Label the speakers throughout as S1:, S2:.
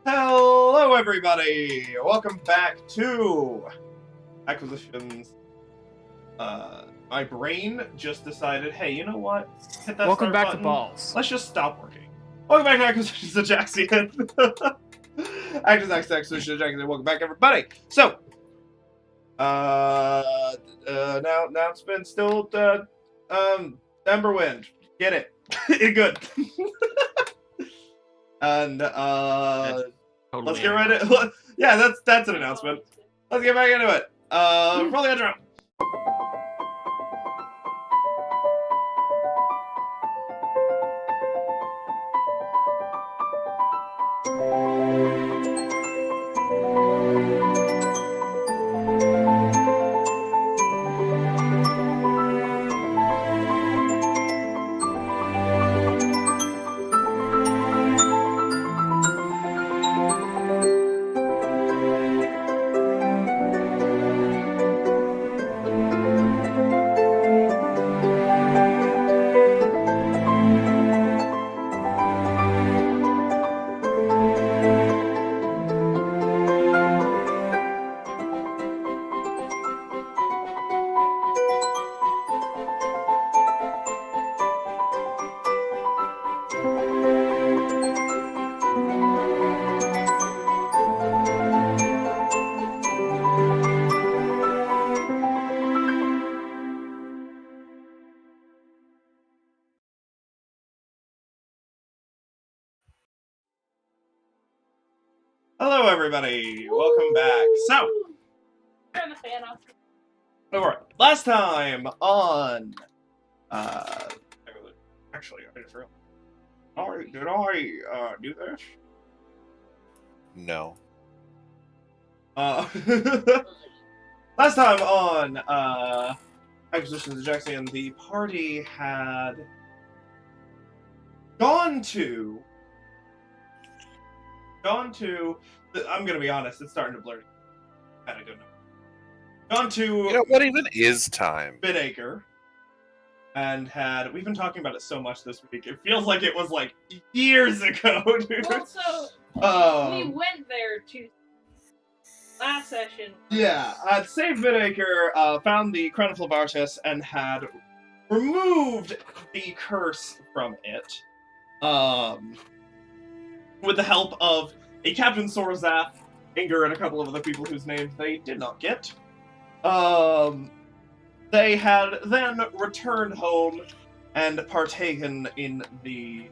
S1: Hello, everybody! Welcome back to Acquisitions. My brain just decided, hey, you know what? Hit that
S2: Welcome
S1: start
S2: back
S1: button.
S2: to Balls.
S1: Let's just stop working. Welcome back to Acquisitions of Jaxien. Acquisitions of Jaxien. Welcome back, everybody. So, now it's been still, Emberwind. Get it. Good. And,
S2: Totally
S1: let's get right in. Yeah, that's an announcement. Let's get back into it. Roll the intro. Hello, everybody. Welcome back. So,
S3: Turn the fan off.
S1: alright. Last time on, actually, I just realized. Did I do this?
S4: No.
S1: Last time on, Acquisitions of Jaxien, the party had gone to, I'm gonna be honest, it's starting to blur. Kind of good enough. Gone to
S4: You know, what even is time?
S1: Bidacre, and we've been talking about it so much this week, it feels like it was like years ago, dude.
S3: Also, we went there to last session.
S1: Yeah, I'd saved Bidacre, found the Crown of Lavartus, and had removed the curse from it. With the help of a Captain Sorzath, Inger, and a couple of other people whose names they did not get. They had then returned home and partaken in the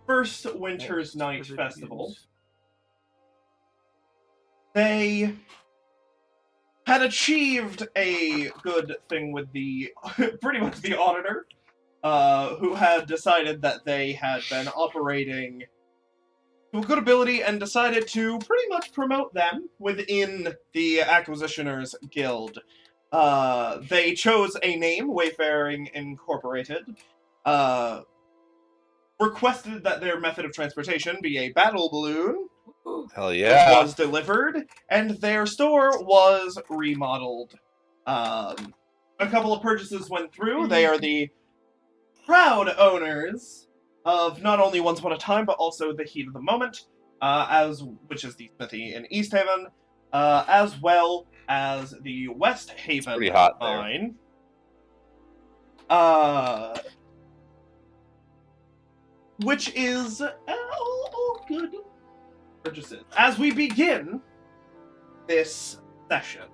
S1: first Winter's Night Festival. They had achieved a good thing with the pretty much the auditor, who had decided that they had been operating to a good ability and decided to pretty much promote them within the Acquisitioners Guild. They chose a name, Wayfaring Incorporated, requested that their method of transportation be a battle balloon,
S4: Hell yeah.
S1: was delivered, and their store was remodeled. A couple of purchases went through. They are the proud owners of not only Once Upon a Time, but also the Heat of the Moment, which is the smithy in East Haven, as well as the West Haven
S4: pretty hot
S1: mine. Which is all good purchases. As we begin this session,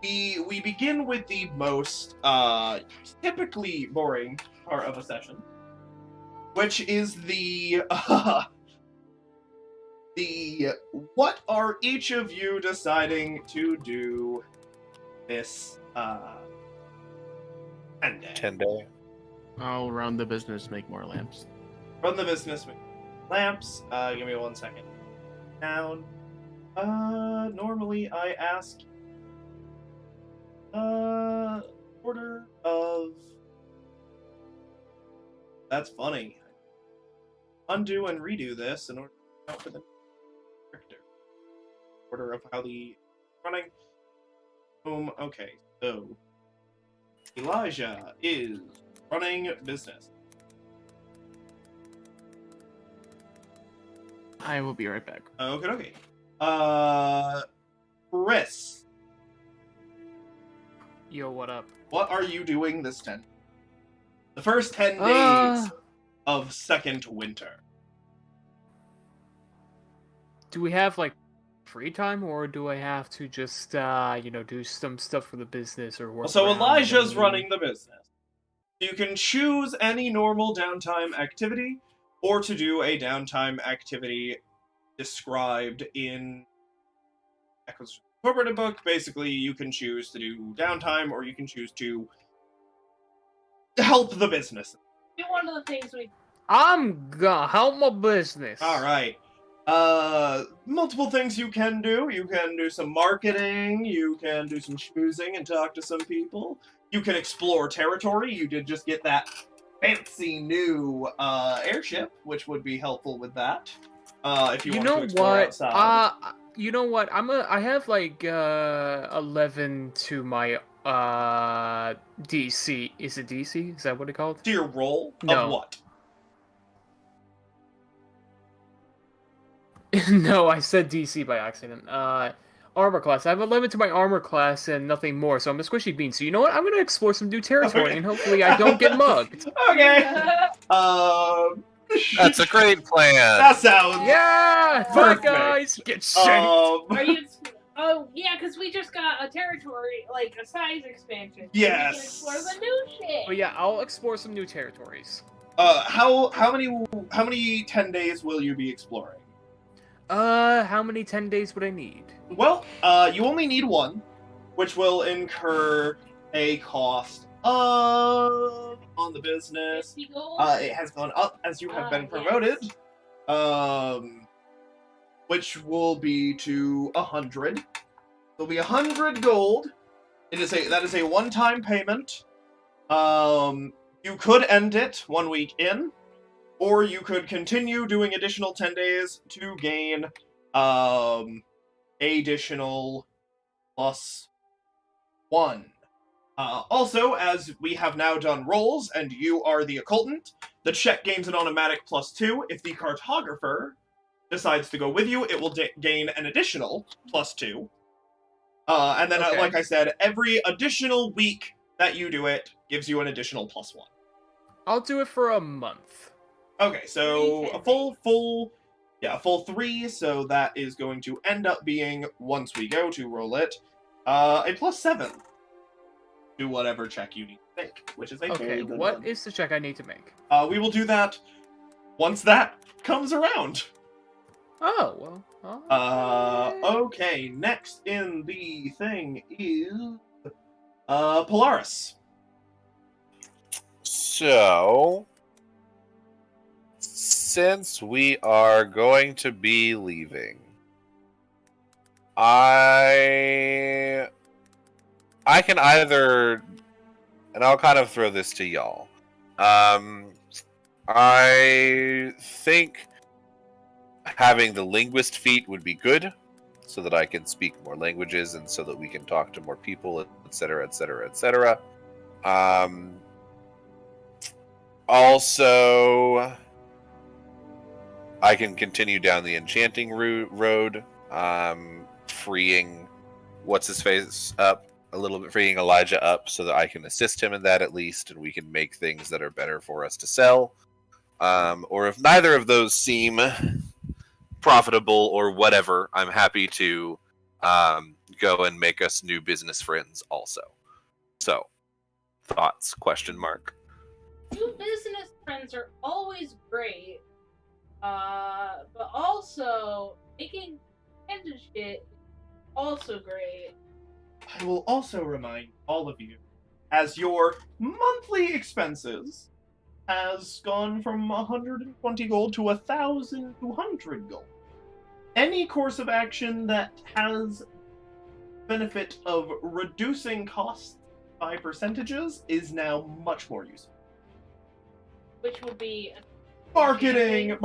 S1: we begin with the most typically boring part of a session, which is the what are each of you deciding to do this
S4: 10 day.
S2: I'll run the business, make more lamps.
S1: Run the business with lamps. Give me 1 second. Down. Normally I ask order of... That's funny. Undo and redo this in order to account for the character. Order of how the running. Boom. Okay, so Elijah is running business.
S2: I will be right back.
S1: Okay. Chris,
S5: Yo, what up?
S1: what are you doing this 10? The first 10 days of second winter.
S5: Do we have, like, free time, or do I have to just, do some stuff for the business or work
S1: So
S5: around
S1: Elijah's
S5: and-
S1: running the business. You can choose any normal downtime activity, or to do a downtime activity described in Echo's Incorporated book. Basically, you can choose to do downtime, or you can choose to help the business.
S3: Do one of the things we.
S5: I'm gonna help my business.
S1: Alright. Multiple things you can do. You can do some marketing, you can do some schmoozing and talk to some people. You can explore territory. You did just get that fancy new airship, which would be helpful with that. If you want to explore outside.
S5: You know what? I have like 11 to my DC. Is it DC? Is that what it's called?
S1: To your roll
S5: No.
S1: of what?
S5: No, I said DC by accident. Armor class. I have a limit to my armor class and nothing more, so I'm a squishy bean. So you know what? I'm gonna explore some new territory,
S1: Okay.
S5: and hopefully I don't get mugged.
S1: Okay.
S4: That's a great plan.
S1: That sounds.
S5: Yeah!
S1: Perfect.
S5: Bye, guys! Get shanked!
S3: Are you? Oh yeah, because we just got a territory, like a size expansion.
S1: Yes.
S3: We can explore the new shit.
S5: But yeah, I'll explore some new territories.
S1: How many 10 days will you be exploring?
S5: How many 10 days would I need?
S1: Well, you only need one, which will incur a cost of on the business.
S3: 50 gold?
S1: It has gone up as you have been promoted. Which will be to 100. It'll be 100 gold. That is a one-time payment. You could end it 1 week in, or you could continue doing additional 10 days to gain additional +1. Also, as we have now done rolls, and you are the occultant, the check gains an automatic +2. If the cartographer decides to go with you, it will gain an additional +2. And then,
S5: Okay.
S1: like I said, every additional week that you do it gives you an additional +1.
S5: I'll do it for a month.
S1: Okay, so a
S3: 3
S1: full 3, so that is going to end up being, once we go to roll it, a +7 to whatever check you need to make, which is a
S5: Okay,
S1: very good
S5: what
S1: one.
S5: is the check I need to make?
S1: We will do that once that comes around.
S5: Oh, well.
S1: Okay, next in the thing is Polaris.
S4: So, since we are going to be leaving, I can either, and I'll kind of throw this to y'all. I think having the linguist feat would be good, so that I can speak more languages and so that we can talk to more people, etc., etc., etc. Also, I can continue down the enchanting road, freeing what's-his-face up a little bit, freeing Elijah up so that I can assist him in that at least, and we can make things that are better for us to sell. Or if neither of those seem profitable or whatever, I'm happy to go and make us new business friends also. So, thoughts? Question mark.
S3: New business friends are always great, but also making friends and shit is also great.
S1: I will also remind all of you, as your monthly expenses has gone from 120 gold to 1,200 gold. Any course of action that has benefit of reducing costs by percentages is now much more useful.
S3: Which will be
S1: Marketeering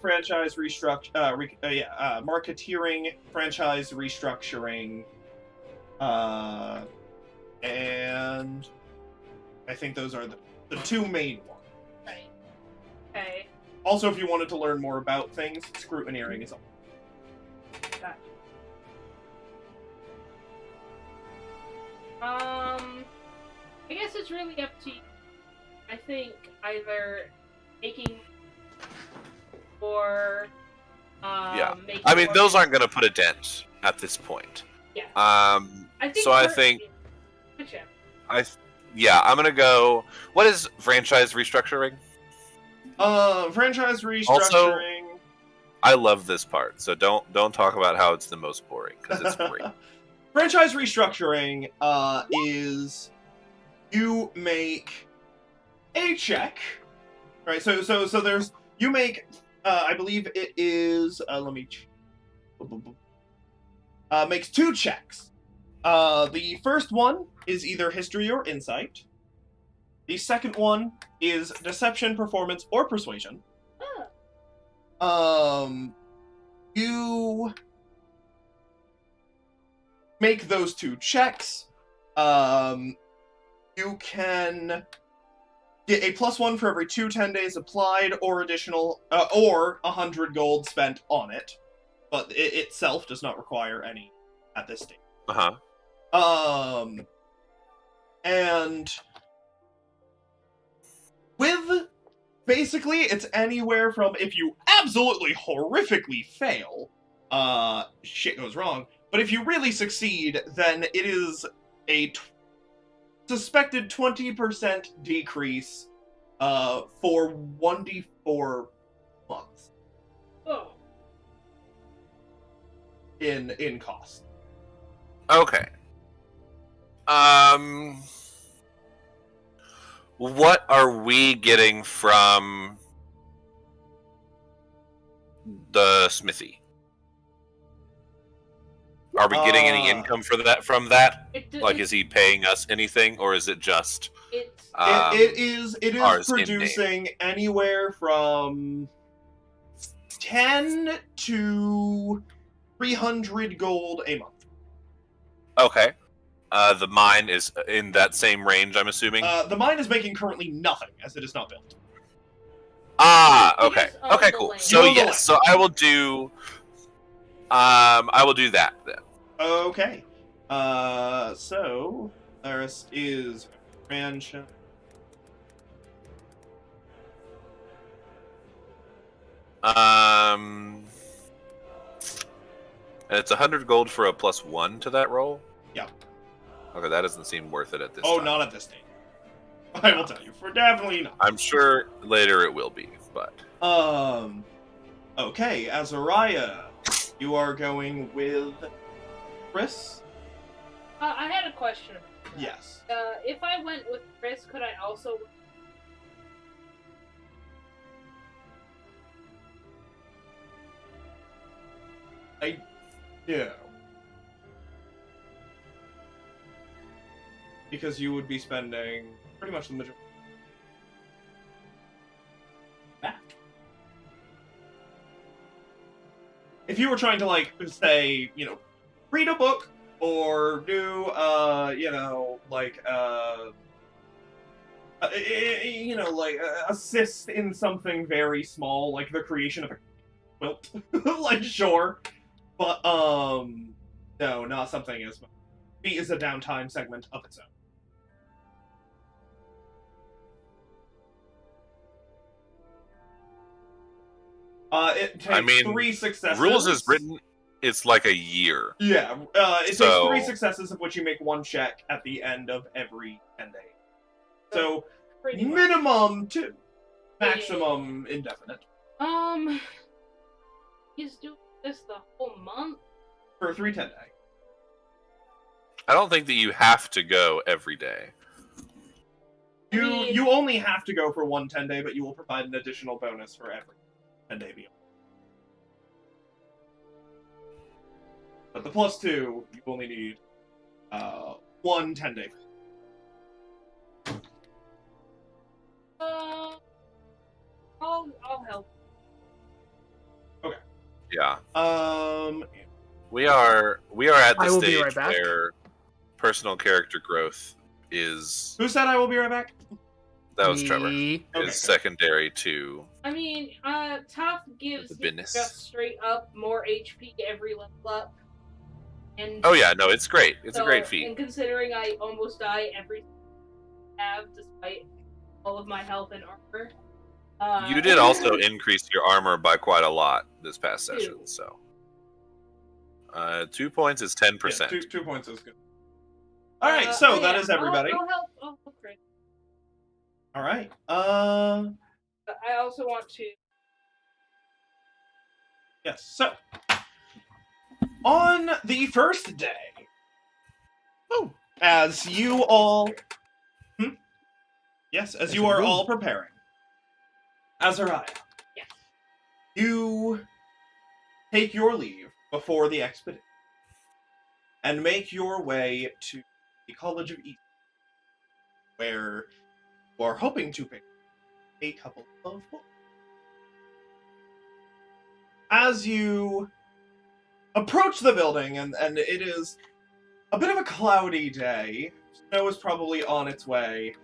S1: franchise marketeering, franchise restructuring, and I think those are the two main ones.
S3: right. Okay.
S1: Also, if you wanted to learn more about things, scrutineering is all.
S3: I guess it's really up to you. I think either taking or making
S4: I mean,
S3: more
S4: those aren't going to put a dent at this point.
S3: Yeah.
S4: I think I'm gonna go. What is franchise restructuring?
S1: Franchise restructuring.
S4: Also, I love this part, so don't talk about how it's the most boring because it's great.
S1: Franchise restructuring is you make a check, right? So there's you make. I believe it is. Let me. Makes 2 checks. The first one is either history or insight. The second one is deception, performance, or persuasion. You make those 2 checks. You can get a +1 for every 2 10 days applied, or additional, or 100 gold spent on it. But it itself does not require any at this stage. And with basically it's anywhere from, if you absolutely horrifically fail, shit goes wrong. But if you really succeed, then it is a suspected 20% decrease for 1d4 months.
S3: Oh.
S1: In cost.
S4: Okay. What are we getting from the smithy? Are we getting any income for that from that? Like, is he paying us anything, or is it just?
S1: It is
S4: ours
S1: producing anywhere from 10 to 300 gold a month.
S4: Okay. The mine is in that same range, I'm assuming?
S1: The mine is making currently nothing, as it is not built.
S4: Okay. Okay, cool. So yes, so I will do that then.
S1: Okay. So the rest is mansion.
S4: And it's 100 gold for a +1 to that roll?
S1: Yeah.
S4: Okay, that doesn't seem worth it at this
S1: time.
S4: time.
S1: Not at this stage. I will tell you, for definitely not.
S4: I'm sure later it will be, but...
S1: Okay, Azariah, you are going with Chris?
S3: I had a question.
S1: Yes.
S3: If I went with Chris, could I also...
S1: No. Because you would be spending pretty much the majority. Back. If you were trying to, like, say, you know, read a book or do, assist in something very small, like the creation of a quilt, like, sure. But, no, not something as much. B is a downtime segment of its own. It takes 3 successes.
S4: Rules is written, it's like a year.
S1: Yeah, it takes 3 successes, of which you make 1 check at the end of every 10 days. So, minimum 2. Maximum indefinite.
S3: He's doing this the whole month?
S1: For 3 10 days.
S4: I don't think that you have to go every day.
S1: You only have to go for 1 10 day, but you will provide an additional bonus for every 10 day beyond. But the +2, you only need 1 10 day.
S3: I'll help.
S1: Okay.
S4: Yeah.
S1: We
S4: are at the stage
S5: right
S4: where personal character growth is...
S1: Who said I will be right back?
S4: That was Trevor.
S5: Me.
S1: Okay.
S4: Is secondary to
S3: I mean, Tough gives
S4: the
S3: you
S4: business.
S3: just straight up more HP every level up. And
S4: Oh yeah, no, it's great. It's a great
S3: And
S4: feat.
S3: considering I almost die every have, despite all of my health and armor.
S4: You did also increase your armor by quite a lot this past session, so 2 points is 10%.
S1: Yeah, 2 points is good. All right, so that is everybody.
S3: I'll help Chris.
S1: All right.
S3: I also want to.
S1: Yes. So on the first day, as you all, yes, as you are all preparing, Azariah,
S3: Yes.
S1: you take your leave before the expedition and make your way to the College of East, where you are hoping to pick a couple of books. As you approach the building, and it is a bit of a cloudy day, snow is probably on its way,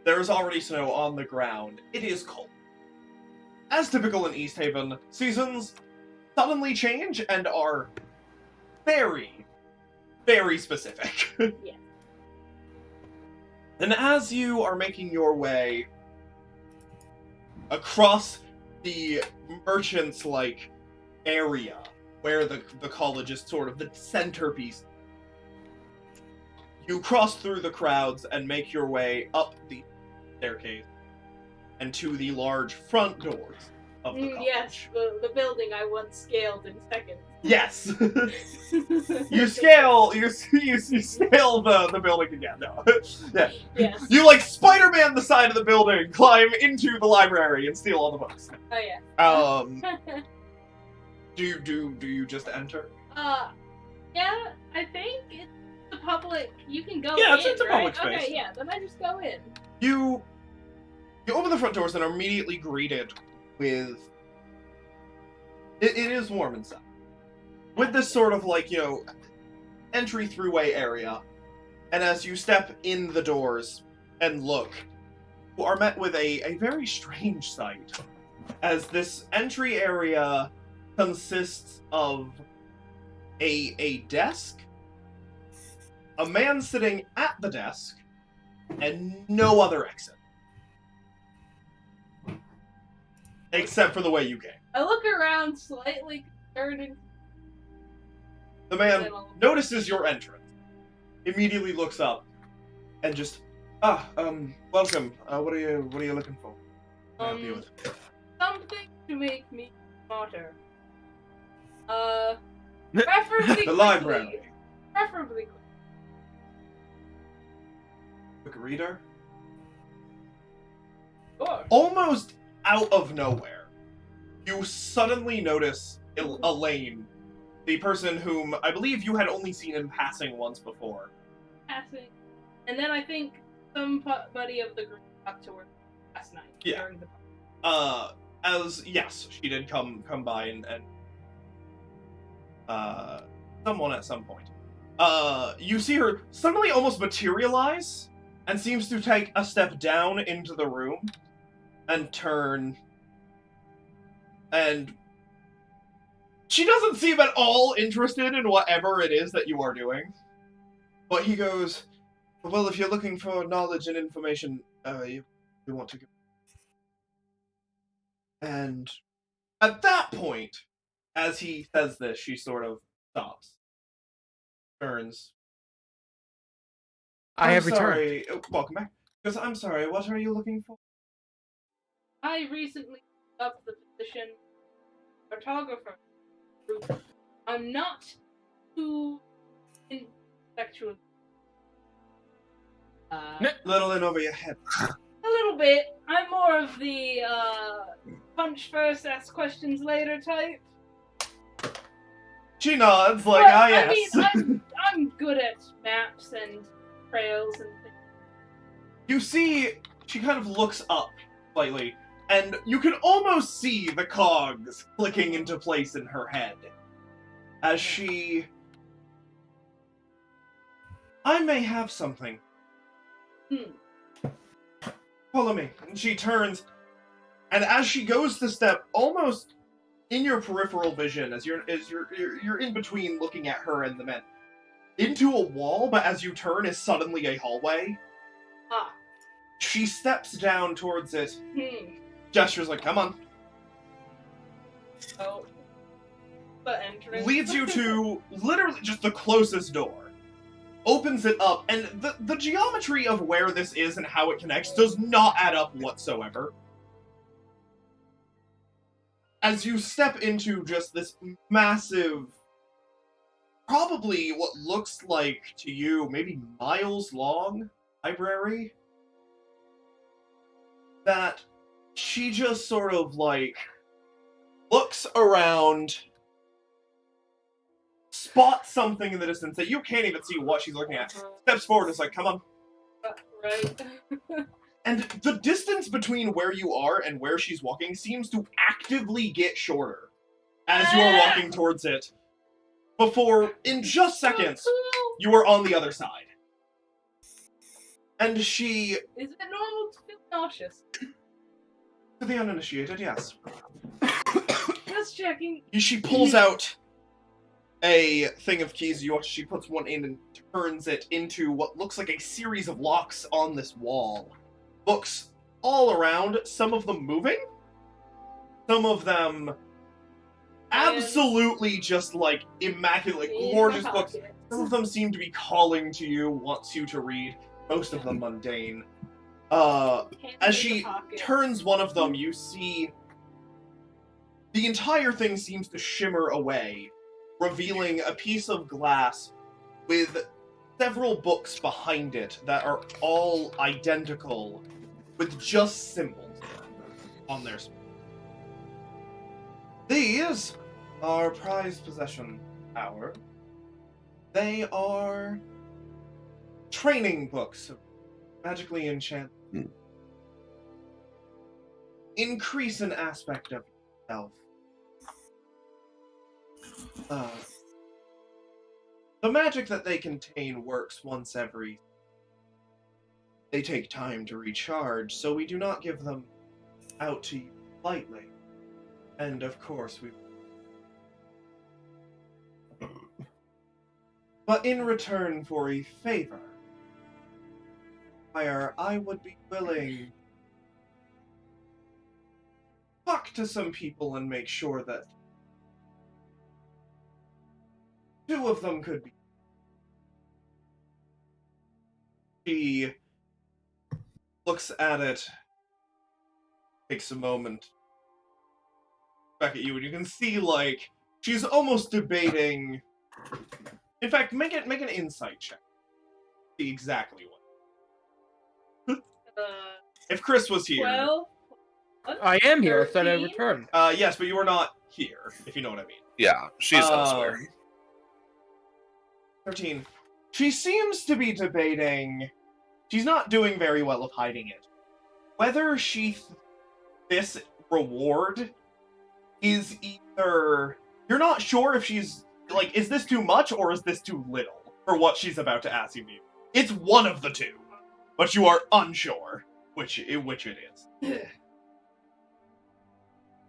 S1: there is already snow on the ground, it is cold. As typical in East Haven, seasons suddenly change and are very, very specific.
S3: Yeah.
S1: And as you are making your way across the merchants-like area where the college is sort of the centerpiece, you cross through the crowds and make your way up the staircase and to the large front doors of the college.
S3: Yes, the building I once scaled in seconds.
S1: Yes. You scale the building again. No. Yeah.
S3: Yes.
S1: You like Spider-Man the side of the building, climb into the library and steal all the books.
S3: Oh yeah.
S1: Do you just enter?
S3: Yeah, I think it's a public. You can go
S1: Yeah,
S3: in,
S1: it's a
S3: right?
S1: public space.
S3: Okay, yeah, then I just go in.
S1: You open the front doors and are immediately greeted with it is warm inside. With this sort of like, entry throughway area. And as you step in the doors and look, you are met with a very strange sight. As this entry area consists of a desk, a man sitting at the desk, and no other exit. Except for the way you came.
S3: I look around slightly concerned and
S1: The man notices your entrance, immediately looks up, and just, welcome. What are you looking for? What can I help you with?
S3: something to make me smarter. Preferably
S1: The
S3: quickly.
S1: library.
S3: Preferably quickly.
S1: Quick reader?
S3: Sure.
S1: Almost out of nowhere, you suddenly notice Elaine, the person whom I believe you had only seen in passing once before.
S3: Passing. And then I think somebody of the group talked to her last night.
S1: Yeah.
S3: During the
S1: Yes, she did come by and someone at some point. You see her suddenly almost materialize and seems to take a step down into the room and turn, and she doesn't seem at all interested in whatever it is that you are doing. But he goes, well, if you're looking for knowledge and information, you want to go. And at that point, as he says this, she sort of stops. Turns.
S5: I have returned.
S1: Sorry. Welcome back. Because I'm sorry, what are you looking for?
S3: I recently took up the position of photographer. I'm not too intellectual.
S1: Little in over your head.
S3: A little bit. I'm more of the punch first, ask questions later type.
S1: She nods like,
S3: But,
S1: yes.
S3: I mean, I'm good at maps and trails and things.
S1: You see, she kind of looks up slightly, and you can almost see the cogs clicking into place in her head. As she... I may have something Follow me. And she turns, and as she goes to step, almost in your peripheral vision, as you're in between looking at her and the men, into a wall, but as you turn is suddenly a hallway.
S3: Ah.
S1: She steps down towards it,
S3: Hmm.
S1: gestures like, come on.
S3: Oh. The entrance.
S1: Leads you to literally just the closest door. Opens it up, and the geometry of where this is and how it connects does not add up whatsoever. As you step into just this massive, probably what looks like to you maybe miles long library, that she just sort of like looks around, spots something in the distance that you can't even see what she's looking at, steps forward and is like, come on.
S3: Right.
S1: And the distance between where you are and where she's walking seems to actively get shorter as you are walking towards it. Before, in just seconds, you are on the other side. And she...
S3: Is it normal to feel nauseous?
S1: To the uninitiated, yes.
S3: Just checking.
S1: She pulls out a thing of keys. She puts one in and turns it into what looks like a series of locks on this wall. Books all around, some of them moving, some of them absolutely just like immaculate, gorgeous books. Some of them seem to be calling to you, wants you to read, most of them mundane. As she turns one of them, you see the entire thing seems to shimmer away, revealing a piece of glass with several books behind it that are all identical, with just symbols on their screen. These are prized possession power. They are training books, magically enchanted. Increase an aspect of yourself. The magic that they contain works once every... They take time to recharge, so we do not give them out to you lightly. And of course we... But in return for a favor, I would be willing to talk to some people and make sure that two of them could be. She looks at it, takes a moment, back at you, and you can see, like, she's almost debating. In fact, make an insight check. See exactly what. If Chris was here.
S3: 12.
S5: I am here. I thought I
S3: 13?
S5: returned.
S1: Yes, but you are not here, if you know what I mean.
S4: Yeah, she's elsewhere.
S1: 13. She seems to be debating. She's not doing very well of hiding it. Whether this reward is either... You're not sure if she's... Like, is this too much or is this too little for what she's about to ask you to do? It's one of the two, but you are unsure which it is.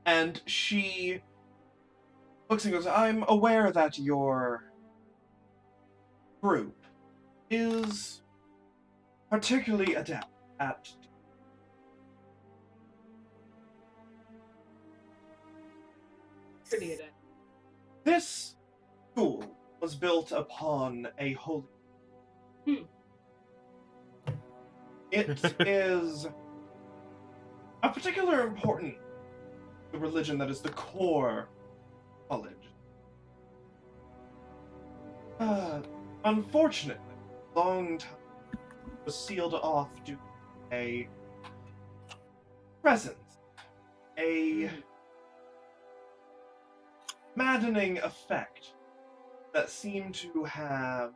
S1: And she looks and goes, I'm aware that your group is particularly adept at...
S3: Pretty adept.
S1: This school was built upon a holy... It is a particular important religion that is the core college. Unfortunately, long time was sealed off due to a presence, a maddening effect that seemed to have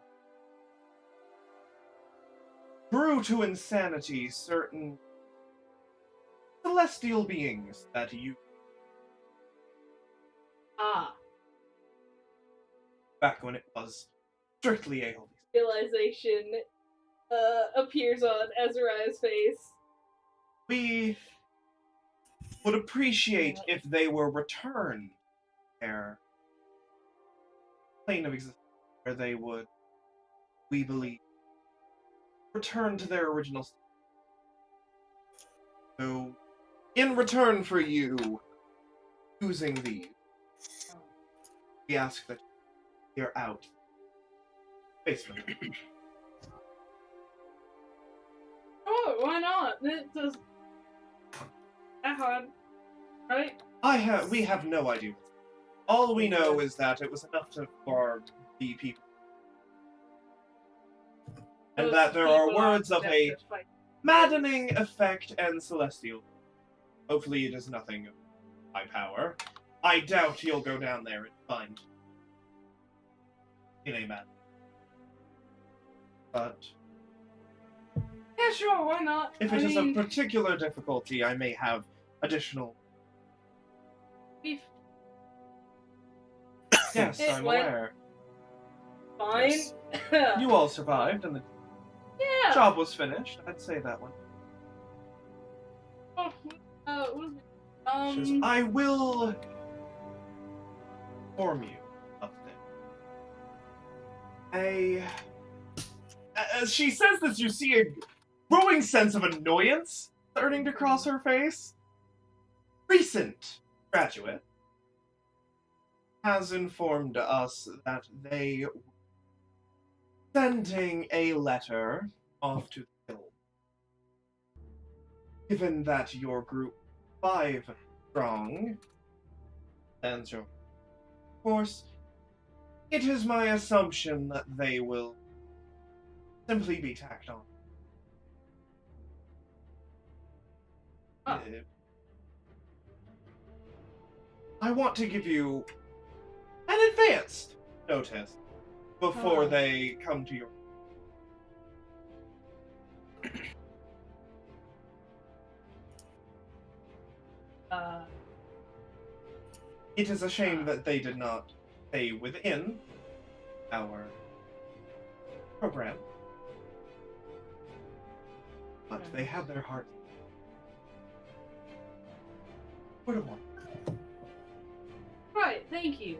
S1: drew to insanity certain celestial beings that you back when it was strictly a holy.
S3: Realization appears on Azariah's face.
S1: We would appreciate if they were returned to their plane of existence, where they would, we believe, return to their original state. So, in return for you using these, we ask that you're out. Basement.
S3: Oh, why not? It does that hard, right?
S1: We have no idea. All we know is that it was enough for the people. And
S3: Those
S1: that there are
S3: people
S1: words of a
S3: desperate fight.
S1: maddening effect and celestial. Hopefully it is nothing of high power. I doubt you'll go down there and find in a man. But
S3: Yeah, sure, why not?
S1: if it is of particular difficulty, I may have additional.
S3: Beef.
S1: Yes,
S3: It
S1: I'm
S3: went-
S1: aware.
S3: Fine.
S1: Yes. You all survived, and the
S3: Yeah.
S1: job was finished. I'd say that one.
S3: Oh, what is it?
S1: She says, I will inform you of this. As she says this, you see a growing sense of annoyance starting to cross her face. Recent graduate has informed us that they were sending a letter off to the guild. Given that your group 5 strong stands your course, it is my assumption that they will simply be tacked on.
S3: Oh.
S1: I want to give you an advanced notice before they come to your. It is a shame that they did not stay within our program, but they have their heart. What a one.
S3: Right, thank you.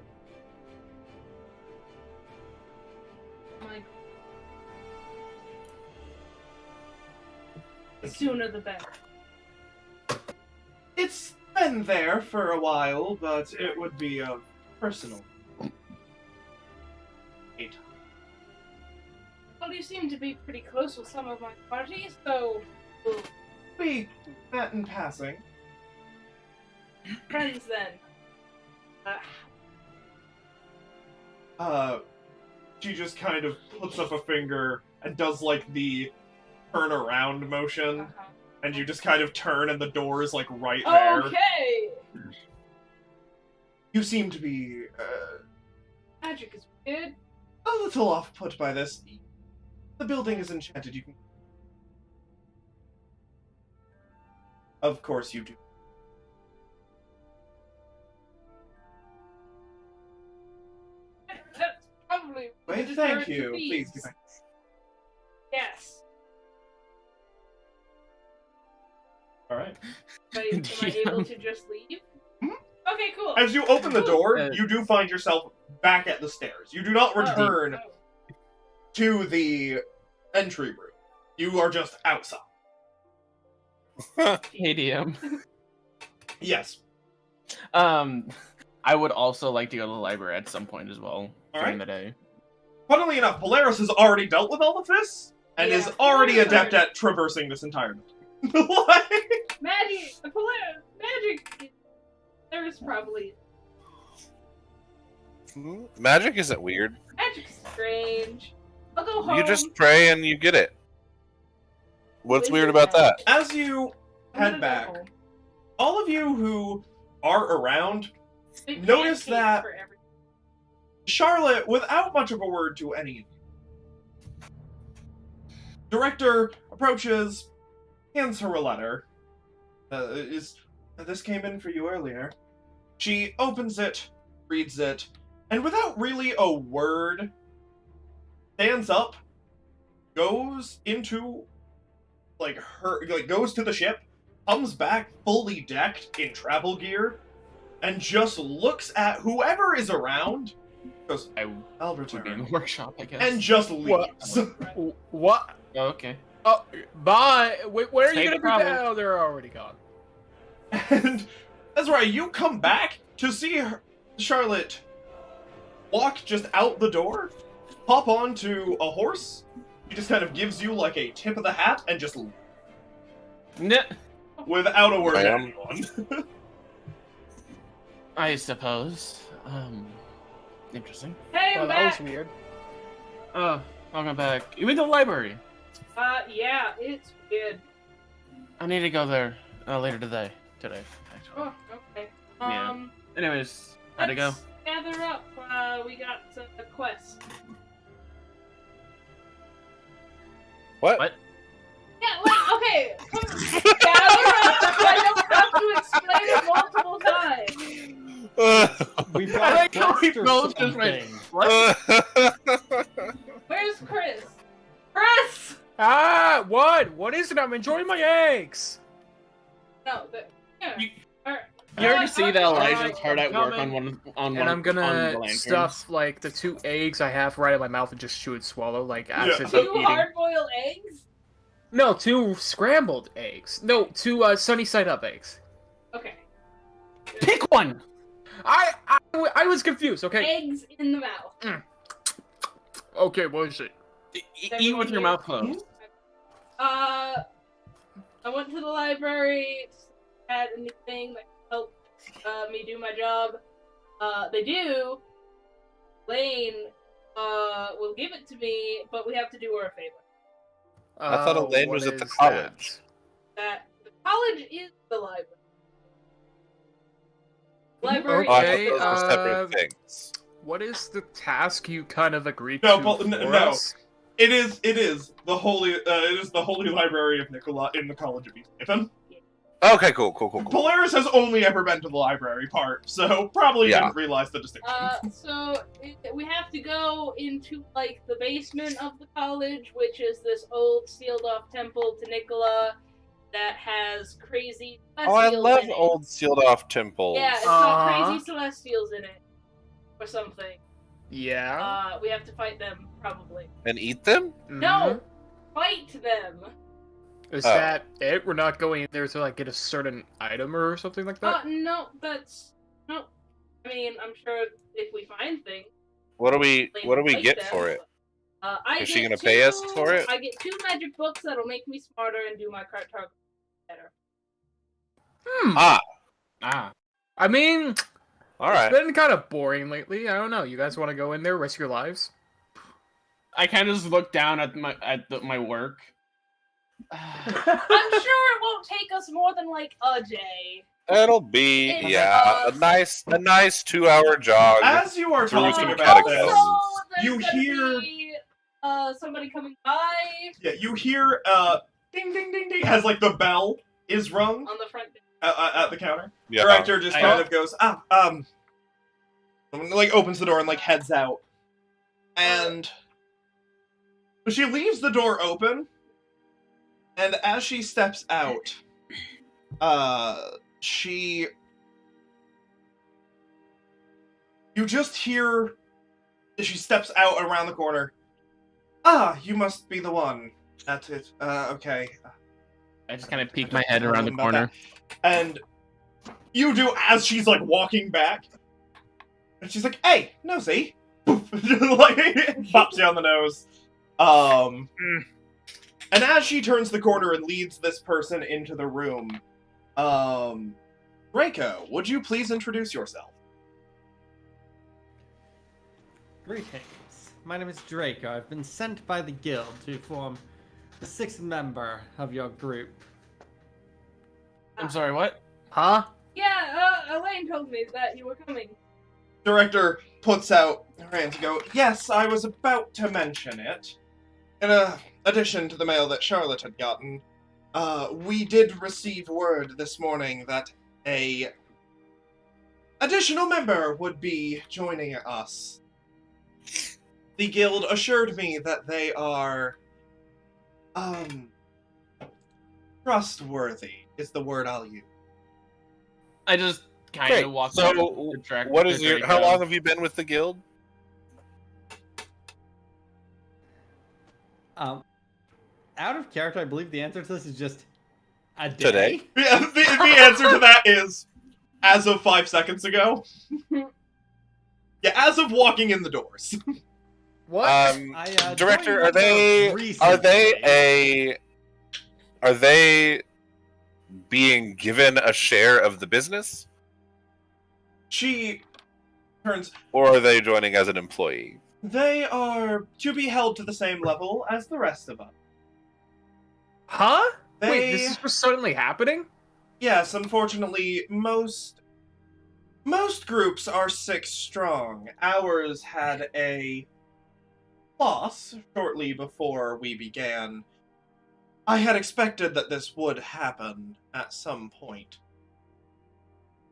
S3: My the sooner the better.
S1: It's been there for a while, but it would be a personal.
S3: Well, you seem to be pretty close with some of my parties, so
S1: We met in passing.
S3: friends then.
S1: She just kind of puts up a finger and does like the turn around motion, and you just kind of turn and the door is like right there.
S3: Okay.
S1: You seem to be
S3: Magic is weird.
S1: a little off put by this. The building is enchanted, you can. Of course you do.
S3: That's probably. what
S1: Wait,
S3: you
S1: thank
S3: deserve to
S1: you.
S3: be.
S1: Please give me.
S3: Yes.
S1: Alright.
S3: Am I able to just leave?
S1: Hmm?
S3: Okay, cool.
S1: As you open the door,
S5: Uh,
S1: you do find yourself back at the stairs. You do not return
S3: Oh.
S1: to the entry room. You are just outside.
S2: ADM.
S1: Yes.
S2: I would also like to go to the library at some point as well during
S1: Alright.
S2: the day.
S1: Funnily enough, Polaris has already dealt with all of this, and
S3: Yeah.
S1: is already
S3: Polaris.
S1: adept at traversing this entire building. Like-
S3: Magic. There's probably
S4: Magic isn't weird.
S3: magic's strange. I'll go home.
S4: You just pray and you get it. What's
S3: Wait,
S4: weird about that?
S1: As you
S3: I'm gonna
S1: head
S3: go
S1: back,
S3: home.
S1: all of you who are around,
S3: Big
S1: notice
S3: pancakes
S1: that-
S3: for every-
S1: Charlotte, without much of a word to any of you, director approaches, hands her a letter. This came in for you earlier. She opens it, reads it, and without really a word, stands up, goes into goes to the ship, comes back fully decked in travel gear, and just looks at whoever is around, goes,
S2: I
S1: I'll
S2: would be in
S1: return,
S2: the workshop, I guess.
S1: and just leaves.
S5: What?
S2: Oh, okay.
S5: Oh, bye. Where are you
S2: Safe
S5: gonna be
S2: travel.
S5: now? They're already gone.
S1: And that's right, you come back to see Charlotte walk just out the door, hop onto a horse. She just kind of gives you like a tip of the hat and just
S2: Nah,
S1: without a word to
S4: Ma'am.
S1: anyone.
S2: I suppose. Interesting.
S3: Hey,
S5: Well,
S3: I'm
S5: that was
S3: back.
S5: weird.
S2: Welcome back. You went to the library.
S3: Yeah, it's weird.
S2: I need to go there later today. Actually.
S3: Oh, okay.
S2: Yeah. Anyways, how'd it go?
S3: Let's gather up. We got a quest.
S4: What?
S2: What?
S3: Yeah, like, okay. Gather up. I don't have to explain it multiple times.
S6: We
S2: I
S6: brought
S2: like how we
S6: dust or
S2: both just went,
S6: something.
S2: what?
S3: Where's Chris? Chris!
S5: Ah, what? What is it? I'm enjoying my eggs.
S3: No, here.
S2: You-
S3: Alright.
S2: You already see that
S3: Alright,
S2: Elijah's hard at work on
S5: coming.
S2: one on
S5: And
S2: one.
S5: I'm
S2: on
S5: gonna
S2: the lanterns.
S5: stuff like the 2 eggs I have right in my mouth and just chew and swallow like as
S1: Yeah.
S5: if I'm
S3: 2
S5: eating.
S3: hard-boiled eggs?
S5: No, 2 scrambled eggs. No, 2 sunny side up eggs.
S3: Okay.
S2: Pick one.
S5: I was confused. Okay.
S3: Eggs in the mouth.
S5: Okay, what is it?
S2: Eat with your mouth closed.
S3: I went to the library. Had anything that helped me do my job? They do. Lane will give it to me, but we have to do her a favor.
S4: I thought Elaine
S5: what
S4: was at the
S5: is
S4: college.
S3: That the college is the library. Library.
S4: Oh, I
S5: Okay,
S4: thought those were separate things.
S5: What is the task you kind of agreed
S1: No,
S5: to
S1: but
S5: for
S1: no.
S5: us?
S1: It is the holy library of Nikola in the College of Ethan.
S4: Okay, cool.
S1: Polaris has only ever been to the library part, so probably
S4: Yeah.
S1: didn't realize the distinction.
S3: We have to go into like the basement of the college, which is this old sealed-off temple to Nikola that has crazy
S4: Oh, I
S3: celestials
S4: love
S3: in it.
S4: old sealed-off temples.
S3: Yeah, it's got
S5: Uh-huh.
S3: crazy celestials in it, or something.
S5: Yeah.
S3: We have to fight them probably.
S4: And eat them?
S3: No, fight them.
S5: Is
S4: Oh.
S5: that it? We're not going in there to like get a certain item or something like that?
S3: No, that's no. I mean, I'm sure if we find things.
S4: What do we
S3: fight
S4: get
S3: them,
S4: for it?
S3: I
S4: Is she
S3: get
S4: gonna pay us for it?
S3: I get 2 magic books that'll make me smarter and do my cartography better.
S2: Ah.
S5: I mean,
S4: All right.
S5: it's been kind of boring lately. I don't know. You guys want to go in there, risk your lives?
S2: I kind of just look down at my work.
S3: I'm sure it won't take us more than like a day.
S4: It'll be
S3: It's
S4: a nice 2-hour jog.
S1: As you are
S4: Through
S1: talking
S4: some
S1: about
S4: catacombs.
S1: this,
S3: Also, there's
S1: you
S3: gonna
S1: hear-
S3: be, somebody coming by
S1: yeah, you hear ding ding ding ding as like the bell is rung
S3: on the front.
S1: at the counter.
S4: Yeah.
S1: Director just
S2: I
S1: kind
S2: know.
S1: of goes, like opens the door and like heads out. And she leaves the door open, and as she steps out, you just hear as she steps out around the corner. Ah, you must be the one. That's it. Okay.
S2: I just kind of peek my head around the
S1: About
S2: corner.
S1: that. And you do as she's like walking back. And she's like, hey, nosy. Just like pops you on the nose. And as she turns the corner and leads this person into the room, Draco, would you please introduce yourself?
S6: Greetings. My name is Draco. I've been sent by the guild to form the 6th member of your group.
S2: I'm sorry, what?
S5: Huh?
S3: Yeah, Elaine told me that you were coming.
S1: Director puts out her hand to go, yes, I was about to mention it. In addition to the mail that Charlotte had gotten, we did receive word this morning that a additional member would be joining us. The guild assured me that they are, trustworthy, is the word I'll use.
S2: I just kind
S4: Great.
S2: of walk
S4: So,
S2: up to
S4: what is your? How long have you been with the guild?
S6: Out of character, I believe the answer to this is just a day.
S4: Today?
S1: Yeah, the answer to that is as of 5 seconds ago. Yeah, as of walking in the doors.
S5: What?
S4: Director,
S6: joined
S4: are they being given a share of the business,
S1: She turns.
S4: or are they joining as an employee?
S1: They are to be held to the same level as the rest of us.
S5: Huh?
S1: They...
S5: Wait, this is just suddenly happening?
S1: Yes, unfortunately, most groups are 6 strong. Ours had a loss shortly before we began. I had expected that this would happen at some point.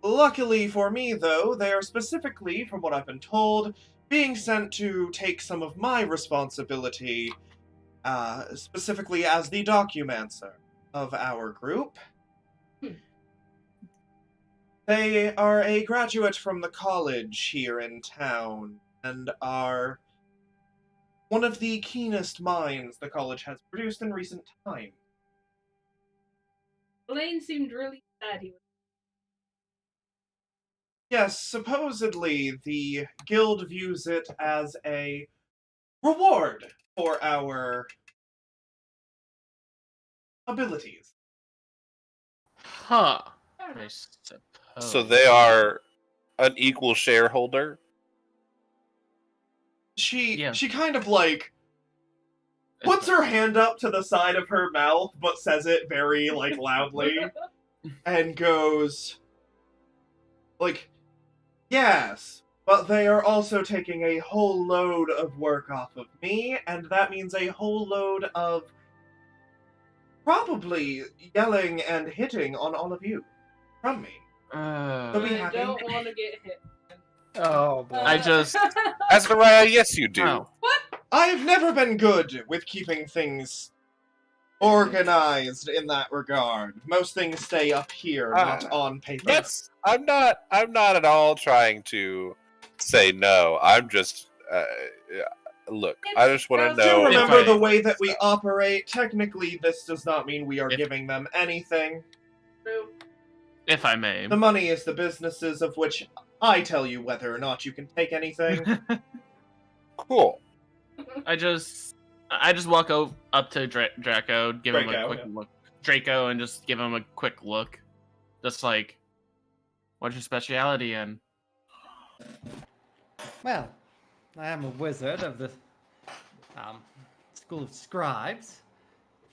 S1: Luckily for me, though, they are specifically, from what I've been told, being sent to take some of my responsibility, specifically as the documancer of our group. They are a graduate from the college here in town, and are one of the keenest minds the college has produced in recent time.
S3: Blaine seemed really sad he was.
S1: Yes, supposedly the guild views it as a reward for our abilities.
S5: Huh.
S3: I don't know.
S2: I suppose.
S4: So they are an equal shareholder.
S1: She
S2: Yeah.
S1: kind of like puts her hand up to the side of her mouth, but says it very like loudly, and goes like, yes, but they are also taking a whole load of work off of me, and that means a whole load of probably yelling and hitting on all of you from me. So be
S3: I
S1: happy.
S3: don't want to get hit.
S5: Oh, boy.
S2: I just-
S4: Azariah, yes, you do.
S2: Oh.
S1: I've never been good with keeping things organized in that regard. Most things stay up here, not on paper.
S4: I'm not at all trying to say no. I'm just look. I just want to
S3: Do
S1: Do
S4: know.
S1: remember
S2: If
S1: the
S2: I-
S1: way that we operate. Technically, this does not mean we are
S2: If-
S1: giving them anything.
S3: True.
S2: If I may.
S1: The money is the businesses of which I tell you whether or not you can take anything.
S4: Cool.
S2: I just walk up to Draco, give him a
S1: Draco,
S2: quick
S1: yeah.
S2: look. Draco, and just give him a quick look. Just like, what's your speciality in?
S6: Well, I am a wizard of the School of Scribes.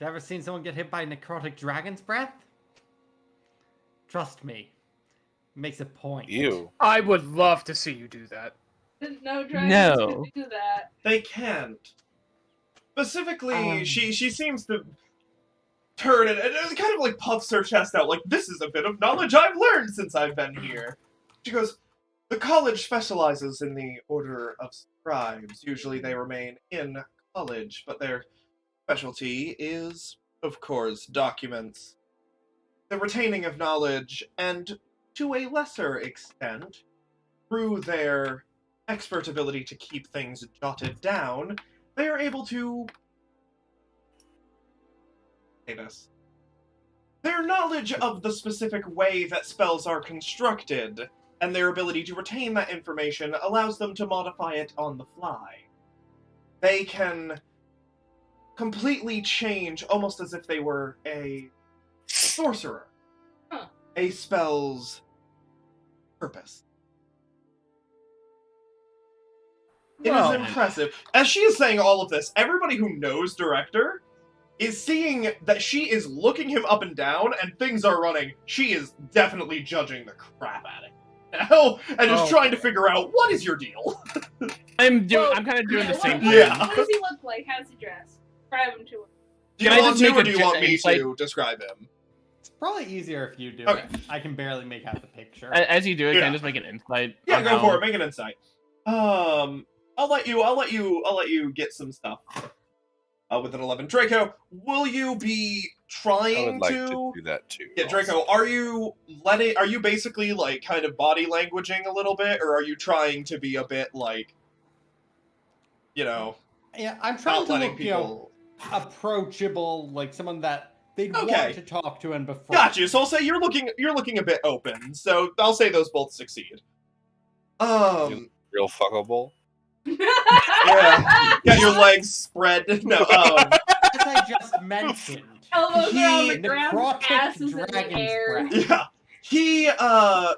S6: Have you ever seen someone get hit by necrotic dragon's breath? Trust me, it makes a point.
S4: You.
S5: I would love to see you do that.
S3: Didn't know dragons
S2: No.
S3: could do that.
S1: They can't. Specifically, she seems to turn and it kind of like puffs her chest out, like, this is a bit of knowledge I've learned since I've been here. She goes, the college specializes in the order of scribes. Usually they remain in college, but their specialty is, of course, documents. The retaining of knowledge, and to a lesser extent, through their expert ability to keep things jotted down, they are able to say this. Their knowledge of the specific way that spells are constructed, and their ability to retain that information allows them to modify it on the fly. They can completely change, almost as if they were a sorcerer, a spell's purpose. It is impressive. As she is saying all of this, everybody who knows Director is seeing that she is looking him up and down, and things are running. She is definitely judging the crap out of him now, and is trying to figure out, what is your deal?
S2: I'm kind of doing the same thing.
S1: Yeah.
S3: What does he look like? How's he dressed? Describe him to him.
S1: Do you
S2: Can I
S1: want
S2: just
S1: to,
S2: make
S1: or
S2: a
S1: do you
S2: ju-
S1: want me
S2: insight-
S1: to describe him?
S6: It's probably easier if you do
S1: Okay.
S6: it. I can barely make out the picture.
S2: As you do it,
S1: Yeah.
S2: can I just make an insight?
S1: Yeah,
S2: on
S1: go
S2: how-
S1: for it. Make an insight. I'll let you get some stuff. with an 11. Draco, will you be
S4: I
S1: trying
S4: would like to do that too.
S1: Yeah, Draco,
S4: also.
S1: are you basically, like, kind of body languaging a little bit, or are you trying to be a bit, like, you know,
S6: Yeah, I'm trying
S1: not
S6: to
S1: letting
S6: look,
S1: people...
S6: approachable, like someone that they'd
S1: Okay.
S6: want to talk to and befriend.
S1: Gotcha, so I'll say you're looking a bit open, so I'll say those both succeed.
S4: Real fuckable.
S1: Yeah. Got your legs spread. No,
S6: As I just mentioned,
S3: Elbows are on the ground,
S6: necrotic
S3: ass is in the
S6: dragon's
S3: air.
S6: breath.
S1: yeah.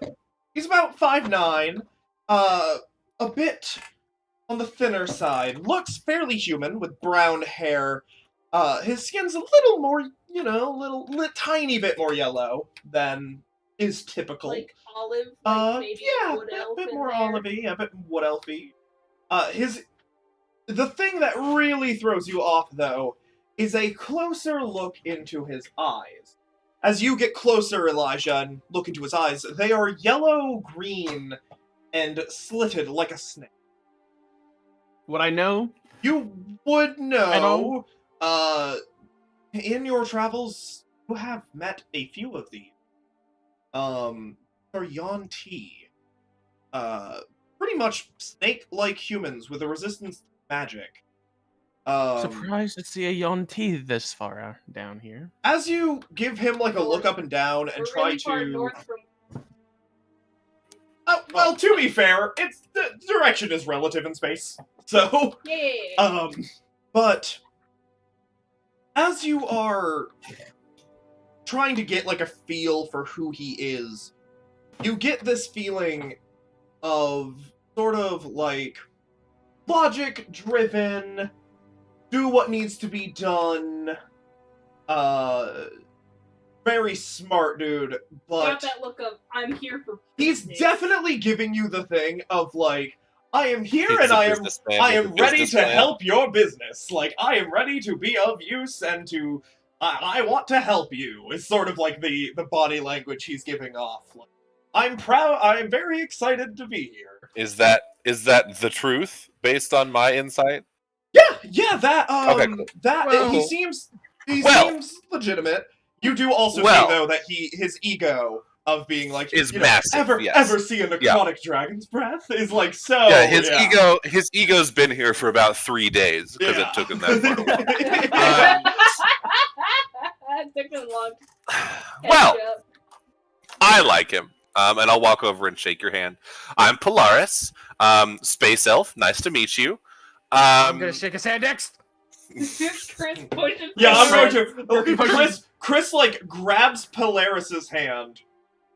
S1: He's about 5'9", a bit on the thinner side. Looks fairly human with brown hair. His skin's a little more, tiny bit more yellow than is typical.
S3: Like olive, like maybe
S1: yeah,
S3: a wood elf
S1: a bit
S3: in
S1: more
S3: there.
S1: olivey, a bit wood elfy. The thing that really throws you off, though, is a closer look into his eyes. As you get closer, Elijah, and look into his eyes, they are yellow-green and slitted like a snake.
S2: Would I know?
S1: You would know,
S2: don't-
S1: in your travels, you have met a few of these. They're Yuan-Ti. Pretty much snake-like humans with a resistance to magic.
S2: Surprised to see a Yuan-Ti this far down here.
S1: As you give him, like, a look up and down and
S3: We're
S1: try
S3: really far
S1: to...
S3: north from.
S1: well, to be fair, the direction is relative in space. So,
S3: Yeah.
S1: but as you are trying to get, like, a feel for who he is, you get this feeling of sort of, like, logic-driven, do what needs to be done, very smart dude,
S3: Got
S1: but
S3: that look of I'm here for.
S1: he's
S3: business."
S1: definitely giving you the thing of, like, I am here
S4: He's
S1: and
S4: a
S1: I am
S4: businessman
S1: I
S4: with
S1: am
S4: a
S1: ready
S4: business
S1: to
S4: plan.
S1: help your business. Like, I am ready to be of use and to I want to help you. It's sort of like the body language he's giving off. Like, I'm proud. I'm very excited to be here.
S4: Is that the truth based on my insight?
S1: Yeah. That
S4: Okay, cool.
S2: Well-
S1: he seems
S4: Well-
S1: seems legitimate. You do also
S4: Well-
S1: see though that his ego of being like
S4: Is
S1: you know,
S4: massive, yes.
S1: ever see a necrotic dragon's breath is like so.
S4: Yeah, his ego's been here for about 3 days because
S1: Yeah.
S4: it took him that far.
S3: It took him long. to
S4: Well,
S3: catch up.
S4: I like him. And I'll walk over and shake your hand. I'm Polaris, space elf. Nice to meet you.
S5: I'm gonna shake his hand next.
S3: Chris pushes.
S1: Yeah, I'm
S3: forward.
S1: going to. Chris like grabs Polaris's hand,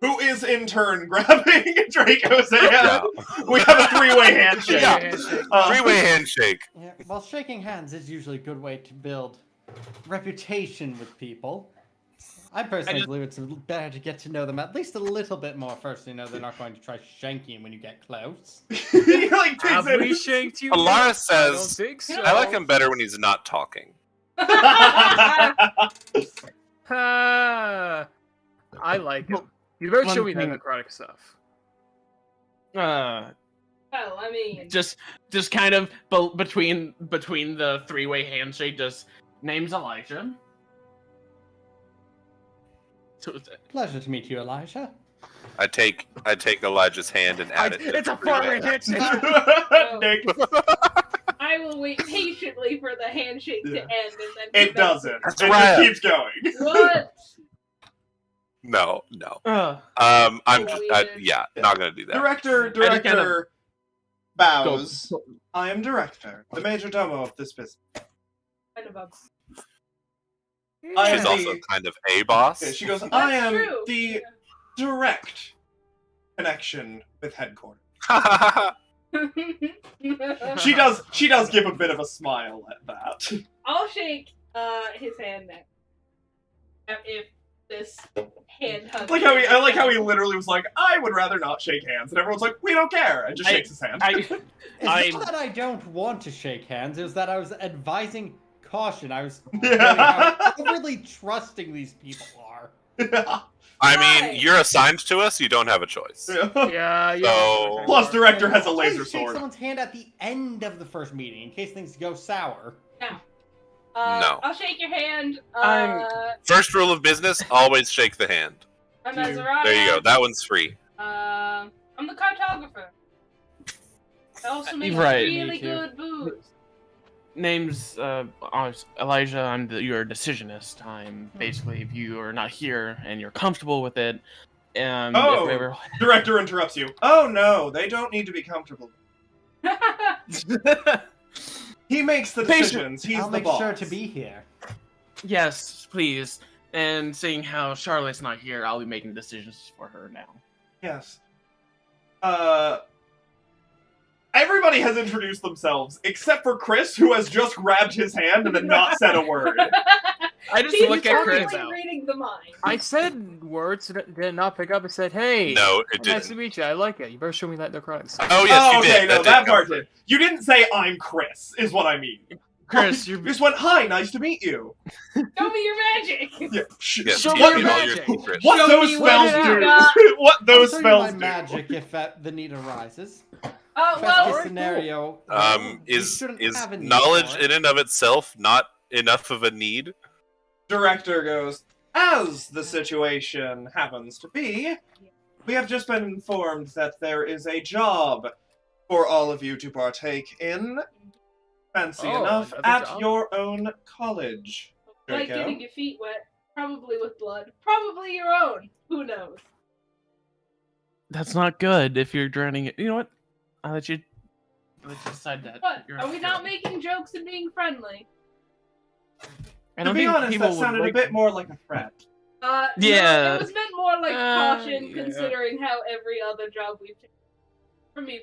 S1: who is in turn grabbing Draco's hand.
S4: Yeah.
S1: We have a three-way handshake.
S4: Yeah.
S5: Handshake.
S4: Three-way handshake.
S6: Yeah, well, shaking hands is usually a good way to build reputation with people. I personally believe it's better to get to know them at least a little bit more first. You know, they're not going to try shanking you when you get close.
S1: He like takes
S5: Have we
S1: it.
S5: shanked you?
S4: Polaris
S5: yet? I don't
S4: says,
S5: think so.
S4: I like him better when he's not talking.
S5: Ah, I like him. You better show me that
S2: One thing-
S5: necrotic stuff.
S3: Well, I mean,
S2: Just kind of between the three-way handshake. Just name's Elijah. So
S6: Pleasure to meet you, Elijah.
S4: I take Elijah's hand and add it. to
S5: It's a
S4: the three-way
S5: four-way handshake.
S1: Nick,
S3: I will wait patiently for the handshake to
S1: Yeah.
S3: end, and then
S1: it doesn't.
S4: That's
S1: It
S4: right.
S1: just keeps going.
S3: What?
S4: No.
S2: uh,
S4: I'm
S3: Oh,
S4: just,
S3: yeah.
S4: yeah, not gonna do that.
S1: Director bows.
S2: go.
S1: I am director, the major domo of this business.
S3: Kind of a.
S1: I
S4: She's
S1: am
S4: also kind of a boss.
S1: Okay, she goes,
S3: That's
S1: I am
S3: true.
S1: the direct connection with headquarters. She does give a bit of a smile at that.
S3: I'll shake his hand next. If this hand hug.
S1: I like how he literally was like, I would rather not shake hands, and everyone's like, we don't care, and just shakes his hand.
S5: I
S6: It's not that I don't want to shake hands. It was that I was advising caution. I was noting how overly trusting these people are.
S4: I
S3: Right.
S4: mean, you're assigned to us. You don't have a choice.
S5: yeah.
S4: So-
S1: Plus, director has a
S6: Always
S1: laser
S6: shake
S1: sword.
S6: someone's hand at the end of the first meeting in case things go sour.
S3: Now,
S4: No.
S3: I'll shake your hand.
S4: First rule of business: always shake the hand.
S3: I'm Azariah.
S4: There you go. That one's free.
S3: I'm the cartographer. I also make
S2: Right.
S3: really good booze.
S2: Name's Elijah. I'm your decisionist. I'm basically, if you are not here and you're comfortable with it, and
S1: Oh.
S2: if we ever...
S1: Director interrupts you. Oh no, they don't need to be comfortable. He makes the decisions. He's
S6: I'll
S1: the
S6: make
S1: boss.
S6: sure to be here.
S2: Yes, please. And seeing how Charlotte's not here, I'll be making decisions for her now.
S1: Yes. Everybody has introduced themselves, except for Chris, who has just grabbed his hand and then not said a word.
S2: I just
S3: He's
S2: look at Chris.
S3: totally reading the mind.
S5: I said words, did not pick up and said, hey,
S4: No, it
S5: nice to
S4: didn't.
S5: meet you, I like it. You better show me that necrotics.
S4: Oh yes, you
S1: okay,
S4: did.
S1: no,
S4: did
S1: that
S4: come
S1: part
S4: through.
S1: did. You didn't say I'm Chris, is what I mean.
S2: Chris,
S1: You
S2: you're...
S1: just went, hi, nice to meet you.
S3: Show me your magic.
S1: Yeah.
S4: Yes,
S5: Show me
S4: give
S5: your
S4: me all your
S5: magic.
S4: secrets.
S1: What
S5: Show
S1: those
S5: me
S1: spells
S5: what
S1: do.
S5: it
S3: is.
S1: What those
S6: I'll
S1: spells
S6: show you my
S1: do.
S6: magic if the need arises.
S3: Well,
S6: Best case
S5: cool.
S6: scenario. you
S4: Is
S6: shouldn't
S4: is
S6: have a need
S4: knowledge
S6: for it.
S4: in and of itself not enough of a need?
S1: Director goes, as the situation happens to be, we have just been informed that there is a job for all of you to partake in. Fancy
S5: Oh,
S1: enough,
S5: another
S1: at
S5: job?
S1: your own college.
S3: like
S1: Draco.
S3: getting your feet wet, probably with blood, probably your own. Who knows?
S2: That's not good if you're drowning it. You know what? I'll let you decide that.
S3: What?
S2: You're
S3: Are we
S2: sure.
S3: not making jokes and being friendly?
S2: I
S1: To
S2: don't
S1: be
S2: think
S1: honest,
S2: people
S1: that
S2: would
S1: sounded a
S2: like-
S1: bit more like a threat.
S2: Yeah.
S3: No, it was meant more like caution,
S2: yeah.
S3: considering how every other job we've taken. For me,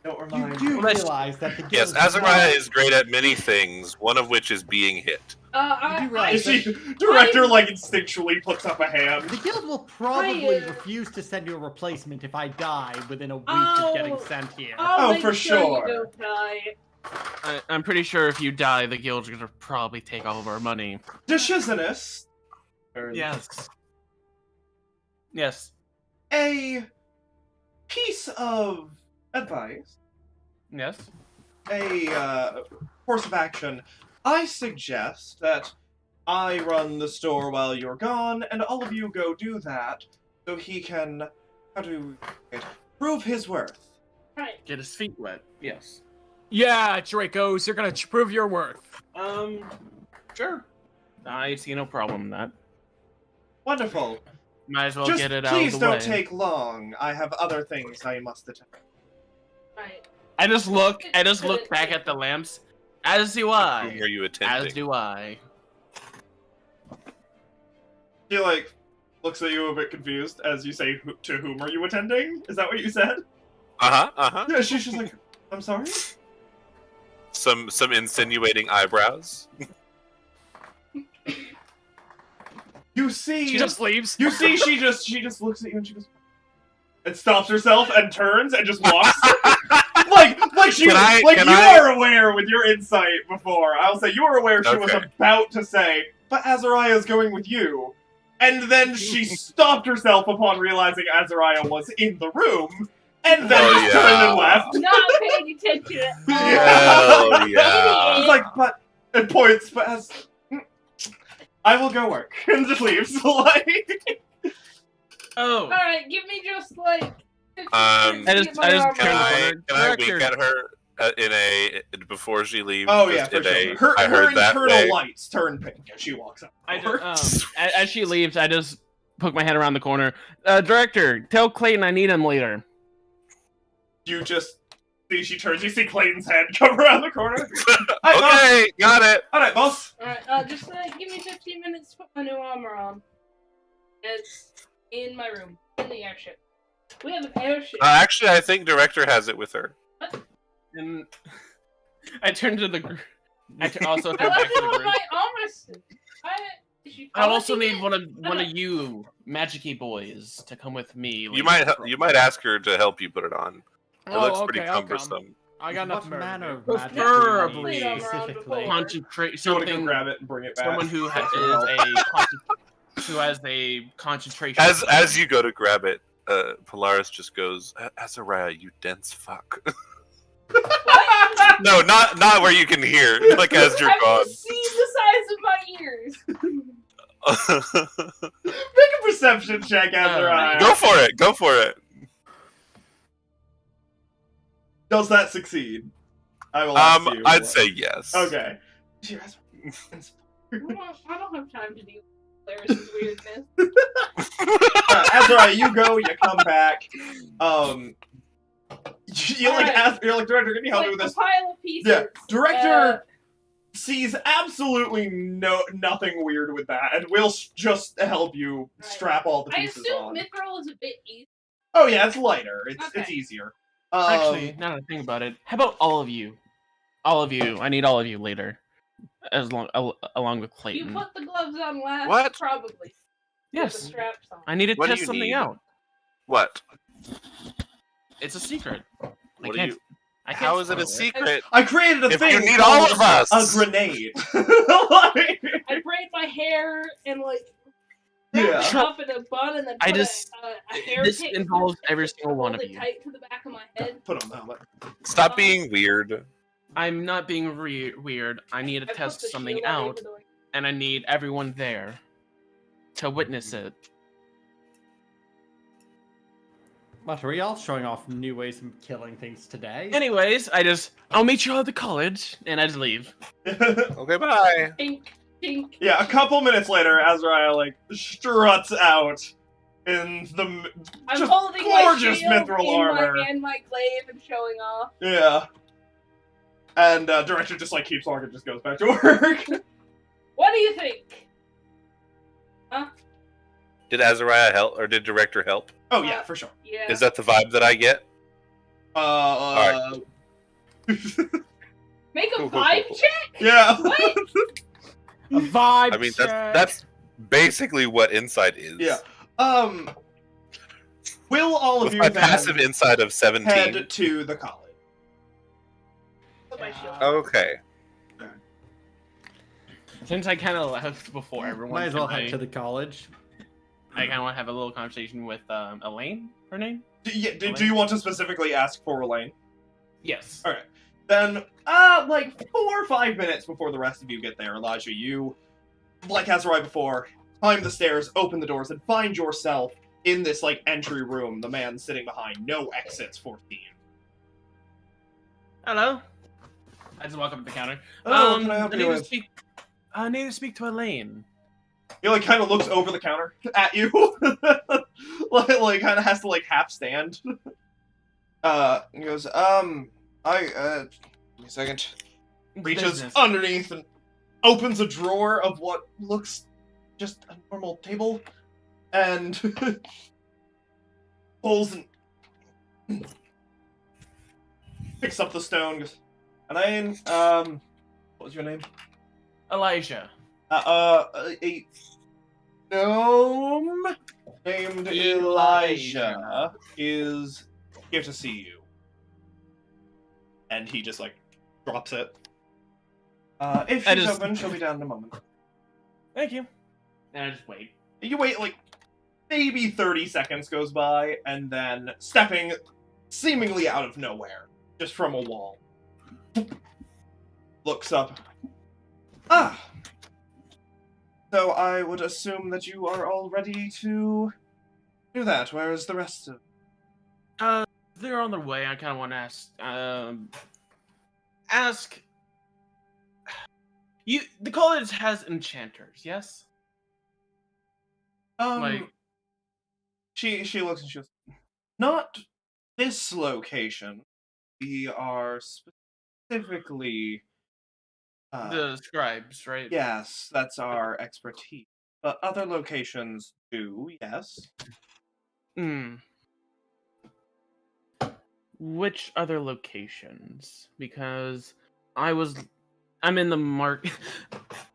S1: Don't
S6: You
S1: remind
S6: do
S1: me.
S2: Well, that's-
S6: realize that the guild
S4: Yes,
S6: is
S4: Azariah
S6: not-
S4: is great at many things, one of which is being hit.
S6: You do realize
S1: Is she, director, like, instinctually puts up a hand.
S6: The guild will probably
S3: I,
S6: refuse to send you a replacement if I die within a week
S3: Oh.
S6: of getting sent here.
S3: I'll
S1: Oh,
S3: make
S1: for
S3: sure
S1: sure.
S3: you don't die.
S2: I'm pretty sure if you die, the guild's gonna probably take all of our money.
S1: Decisionist.
S2: Yes. Yes.
S1: A piece of advice,
S2: Yes.
S1: a course of action. I suggest that I run the store while you're gone, and all of you go do that, so he can, prove his worth.
S3: Right.
S2: Get his feet wet. Yes.
S5: Yeah, Dracos, you're gonna prove your worth.
S2: Sure. I see no problem in that.
S1: Wonderful.
S2: Might as well
S1: Just
S2: get it out of
S1: please
S2: the
S1: don't
S2: way.
S1: take long. I have other things I must attend.
S3: Right.
S2: I just look back at the lamps. As do
S4: Whom
S2: I.
S4: are you attending?
S2: As do I.
S1: She, like, looks at you a bit confused as you say, to whom are you attending? Is that what you said?
S4: Uh-huh.
S1: Yeah, she's just like, I'm sorry?
S4: Some insinuating eyebrows.
S1: You see...
S5: She just leaves.
S1: You see, she just looks at you and she goes... And stops herself and turns and just walks. like you are aware with your insight before. I'll say you were aware she was
S4: Okay.
S1: about to say, but Azariah's going with you. And then she stopped herself upon realizing Azariah was in the room, and then
S4: Oh,
S1: just turned and
S4: yeah.
S1: left.
S3: Not paying attention.
S4: Hell yeah.
S1: She's like, but it points, but as I will go work, and just leaves. Like,
S2: Oh.
S3: Alright, give me just like 15
S4: Um,
S3: minutes to get my armor
S4: Can
S3: on.
S4: I wink
S2: Director.
S4: at her before she leaves?
S1: oh yeah,
S4: Just
S1: for
S4: in a,
S1: sure.
S4: I
S1: Her
S4: heard that
S1: internal
S4: way.
S1: lights turn pink as she walks out.
S2: As she leaves, I just poke my head around the corner. Director, tell Clayton I need him later.
S1: You just see she turns. You see Clayton's head come around the corner. Hi, boss.
S4: Okay, got it.
S1: All right, boss.
S3: Alright, just give me 15 minutes to put my new armor on. It's in my room, in the airship. We have an airship.
S4: Actually, I think director has it with her.
S2: And I turn to the. Also
S3: I
S2: turn
S3: left
S2: back to
S3: it
S2: the
S3: on
S2: group.
S3: my armor. Is she
S2: I also
S3: polishing
S2: need
S3: it?
S2: one of you magic-y boys to come with me.
S4: You might ask her to help you put it on. It looks pretty
S5: I'll come.
S4: cumbersome.
S5: I got enough
S6: What manner of
S5: merit.
S6: magic
S2: Preferably
S6: do you need
S3: Concentrate
S6: specifically?
S2: concentrate
S1: You want to go
S2: something.
S1: grab it and bring it back?
S2: Someone who
S1: That's your help.
S2: who has a concentration.
S4: As you go to grab it, Polaris just goes, Azariah, you dense fuck.
S3: What?
S4: No, not where you can hear, like as you're
S3: Have
S4: gone.
S3: you seen
S1: Make a perception check, Azariah.
S4: Go for it. Go for it.
S1: Does that succeed? I will ask you.
S4: I'd say yes.
S1: Okay.
S3: I don't have time to deal with Claris's weirdness.
S1: Azariah, you go. You come back. You're like, director, can you help me with
S3: A
S1: this?
S3: pile of pieces.
S1: Yeah, director sees absolutely nothing weird with that, and will just help you strap all the
S3: I
S1: pieces
S3: assume
S1: on.
S3: Mithril is a bit easy.
S1: Oh yeah, it's lighter. It's
S3: Okay.
S1: easier.
S2: Actually, now that I think about it, how about all of you? All of you. I need all of you later, along with
S3: You
S2: Clayton.
S3: put the gloves on last,
S4: What?
S3: probably. With the
S2: Yes,
S3: straps on.
S2: I need to
S4: What do
S2: test
S4: you
S2: something
S4: need?
S2: out.
S4: What?
S2: It's a secret.
S4: What do you?
S2: I can't
S4: How is it a
S2: spoil
S4: secret?
S1: I created a
S4: If
S1: thing.
S4: you need
S1: called
S4: all of us.
S1: a grenade.
S3: I braid my hair and like wrap
S1: Yeah.
S3: it up in a bun and then
S2: I
S3: put
S2: just-
S3: a hair
S2: this
S3: pick
S2: involves
S3: and
S2: every single one
S3: hold
S2: of
S3: it
S2: you.
S3: tight to the back of my head.
S1: Put on the helmet.
S4: Stop being weird.
S2: I'm not being weird. I need to
S3: I put
S2: test
S3: the
S2: something
S3: shield on
S2: out,
S3: even though I-
S2: and I need everyone there to witness it.
S6: What, are we all showing off new ways of killing things today?
S2: Anyways, I'll meet you all at the college, and I just leave.
S4: Okay, bye.
S3: Tink, tink.
S1: Yeah, a couple minutes later, Azariah struts out in the
S3: I'm
S1: just
S3: holding
S1: gorgeous
S3: my shield
S1: mithril
S3: in
S1: armor.
S3: my hand, my glaive, and showing off.
S1: Yeah. And director just keeps on and just goes back to work.
S3: What do you think?
S4: Did Azariah help, or did director help?
S1: Oh yeah, for sure.
S3: Yeah.
S4: Is that the vibe that I get?
S3: Make a
S4: Cool, cool,
S3: vibe
S4: cool.
S3: check?
S1: Yeah.
S3: What?
S5: A vibe
S4: I mean,
S5: check.
S4: that's basically what insight is.
S1: Yeah. Will all of
S4: With
S1: you
S4: my
S1: then
S4: passive insight of 17.
S1: head to the college?
S3: Put my shield.
S4: Okay.
S2: Since I kind of left before everyone,
S6: Might as well
S2: can
S6: head to the college.
S2: I kind of want to have a little conversation with Elaine. Her name?
S1: Do you want to specifically ask for Elaine?
S2: Yes.
S1: All right. Then, 4 or 5 minutes before the rest of you get there, Elijah, you, like Azariah before, climb the stairs, open the doors, and find yourself in this entry room. The man sitting behind, no exits 14.
S2: Hello. I just walk up to the counter.
S1: Oh, can I help
S2: I
S1: you
S2: need to
S1: with?
S2: speak. I need to speak to Elaine.
S1: He kind of looks over the counter at you, kind of has to half stand. He goes, give me a second. Reaches
S2: Business.
S1: underneath and opens a drawer of what looks just a normal table, and pulls and picks up the stone. Goes, Elaine, what was your name?
S2: Elijah.
S1: A gnome named Elijah is here to see you. And he just drops it. If she's open, she'll be down in a moment.
S2: Thank you. And I just wait.
S1: You wait maybe 30 seconds goes by, and then stepping seemingly out of nowhere, just from a wall, looks up. Ah! So I would assume that you are all ready to do that. Where is the rest of...
S2: They're on their way. I kind of want to ask you. The college has enchanters, yes?
S1: She looks and she goes, not this location. We are specifically...
S2: The scribes, right?
S1: Yes, that's our expertise. But other locations do, yes.
S2: Hmm. Which other locations? Because I'm in the market.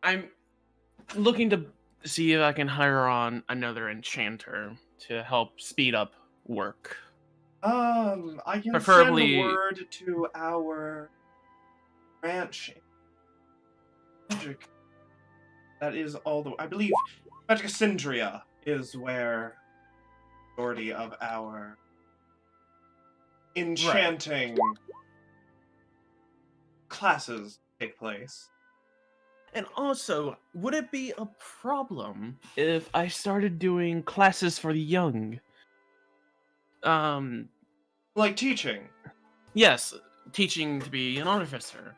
S2: I'm looking to see if I can hire on another enchanter to help speed up work.
S1: I can
S2: Preferably-
S1: send word to our branch. Magic. That is all the... I believe Magic Ascendria is where the majority of our enchanting classes take place.
S2: And also, would it be a problem if I started doing classes for the young?
S1: Like teaching.
S2: Yes, teaching to be an artificer.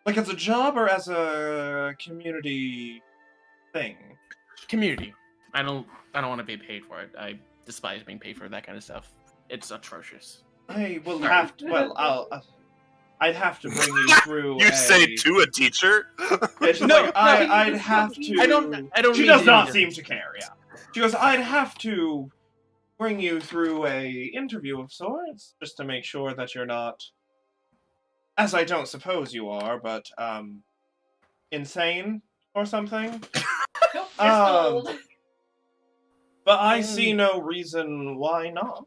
S1: Like as a job or as a community thing?
S2: Community. I don't want to be paid for it. I despise being paid for that kind of stuff. It's atrocious.
S1: I will
S2: Sorry.
S1: have to. Well, I'd have to bring you through.
S4: You say to a teacher?
S1: It's just
S2: No,
S1: like,
S2: no,
S1: I'd have to.
S2: I don't.
S1: She
S2: mean
S1: does
S2: to
S1: not
S2: do
S1: seem
S2: this.
S1: to care. Yeah. She goes. I'd have to bring you through a interview of sorts, just to make sure that you're not, as I don't suppose you are, but insane or something.
S3: Nope, you're
S1: Um,
S3: sold.
S1: But I see no reason why not.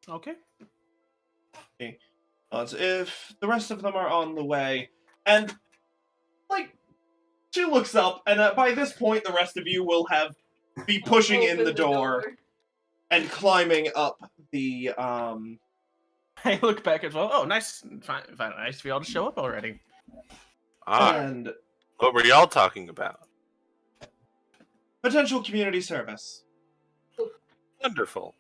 S2: Okay.
S1: As if the rest of them are on the way, and like she looks up, and by this point, the rest of you will have be pushing in
S3: Open
S1: the door and climbing up the.
S2: I look back as well. Oh, nice, fine, nice for y'all to show up already.
S1: And
S4: What were y'all talking about?
S1: potential community service.
S4: Wonderful.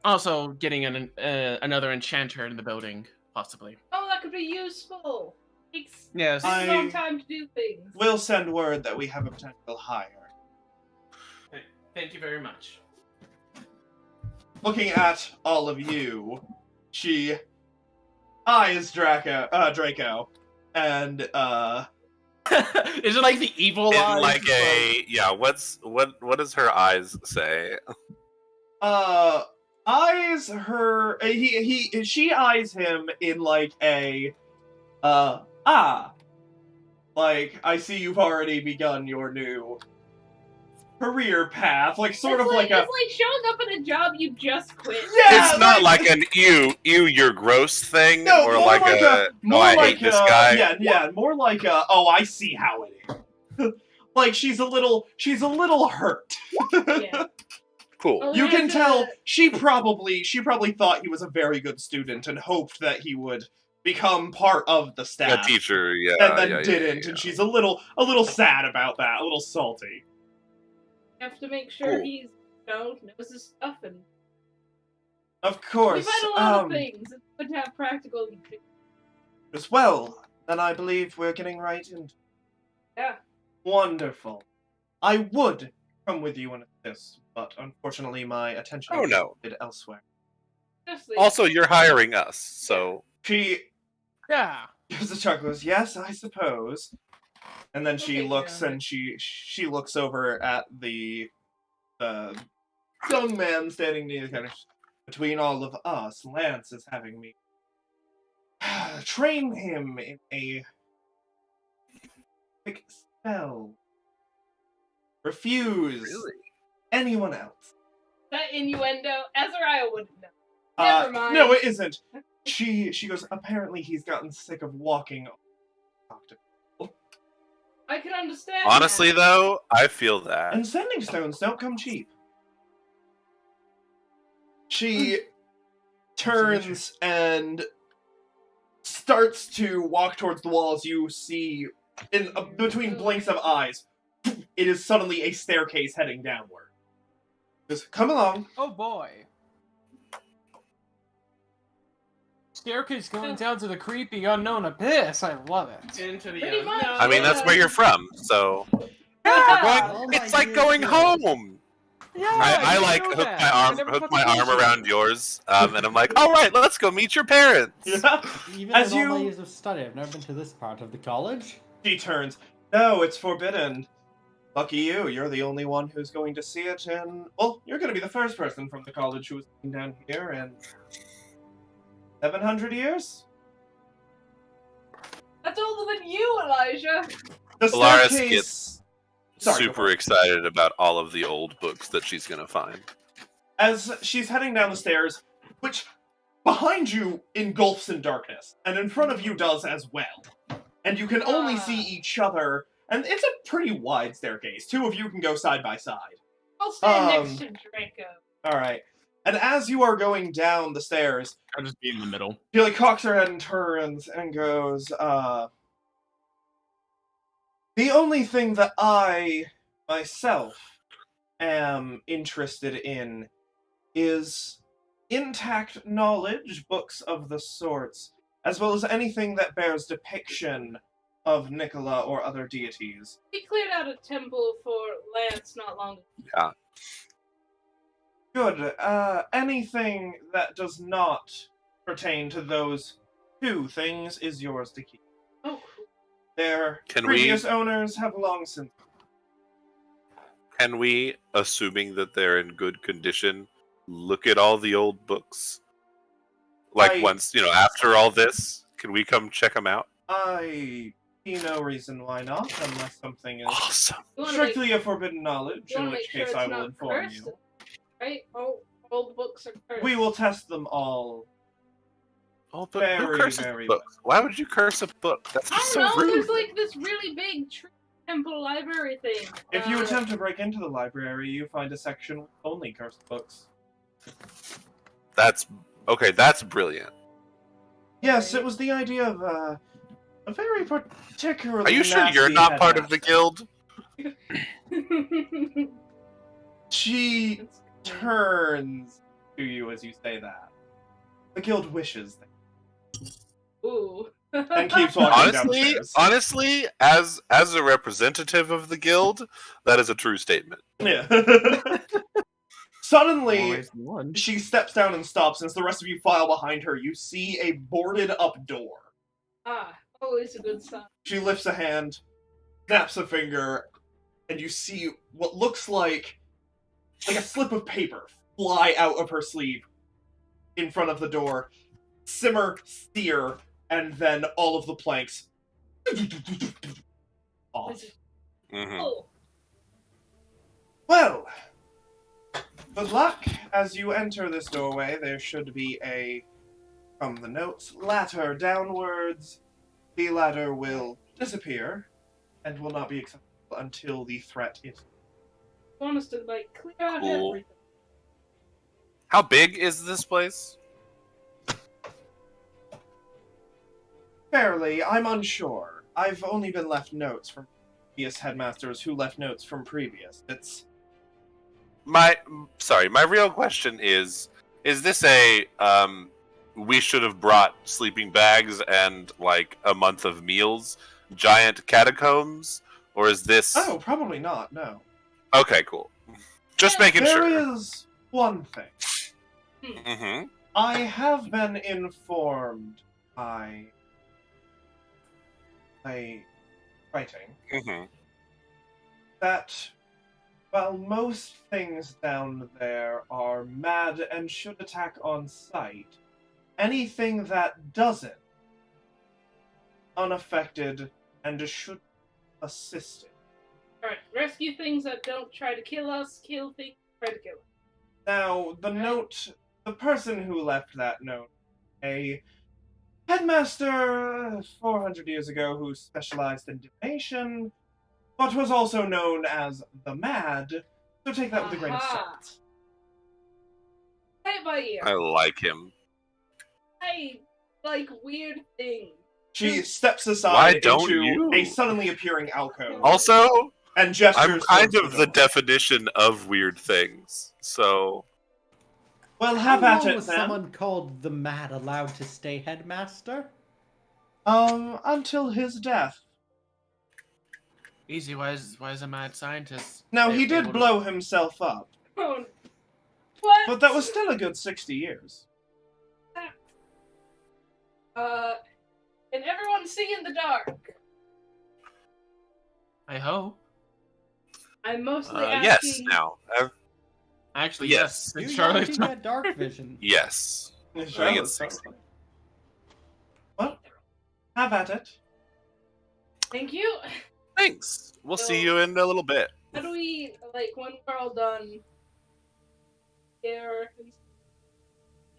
S2: Also, getting another enchanter in the building, possibly.
S3: Oh, that could be useful. Takes
S2: Yes.
S3: a long
S1: I
S3: time to do things.
S1: will send word that we have a potential hire.
S2: Thank you very much.
S1: Looking at all of you, she eyes Draco, and
S2: Is it like the evil
S4: In
S2: eyes?
S4: like a what does her eyes say?
S1: eyes her she eyes him in like a like I see you've already begun your new career path, like sort
S3: it's
S1: of like a
S3: it's like showing up at a job you just quit.
S1: yeah,
S4: It's not like an you're gross thing,
S1: no,
S4: or
S1: more
S4: like
S1: a more
S4: I
S1: like
S4: hate this guy.
S1: yeah, more like a oh I see how it is. Like she's a little hurt.
S3: Yeah.
S4: Cool.
S3: Oh,
S1: You
S3: yeah,
S1: can
S3: the-
S1: tell she probably thought he was a very good student and hoped that he would become part of the
S4: A
S1: staff.
S4: teacher, yeah.
S1: And then
S4: yeah,
S1: didn't,
S4: yeah.
S1: and she's a little sad about that, a little salty.
S3: You have to make sure
S4: Cool.
S3: he's knows his stuff, and
S1: Of
S3: we
S1: course.
S3: find a lot of things. It's good to have practical.
S1: As well, then I believe we're getting right into.
S3: Yeah.
S1: Wonderful. I would come with you and assist, but unfortunately my attention
S4: Oh,
S1: is
S4: no.
S1: elsewhere.
S3: Just
S4: Also, you're hiring us, so
S1: She
S2: Yeah.
S1: gives a chuckle, goes, yes, I suppose. And then she
S3: Okay,
S1: looks
S3: yeah.
S1: and she looks over at the young man standing near the counter. Between all of us, Lance is having me train him in a quick spell. Refuse
S4: really.
S1: anyone else.
S3: that innuendo. Azariah wouldn't know. Never mind.
S1: No, it isn't. She goes, apparently he's gotten sick of walking.
S3: I can understand.
S4: Honestly,
S3: that.
S4: though, I feel that.
S1: And sending stones don't come cheap. She turns and starts to walk towards the wall as you see, in between blinks of eyes, it is suddenly a staircase heading downward. Just come along.
S5: Oh boy. Staircase going down to the creepy unknown abyss. I love it.
S2: Into the
S3: Pretty much.
S4: I mean, that's where you're from, so
S3: Yeah.
S6: Oh
S4: it's
S6: my
S4: like going
S6: goodness.
S4: home.
S5: Yeah,
S4: I
S5: you
S4: like
S5: know
S4: hook
S5: that.
S4: my
S5: I
S4: arm
S5: never
S4: hook
S5: fucking
S4: my arm
S5: mentioned
S4: around yours, and I'm like, all right, let's go meet your parents.
S1: Yeah.
S6: Even
S1: As
S6: in all my
S1: you-
S6: years of study, I've never been to this part of the college.
S1: She turns. No, it's forbidden. Lucky you, you're the only one who's going to see it, and, well, you're going to be the first person from the college who is down here in 700 years?
S3: That's older than you, Elijah.
S1: The
S4: Polaris
S1: staircase...
S4: gets
S1: Sorry, go for
S4: Super
S1: it.
S4: excited about all of the old books that she's gonna find.
S1: As she's heading down the stairs, which behind you engulfs in darkness, and in front of you does as well. And you can only see each other, and it's a pretty wide staircase. Two of you can go side by side.
S3: I'll stand
S1: Um,
S3: next to Draco.
S1: Alright. And as you are going down the stairs,
S2: I'll just be in the middle.
S1: she like cocks her head and turns and goes, the only thing that I myself am interested in is intact knowledge, books of the sorts, as well as anything that bears depiction of Nikola or other deities.
S3: We cleared out a temple for Lance not long ago.
S4: Yeah.
S1: Good. Anything that does not pertain to those two things is yours to keep.
S3: Oh, cool.
S1: Their
S4: Can
S1: previous owners have long since.
S4: Can we, assuming that they're in good condition, look at all the old books? Like once, after all this, can we come check them out?
S1: I see no reason why not, unless something is
S4: Awesome.
S1: strictly a forbidden knowledge, in which case I will inform
S3: cursed,
S1: you.
S3: Right? All the books are cursed.
S1: We will test them all.
S4: Oh, but who
S1: Very,
S4: curses
S1: very
S4: books? Why would you curse a book? That's
S3: I
S4: just
S3: don't
S4: so
S3: know,
S4: rude.
S3: there's like this really big temple library thing.
S1: If you attempt to break into the library, you find a section with only cursed books.
S4: That's okay. That's brilliant.
S1: Yes, it was the idea of a very particularly.
S4: Are you sure you're
S1: nasty
S4: not part of the
S1: headmaster.
S4: guild?
S1: She turns to you as you say that. The guild wishes that.
S3: Ooh.
S1: And keeps walking downstairs.
S4: Honestly, as a representative of the guild, that is a true statement.
S1: Yeah. Suddenly,
S2: Always one.
S1: she steps down and stops, and as the rest of you file behind her, you see a boarded up door.
S3: Always a good sign.
S1: She lifts a hand, snaps a finger, and you see what looks like a slip of paper fly out of her sleeve in front of the door, simmer, sear, and then all of the planks off.
S4: Mm-hmm.
S3: Oh.
S1: Well, good luck. As you enter this doorway, there should be from the notes, ladder downwards. The ladder will disappear and will not be accessible until the threat is.
S3: I want us to clear out
S4: Cool.
S3: everything.
S4: How big is this place?
S1: Fairly, I'm unsure. I've only been left notes from previous headmasters who left notes from previous.
S4: My real question is this a we should have brought sleeping bags and a month of meals, giant catacombs, or is this?
S1: Oh, probably not. No.
S4: Okay, cool. Just making
S1: There
S4: sure.
S1: is one thing.
S4: Mm-hmm.
S1: I have been informed by writing
S4: Mm-hmm.
S1: that while most things down there are mad and should attack on sight, anything that doesn't, unaffected and should assist it.
S3: Alright, rescue things that don't try to kill us, kill things that try to kill us.
S1: Now, the person who left that note, a headmaster 400 years ago who specialized in divination, but was also known as the Mad, so take that with a grain of
S3: Aha.
S1: salt.
S3: Play it by ear.
S4: I like him.
S3: I like weird things.
S1: She steps aside
S4: Why don't
S1: into
S4: you?
S1: a suddenly appearing alcove
S4: Also,
S1: and gestures
S4: I'm kind
S1: towards
S4: of the
S1: door.
S4: definition of weird things. So
S1: Well,
S6: How
S1: have at
S6: long
S1: it
S6: was
S1: then.
S6: someone called the Mad allowed to stay headmaster?
S1: Until his death.
S2: Easy. Why is a mad scientist?
S1: Now, he
S2: able
S1: did
S2: to-
S1: blow himself up,
S3: Oh, what?
S1: but that was still a good 60 years.
S3: Can everyone see in the dark?
S2: I hope.
S3: I'm mostly
S4: yes.
S3: asking.
S4: Now,
S2: Actually,
S4: Yes.
S2: yes.
S6: You
S2: It's
S6: young
S2: Charlotte's
S6: can get dark vision.
S4: yes. I think it's 60.
S1: Well, have at it.
S3: Thank you.
S4: Thanks. We'll see you in a little bit.
S3: How do we, when we're all done, here?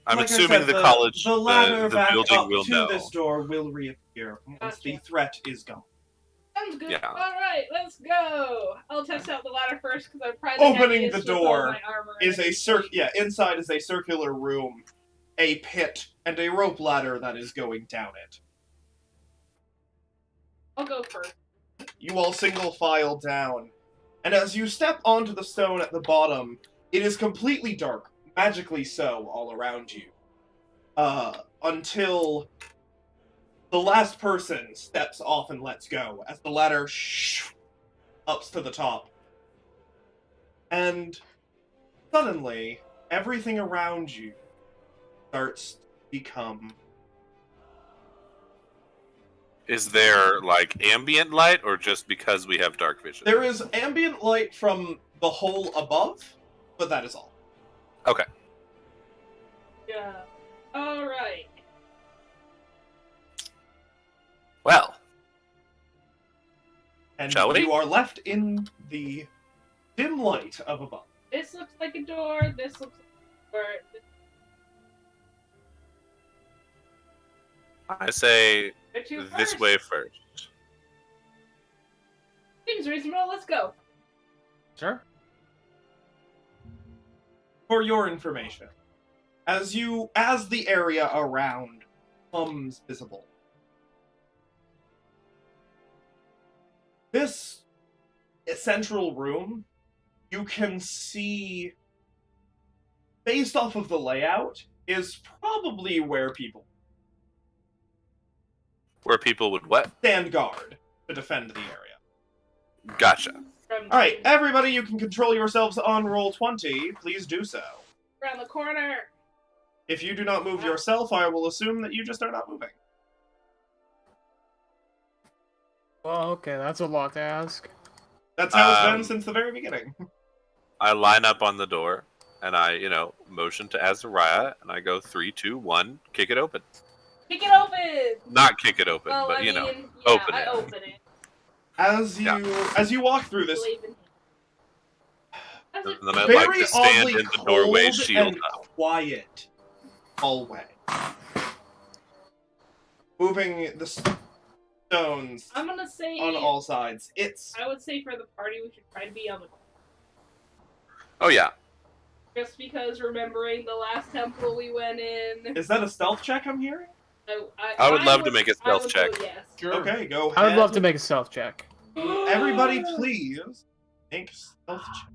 S4: I'm
S1: Like I
S4: assuming
S1: said,
S4: the college,
S1: the ladder
S4: the
S1: back
S4: building
S1: up
S4: will
S1: to
S4: know.
S1: this door will reappear once the
S3: Gotcha.
S1: threat is gone.
S3: Sounds good.
S4: Yeah.
S3: Alright, let's go. I'll test out the ladder first because I'm probably
S1: Opening the door.
S3: My armor
S1: is inside is a circular room, a pit, and a rope ladder that is going down it.
S3: I'll go first.
S1: You all single file down, and as you step onto the stone at the bottom, it is completely dark, magically so, all around you. Until the last person steps off and lets go, as the ladder ups to the top. And suddenly, everything around you starts to become...
S4: Is there, like, ambient light, or just because we have dark vision?
S1: There is ambient light from the hole above, but that is all.
S4: Okay.
S3: Yeah. Alright.
S4: Well.
S1: And
S4: Shall we?
S1: you are left in the dim light of above.
S3: This looks like a door, this looks like a door.
S4: I say
S3: Which is
S4: this
S3: first?
S4: way first.
S3: Seems reasonable, let's go.
S5: Sure.
S1: For your information, as the area around becomes visible, this central room, you can see, based off of the layout, is probably where people
S4: Would what?
S1: stand guard to defend the area.
S4: Gotcha.
S1: Alright, everybody, you can control yourselves on roll 20. Please do so.
S3: Around the corner.
S1: If you do not move yourself, I will assume that you just are not moving.
S5: Well, okay, that's a lot to ask.
S1: That's how it's been since the very beginning.
S4: I line up on the door, and I, motion to Azariah, and I go 3, 2, 1, kick it open.
S3: Kick it open!
S4: Not kick it open,
S3: Well,
S4: but,
S3: I mean, yeah,
S4: open
S3: I
S4: it.
S3: open it.
S1: As you walk through this
S3: Believe in him. As
S4: And
S3: it-
S4: then I'd
S1: very
S4: like to stand
S1: oddly
S4: in the doorway,
S1: cold
S4: shield
S1: and
S4: up.
S1: quiet hallway, moving the stones
S3: I'm gonna say,
S1: on all sides.
S3: I would say for the party we should try to be on the corner.
S4: Oh, yeah.
S3: Just because remembering the last temple we went in.
S1: Is that a stealth check I'm hearing?
S4: I would love to make a
S3: I would
S4: stealth check.
S3: go yes.
S5: Sure.
S1: Okay, go ahead.
S5: I would love to make a stealth check.
S1: Everybody, please make stealth check.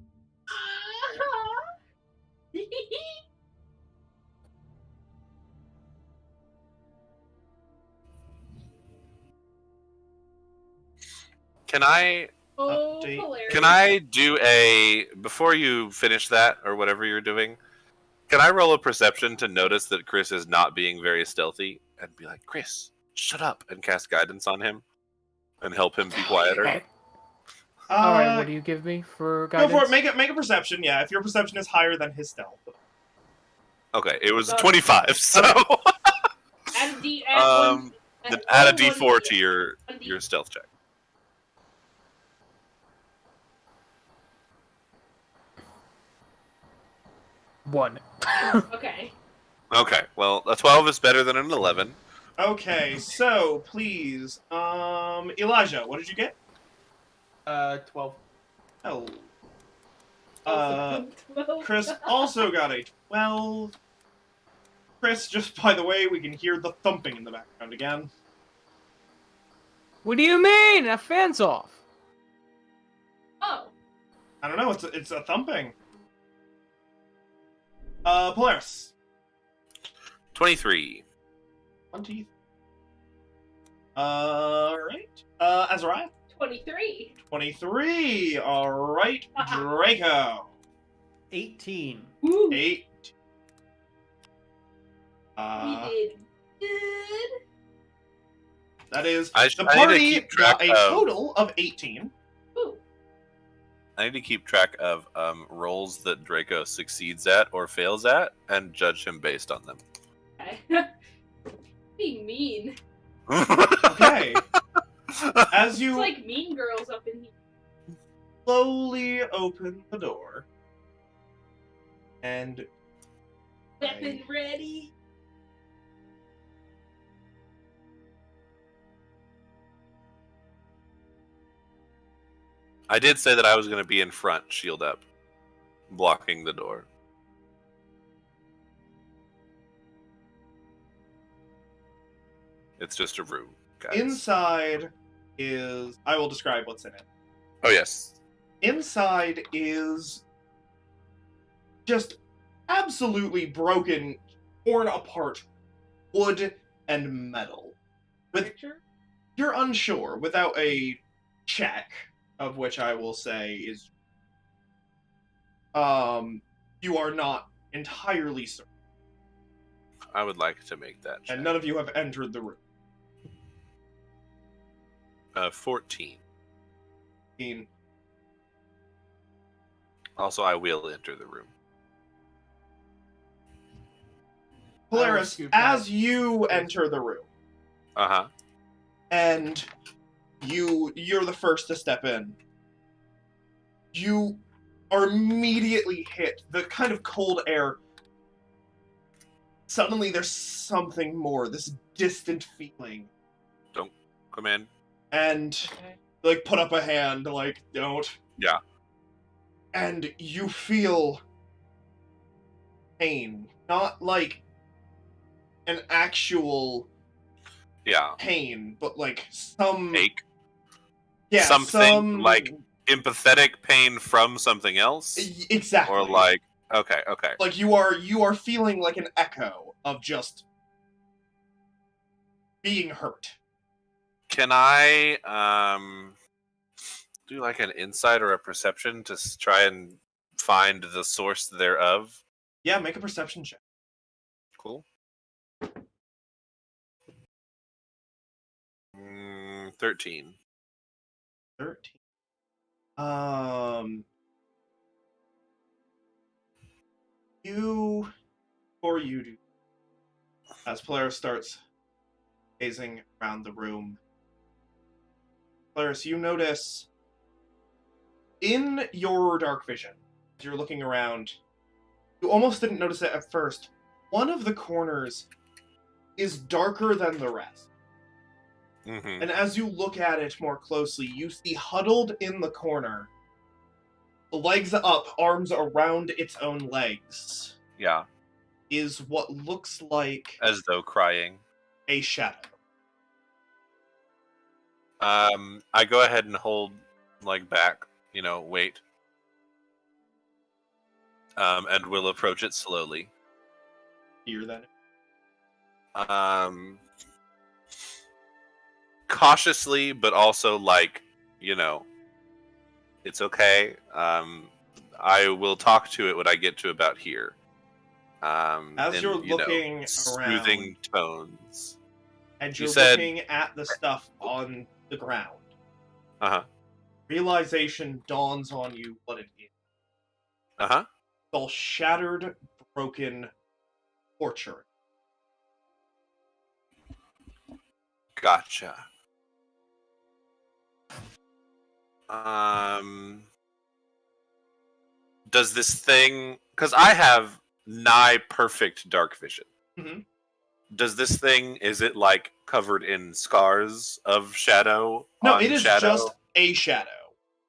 S4: Can I
S3: Oh,
S1: Update.
S3: hilarious.
S4: Can I do before you finish that, or whatever you're doing, can I roll a perception to notice that Chris is not being very stealthy, and be like, Chris, shut up, and cast guidance on him, and help him be quieter?
S5: Alright, what do you give me for
S1: Go
S5: guidance?
S1: for it. Make a perception. Yeah, if your perception is higher than his stealth.
S4: Okay, it was 25, so
S3: Add a D,
S4: add a D4 to your
S3: One D.
S4: your stealth check.
S5: One.
S3: Okay.
S4: Okay, well, a 12 is better than an 11.
S1: Okay, so please, Elijah, what did you get?
S6: 12.
S1: Oh.
S3: Well,
S1: Chris also got a 12. Chris, just by the way, we can hear the thumping in the background again.
S5: What do you mean? That fan's off.
S3: Oh.
S1: I don't know, it's a thumping. Polaris.
S4: 23.
S1: 20. Alright. Azariah?
S3: 23.
S1: 23. Alright. Draco.
S6: 18.
S3: Woo.
S1: 8.
S3: We did good.
S1: That is,
S4: I
S1: the
S4: need to
S1: party
S4: keep track
S1: got a
S4: of-
S1: total of 18.
S3: Ooh.
S4: I need to keep track of rolls that Draco succeeds at or fails at, and judge him based on them.
S3: Okay. Be mean.
S1: Okay. As
S3: It's
S1: you
S3: like Mean Girls up in here.
S1: slowly open the door, and
S3: Weapon ready.
S4: I did say that I was going to be in front, shield up, blocking the door. It's just a room, guys.
S1: Inside is... I will describe what's in it.
S4: Oh, yes.
S1: Inside is just absolutely broken, torn apart wood and metal. With
S3: Picture?
S1: You're unsure without a check, of which I will say is you are not entirely certain.
S4: I would like to make that check.
S1: And none of you have entered the room.
S4: 14.
S1: Dean,
S4: Also, I will enter the room.
S1: Polaris,
S6: scoop
S1: as
S6: out.
S1: you enter the room,
S4: Uh-huh.
S1: and you're the first to step in, you are immediately hit. The kind of cold air. Suddenly there's something more, this distant feeling.
S4: Come in.
S1: And, like, put up a hand, like, don't.
S4: Yeah.
S1: And you feel pain. Not like an actual
S4: Yeah.
S1: pain, but like some...
S4: Ache.
S1: Yeah,
S4: Something like empathetic pain from something else?
S1: Exactly.
S4: Or like, okay.
S1: Like you are feeling like an echo of just being hurt.
S4: Can I do like an insight or a perception to try and find the source thereof?
S1: Yeah, make a perception check.
S4: Cool. 13.
S1: 13. You do. As Polaris starts gazing around the room, Polaris, you notice in your dark vision, as you're looking around, you almost didn't notice it at first. One of the corners is darker than the rest.
S4: Mm-hmm.
S1: And as you look at it more closely, you see huddled in the corner, legs up, arms around its own legs,
S4: Yeah.
S1: is what looks like
S4: As though crying.
S1: a shadow.
S4: I go ahead and hold, like, back, wait. And we'll approach it slowly.
S1: Hear that?
S4: Cautiously, but also, like, it's okay. I will talk to it when I get to about here.
S1: As you're looking
S4: soothing
S1: around,
S4: tones.
S1: and
S4: You
S1: you're
S4: said-
S1: looking at the stuff on the ground,
S4: Uh-huh.
S1: realization dawns on you what it is.
S4: Uh-huh.
S1: It's all shattered, broken torture.
S4: Gotcha. Does this thing... Because I have nigh perfect dark vision.
S1: Mhm.
S4: Does this thing... Is it, like, covered in scars of shadow?
S1: No,
S4: on
S1: it is
S4: shadow?
S1: just a shadow.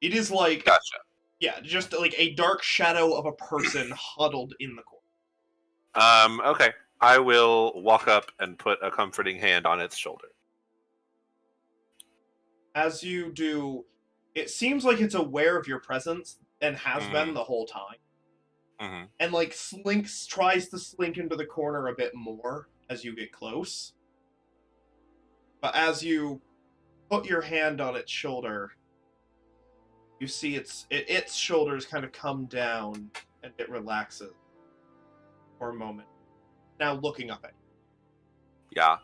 S1: It is like...
S4: Gotcha.
S1: Yeah, just like a dark shadow of a person huddled in the corner.
S4: Okay. I will walk up and put a comforting hand on its shoulder.
S1: As you do, it seems like it's aware of your presence and has been the whole time.
S4: Mm-hmm.
S1: And like tries to slink into the corner a bit more as you get close. But as you put your hand on its shoulder, you see its shoulders kind of come down and it relaxes for a moment. Now looking up at you.
S4: Yeah.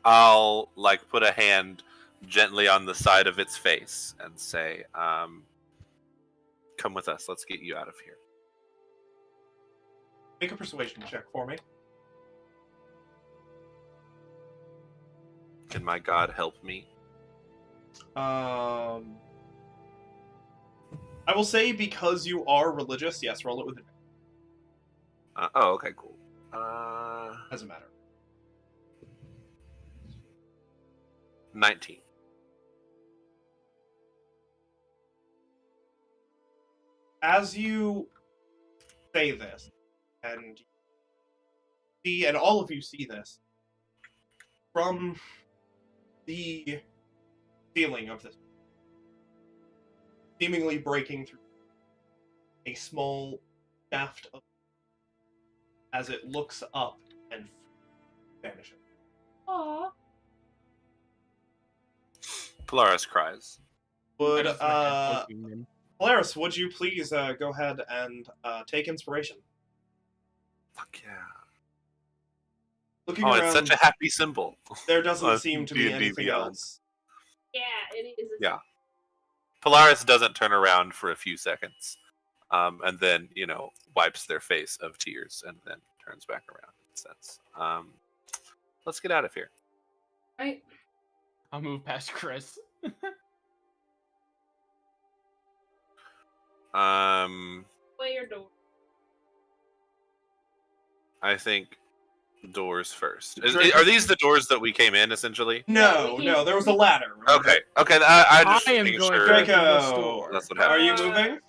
S4: I'll, like, put a hand gently on the side of its face and say, come with us, let's get you out of here.
S1: Make a persuasion check for me.
S4: Can my god help me?
S1: I will say because you are religious, yes, roll it with advantage.
S4: Oh, okay, cool.
S1: Doesn't matter.
S4: 19.
S1: As you say this, and see, and all of you see this, from the ceiling of this, seemingly breaking through a small shaft of as it looks up and vanishes.
S3: Aww.
S4: Polaris cries.
S1: Would
S2: I just recommend poking them.
S1: Polaris, would you please go ahead and take inspiration?
S4: Fuck yeah.
S1: Looking
S4: Oh,
S1: around,
S4: it's such a happy symbol.
S1: there doesn't
S4: Oh,
S1: seem to be
S4: D&D
S1: anything
S4: Beyond.
S1: else.
S3: Yeah, it is.
S4: Yeah. Polaris doesn't turn around for a few seconds, and then, wipes their face of tears and then turns back around in a sense. Let's get out of here.
S3: Right.
S2: I'll move past Chris.
S3: Play your door.
S4: I think doors first.
S1: Drake-
S4: Are these the doors that we came in, essentially?
S1: No, there was a ladder. remember?
S4: Okay. I just
S5: I am
S4: making
S5: going
S4: sure.
S5: to open
S1: Draco.
S5: this door.
S4: That's what
S1: Are
S4: happened.
S1: you moving?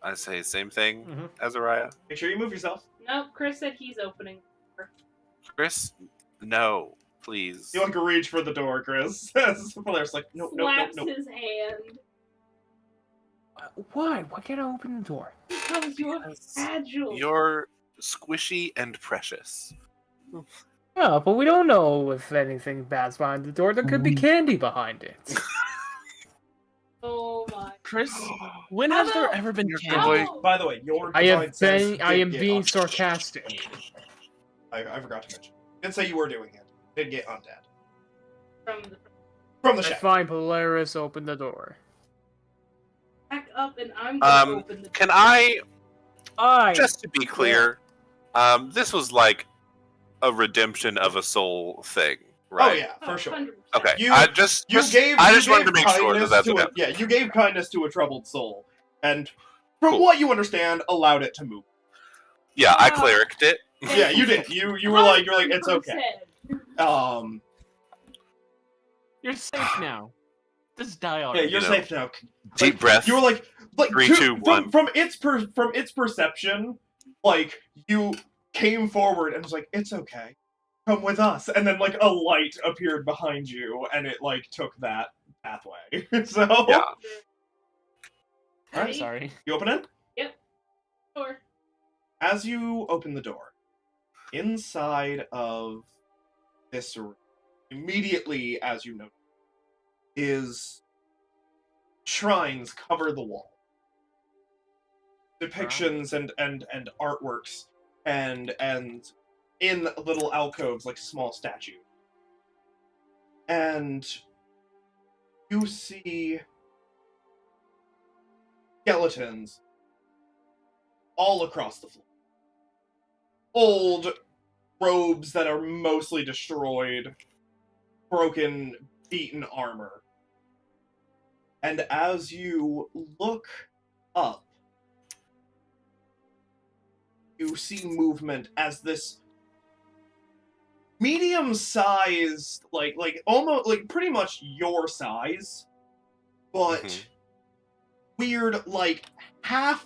S4: I say same thing,
S6: Mhm.
S4: Azariah.
S1: Make sure you move yourself.
S3: Nope, Chris said he's opening.
S4: Chris, no, please.
S1: You like reach for the door, Chris. Polaris like, no.
S3: Slaps his hand.
S5: Why? Why can't I open the door?
S3: Because you're
S4: Because
S3: agile.
S4: You're squishy and precious.
S5: Yeah, but we don't know if anything bad's behind the door. There could be candy behind it.
S3: Oh my.
S2: Chris, when
S3: How
S2: has there
S3: about-
S2: ever been
S4: Your
S2: candy?
S3: Oh!
S1: By the way, your
S5: I
S1: divine
S5: am
S1: sense
S5: being, I
S1: did
S5: am
S1: get
S5: being
S1: undead.
S5: sarcastic.
S1: I forgot to mention. Didn't say you were doing it. Did get undead
S3: From
S1: from the
S5: I
S1: shaft.
S5: find Polaris open the door.
S3: back up, and I'm gonna open the.
S4: Can I,
S5: I
S4: just to be clear, this was like a redemption of a soul thing, right?
S1: Oh yeah, for sure.
S3: 100%.
S4: Okay.
S1: You-
S4: I just
S1: You gave.
S4: I
S1: you
S4: just wanted to
S1: gave
S4: make sure
S1: kindness
S4: that that's
S1: to
S4: what
S1: a,
S4: happened.
S1: yeah, you gave kindness to a troubled soul, and from
S4: Cool.
S1: what you understand, allowed it to move.
S4: Yeah, I
S3: Wow.
S4: clericked it.
S1: Yeah, you did. You were like, you're like, it's okay.
S3: 100%.
S2: You're safe now. Just die
S1: Yeah,
S2: already.
S1: you're
S4: know.
S1: safe now.
S4: Deep breath.
S1: You were like
S4: 3,
S1: two-
S4: 2, 1.
S1: from its perception, like you came forward and was like, it's okay, come with us, and then like a light appeared behind you, and it like took that pathway. So
S4: Yeah.
S2: I'm
S3: Ready?
S2: sorry.
S1: you open it.
S3: Door.
S1: As you open the door, inside of this room, immediately as you notice, is shrines cover the wall. Depictions and artworks and in little alcoves like small statues. And you see skeletons all across the floor. Old robes that are mostly destroyed, broken, beaten armor. And as you look up, you see movement as this medium-sized, like almost like pretty much your size, but
S4: Mhm.
S1: weird, like half,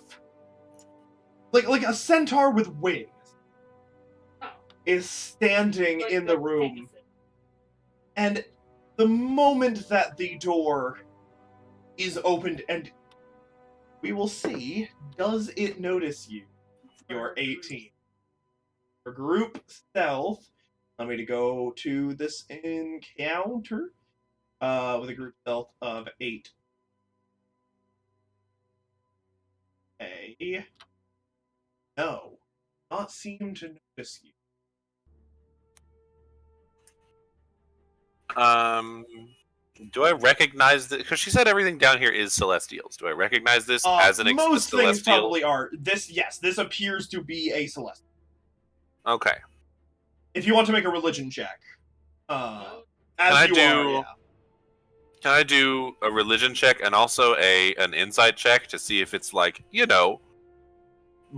S1: like a centaur with wings,
S3: Oh.
S1: is standing
S3: Like
S1: in the room.
S3: Pegasus.
S1: And the moment that the door is opened, and we will see, does it notice you? You're 18. For group stealth, allow me to go to this encounter with a group stealth of 8. No, not seem to notice you.
S4: Do I recognize that? Because she said everything down here is celestials. Do I recognize this as an
S1: Most things
S4: celestial?
S1: probably are. This appears to be a celestial.
S4: Okay.
S1: If you want to make a religion check, as
S4: I
S1: you
S4: do-
S1: are, yeah.
S4: Can I do a religion check and also an insight check to see if it's like,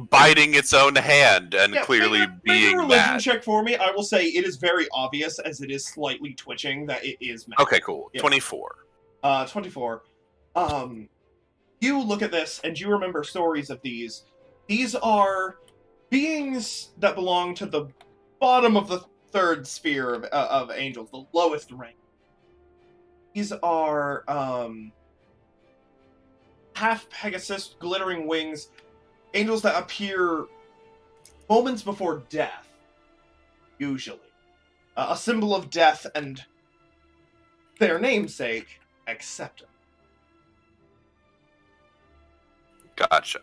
S4: biting its own hand and
S1: Yeah,
S4: clearly
S1: make a
S4: being
S1: religion
S4: mad?
S1: check for me. I will say it is very obvious, as it is slightly twitching, that it is mad.
S4: Okay, cool.
S1: Yeah.
S4: 24.
S1: 24. You look at this, and you remember stories of these These are beings that belong to the bottom of the third sphere of angels, the lowest rank. These are half Pegasus, glittering wings, angels that appear moments before death, usually. A symbol of death and their namesake, acceptance.
S4: Gotcha.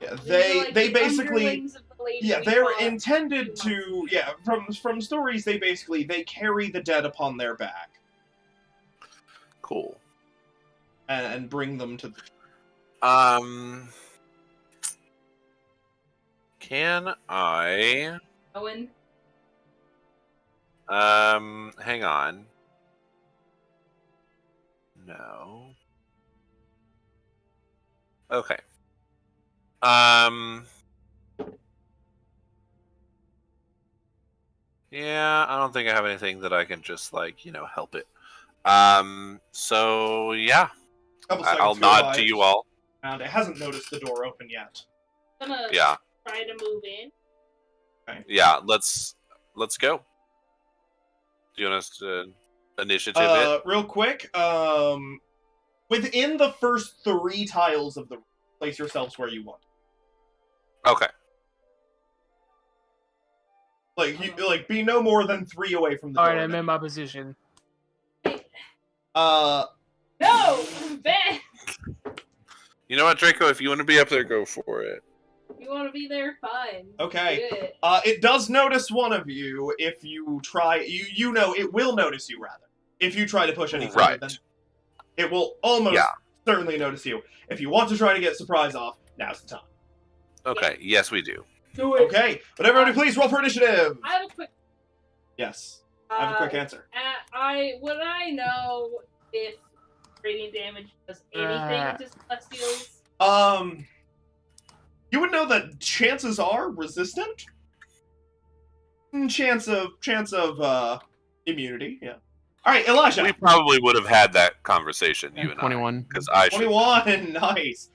S1: Yeah,
S3: These are like
S1: they
S3: the
S1: basically
S3: underlings of the lady
S1: yeah
S3: we
S1: they're
S3: fought
S1: intended
S3: 2 months
S1: to
S3: ago.
S1: from stories they carry the dead upon their back
S4: Cool.
S1: and bring them to the
S4: Can I
S3: Owen.
S4: hang on. No. Okay. Yeah, I don't think I have anything that I can just help it. So yeah,
S1: couple
S4: I'll
S1: seconds go
S4: nod
S1: by,
S4: to you all.
S1: and it hasn't noticed the door open yet.
S3: I'm gonna
S4: Yeah,
S3: try to move in.
S4: yeah. Let's go. Do you want us to initiative it?
S1: Real quick, within the first 3 tiles of the room, place yourselves where you want.
S4: Okay.
S1: Like be no more than 3 away from the door.
S5: Alright, I'm in my position.
S1: Uh,
S3: No! Ben!
S4: You know what, Draco? If you want to be up there, go for it.
S3: You wanna be there? Fine.
S1: Okay.
S3: Do it.
S1: It does notice one of you if you try. You know it will notice you rather if you try to push any further.
S4: Right.
S1: Then it will almost
S4: Yeah.
S1: certainly notice you. If you want to try to get surprise off, now's the time.
S4: Okay. Yes, we do.
S3: Do it.
S1: Okay, but everybody, please roll for initiative.
S3: I have a quick.
S1: Yes, I have a quick answer.
S3: Would I know if radiant damage does anything to celestials?
S1: You would know that chances are resistant. Chance of immunity. Yeah. All right, Elijah.
S4: We probably would have had that conversation, you and
S2: 21.
S4: I, because I should.
S1: 21. Nice.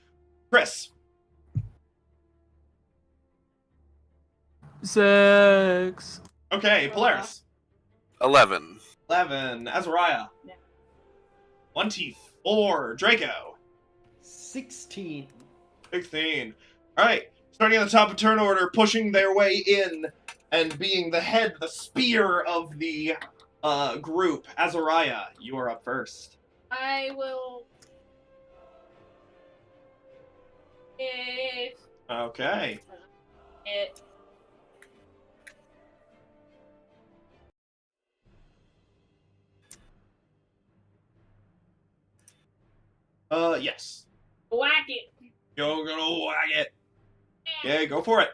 S1: Chris.
S5: 6.
S1: Okay, Polaris.
S4: 11.
S1: 11. Azariah.
S3: Yeah.
S1: 24. Draco.
S6: 16.
S1: 16. All right. Starting at the top of turn order, pushing their way in and being the head, the spear of the group. Azariah, you are up first.
S3: I will. If
S1: Okay.
S3: it.
S1: Yes.
S3: Whack it.
S1: You're gonna whack it. Yeah, go for it.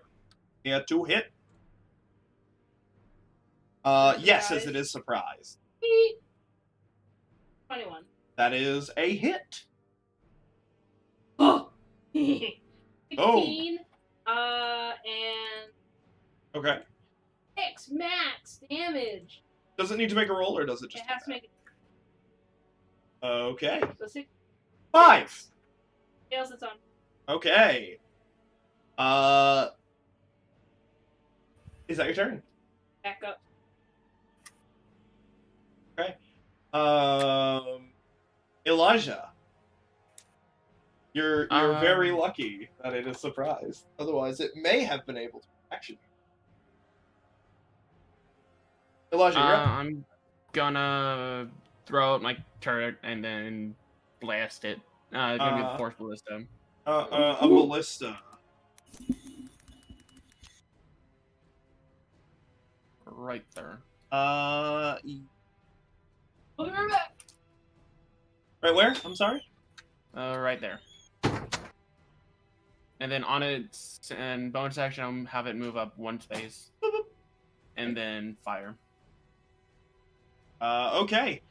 S1: Yeah, 2 hit. Yes, as it is surprise.
S3: Beep. 21.
S1: That is a hit.
S3: Oh! 16. And
S1: Okay.
S3: 6 max damage.
S1: Does it need to make a roll, or does it
S3: It
S1: just?
S3: has to make it.
S1: Okay.
S3: So 6
S1: 5.
S3: fails its on.
S1: Okay. Is that your turn?
S3: Back up.
S1: Elijah. You're very
S2: Um,
S1: lucky that it is surprised. Otherwise, it may have been able to action. Elijah, you're up.
S2: I'm gonna throw out my turret and then blast it. It's gonna be the force ballista.
S1: A ballista.
S2: Right there.
S3: We'll be right back.
S1: Right where? I'm sorry.
S2: Right there. And then on its and bonus action, I'll have it move up 1 space, and then fire.
S1: Okay.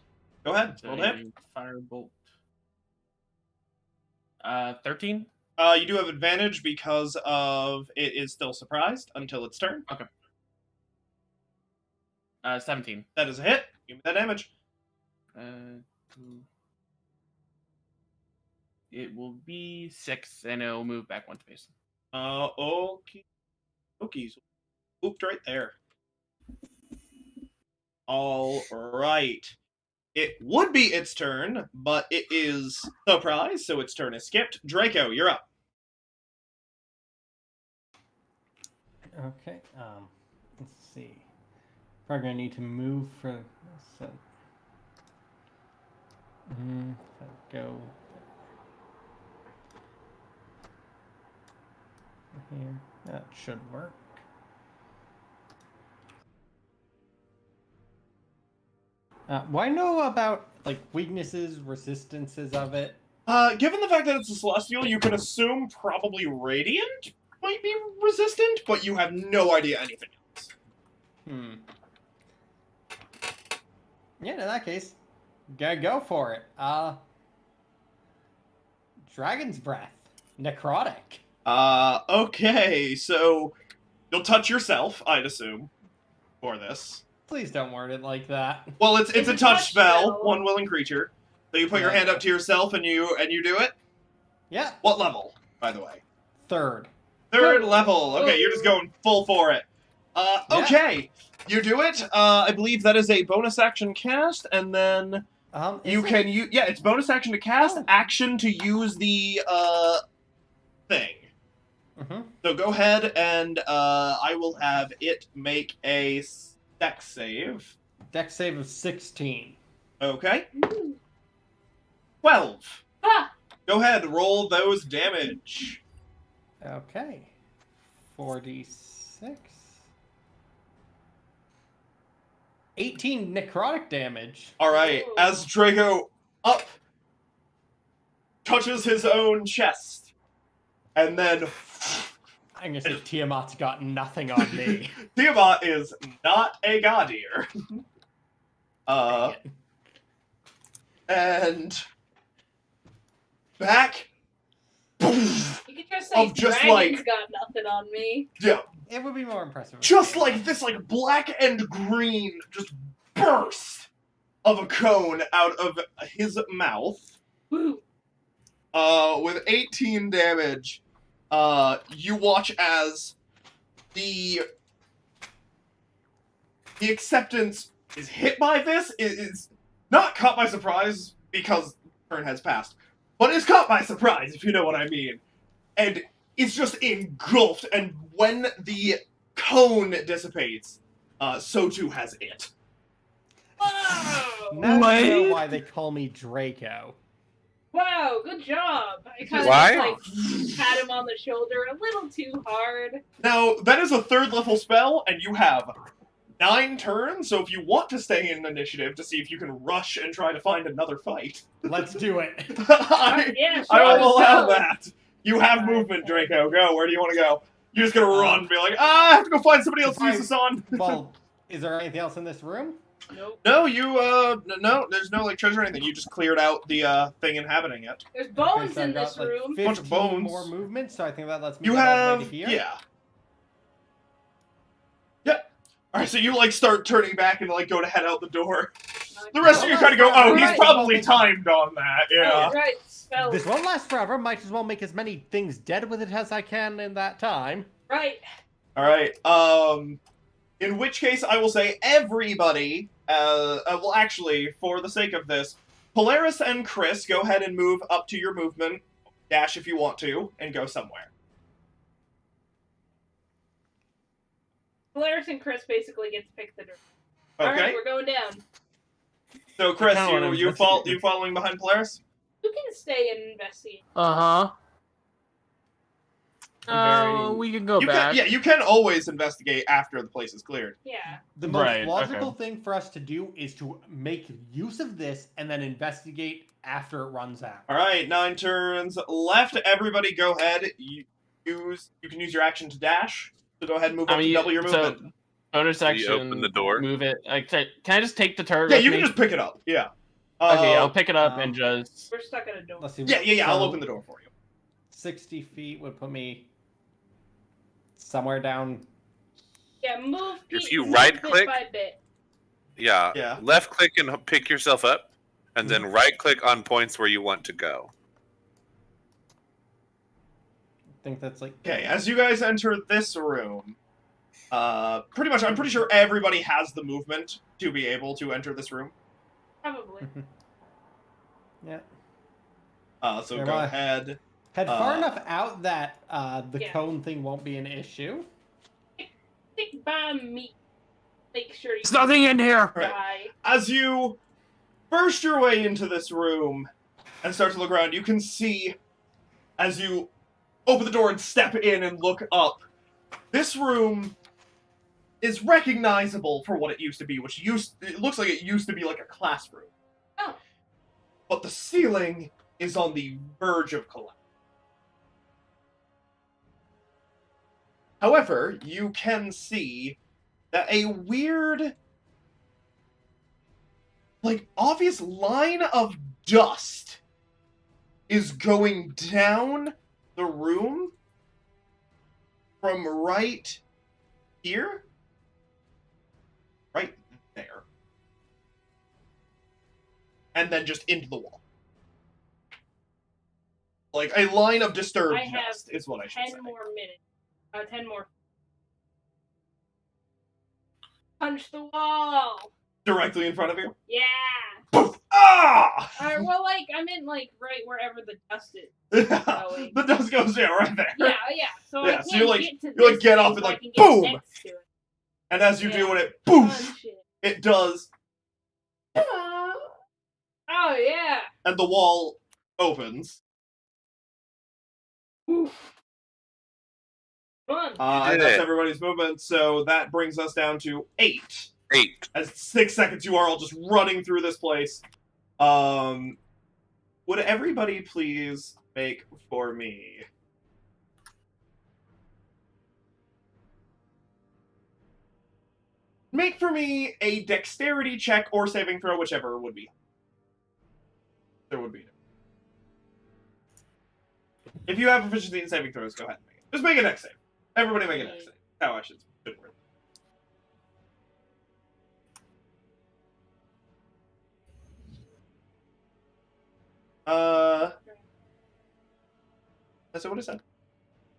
S1: Go ahead.
S2: So
S1: Roll to hit.
S2: firebolt. 13.
S1: You do have advantage because of it is still surprised until its turn.
S2: 17.
S1: That is a hit. Give me that damage.
S2: 2. It will be 6, and it'll move back 1 space.
S1: Okay. Okies. Ooped right there. All right. It would be its turn, but it is surprise, so its turn is skipped. Draco, you're up.
S6: Okay. Let's see. Probably gonna need to move for so. Go here. That should work. Why know about like weaknesses, resistances of it?
S1: Given the fact that it's a celestial, you can assume probably radiant might be resistant, but you have no idea anything else.
S6: Yeah, in that case, gotta go for it. Dragon's Breath. Necrotic.
S1: Okay, so you'll touch yourself, I'd assume, for this.
S6: Please don't word it like that.
S1: Well, it's
S3: It's
S1: a
S3: a
S1: touch
S3: touch
S1: spell,
S3: spell.
S1: one willing creature. So you put your
S6: Yeah.
S1: hand up to yourself and you do it.
S6: Yeah.
S1: What level, by the way?
S6: Third.
S1: Third level. Okay, you're just going full for it. Okay, you do it. I believe that is a bonus action cast, and then you can use. Yeah, it's bonus action to cast, action to use the thing. So go ahead and I will have it make a dex save.
S6: Dex save of 16.
S1: Okay. 12.
S3: Ah!
S1: Go ahead, roll those damage.
S6: Okay. 46. 18 necrotic damage.
S1: All right,
S3: Ooh.
S1: as Draco up touches his own chest, and then
S6: I'm gonna say Tiamat's got nothing on me.
S1: Tiamat is not a god eater.
S6: Dang it.
S1: And back.
S3: You could just say
S1: Of just,
S3: dragon's
S1: like-
S3: got nothing on me.
S1: Yeah,
S6: It would be more impressive.
S1: just like this, like black and green, just burst of a cone out of his mouth.
S3: Woo.
S1: With 18 damage, you watch as the acceptance is hit by this. It is not caught by surprise because turn has passed, but is caught by surprise, if you know what I mean. And it's just engulfed, and when the cone dissipates, so too has it.
S3: Wow!
S6: Now you know
S2: What?
S6: why they call me Draco.
S3: Wow, good job. I kind of
S4: Why?
S3: just, pat him on the shoulder a little too hard.
S1: Now, that is a third level spell, and you have 9 turns, so if you want to stay in initiative to see if you can rush and try to find another fight,
S6: Let's do it.
S3: Yeah,
S1: I
S3: sure,
S1: will allow
S3: so.
S1: that. You have movement, Draco. Go. Where do you want to go? You're just gonna run and be like, I have to go find somebody else to use this on.
S6: Well, is there anything else in this room?
S3: Nope.
S1: No, no, there's no, like, treasure or anything. You just cleared out the, thing inhabiting it.
S3: There's bones
S6: so I've
S3: in
S6: got,
S3: this
S6: like,
S3: room.
S6: 15
S1: Bunch of bones.
S6: more movement, so I think that lets me
S1: You
S6: get all the
S1: have,
S6: way to here.
S1: yeah. Yep. Alright, so you, like, start turning back and, like, go to head out the door. The rest of you kind of go, oh, he's
S3: Alright.
S1: probably timed on that, yeah.
S3: Oh, right, spell.
S6: This won't last forever. Might as well make as many things dead with it as I can in that time.
S3: Right.
S1: Alright, in which case I will say everybody, well, actually, for the sake of this, Polaris and Chris, go ahead and move up to your movement, dash if you want to, and go somewhere.
S3: Polaris and Chris basically get to pick the direction.
S1: Okay?
S3: Alright, we're going down.
S1: So, Chris,
S2: I kinda wanna
S1: you
S2: investigate.
S1: following behind Polaris?
S3: You can stay and investigate.
S2: Uh-huh.
S6: Very-
S2: We can go
S1: You
S2: back.
S1: can, yeah, you can always investigate after the place is cleared.
S3: Yeah.
S6: The most
S2: Right,
S6: logical
S2: okay.
S6: thing for us to do is to make use of this and then investigate after it runs out.
S1: Alright, 9 turns left. Everybody go ahead. You can use your action to dash. So go ahead and move up to double your movement.
S2: So, bonus
S4: So you
S2: action.
S4: open the door?
S2: Move it. Can I just take the turret?
S1: Yeah,
S2: with
S1: you
S2: me?
S1: can just pick it up. Yeah.
S2: Okay, I'll pick it up and
S6: um,
S2: just.
S3: We're stuck at a door.
S6: Let's see.
S1: Yeah, I'll
S6: so
S1: open the door for you.
S6: 60 feet would put me somewhere down.
S3: Yeah, move.
S4: If you
S3: move
S4: right-click-
S3: bit by bit.
S4: Yeah.
S1: Yeah.
S4: Left click and pick yourself up, and then right click on points where you want to go.
S6: think that's like...
S1: Okay, as you guys enter this room, pretty much, I'm pretty sure everybody has the movement to be able to enter this room.
S3: Probably.
S6: Yeah.
S1: So
S6: Yeah,
S1: go
S6: well,
S1: ahead.
S6: Head far enough out that the
S3: Yeah.
S6: cone thing won't be an issue.
S3: Stick by me. Make sure you
S5: There's nothing in here!
S1: Right.
S3: die.
S1: As you burst your way into this room and start to look around, you can see, as you open the door and step in and look up, this room is recognizable for what it used to be, it looks like it used to be like a classroom.
S3: Oh.
S1: But the ceiling is on the verge of collapse. However, you can see that a weird, like, obvious line of dust is going down the room from right here, right there, and then just into the wall. Like, a line of disturbed
S3: I have
S1: dust is what I should
S3: 10
S1: say.
S3: more minutes. 10 more. Punch the wall!
S1: Directly in front of you.
S3: Yeah!
S1: Poof! Ah!
S3: Well, like, I meant, like, right wherever the dust is.
S1: The dust goes right there.
S3: Yeah. So I
S1: Yeah,
S3: can't
S1: so you, like-
S3: get to
S1: you, like,
S3: this
S1: get
S3: thing
S1: up and,
S3: so I
S1: like,
S3: can get
S1: boom!
S3: next to it.
S1: And as you do
S3: Yeah.
S1: it, poof!
S3: Punch it.
S1: It does,
S3: Oh, yeah!
S1: and the wall opens.
S3: Oof. Fun.
S4: You
S1: And
S4: did
S1: that's
S4: it.
S1: everybody's movement, so that brings us down to 8.
S4: 8.
S1: As 6 seconds, you are all just running through this place. Would everybody please make for me? Make for me a dexterity check or saving throw, whichever would be. There would be. If you have proficiency in saving throws, go ahead and make it. Just make a dex save. Everybody make a dex save. How I should word. That's what I said.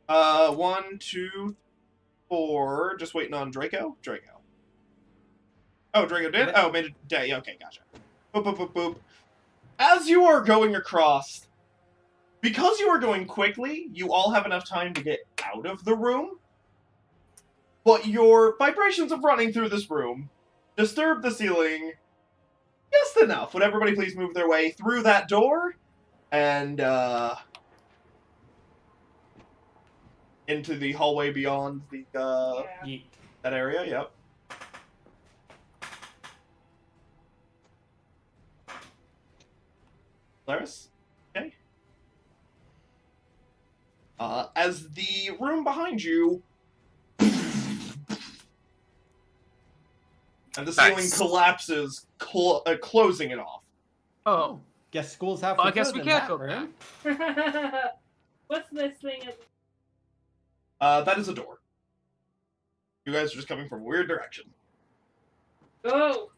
S1: 1, 2, 4. Just waiting on Draco. Oh, Draco did? Oh, made it. Yeah, okay, gotcha. Boop, boop, boop, boop. As you are going across, because you are going quickly, you all have enough time to get out of the room. But your vibrations of running through this room disturb the ceiling just enough. Would everybody please move their way through that door and into the hallway beyond the
S3: Yeah.
S1: that area? Yep. Laris? Okay. As the room behind you, and the ceiling
S4: Nice.
S1: collapses, closing it off.
S5: Oh.
S6: Guess school's out
S5: Well,
S6: for
S5: I guess
S6: good
S5: we
S6: in
S5: can't
S6: that
S5: go
S6: room.
S3: What's this thing?
S1: That is a door. You guys are just coming from weird directions.
S3: Go!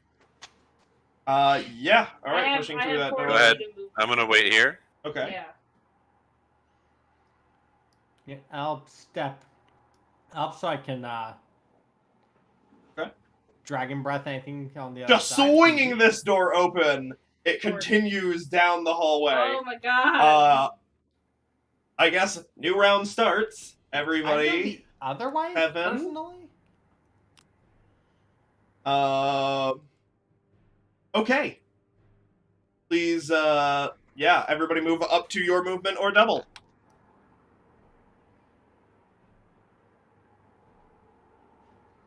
S1: Yeah. All right,
S3: I have,
S1: pushing
S3: I
S1: through
S3: have
S1: that
S3: 4
S1: door.
S4: Go ahead.
S3: to move.
S4: I'm going to wait here.
S1: Okay.
S3: Yeah.
S6: Yeah, I'll step up so I can
S1: Okay.
S6: dragon breath anything on the other
S1: Just
S6: side.
S1: swinging this door open, it continues down the hallway.
S3: Oh my god!
S1: I guess new round starts.
S6: I feel
S1: Everybody.
S6: the other way,
S1: Heaven.
S6: personally.
S1: Okay. Please, yeah, everybody move up to your movement or double.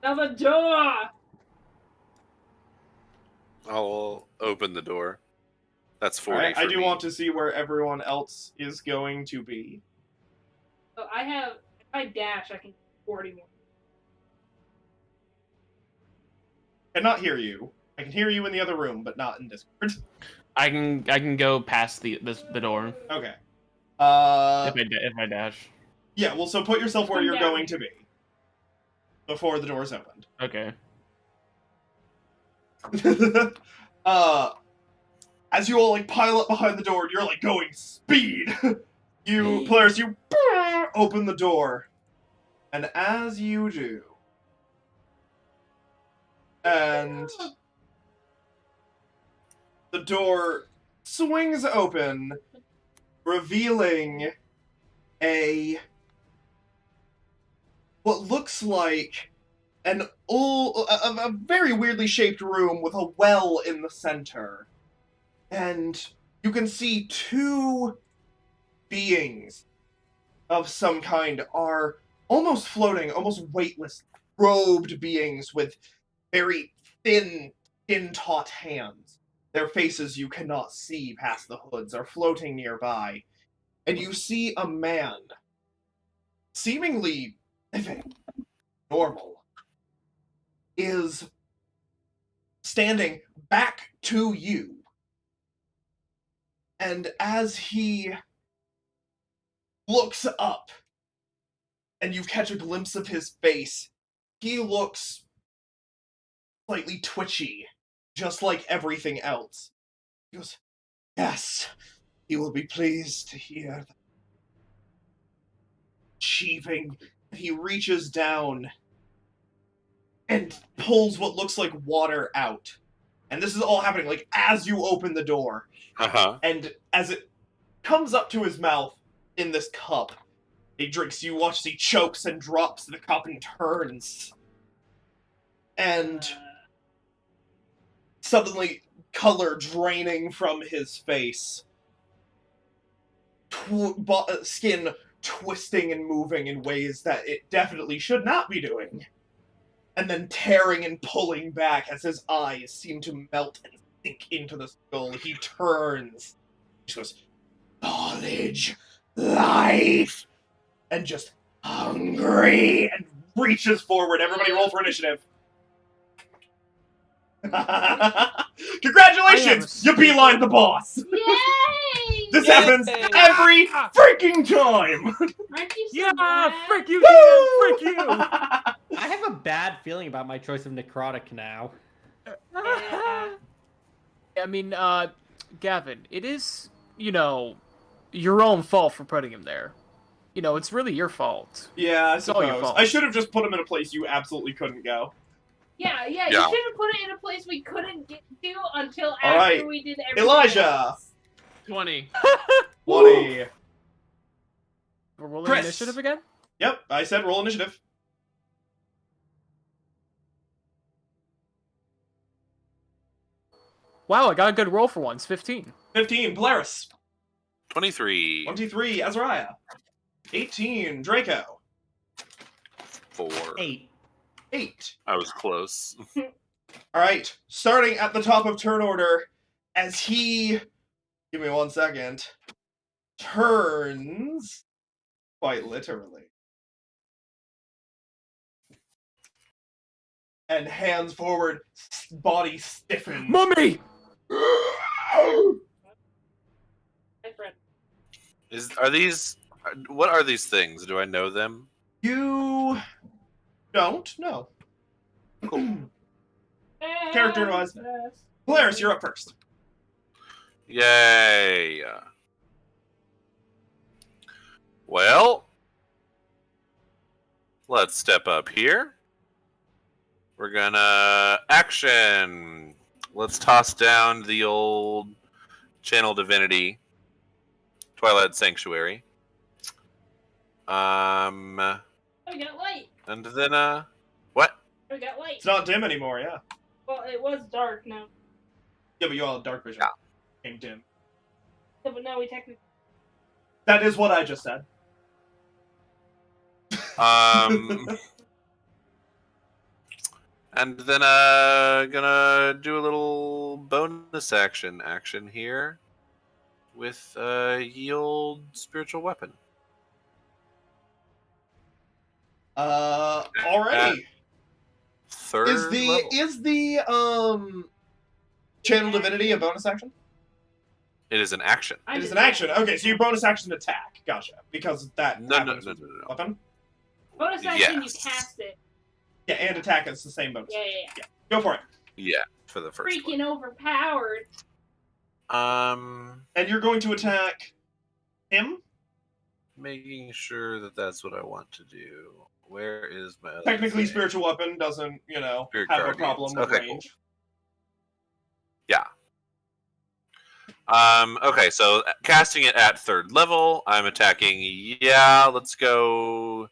S3: Another door!
S4: I'll open the door. That's 40
S1: Alright, I
S4: for
S1: do
S4: me.
S1: want to see where everyone else is going to be.
S3: So I have, if I dash, I can get 40 more.
S1: Cannot hear you. I can hear you in the other room, but not in Discord.
S2: I can go past the door
S1: Okay.
S2: if I dash.
S1: Yeah, well, so put yourself where
S3: Come
S1: you're
S3: down
S1: going to
S3: here.
S1: be. Before the door's opened.
S2: Okay.
S1: As you all, like, pile up behind the door, and you're, like, going speed.
S6: Hey.
S1: Players, you open the door. And as you do, and the door swings open, revealing what looks like a very weirdly shaped room with a well in the center. And you can see two beings of some kind are almost floating, almost weightless, robed beings with very thin, taut hands. Their faces you cannot see past the hoods are floating nearby. And you see a man, seemingly normal, is standing back to you. And as he looks up, and you catch a glimpse of his face, he looks slightly twitchy, just like everything else. He goes, "Yes, he will be pleased to hear that." Achieving, he reaches down and pulls what looks like water out. And this is all happening, like, as you open the door.
S4: Uh-huh.
S1: And as it comes up to his mouth in this cup, he drinks, you watch as he chokes and drops the cup and turns. And suddenly, color draining from his face. Skin twisting and moving in ways that it definitely should not be doing. And then tearing and pulling back as his eyes seem to melt and sink into the skull. He turns. He goes, "Knowledge, life," and just hungry, and reaches forward. Everybody roll for initiative. Congratulations! You beeline the boss!
S3: Yay!
S1: This happens every freaking time!
S3: Aren't you so
S5: Yeah,
S3: bad?
S5: frick you, Dan, frick you.
S6: I have a bad feeling about my choice of necrotic now.
S5: I mean, Gavin, it is, your own fault for putting him there. It's really your fault.
S1: Yeah, I
S5: It's all your
S1: suppose.
S5: fault.
S1: I should have just put him in a place you absolutely couldn't go.
S3: Yeah, you
S4: Yeah.
S3: should have put it in a place we couldn't get to until
S1: All
S3: after
S1: right.
S3: we did everything
S1: Elijah!
S3: else.
S2: 20.
S1: 20.
S5: We're rolling
S1: Chris.
S5: initiative again?
S1: Yep, I said roll initiative.
S5: Wow, I got a good roll for once. 15.
S1: 15, Polaris.
S4: 23.
S1: 23, Azariah. 18, Draco.
S4: 4.
S6: 8.
S1: 8.
S4: I was close.
S1: Alright, starting at the top of turn order, as he, give me 1 second, turns, quite literally, and hands forward, body stiffens.
S5: Mummy!
S3: My friend.
S4: What are these things? Do I know them?
S1: You don't? No. Character-wise. Polaris, you're up first.
S4: Yay! Well, let's step up here. We're gonna action. Let's toss down the old Channel Divinity, Twilight Sanctuary.
S3: Oh, we got light.
S4: And then what?
S3: We got light.
S1: It's not dim anymore, yeah.
S3: Well, it was dark now.
S1: Yeah, but you all have dark vision.
S4: Yeah.
S1: Came dim.
S3: Yeah, but now we technically.
S1: That is what I just said.
S4: And then gonna do a little bonus action here with yield spiritual weapon.
S1: Alrighty.
S4: Third
S1: Is
S4: level.
S1: the Channel Divinity a bonus action?
S4: It is an action.
S1: It is an action. Okay, so you bonus action attack. Gotcha. Because that
S4: No.
S1: happens with weapon.
S3: Bonus action, you
S4: Yes.
S3: cast it.
S1: Yeah, and attack is the same bonus.
S3: Yeah.
S1: Go for it.
S4: Yeah, for the first
S3: Freaking overpowered.
S4: one.
S1: And you're going to attack him?
S4: making sure that that's what I want to do. Where is my other
S1: Technically,
S4: thing?
S1: spiritual weapon doesn't,
S4: Spirit
S1: have a
S4: Guardians.
S1: problem with
S4: Okay,
S1: range.
S4: Yeah. Okay, so casting it at 3rd level, I'm attacking. Yeah, let's go.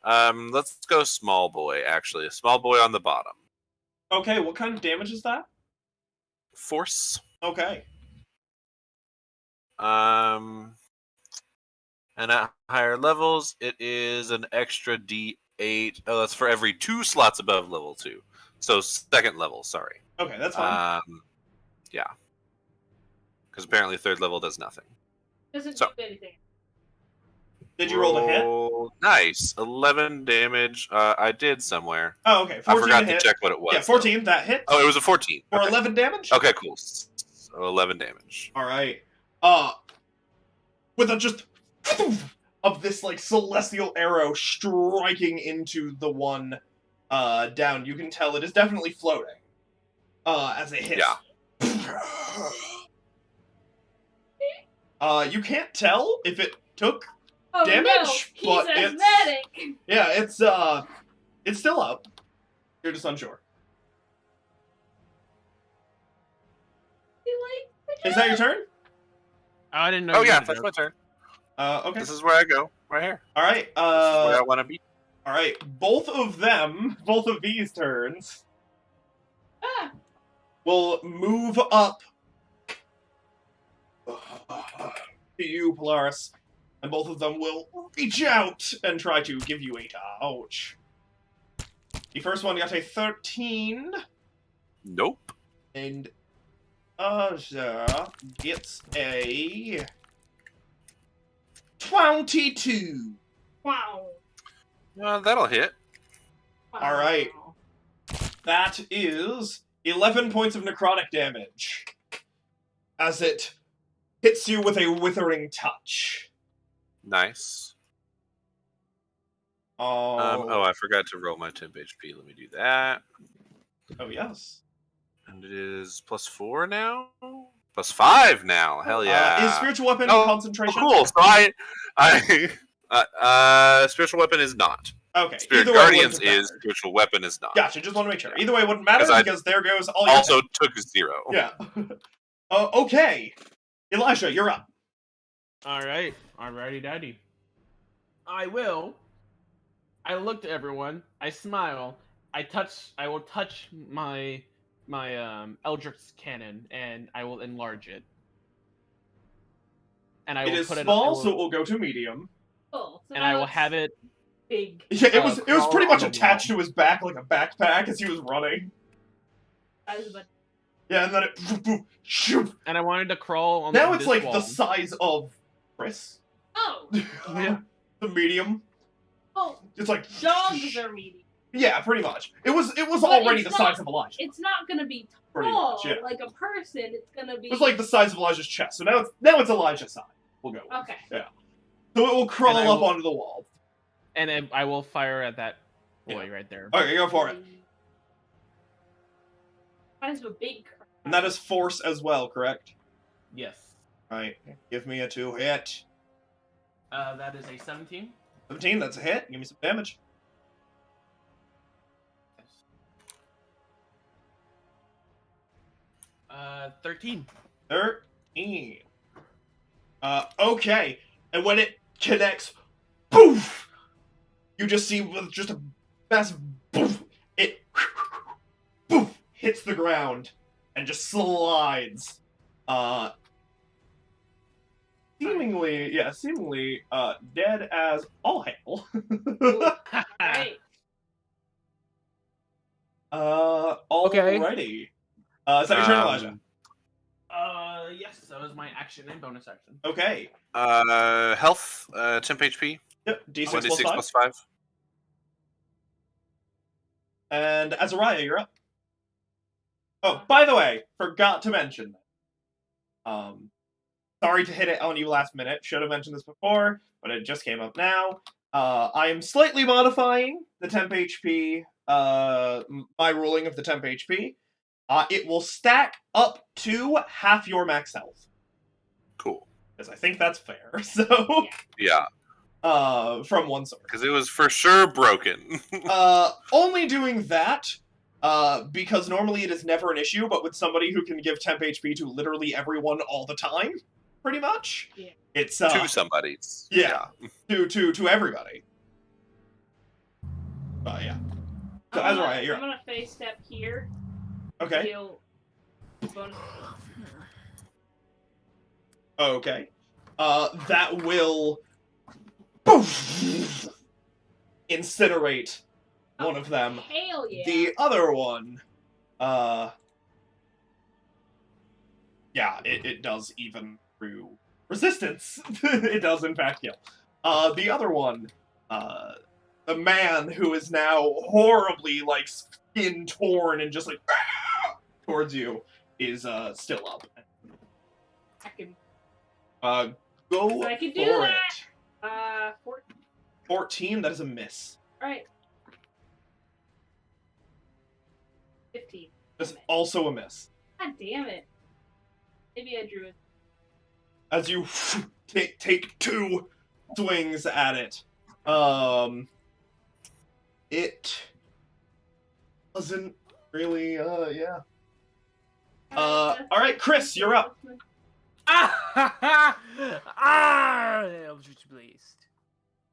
S4: Let's go small boy. Actually, a small boy on the bottom.
S1: Okay, what kind of damage is that?
S4: Force.
S1: Okay.
S4: And at higher levels, it is an extra D8. Oh, that's for every 2 slots above level 2. So 2nd level. Sorry.
S1: Okay, that's fine.
S4: Yeah. Because apparently 3rd level does nothing.
S3: Doesn't
S4: So-
S3: do anything.
S1: Did you roll a hit?
S4: Nice. 11 damage. I did somewhere.
S1: Oh, okay. 14
S4: I forgot
S1: to
S4: to
S1: hit.
S4: check what it was.
S1: Yeah, 14. That hits.
S4: Oh, it was a 14.
S1: For
S4: Okay.
S1: 11 damage?
S4: Okay, cool. So 11 damage.
S1: All right. With a just of this like celestial arrow striking into the one down, you can tell it is definitely floating. As it hits.
S4: Yeah.
S1: You can't tell if it took.
S3: Oh
S1: Damage,
S3: no, he's
S1: but it's-
S3: asthmatic.
S1: Yeah, it's still up. You're just unsure. Is that your turn?
S2: I didn't know.
S4: Oh
S2: you
S4: yeah,
S2: did
S4: that's
S2: it.
S4: my turn.
S1: Okay.
S4: This is where I go. Right here.
S1: All right.
S4: This is where I want to be.
S1: All right. Both of these turns
S3: Ah,
S1: will move up to you, Polaris, and both of them will reach out and try to give you a ouch. The first one got a 13,
S4: Nope.
S1: and gets a 22.
S3: wow.
S4: That'll hit.
S3: Wow.
S1: All right. That is 11 points of necrotic damage as it hits you with a withering touch.
S4: Nice.
S1: Oh,
S4: I forgot to roll my temp HP. Let me do that.
S1: oh yes.
S4: And it is +4 now? +5 now. Hell yeah.
S1: Is spiritual weapon
S4: Oh,
S1: concentration?
S4: cool. So spiritual weapon is not.
S1: Okay.
S4: Spirit
S1: Either way, it
S4: Guardians
S1: wouldn't
S4: is.
S1: matter.
S4: Spiritual weapon is not.
S1: Gotcha. Just want to make sure. Either way, it wouldn't matter
S4: 'Cause I
S1: because there goes all your.
S4: Also took 0.
S1: Yeah. Okay. Elijah, you're up.
S2: All right, alrighty, daddy. I look at everyone. I smile. I will touch my Eldritch cannon, and I will enlarge it. And I
S1: It
S2: will
S1: is
S2: put
S1: small,
S2: it.
S1: so it will go to medium.
S3: Oh, so
S2: And I
S3: now
S2: will
S3: it's
S2: have it.
S3: big.
S1: Yeah, it was
S2: Crawl
S1: pretty much
S2: on the
S1: attached to his back like a backpack as he was running. Yeah, and then it shoot.
S2: And I wanted to crawl on.
S1: Now
S2: this
S1: it's like
S2: wall.
S1: the size of Chris.
S3: Oh,
S2: Yeah.
S1: The medium.
S3: oh,
S1: It's like
S3: dogs are medium.
S1: Yeah, pretty much. It was
S3: But
S1: already
S3: it's
S1: the
S3: not-
S1: size of Elijah.
S3: It's not gonna be
S1: Pretty
S3: tall
S1: much, yeah.
S3: like a person. It's gonna be.
S1: It was like the size of Elijah's chest. So now it's Elijah's size. We'll go with.
S3: Okay.
S1: Yeah. So it will crawl
S2: And I
S1: up
S2: will-
S1: onto the wall.
S2: And I will fire at that boy right there.
S1: Okay, go for it.
S3: Size of a big.
S1: And that is force as well, correct?
S2: Yes.
S1: Right. Give me a 2 hit.
S2: That is a 17.
S1: 17, that's a hit. Give me some damage.
S2: Yes. 13.
S1: 13. Okay. And when it connects, poof! You just see with just a massive poof, it poof, hits the ground and just slides. Seemingly dead as all hell.
S3: Right.
S1: Alrighty. Is that your turn, Elijah?
S2: Yes, that was my action and bonus action.
S1: Okay.
S4: Health, temp HP.
S1: Yep. D6 plus
S4: 1d6
S1: 5.
S4: plus 5.
S1: And Azariah, you're up. Oh, by the way, forgot to mention. Sorry to hit it on you last minute. Should have mentioned this before, but it just came up now. I am slightly modifying the temp HP. My ruling of the temp HP. It will stack up to half your max health.
S4: Cool.
S1: Because I think that's fair. So
S4: Yeah.
S1: from one sword.
S4: Because it was for sure broken.
S1: Only doing that, because normally it is never an issue, but with somebody who can give temp HP to literally everyone all the time, pretty much,
S3: Yeah.
S1: it's
S4: To somebody's.
S1: yeah. to everybody. Yeah. So Azariah, you're
S3: I'm gonna face step here.
S1: okay.
S3: Deal bonus.
S1: Okay. That will poof, incinerate one of them.
S3: Hell yeah.
S1: The other one, yeah, it does even through resistance. It does in fact kill. The other one, the man who is now horribly like skin torn and just like towards you is still up.
S3: I can,
S1: Go
S3: I can do
S1: for
S3: that.
S1: it.
S3: 14.
S1: 14, that is a miss.
S3: Alright. 15.
S1: That's also a miss.
S3: God damn it. Maybe I drew it.
S1: As you take 2 swings at it, it doesn't really, yeah. Alright, Chris, you're up.
S5: I'm just pleased.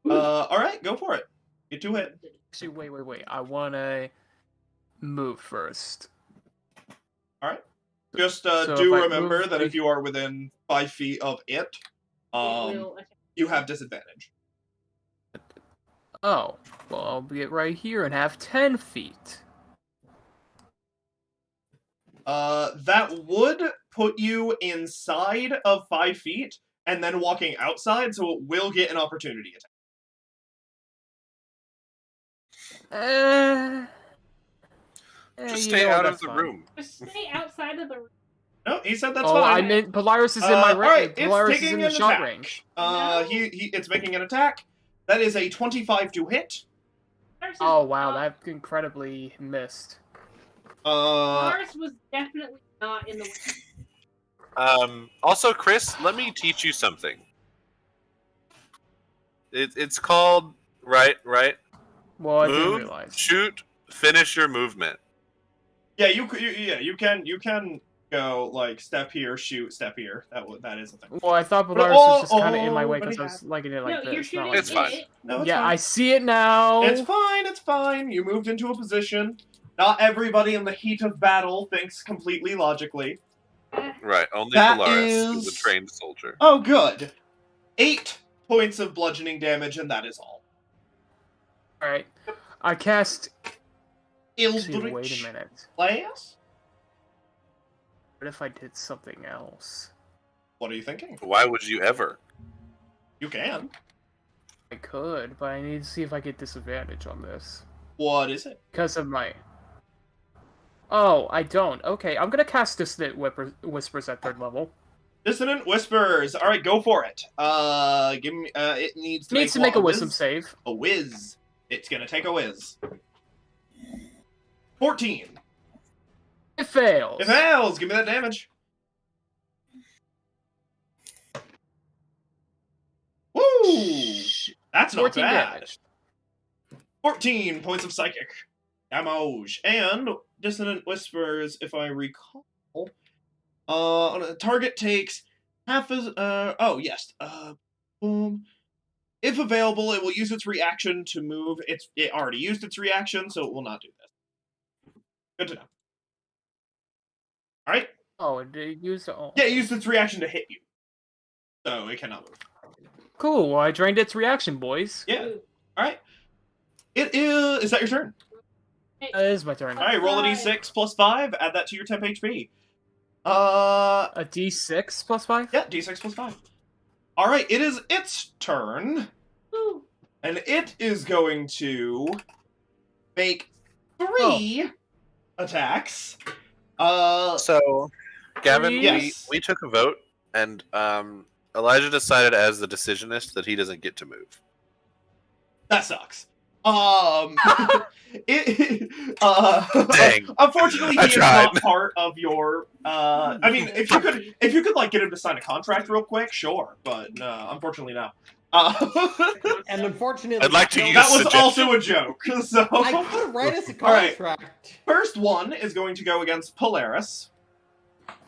S1: Alright, go for it. Get 2 hit.
S5: Actually, wait. I wanna move first.
S1: Alright. Just
S5: So
S1: do
S5: if I
S1: remember
S5: move
S1: that if you are within 5 feet of it, you have disadvantage.
S5: Oh, well, I'll get right here and have 10 feet.
S1: That would put you inside of 5 feet, and then walking outside, so it will get an opportunity attack.
S4: Just stay out of the room.
S3: Just stay outside of the room.
S1: No, he said that's
S5: Oh,
S1: fine.
S5: I meant Polaris is in my
S1: alright,
S5: Polaris
S1: it's
S5: is
S1: taking
S5: in the
S1: an
S5: shot
S1: attack.
S5: range.
S3: No.
S1: It's making an attack. That is a 25 to hit.
S5: Oh wow, that incredibly missed.
S3: Lars was definitely not in the way.
S4: Also, Chris, let me teach you something. It's called right.
S5: Well, I didn't
S4: Move,
S5: realize.
S4: shoot, finish your movement.
S1: Yeah, you can go like step here, shoot, step here. That is a thing.
S5: Well, I thought
S1: But-
S5: Polaris was just kind of in my
S1: oh,
S5: way
S1: but
S5: because
S1: he
S5: I was liking it like
S3: No, you're
S5: this.
S3: shooting
S5: Not like
S4: It's
S3: in
S4: fine.
S3: it.
S1: No, it's
S5: yeah,
S1: fine.
S5: I see it now.
S1: It's fine. It's fine. You moved into a position. Not everybody in the heat of battle thinks completely logically.
S4: Right, only
S1: That
S4: Polaris
S1: is-
S4: is a trained soldier.
S1: Oh, good. 8 points of bludgeoning damage, and that is all.
S5: All right, I cast.
S1: Eldritch
S5: Actually, wait a minute.
S1: Blast?
S5: What if I did something else?
S1: What are you thinking?
S4: Why would you ever?
S1: You can.
S5: I could, but I need to see if I get disadvantage on this
S1: What is it?
S5: because of my. Oh, I don't. Okay, I'm gonna cast Dissonant Whispers at 3rd level.
S1: Dissonant Whispers. All right, go for it. Give me. It needs to
S5: Needs to
S1: what,
S5: make a Wisdom
S1: whiz?
S5: save.
S1: A whiz. It's gonna take a whiz. 14.
S5: It fails.
S1: It fails. Give me that damage. Woo! That's not
S5: 14
S1: bad.
S5: damage.
S1: 14 points of psychic damage. And Dissonant Whispers, if I recall, on a target takes half as oh yes. If available, it will use its reaction to move. It already used its reaction, so it will not do this. Good to know. Alright.
S5: Oh, it did use the. Oh.
S1: Yeah, it used its reaction to hit you. So it cannot move.
S5: Cool. Well, I drained its reaction, boys.
S1: Yeah. Alright. It is that your turn?
S5: That is my turn.
S1: Alright, roll a d6 plus 5, add that to your temp HP.
S5: A D6 plus 5.
S1: Yeah, d6 plus 5. Alright, it is its turn.
S3: Ooh.
S1: And it is going to make 3 attacks.
S4: So, Gavin,
S1: Yes.
S4: we took a vote, and Elijah decided as the decisionist that he doesn't get to move.
S1: That sucks.
S4: Dang.
S1: Unfortunately,
S4: I
S1: he is
S4: tried.
S1: not part of your. I mean, if you could like get him to sign a contract real quick, sure. But no, unfortunately, no.
S6: And unfortunately,
S4: I'd like to use
S1: that was
S4: suggestion.
S1: also a joke. So
S6: I could write us a
S1: All right.
S6: contract.
S1: first one is going to go against Polaris.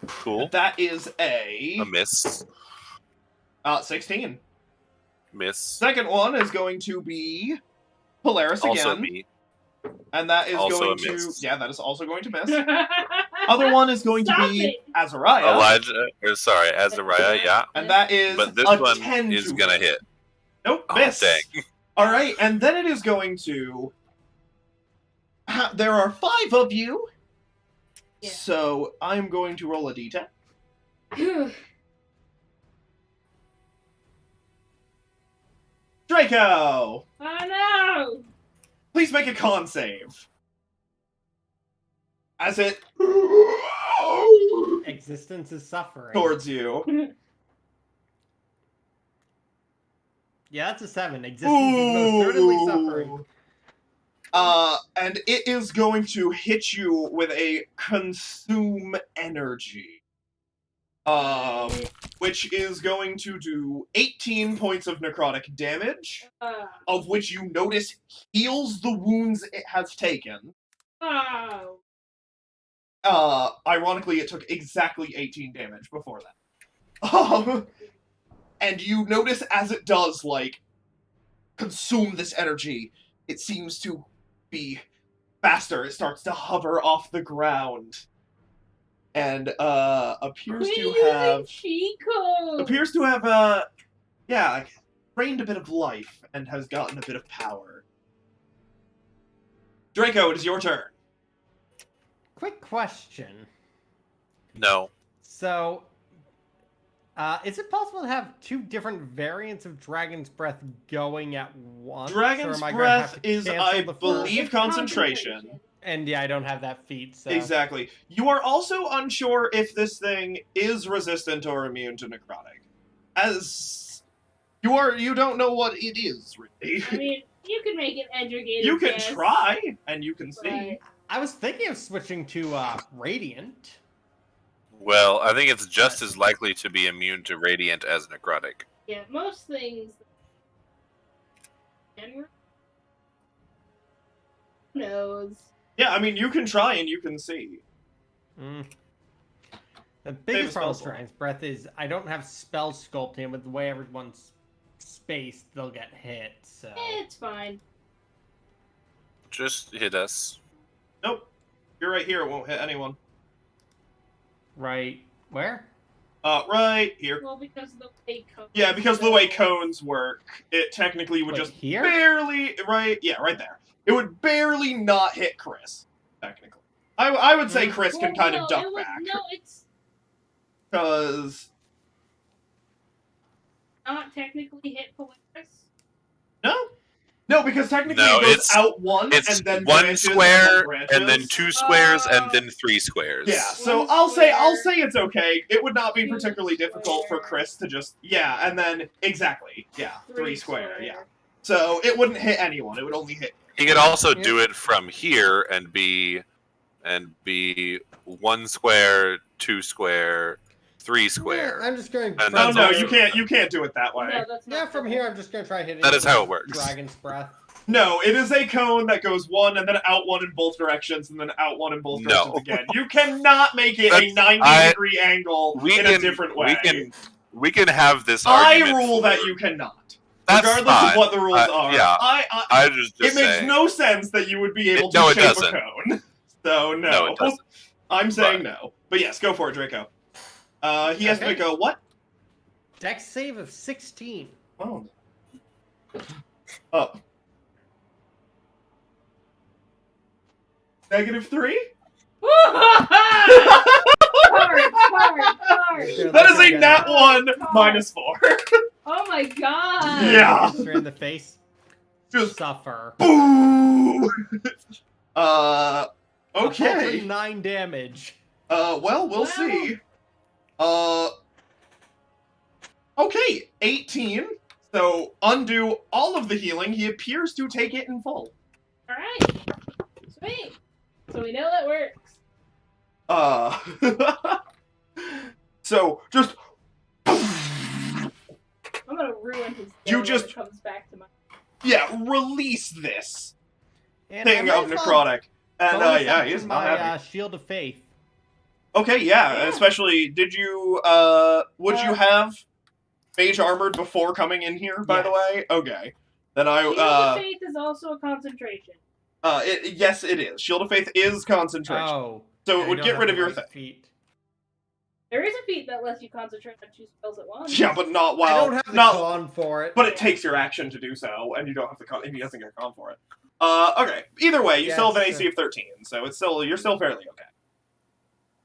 S4: Cool.
S1: That is a
S4: miss.
S1: 16.
S4: Miss.
S1: Second one is going to be Polaris
S4: Also
S1: again.
S4: me.
S1: And that is
S4: Also
S1: going
S4: a
S1: to...
S4: miss.
S1: Yeah, that is also going to miss. Other one is going
S3: Stop
S1: to be
S3: it.
S1: Azariah.
S4: Azariah, yeah.
S1: And that is
S4: But this
S1: a
S4: one
S1: 10
S4: is
S1: to
S4: gonna hit.
S1: Nope,
S4: Oh,
S1: miss.
S4: dang.
S1: Alright, and then it is going to... There are 5 of you.
S3: Yeah.
S1: So I'm going to roll a d10. Draco!
S3: Oh no!
S1: Please make a con save. As it
S6: Existence is suffering.
S1: towards you.
S6: Yeah, that's a 7. Existence is most certainly suffering.
S1: And it is going to hit you with a consume energy. Which is going to do 18 points of necrotic damage, of which you notice heals the wounds it has taken.
S3: Oh.
S1: Ironically, it took exactly 18 damage before that. And you notice as it does, like, consume this energy, it seems to be faster. It starts to hover off the ground. And, appears to have, gained a bit of life and has gotten a bit of power. Draco, it is your turn.
S6: Quick question.
S4: No.
S6: So, is it possible to have 2 different variants of Dragon's Breath going at once?
S1: Dragon's
S6: or am I gonna have
S1: Breath
S6: to
S1: is,
S6: cancel
S1: I
S6: the first?
S1: believe, concentration.
S6: And yeah, I don't have that feat, so...
S1: Exactly. You are also unsure if this thing is resistant or immune to necrotic. As you don't know what it is, really.
S3: I mean, you can make an educated
S1: You can
S3: guess,
S1: try, and you can see.
S3: but-
S6: I was thinking of switching to Radiant.
S4: Well, I think it's just as likely to be immune to radiant as necrotic.
S3: Yeah, most things. Who knows?
S1: Yeah, I mean, you can try and you can see.
S6: The
S1: Save a
S6: biggest
S1: spell
S6: problem with
S1: slot.
S6: Dragon's Breath is I don't have spell sculpting. With the way everyone's spaced, they'll get hit, so...
S3: It's fine.
S4: Just hit us.
S1: Nope. You're right here, it won't hit anyone.
S6: Right. Where?
S1: Right here.
S3: Well, because of the way cones.
S1: Yeah, because of the way cones work, it technically would
S6: Wait,
S1: just
S6: here?
S1: barely... Right, yeah, right there. It would barely not hit Chris, technically. I would say Chris can kind of duck back.
S3: No, it's
S1: Because...
S3: not technically hit Polaris.
S1: No? No, because technically
S4: No,
S1: it goes
S4: it's-
S1: out one,
S4: It's
S1: and then
S4: 1
S1: branches,
S4: square,
S1: branches.
S4: and then 2 squares, and then 3 squares.
S1: Yeah, so
S3: One
S1: I'll say
S3: square.
S1: it's okay. It would not be
S3: 2
S1: particularly difficult for
S3: square.
S1: Chris to just and then exactly, 3
S3: 3
S1: square, yeah. So it wouldn't hit anyone. It would only hit.
S4: He could also do it from here and be 1 square, 2 square, 3 square.
S6: Yeah, I'm just going...
S4: And
S1: No,
S4: that's
S1: no,
S4: also-
S1: you can't do it that way.
S3: No, that's not
S6: Yeah, from here I'm just going to try hitting...
S4: That is how it
S6: with
S4: works.
S6: Dragon's Breath.
S1: No, it is a cone that goes 1 and then out 1 in both directions and then out 1 in both
S4: No.
S1: directions again. You cannot make it a
S4: That's-
S1: 90-degree angle in a different way.
S4: We can have this
S1: I
S4: argument.
S1: rule that
S4: for-
S1: you cannot.
S4: That's
S1: Regardless
S4: fine.
S1: of what the rules are.
S4: Yeah. I just
S1: It makes
S4: say,
S1: no sense that you would be able to
S4: No, it
S1: shape a
S4: doesn't.
S1: cone. So, no.
S4: No, it doesn't.
S1: I'm saying no. But yes, go for it, Draco. He has to
S6: Okay.
S1: make a what?
S6: Dex save of 16.
S1: Oh. Up. -3?
S3: Hard.
S1: That is a nat 1 -4.
S3: Oh my god!
S1: Yeah.
S6: Straight in the face.
S1: Just
S6: Suffer.
S1: boo!
S6: A paltry
S1: Okay.
S6: 9 damage.
S1: Well, we'll see. Okay, 18. So, undo all of the healing. He appears to take it in full.
S3: Alright. Sweet. So we know that works.
S1: So, just...
S3: I'm gonna ruin his day
S1: You
S3: when
S1: just-
S3: it comes back to my.
S1: Yeah, release this
S6: And
S1: thing
S6: I
S1: of
S6: might as well
S1: necrotic. And
S6: bonus
S1: yeah,
S6: action
S1: he's not
S6: my
S1: happy.
S6: Shield of Faith.
S1: Okay, yeah,
S3: Yeah.
S1: especially, did you, would you have mage armored before coming in here, by the
S6: Yes.
S1: way? Okay. Then
S3: Shield of Faith is also a concentration.
S1: yes, it is. Shield of Faith is concentration.
S6: Oh.
S1: So it
S6: I
S1: would
S6: don't
S1: get
S6: have
S1: rid
S6: the
S1: of your
S6: right
S1: thing.
S6: feat.
S3: There is a feat that lets you concentrate on 2 spells at once.
S1: Yeah, but not
S6: I
S1: while,
S6: don't have the
S1: not,
S6: con for it.
S1: but it takes your action to do so, and you don't have the con, and he doesn't get a con for it. Okay. Either way, you still have an
S6: Yes,
S1: AC of 13, so it's still, you're still fairly okay.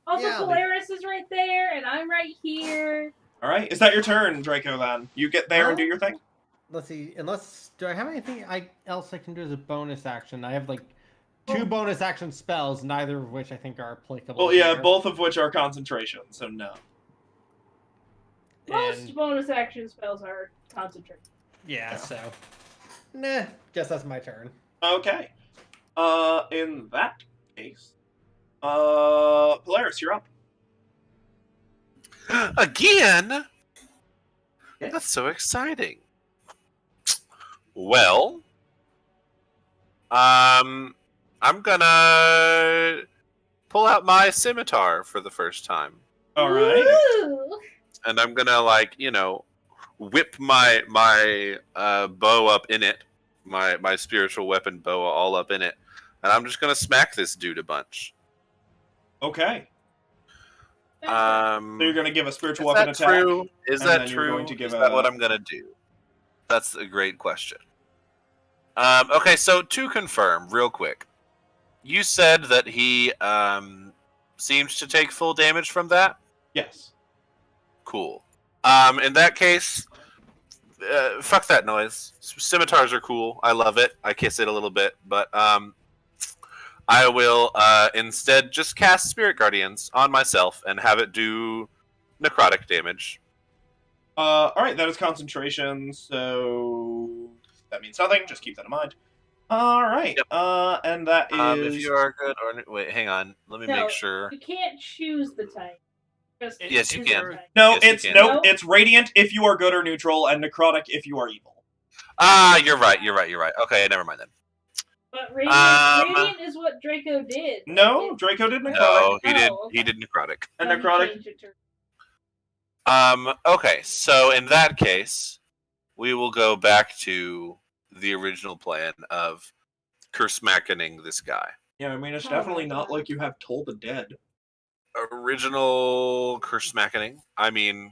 S3: Also,
S6: Yeah,
S3: Polaris is right there, and I'm right here.
S1: Alright, is that your turn, Draco, then? You get there and do your thing?
S6: Let's see. Unless do I have anything else I can do as a bonus action? I have like 2 bonus action spells, neither of which I think are applicable.
S1: Well, yeah,
S6: here.
S1: both of which are concentration, so no.
S3: Most
S6: And-
S3: bonus action spells are concentrated.
S6: Yeah, so. Nah, guess that's my turn.
S1: Okay. In that case, Polaris, you're up.
S4: Again?
S1: Yeah.
S4: That's so exciting. Well, I'm gonna pull out my scimitar for the first time.
S1: Alright.
S3: Woo!
S4: And I'm gonna, like, you know, whip my bow up in it, my spiritual weapon bow all up in it, and I'm just gonna smack this dude a bunch.
S1: Okay. So you're going to give a spiritual
S4: Is
S1: weapon
S4: that
S1: attack?
S4: true? Is
S1: and
S4: that
S1: then you're
S4: true?
S1: going to give
S4: Is that
S1: a-
S4: what I'm gonna do? That's a great question. Okay, so to confirm, real quick, you said that he seems to take full damage from that.
S1: Yes.
S4: Cool. In that case, fuck that noise. Scimitars are cool. I love it. I kiss it a little bit, but I will instead just cast Spirit Guardians on myself and have it do necrotic damage.
S1: Alright, that is concentration, so that means nothing. Just keep that in mind. Alright,
S4: Yep.
S1: and that is...
S4: If you are good or wait, hang on. Let me
S3: No.
S4: make sure.
S3: You can't choose the type. Just
S4: Yes, you
S3: choose
S4: can.
S3: the type.
S1: No,
S4: Yes, you
S1: it's
S4: can.
S1: no, it's radiant if you are good or neutral, and necrotic if you are evil.
S4: Ah, you're right. Okay, never mind then.
S3: But Radiant, Radiant is what Draco did.
S1: No, Draco did necrotic.
S4: No, he
S3: Oh,
S4: did.
S3: okay.
S4: He did necrotic.
S1: And
S3: So he
S1: necrotic.
S3: changed it to-
S4: Okay, so in that case, we will go back to the original plan of curse-mackening this guy.
S1: Yeah, I mean, it's
S3: Oh,
S1: definitely
S3: my
S1: not
S3: God.
S1: like you have Toll the Dead.
S4: Original curse-mackening? I mean,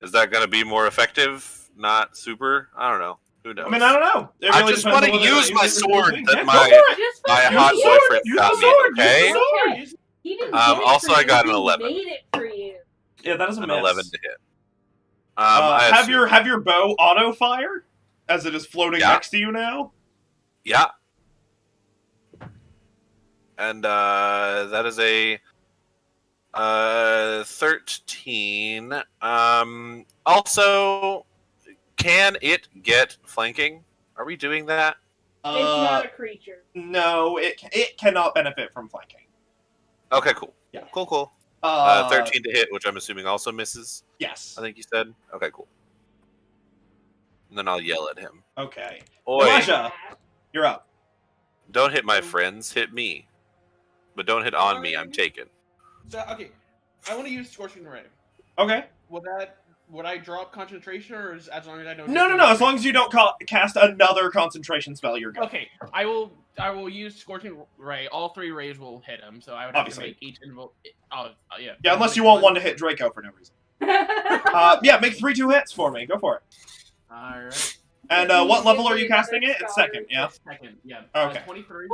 S4: is that going to be more effective? Not super? I don't know. Who knows?
S1: I mean, I don't know. It
S4: I
S1: really
S4: just
S1: depends
S4: want
S1: on
S4: to
S1: whether
S4: use
S1: you
S4: my
S1: think
S4: sword
S1: it's
S4: that
S1: good.
S4: my
S1: Go for it!
S3: Just
S4: my
S3: fucking
S4: hot
S3: use it.
S4: boyfriend
S1: Use
S4: got
S1: the
S4: me,
S1: sword!
S4: okay?
S1: Use the sword!
S3: Okay. He didn't
S4: Um,
S3: get it
S4: also
S3: for
S4: I
S3: you,
S4: got an
S3: he
S4: 11.
S3: made it for you.
S1: Yeah, that is a
S4: An
S1: miss.
S4: 11 to hit. I assume-
S1: Have your bow auto fire as it is floating
S4: Yeah.
S1: next to you now.
S4: Yeah. And that is a 13. Also, can it get flanking? Are we doing that?
S3: It's not a creature.
S1: No, it cannot benefit from flanking.
S4: Okay, cool.
S1: Yeah.
S4: Cool.
S1: 13.
S4: 13 to hit, which I'm assuming also misses.
S1: Yes.
S4: I think you said. Okay, cool. And then I'll yell at him.
S1: Okay.
S4: Oi,
S1: Elijah. You're up.
S4: don't hit my friends, hit me. But don't hit on me, I'm taken.
S2: So okay, I want to use Scorching Ray.
S1: Okay.
S2: Would I drop concentration, or is as long as I don't?
S1: No. As long as you don't cast another concentration spell, you're good.
S2: Okay, I will use Scorching Ray. All 3 rays will hit him, so I would
S1: Obviously.
S2: have to make each individual. Oh, yeah.
S1: Yeah, unless you want one to hit Draco for no reason. Yeah, make 3 2 hits for me. Go for it.
S2: All right.
S1: And what level are you casting it? It's second, yeah.
S2: Second, yeah.
S1: Okay.
S2: 23.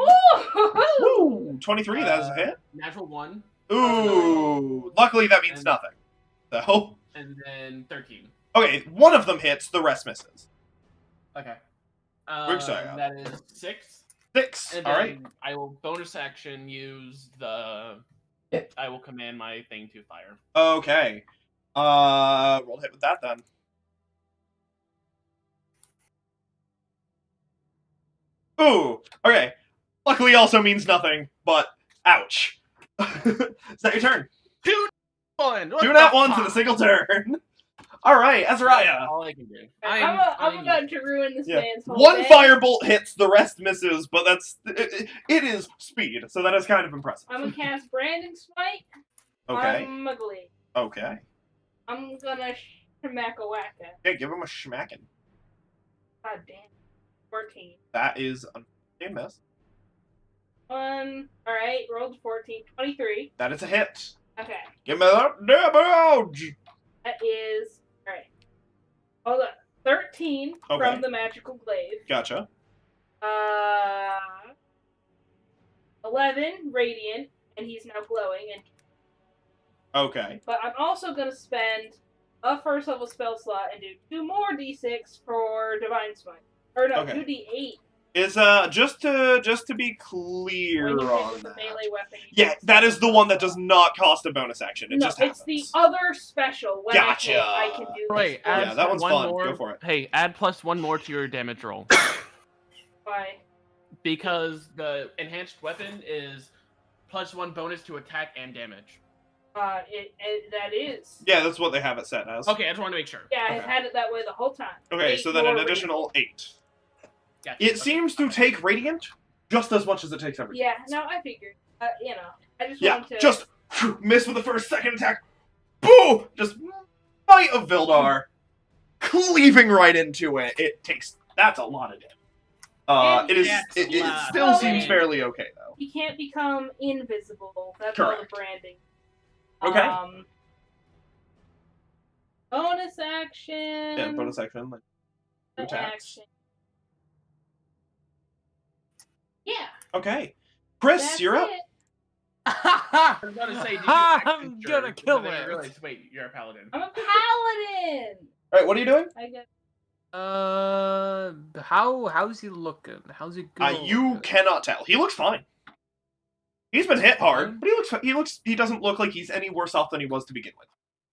S1: Ooh, 23. That is a hit.
S2: Natural 1,
S1: Ooh. Luckily, that means
S2: And-
S1: nothing. So,
S2: and then 13.
S1: okay, one of them hits. The rest misses.
S2: Okay.
S1: Which side?
S2: That is 6.
S1: 6.
S2: And
S1: All
S2: then
S1: right.
S2: I will bonus action use the. I will command my thing to fire.
S1: Okay. Roll to hit with that then. Ooh. Okay. Luckily, also means nothing. But ouch. Is that your turn?
S2: One.
S1: Do that one to the single turn. All right, Azariah.
S2: All I can do.
S3: I'm about to ruin this
S1: Yeah.
S3: man's whole
S1: One
S3: day.
S1: firebolt hits, the rest misses, but it is speed, so that is kind of impressive.
S3: I'm gonna cast Branding Smite.
S1: Okay.
S3: I'm Muggly.
S1: Okay.
S3: I'm gonna Shmacka-wacka.
S1: Okay, give him a schmackin'.
S3: God damn. 14.
S1: That is a miss.
S3: Alright, rolled 14. 23.
S1: That is a hit.
S3: Okay.
S1: Give me that damage!
S3: That is. Alright. Hold on. 13
S1: Okay.
S3: from the Magical Glaive.
S1: Gotcha.
S3: 11 Radiant, and he's now glowing.
S1: Okay.
S3: But I'm also gonna spend a first level spell slot and do 2 more d6 for Divine Smite. Or no,
S1: Okay.
S3: 2d8.
S1: Is just to be clear
S3: When you hit
S1: on
S3: with a
S1: that.
S3: melee weapon. you
S1: Yeah,
S3: get
S1: that is the
S3: second
S1: one that
S3: level.
S1: does not cost a bonus action. It
S3: No,
S1: just
S3: it's
S1: happens.
S3: the other special. When
S1: Gotcha.
S3: I can do
S2: Wait,
S3: this.
S2: add
S1: Yeah, that one's
S2: one
S1: fun.
S2: more.
S1: Go for it.
S2: Hey, add +1 more to your damage roll.
S3: Why?
S2: Because the enhanced weapon is +1 bonus to attack and damage.
S3: That is.
S1: Yeah, that's what they have it set as.
S2: Okay, I just wanted to make sure.
S3: Yeah, I've
S1: Okay.
S3: had it that way the whole time.
S1: Okay,
S3: 8
S1: so then an
S3: more
S1: additional 8.
S2: Gotcha.
S1: It
S2: Okay.
S1: seems to take Radiant just as much as it takes everything.
S3: Yeah, no, I figured. I just
S1: Yeah,
S3: wanted to.
S1: just miss with the first, second attack. Boo! Just Might of Vildar, cleaving right into it. That's a lot of damage. It still seems fairly okay though.
S3: He can't become invisible. That's
S1: Correct.
S3: all the branding.
S1: Okay.
S3: Bonus action.
S1: Yeah, bonus action. Like, two attacks.
S3: Action. Yeah.
S1: Okay, Chris,
S3: That's
S1: you're up.
S3: it.
S2: I was gonna say, did you
S5: I'm
S2: action
S5: gonna
S2: surge,
S5: kill
S2: but then I
S5: her.
S2: realized, wait, you're a paladin.
S3: I'm a paladin.
S1: All right, what are you doing?
S3: I guess.
S5: How's he looking? How's he going?
S1: You cannot tell. He looks fine. He's been hit hard, but he doesn't look like he's any worse off than he was to begin with.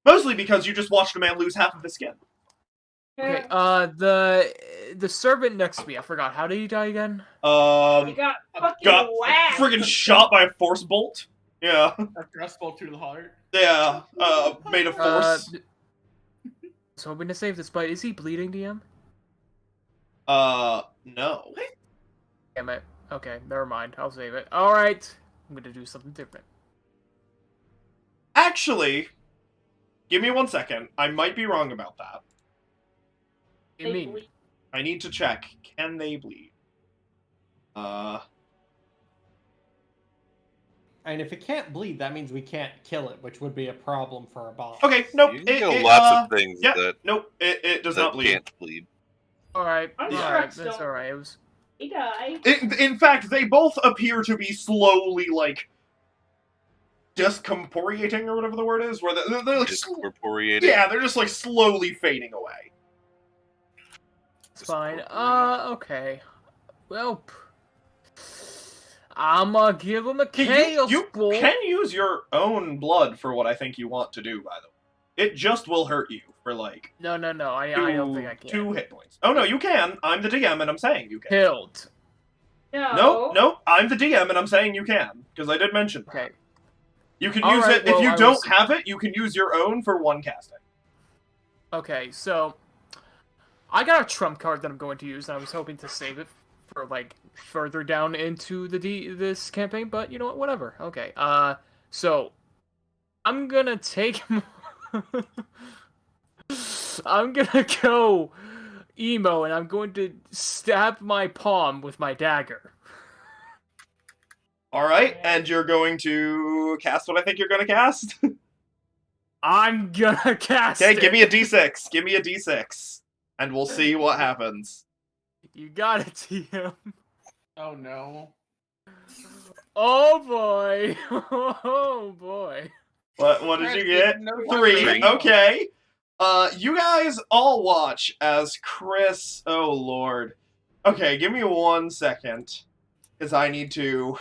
S1: Mostly because you just watched a man lose half of his skin.
S5: Okay, the servant next to me, I forgot. How did he die again?
S3: He got fucking whacked.
S1: friggin' shot by a force bolt. Yeah,
S2: A thrustbolt through the heart.
S1: yeah. Made of force.
S5: So I'm gonna save this bite. Is he bleeding, DM?
S1: No.
S5: Damn it. Okay, never mind. I'll save it. Alright. I'm gonna do something different.
S1: Actually, give me 1 second. I might be wrong about that.
S5: What do you mean?
S1: I need to check. Can they bleed?
S6: And if it can't bleed, that means we can't kill it, which would be a problem for a boss.
S1: Okay, nope.
S4: You can kill lots of things that
S1: Nope, it does
S4: that
S1: not bleed.
S4: can't bleed.
S5: Alright,
S3: I'm
S1: sure
S5: alright,
S3: it's
S5: that's
S3: still-
S5: alright. It was
S3: He died.
S1: In fact, they both appear to be slowly, like, discorporeating, or whatever the word is, where they're like,
S4: Discorporeated.
S1: yeah, they're just, like, slowly fading away.
S5: it's fine. Okay. Well, I'ma give him a chaos
S1: You
S5: ball.
S1: can use your own blood for what I think you want to do, by the way. It just will hurt you for, like,
S5: No. I don't think I can.
S1: 2 hit points. Oh, no, you can. I'm the DM, and I'm saying you can.
S5: Killed.
S1: Nope, I'm the DM, and I'm saying you can, because I did mention that.
S5: Okay.
S1: You can
S5: All
S1: use
S5: right,
S1: it, if
S5: well,
S1: you
S5: I
S1: don't
S5: was-
S1: have it, you can use your own for 1 casting.
S5: Okay, so I got a trump card that I'm going to use, and I was hoping to save it for like further down into this campaign, but you know what? Whatever. Okay. So I'm gonna take. I'm gonna go emo, and I'm going to stab my palm with my dagger.
S1: Alright, and you're going to cast what I think you're going to cast?
S5: I'm gonna cast
S1: Okay,
S5: it.
S1: give me a d6. Give me a d6. And we'll see what happens.
S5: You got it, TM.
S2: Oh no.
S5: Oh boy. Oh boy.
S1: What did you get?
S2: No
S1: 3.
S4: Three.
S1: Okay. You guys all watch as Chris... Oh, Lord. Okay, give me 1 second. Because I now need to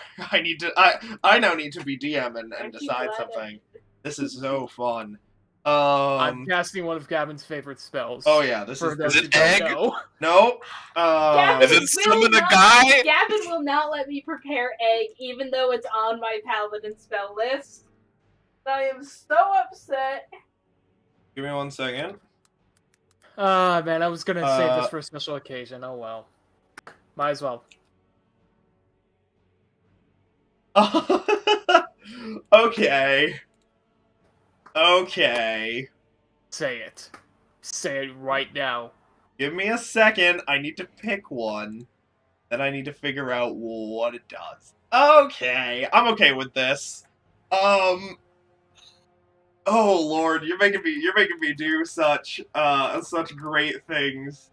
S1: be DM and
S3: Aren't you
S1: decide
S3: glad
S1: something. This is so fun.
S5: I'm casting one of Gavin's favorite spells.
S1: Oh yeah, this
S5: For
S1: is
S5: those
S4: Is
S5: who
S4: it
S5: don't
S4: egg?
S5: know.
S1: nope.
S3: Gavin
S4: Is it
S3: will
S4: summon a
S3: not-
S4: guy?
S3: Gavin will not let me prepare egg, even though it's on my paladin spell list. I am so upset.
S1: Give me 1 second.
S5: Ah, man, I was gonna save this for a special occasion. Oh well. Might as well.
S1: Okay. Okay.
S5: Say it. Say it right now.
S1: Give me a second. I need to pick one. Then I need to figure out what it does. Okay. I'm okay with this. Oh Lord, you're making me do such great things.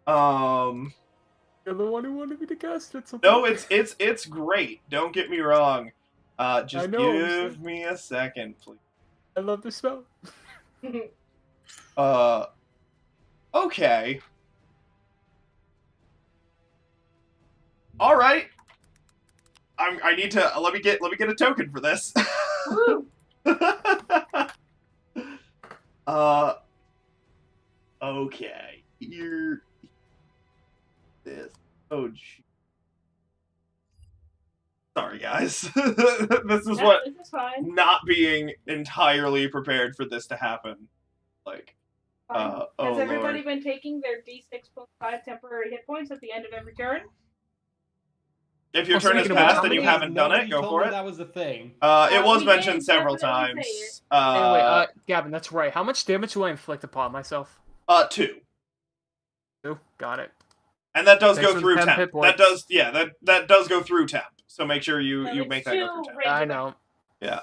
S5: You're the one who wanted me to cast it. So
S1: No, it's great. Don't get me wrong. Just
S5: know,
S1: give me a second, please.
S5: I love the spell.
S1: Okay. All right. I need to let me get a token for this. Okay. Here. This. Oh, gee. Sorry, guys. This is what
S3: This is fine.
S1: not being entirely prepared for this to happen. Like,
S3: Fine.
S1: oh
S3: Has everybody
S1: Lord.
S3: been taking their D6.5 temporary hit points at the end of every turn?
S1: If your
S5: Oh,
S1: turn is
S5: speaking of which,
S1: passed
S5: how
S1: and you
S5: many-
S1: haven't done it,
S6: Nobody
S1: go
S6: told
S1: for
S6: me
S1: it.
S6: That was the thing.
S1: It was
S3: we
S1: mentioned
S3: did
S1: several
S3: definitely
S1: times.
S3: say it.
S5: Anyway, Gavin, that's right. How much damage do I inflict upon myself?
S1: 2.
S5: Two. Got it.
S1: And that does
S5: Thanks
S1: go
S5: for the
S1: through
S5: 10
S1: temp.
S5: hit
S1: That
S5: points.
S1: does, yeah, that does go through temp. So make sure you
S3: No,
S1: make
S3: it's
S1: that go
S3: two
S1: through temp.
S3: regular-
S5: I know.
S1: Yeah.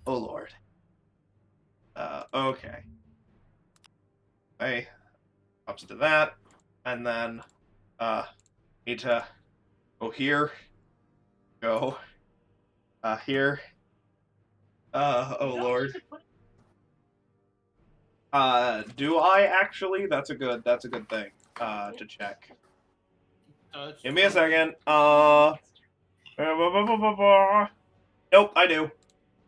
S1: Oh Lord. Okay. Hey, ups to that, and then need to go here. Go. Here. Oh
S3: You don't
S1: Lord.
S3: need to put-
S1: Do I actually? That's a good thing. To check. Give me a second. Nope, I do.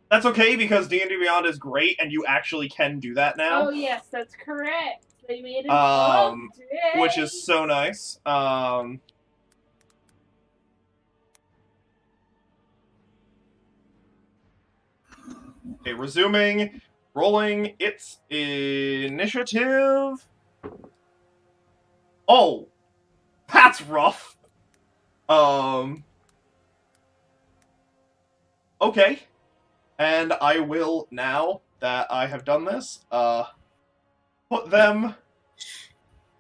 S1: That's okay because D&D Beyond is great, and you actually can do that now.
S3: Oh yes, that's correct. They made it
S1: Which is so nice. Okay, resuming, rolling. It's initiative. Oh, that's rough. Okay. And I will, now that I have done this, put them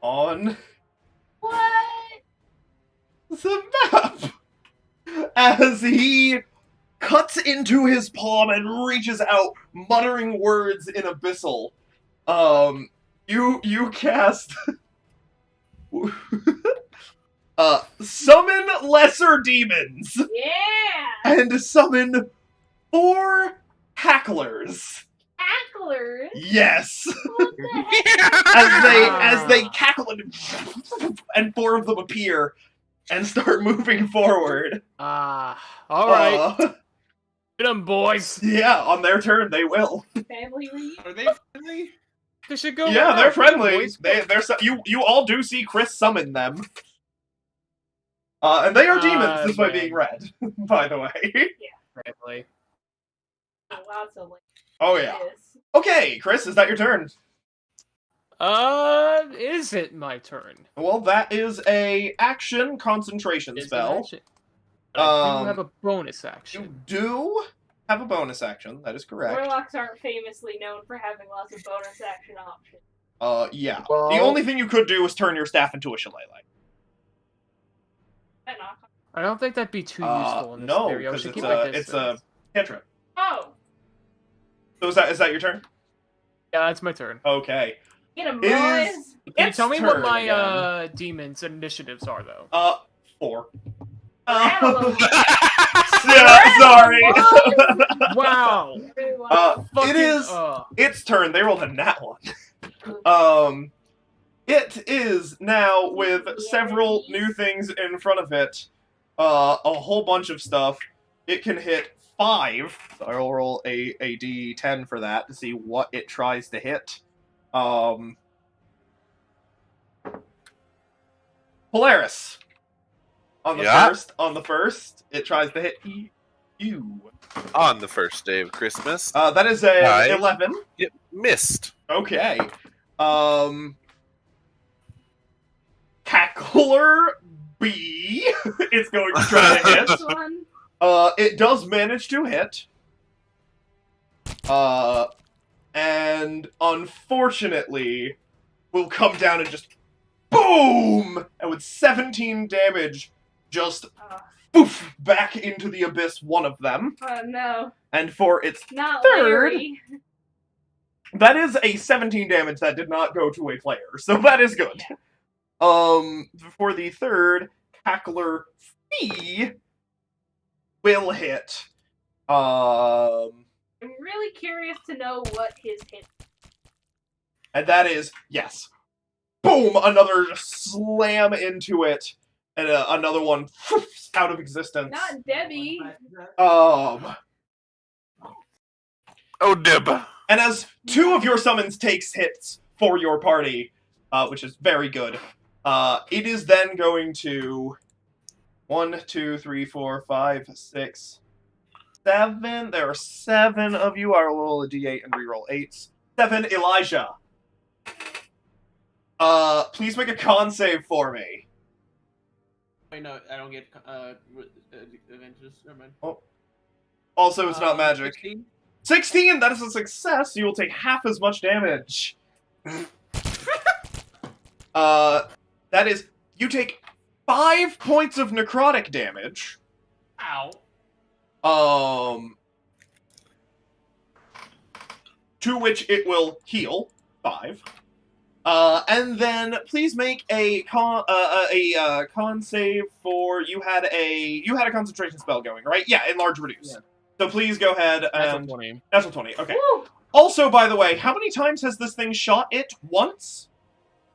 S1: on
S3: What?
S1: the map as he cuts into his palm and reaches out, muttering words in abyssal. You cast summon lesser demons
S3: Yeah!
S1: and summon 4 hacklers.
S3: Tacklers?
S1: Yes.
S3: What the heck?
S1: As they cackle and 4 of them appear and start moving forward.
S5: All right. Get them, boys.
S1: Yeah, on their turn they will.
S3: Family reunion?
S2: Are they friendly?
S5: They should go.
S1: Yeah,
S5: right
S1: they're
S5: now.
S1: friendly.
S5: Boys,
S1: You all do see Chris summon them. And they are demons, despite
S5: man.
S1: being red, by the way.
S5: Friendly.
S3: Lots of like
S1: Oh yeah.
S3: this.
S1: Okay, Chris, is that your turn?
S5: Is it my turn?
S1: Well, that is a action concentration
S5: Is it
S1: spell.
S5: action? I do
S1: Um,
S5: have a bonus
S1: You
S5: action.
S1: do have a bonus action. That is correct.
S3: Warlocks aren't famously known for having lots of bonus action options.
S1: Yeah.
S5: Well-
S1: The only thing you could do is turn your staff into a shillelagh.
S3: That knock-
S5: I don't think that'd be too useful in this
S1: No,
S5: scenario. I
S1: because
S5: should
S1: it's
S5: keep my
S1: a
S5: distance.
S1: cantrip.
S3: Oh!
S1: So is that your turn?
S5: Yeah, that's my turn.
S1: Okay.
S3: Get him,
S1: Is-
S3: boys!
S5: Can you
S1: It's
S5: tell me what
S1: turn
S5: my
S1: again.
S5: demons initiatives are though?
S1: 4.
S3: Hello.
S1: Yeah, sorry.
S5: Wow.
S1: It is its turn. They rolled a nat 1. It is now with several new things in front of it. A whole bunch of stuff. It can hit 5. So I'll roll a d10 for that to see what it tries to hit. Polaris. On the
S4: Yeah.
S1: first, it tries to hit E.
S4: You on the first day of Christmas.
S1: That is a
S4: Right.
S1: 11.
S4: It missed.
S1: Okay. Cackler B is going to try to hit.
S3: This one.
S1: It does manage to hit. And unfortunately, will come down and just boom! And with 17 damage, just poof back into the abyss, one of them.
S3: Oh no.
S1: And for its
S3: Not
S1: third,
S3: Larry.
S1: that is a 17 damage that did not go to a player, so that is good. For the third, Cackler C will hit.
S3: I'm really curious to know what his hit.
S1: And that is, yes. Boom! Another slam into it. And another one out of existence.
S3: Not Debbie.
S1: Oh,
S4: Dib.
S1: And as two of your summons takes hits for your party, which is very good, it is then going to 1, 2, 3, 4, 5, 6, 7. There are 7 of you. I'll roll a d8 and reroll 8s. 7, Elijah. Please make a con save for me.
S2: Wait, no, I don't get advantages. Never mind.
S1: Also, it's not magic.
S2: 16?
S1: 16! That is a success! You will take half as much damage. That is, you take 5 points of necrotic damage.
S5: Ow.
S1: To which it will heal 5. And then please make a con save for you had a concentration spell going, right? Yeah, enlarge reduce.
S2: Yeah.
S1: So please go ahead
S2: Natural
S1: and
S2: 20.
S1: natural 20. Okay.
S3: Woo!
S1: Also, by the way, how many times has this thing shot it? Once?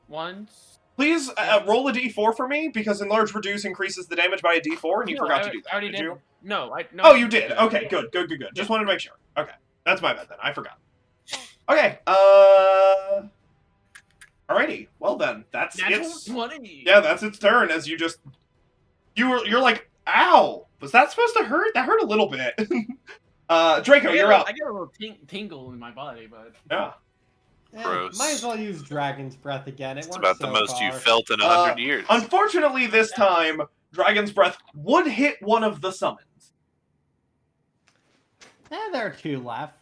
S2: Once.
S1: Please roll a d4 for me because enlarge reduce increases the damage by a d4, and you forgot to do that.
S2: I already did.
S1: you?
S2: No, no.
S1: Oh, you did. Okay, good. Just wanted to make sure. Okay, that's my bad then. I forgot. Okay. Alrighty. Well then, that's
S2: Natural
S1: its.
S2: 20.
S1: Yeah, that's its turn. As you just, you're like, ow! Was that supposed to hurt? That hurt a little bit. Draco, you're up.
S2: I get a little tingle in my body, but
S1: Yeah.
S4: Gross.
S6: Might as well use Dragon's Breath again.
S4: It's
S6: works
S4: about the
S6: so
S4: most
S6: far.
S4: you've felt in 100 years.
S1: Unfortunately, this time, Dragon's Breath would hit one of the summons.
S6: There are 2 left.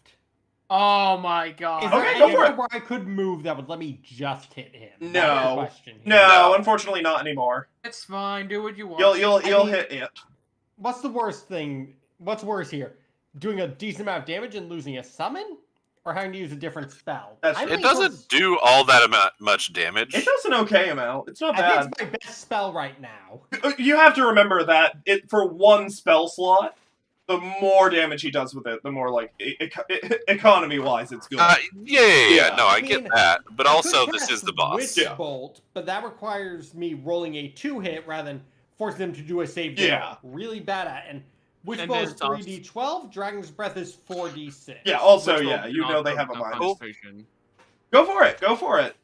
S5: Oh my god.
S6: Is there
S1: Okay, go for
S6: anywhere
S1: it.
S6: where I could move that would let me just hit him?
S1: No.
S6: That's the question here.
S1: No, unfortunately, not anymore.
S5: It's fine. Do what you want.
S1: You'll
S6: mean-
S1: hit it.
S6: What's the worst thing? What's worse here? Doing a decent amount of damage and losing a summon? Or having to use a different spell?
S1: That's
S6: I
S1: true.
S4: It
S6: lean
S4: doesn't
S6: towards-
S4: do all that much damage.
S1: It does an okay amount. It's not
S6: I
S1: bad.
S6: think it's my best spell right now.
S1: You have to remember that for one spell slot, the more damage he does with it, the more like economy-wise, it's good.
S4: Yeah. No, I
S6: mean,
S4: get that. But
S6: I
S4: also,
S6: could
S4: this
S6: cast
S4: is the boss.
S6: Witch
S1: Yeah.
S6: Bolt, but that requires me rolling a 2-hit rather than forcing them to do a save.
S1: Yeah.
S6: Really bad at. And Witch
S2: And
S6: Bolt
S2: then
S6: is
S2: it's also-
S6: 3d12. Dragon's Breath is 4d6.
S1: Yeah. Also,
S2: Which will
S1: yeah, you know they have a
S2: knock
S1: mind.
S2: concentration.
S1: Go for it. Go for it.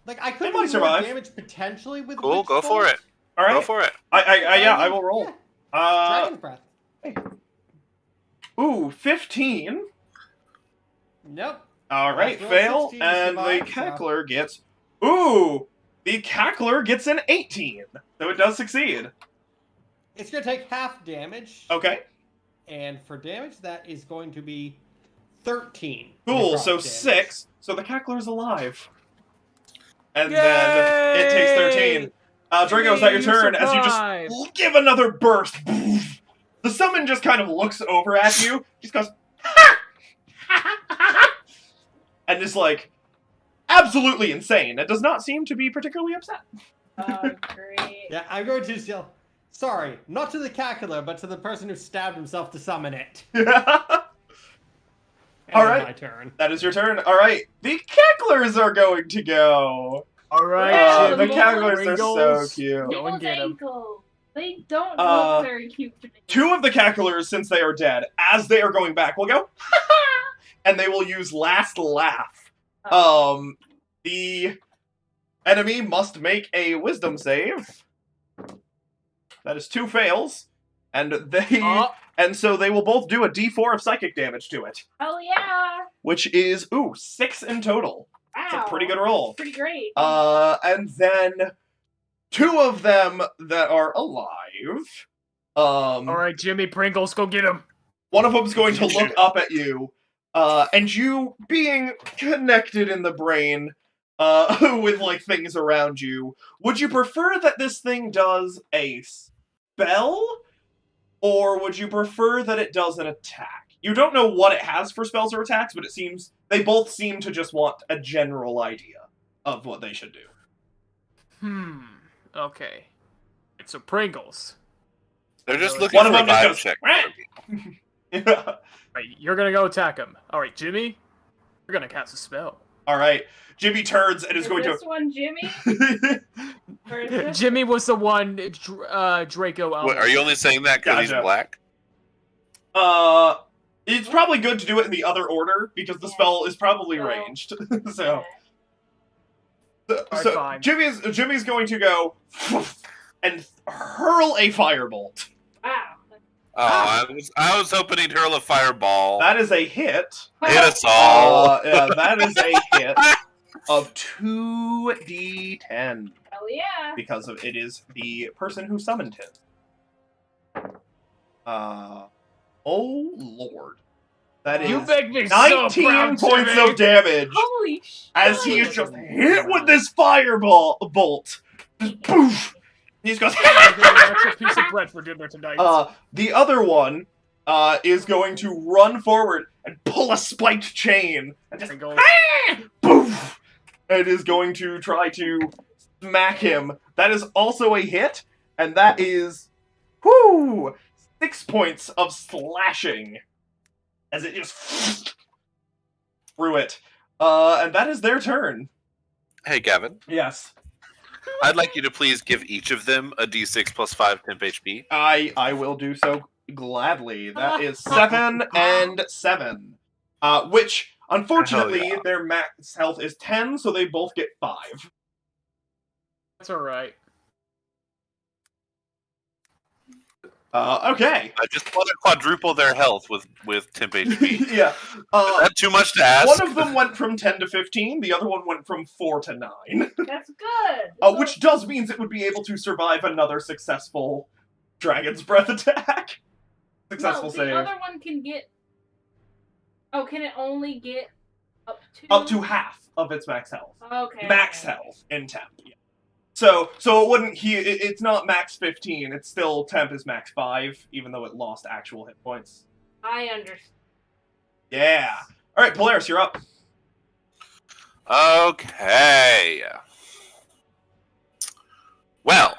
S6: Like I could
S1: They
S6: do
S1: might
S6: more
S1: survive.
S6: damage potentially with
S4: Cool,
S6: Witch
S4: go for
S6: Bolt.
S4: it.
S1: All right.
S4: Go for it.
S1: I will roll.
S6: Yeah, Dragon's Breath.
S1: Ooh, 15.
S6: Nope.
S1: All right,
S6: Roll
S1: fail,
S6: 16 to
S1: and the
S6: survive, so-
S1: cackler gets. Ooh, the cackler gets an 18, so it does succeed.
S6: It's gonna take half damage.
S1: Okay,
S6: And for damage, that is going to be 13.
S1: cool.
S6: necrotic
S1: So
S6: damage.
S1: 6. So the cackler's alive, and then it takes 13. Draco, is that your turn? As you just give another burst. The summon just kind of looks over at you. Just goes, and is like absolutely insane. It does not seem to be particularly upset.
S3: Oh, great.
S6: Yeah, I'm going to yell. Sorry, not to the cackler, but to the person who stabbed himself to summon it.
S1: All right.
S6: My turn.
S1: That is your turn. All right, the cacklers are going to go.
S5: All right.
S3: Yeah,
S1: The
S3: the
S1: cacklers are so
S5: Pringles.
S1: cute.
S5: Go and get 'em.
S3: Ankle. They don't
S1: Uh,
S3: look very cute to me.
S1: 2 of the cacklers, since they are dead, as they are going back, will go, and they will use last laugh. The enemy must make a wisdom save. That is 2 fails. and and so they will both do a D4 of psychic damage to it,
S3: Hell yeah!
S1: which is 6 in total.
S3: Wow.
S1: It's a pretty good roll.
S3: Pretty great.
S1: And then 2 of them that are alive.
S5: All right, Jimmy Pringles, go get him.
S1: One of them's going to look up at you, and you being connected in the brain, with like things around you. Would you prefer that this thing does a spell, or would you prefer that it does an attack? You don't know what it has for spells or attacks, but they both seem to just want a general idea of what they should do.
S5: Okay. So Pringles.
S4: They're just looking
S1: One
S4: for
S1: of
S4: a
S1: them just
S4: vibe
S1: goes,
S4: check.
S1: yeah.
S5: Right, you're gonna go attack him. All right, Jimmy, you're gonna cast a spell.
S1: All right. Jimmy turns and is going
S3: this one Jimmy? Or is this...
S5: Jimmy was the one, Draco.
S4: What, are you only saying that because he's
S1: Gotcha.
S4: black?
S1: It's probably good to do it in the other order because the spell is probably ranged. So
S5: fine.
S1: Jimmy's going to go and hurl a firebolt.
S3: Wow.
S4: Oh, I was hoping he'd hurl a fireball.
S1: That is a hit.
S4: Hit us all.
S1: Yeah, that is a hit of 2d10
S3: Hell yeah.
S1: because of it is the person who summoned him. Oh lord. That is
S5: You make me
S1: 19
S5: so proud,
S1: points
S5: Jimmy.
S1: of damage
S3: Holy shit.
S1: as he is just hit with this bolt. Just poof. He just goes.
S5: I'm getting an extra piece of bread for dinner tonight.
S1: The other one is going to run forward and pull a spiked chain and just
S5: Pringles.
S1: poof, and is going to try to smack him. That is also a hit, and that is 6 points of slashing as it just through it. And that is their turn.
S4: Hey, Gavin.
S1: Yes.
S4: I'd like you to please give each of them a d6 plus 5 temp HP.
S1: I will do so gladly. That is 7 and 7. Which, unfortunately,
S4: Hell yeah.
S1: their max health is 10, so they both get 5.
S5: That's alright.
S1: Okay.
S4: I just want to quadruple their health with temp HP.
S1: Yeah.
S4: Is that too much to ask?
S1: One of them went from 10 to 15, the other one went from 4 to 9.
S3: That's good.
S1: Which does means it would be able to survive another successful Dragon's Breath attack. Successful
S3: no,
S1: save.
S3: the other one can get... Oh, can it only get up to...
S1: Up to half of its max health.
S3: Okay.
S1: Max health in temp. Yeah. So it wouldn't it's not max 15, it's still temp is max 5, even though it lost actual hit points.
S3: I understand.
S1: Yeah. Alright, Polaris, you're up.
S4: Okay. Well,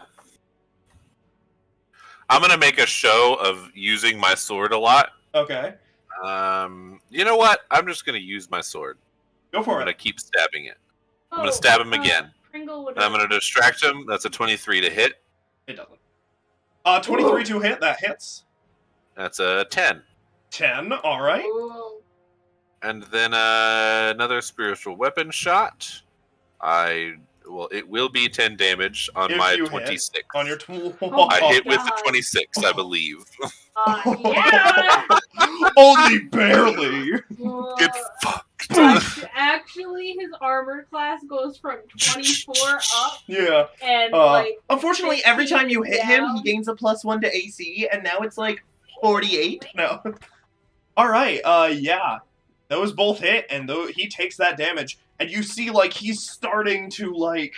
S4: I'm gonna make a show of using my sword a lot.
S1: Okay.
S4: You know what? I'm just gonna use my sword.
S1: Go for
S4: I'm gonna
S1: it.
S4: keep stabbing it. I'm
S3: Oh,
S4: gonna stab him again.
S3: Pringle would
S4: And I'm gonna distract him. That's a 23 to hit.
S1: It doesn't. 23 to hit, that hits.
S4: That's a 10.
S1: 10, alright.
S3: Ooh.
S4: And then another spiritual weapon shot. It will be 10 damage on
S1: If
S4: my
S1: you hit
S4: 26.
S1: On your
S3: Oh,
S4: I hit with the
S3: God.
S4: 26, I believe.
S3: Yeah!
S1: Only barely.
S4: Get fucked.
S3: Actually, his armor class goes from 24 up,
S1: Yeah.
S3: and
S1: Unfortunately, every time you hit him, he
S3: down.
S1: gains a +1 to AC, and now it's like 48. No. Alright, yeah. Those both hit, and he takes that damage. And you see, like, he's starting to, like,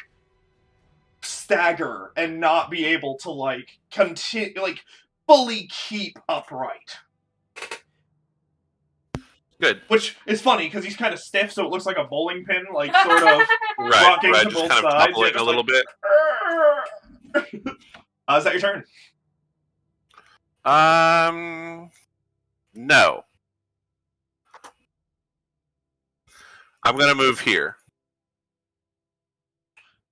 S1: stagger and not be able to, like, continue, like, fully keep upright.
S4: Good.
S1: Which is funny, because he's kind of stiff, so it looks like a bowling pin, like, sort of
S4: Right,
S1: rocking
S4: right.
S1: to
S4: Just
S1: both
S4: kind of
S1: sides.
S4: toppling
S1: Yeah,
S4: a little bit.
S1: Is that your turn?
S4: No. I'm gonna move here.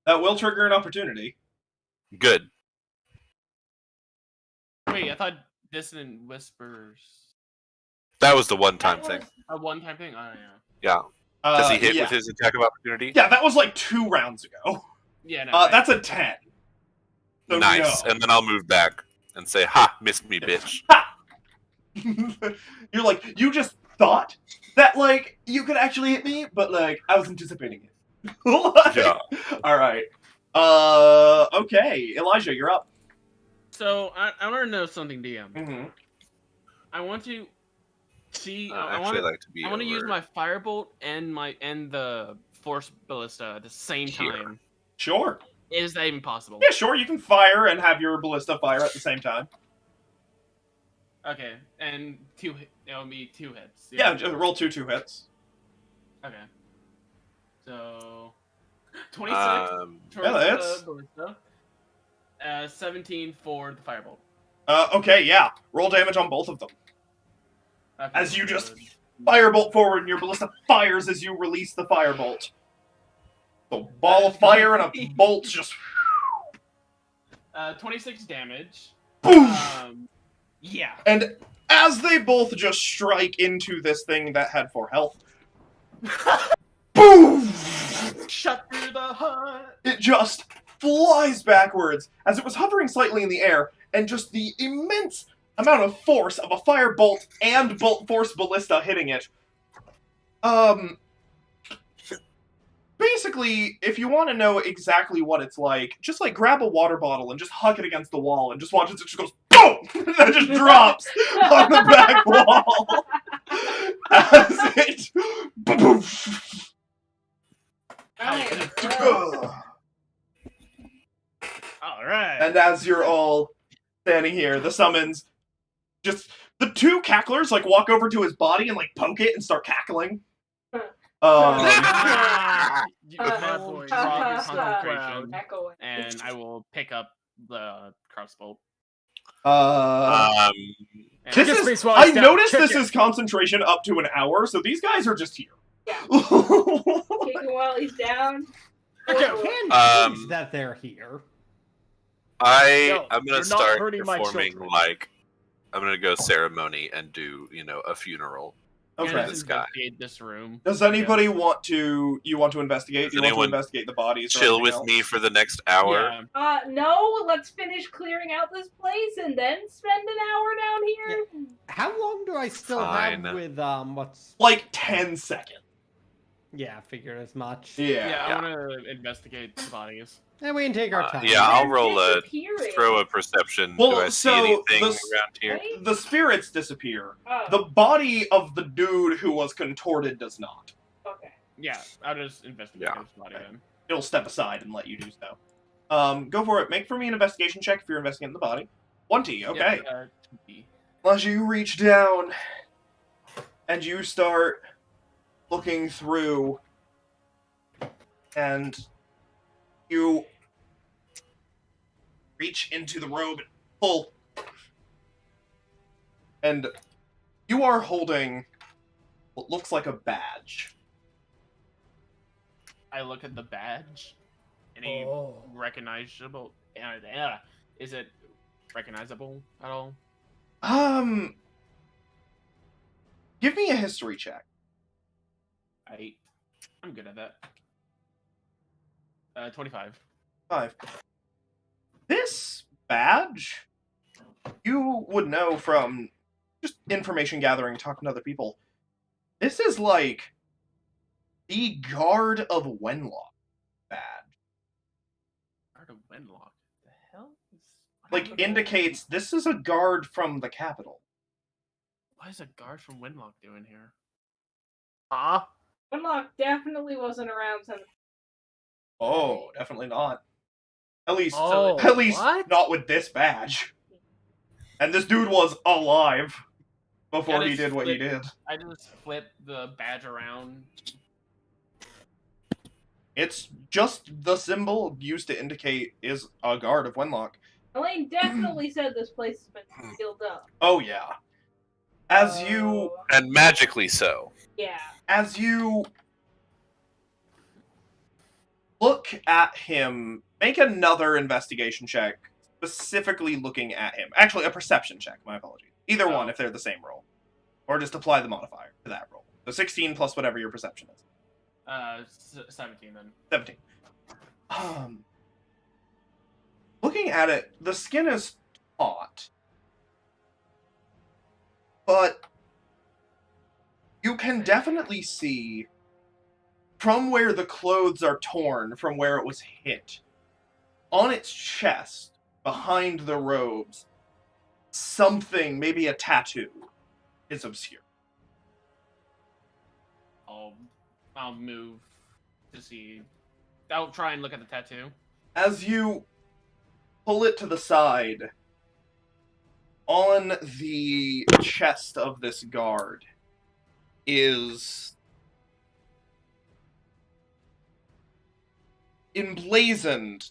S1: That will trigger an opportunity.
S4: Good.
S2: Wait, I thought Dissonant Whispers
S4: That was the one-time thing.
S2: a one-time thing. Oh
S4: Yeah. Does he hit
S1: yeah.
S4: with his attack of opportunity?
S1: Yeah, that was like 2 rounds ago.
S2: yeah. Yeah, no.
S1: That's a 10. So
S4: Nice.
S1: no.
S4: And then I'll move back. and say, "Ha, missed me, bitch."
S1: You're like, you just thought that, like, you could actually hit me, but, like, I was anticipating it. Like,
S4: Yeah.
S1: Alright. Okay. Elijah, you're up.
S2: So I want to know something, DM.
S1: Mm-hmm.
S2: I want to see. I
S4: Actually,
S2: want
S4: I'd like to be
S2: to use
S4: over
S2: my firebolt and the force ballista at the same
S4: here.
S2: time.
S1: Sure.
S2: Is that even possible?
S1: Yeah, sure. You can fire and have your ballista fire at the same time.
S2: Okay, and it'll be 2 hits.
S1: Yeah, just roll 2 hits.
S2: Okay. So 26 towards
S1: yeah, that's-
S2: the ballista. 17 for the firebolt.
S1: Okay, yeah. Roll damage on both of them.
S2: Okay,
S1: As you just
S2: good.
S1: firebolt forward and your ballista fires as you release the firebolt. So ball of fire and a bolt just
S2: 26 damage.
S1: boom!
S2: Yeah.
S1: And as they both just strike into this thing that had 4 health, boom!
S2: Shut through the hut.
S1: It just flies backwards as it was hovering slightly in the air, and just the immense amount of force of a fire bolt and bolt force ballista hitting it. Basically, if you want to know exactly what it's like, just like grab a water bottle and just hug it against the wall and just watch it just goes boom! And then just drops on the back wall. As it boom.
S2: All right.
S1: And as you're all standing here, the summons just the 2 cacklers like walk over to his body and like poke it and start cackling.
S2: You
S5: My
S2: will
S5: boy.
S2: drop your
S3: Uh,
S2: concentration,
S3: Echoing.
S2: and I will pick up the crossbow.
S4: Um,
S2: And
S1: This
S5: Kick
S1: is,
S5: his face while
S1: I
S5: he's down.
S1: noticed
S5: Kick
S1: this
S5: it.
S1: is concentration up to an hour, so these guys are just here.
S3: Yeah. Kick him while he's down.
S5: Okay.
S6: Can use that they're here.
S5: No,
S4: I'm
S5: you're
S4: gonna
S5: not
S4: start
S5: hurting my
S4: performing
S5: children.
S4: like I'm gonna go ceremony and do a funeral.
S1: Okay.
S2: let's
S4: This guy.
S2: investigate this room.
S1: Does anybody want to investigate?
S4: Does
S1: Do you want to
S4: anyone
S1: investigate the bodies? or
S4: Chill
S1: anything
S4: with
S1: else?
S4: me for the next hour.
S2: Yeah.
S3: No, let's finish clearing out this place and then spend an hour down here.
S6: How long do I still
S4: Fine.
S6: have with what's?
S1: Like 10 seconds.
S6: Yeah, I figured as much.
S2: Yeah, I
S4: Yeah.
S2: want to investigate the bodies.
S6: And we can take our time.
S4: Yeah, I'll
S3: They're
S4: roll
S3: disappearing.
S4: throw a perception.
S1: Well,
S4: Do I see
S1: so
S4: anything
S1: the-
S4: around here?
S3: Right?
S1: The spirits disappear.
S3: Oh,
S1: The body of the dude who was contorted does not.
S3: okay.
S2: Yeah, I'll just investigate
S4: Yeah.
S2: his body then.
S1: It'll step aside and let you do so. Go for it. Make for me an investigation check if you're investigating the body. 1T, okay.
S2: Yeah, 2D.
S1: As you reach down and you start looking through, and you reach into the robe and pull, and you are holding what looks like a badge.
S2: I look at the badge. Any
S5: Oh.
S2: recognizable? Is it recognizable at all?
S1: Give me a history check.
S2: I'm good at that. 25.
S1: 5. This badge, you would know from just information gathering, talking to other people. This is like the Guard of Wenlock badge.
S2: Guard of Wenlock. The hell is
S1: Like, indicates this is a guard from the capital.
S2: What is a guard from Wenlock doing here?
S5: Huh?
S3: Wenlock definitely wasn't around since.
S1: Oh, definitely not. At least,
S5: Oh, what?
S1: not with this badge. And this dude was alive before
S2: Yeah,
S1: he
S2: this
S1: did what he
S2: flip-
S1: did.
S2: I just flip the badge around.
S1: It's just the symbol used to indicate is a guard of Wenlock.
S3: Elaine definitely said this place has been sealed up.
S1: Oh yeah. As you
S4: And magically so.
S3: Yeah.
S1: as you look at him, make another investigation check, specifically looking at him. Actually, a perception check, my apologies. Either
S2: Oh.
S1: one if they're the same roll. Or just apply the modifier to that roll. So 16 plus whatever your perception is.
S2: 17 then.
S1: 17. Looking at it, the skin is not. But you can definitely see from where the clothes are torn, from where it was hit, on its chest, behind the robes, something, maybe a tattoo, is obscure.
S2: I'll move to see. I'll try and look at the tattoo.
S1: As you pull it to the side, on the chest of this guard is emblazoned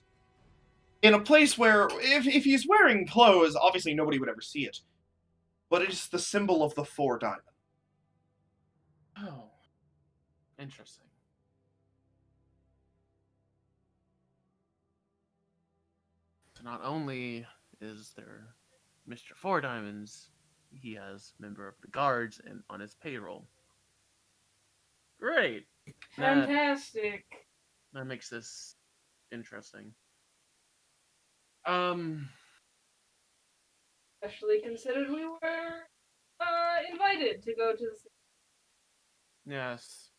S1: in a place where, if he's wearing clothes, obviously nobody would ever see it. But it's the symbol of the 4 diamond.
S2: Oh. Interesting. So not only is there Mr. Four Diamonds, he has member of the guards and on his payroll. Great.
S3: Fantastic.
S2: That makes this interesting.
S3: Especially considered we were invited to go to the city.
S2: Yes.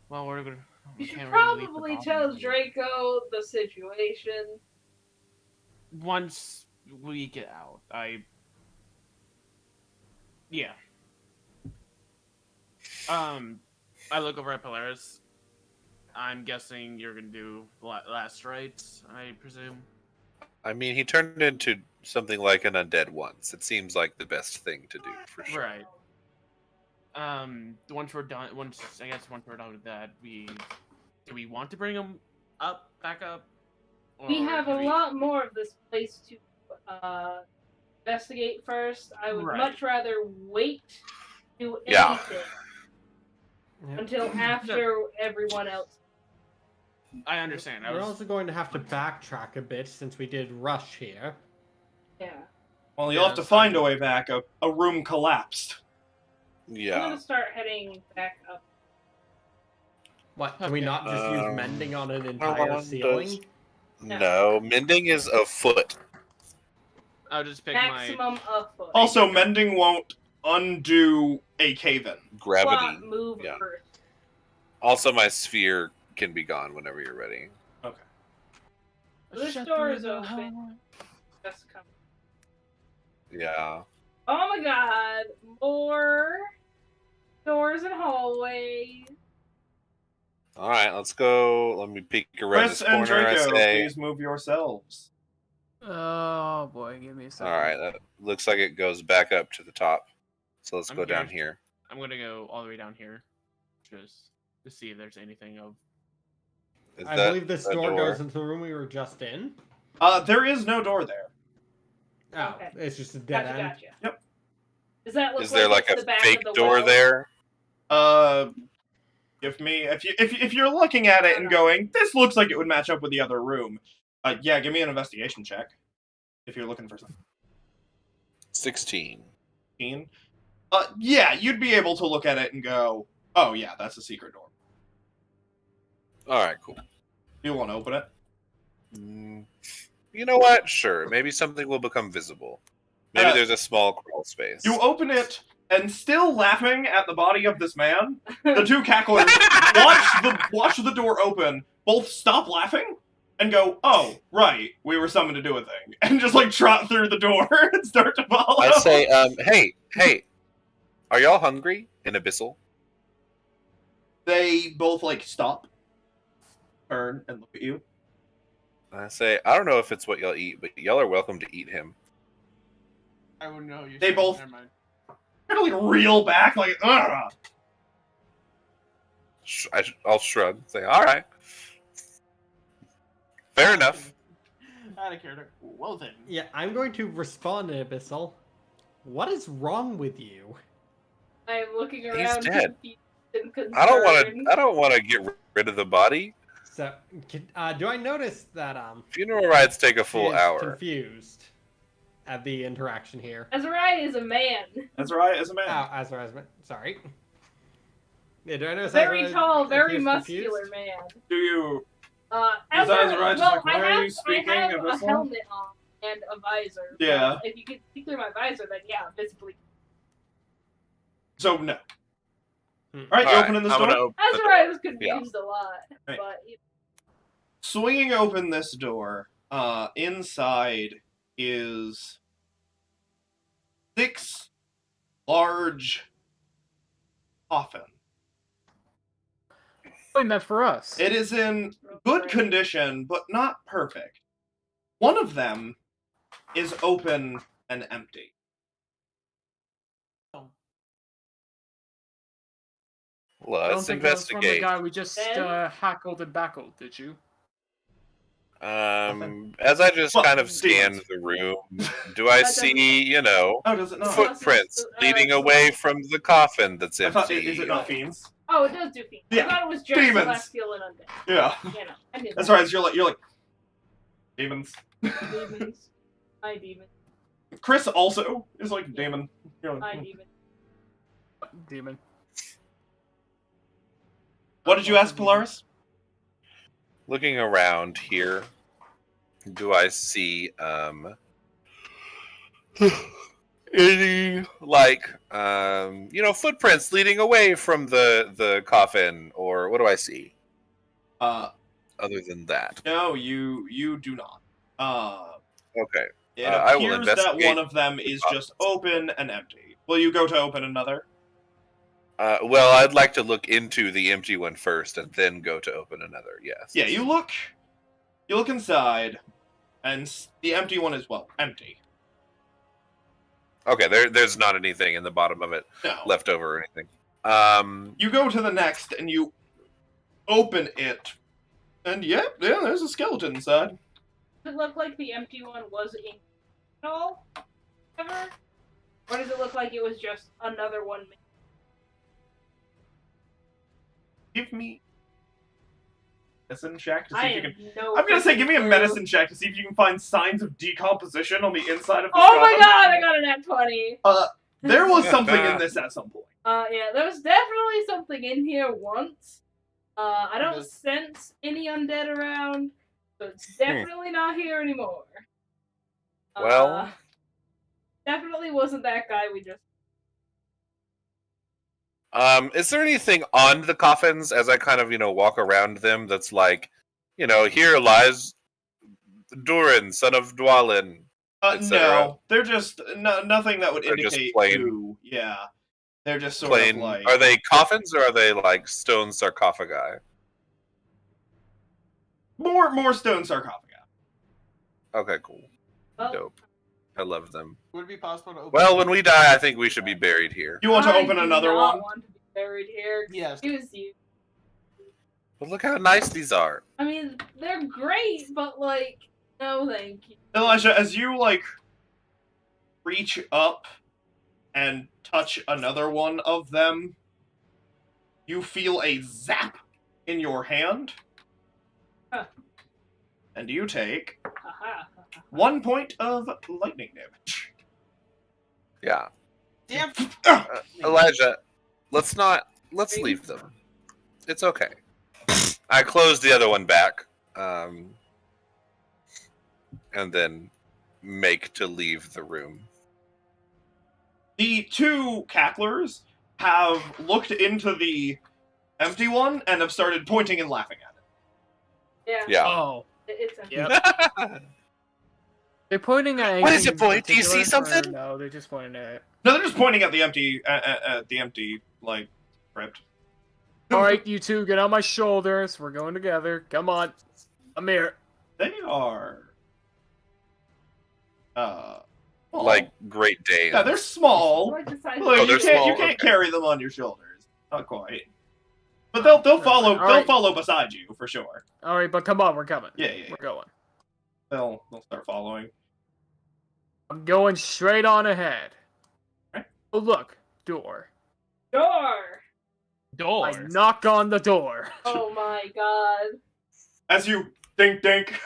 S2: Well, we're gonna.
S3: You should
S2: can't really leave the
S3: probably
S2: body
S3: tell
S2: here.
S3: Draco the situation.
S2: Once we get out, yeah. I look over at Polaris. I'm guessing you're gonna do last rites, I presume.
S4: I mean, he turned into something like an undead once. It seems like the best thing to do, for sure.
S2: Right. Once we're done with that, do we want to bring him back up?
S3: We
S2: Or
S3: have
S2: do
S3: a lot more of this place to investigate first. I would
S2: Right.
S3: much rather wait to do
S4: Yeah.
S3: anything
S6: Yep.
S3: until after everyone else.
S2: I understand.
S6: We're also going to have to backtrack a bit since we did rush here.
S3: Yeah.
S1: Well, you'll have to find a way back. A room collapsed.
S3: I'm
S4: Yeah.
S3: gonna start heading back up.
S6: What, can we
S2: Okay.
S6: not just use mending on an entire
S4: one
S6: ceiling?
S4: does- No, mending is a foot.
S2: I'll just pick
S3: Maximum a foot.
S1: Also, mending won't undo a cave-in.
S4: Gravity.
S3: Plot, move
S4: Yeah.
S3: first.
S4: Also, my sphere can be gone whenever you're ready.
S1: Okay.
S3: This door is open. Just come.
S4: Yeah.
S3: Oh my god! More doors and hallways.
S4: All right, let's go. Let me peek around
S1: Chris
S4: this
S1: and
S4: corner. I
S1: Draco,
S4: say.
S1: please move yourselves.
S5: Oh boy, give me a second.
S4: All right, that looks like it goes back up to the top. So let's
S2: I'm
S4: go down
S2: good.
S4: here.
S2: I'm gonna go all the way down here, just to see if there's anything of.
S4: Is
S6: I
S4: that
S6: believe this
S4: a
S6: door goes into the room we were just in.
S1: There is no door there.
S6: Oh,
S3: Okay.
S6: it's just a dead end.
S3: Gotcha.
S1: Yep.
S3: Does that look
S4: Is there like
S3: it's
S4: a
S3: the back
S4: fake
S3: of the
S4: door
S3: well?
S4: there?
S1: Give me if you're looking at it and going, this looks like it would match up with the other room. Yeah, give me an investigation check if you're looking for something.
S4: 16.
S1: Yeah, you'd be able to look at it and go, oh yeah, that's a secret door.
S4: All right, cool.
S1: You want to open it?
S4: You know what? Sure. Maybe something will become visible. Maybe there's a small crawl space.
S1: You open it, and still laughing at the body of this man, the two cacklers watch the door open, both stop laughing, and go, oh, right, we were summoned to do a thing. And just, like, trot through the door and start to follow.
S4: I say, hey, are y'all hungry in Abyssal?
S1: They both, like, stop, turn, and look at you.
S4: I say, I don't know if it's what y'all eat, but y'all are welcome to eat him.
S2: I wouldn't know.
S1: They both- Never kind of, like, reel back, like, ugh.
S4: I'll shrug. Say, all right. Fair enough.
S2: Out of character. Well then.
S6: Yeah, I'm going to respond in Abyssal. What is wrong with you?
S3: I am looking
S4: He's
S3: around
S4: dead.
S3: confused and concerned.
S4: I don't want to get rid of the body.
S6: So, do I notice that
S4: Funeral rites take a
S6: she
S4: full
S6: is
S4: hour.
S6: confused at the interaction here?
S3: Azariah is a man.
S1: That's right, as a man.
S6: Oh, sorry. Yeah, do I notice
S3: Very
S6: Azariah
S3: tall, very
S6: appears
S3: muscular
S6: confused?
S3: man.
S1: Do you...
S3: As
S1: His eyes
S3: a-
S1: are right, just
S3: well,
S1: like, why are you speaking
S3: I have
S1: of
S3: a
S1: this one?
S3: helmet on and a visor. so
S1: Yeah.
S3: if you could see through my visor, then yeah, visibly.
S1: So no.
S2: Hmm.
S1: All right, you
S4: Alright,
S1: opening this
S4: I'm
S1: door?
S4: gonna open
S3: That's
S4: the
S3: where I
S4: door.
S3: was confused a lot.
S1: Right.
S3: But
S1: Swinging open this door, inside is 6 large coffins.
S5: Probably meant for us.
S1: It is in good condition, but not perfect. One of them is open and empty.
S5: I don't
S4: Let's
S5: think that was from the
S4: investigate.
S5: guy we just
S3: Then-
S5: hackled and backled, did you?
S4: As I just
S1: Well,
S4: kind of scan
S1: demons.
S4: the room, do I
S3: That doesn't-
S4: see,
S1: Oh, does it not?
S4: footprints
S3: Uh,
S4: leading away from the coffin that's
S1: I thought,
S4: empty?
S1: is it not fiends?
S3: oh, it does do fiends.
S1: Yeah,
S3: I thought it was just
S1: demons.
S3: celestial and undead.
S1: Yeah.
S3: You know, I knew
S1: That's
S3: that.
S1: right. You're like demons.
S3: Demons. Hi, demon.
S1: Chris also is like demon. You're
S3: Hi,
S1: like,
S3: demon.
S5: Demon.
S1: what did you ask, Polaris?
S4: Looking around here, do I see any footprints leading away from the coffin, or what do I see other than that?
S1: No, you do not.
S4: Okay.
S1: It
S4: I will
S1: appears that
S4: investigate
S1: one of them is just open and empty. Will you go to open another?
S4: Well, I'd like to look into the empty one first and then go to open another. Yes.
S1: Yeah, you look inside, and the empty one is, well, empty.
S4: Okay, there's not anything in the bottom of it
S1: No.
S4: left over or anything.
S1: You go to the next, and you open it, and yeah, there's a skeleton inside.
S3: Does it look like the empty one was in at all? Ever? Or does it look like it was just another one?
S1: Give me medicine check to see
S3: I
S1: if you
S3: have
S1: can.
S3: no.
S1: I'm gonna say, give me a
S3: clue.
S1: medicine check to see if you can find signs of decomposition on the inside of the
S3: Oh my
S1: coffin.
S3: god! I got an at 20.
S1: There was something in this at some point.
S3: Yeah, there was definitely something in here once. I don't
S6: Yes.
S3: sense any undead around, so it's definitely not here anymore.
S4: Well-
S3: Definitely wasn't that guy we just.
S4: Is there anything on the coffins as I kind of, walk around them that's like, here lies Durin, son of Dwalin. etc.
S1: No, they're just nothing that would
S4: They're just
S1: indicate
S4: plain-
S1: who. Yeah, they're just sort
S4: Plain.
S1: of like.
S4: Are they coffins or are they like stone sarcophagi?
S1: more stone sarcophagi?
S4: Okay, cool.
S3: Well,
S4: Dope. I love them.
S6: Would it be possible to open?
S4: Well, when we die, I think we should be buried here.
S1: You want to
S3: I
S1: open
S3: do
S1: another
S3: not
S1: one?
S3: Want to be buried here.
S6: Yes.
S3: Excuse you.
S4: But look how nice these are.
S3: I mean, they're great, but like, no, thank you.
S1: Elijah, as you reach up and touch another one of them, you feel a zap in your hand,
S3: Huh.
S1: and you take
S3: Haha.
S1: 1 point of lightning damage.
S4: Yeah.
S6: Damn.
S4: Elijah, let's leave them. It's okay. I closed the other one back, and then make to leave the room.
S1: The 2 cacklers have looked into the empty one and have started pointing and laughing at it.
S3: Yeah.
S4: Yeah.
S5: Oh.
S3: It's empty.
S5: Yep. They're pointing at.
S4: What is
S5: anything
S4: it, boy? Do you see
S5: particular, or
S4: something?
S5: No, they're just pointing at it.
S1: No, they're just pointing at the empty, crypt.
S5: All right, you two, get on my shoulders. We're going together. Come on. I'm here.
S1: They are. Small.
S4: Like Great Danes.
S1: Yeah, they're small.
S3: Like the size
S1: Look,
S3: of-
S1: you
S4: they're
S1: can't
S4: small, okay.
S1: carry them on your shoulders. Not quite. But they'll follow.
S5: All
S1: They'll
S5: right.
S1: follow beside you for sure.
S5: All right, but come on, we're coming.
S1: Yeah, yeah.
S5: We're going.
S1: They'll start following.
S5: I'm going straight on ahead.
S1: Right.
S5: Oh, look, door.
S3: Door.
S2: Door.
S5: I knock on the door.
S3: Oh my god.
S1: As you dink,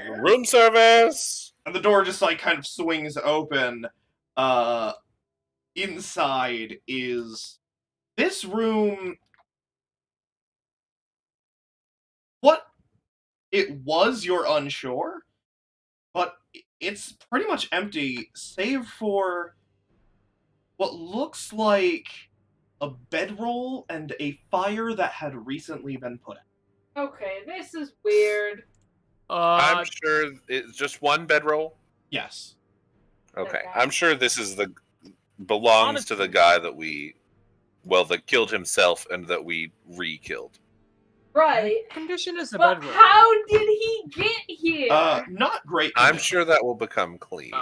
S4: Room service.
S1: and the door just kind of swings open. Inside is this room. what it was, you're unsure, but it's pretty much empty, save for what looks like a bedroll and a fire that had recently been put out.
S3: Okay, this is weird.
S4: I'm sure it's just one bedroll.
S1: Yes.
S4: Okay, I'm sure this is belongs to the guy that that killed himself and that we re-killed.
S3: Right.
S5: Condition is a
S3: But
S5: bedroll.
S3: how did he get here?
S1: Not great.
S4: I'm sure that will become clean.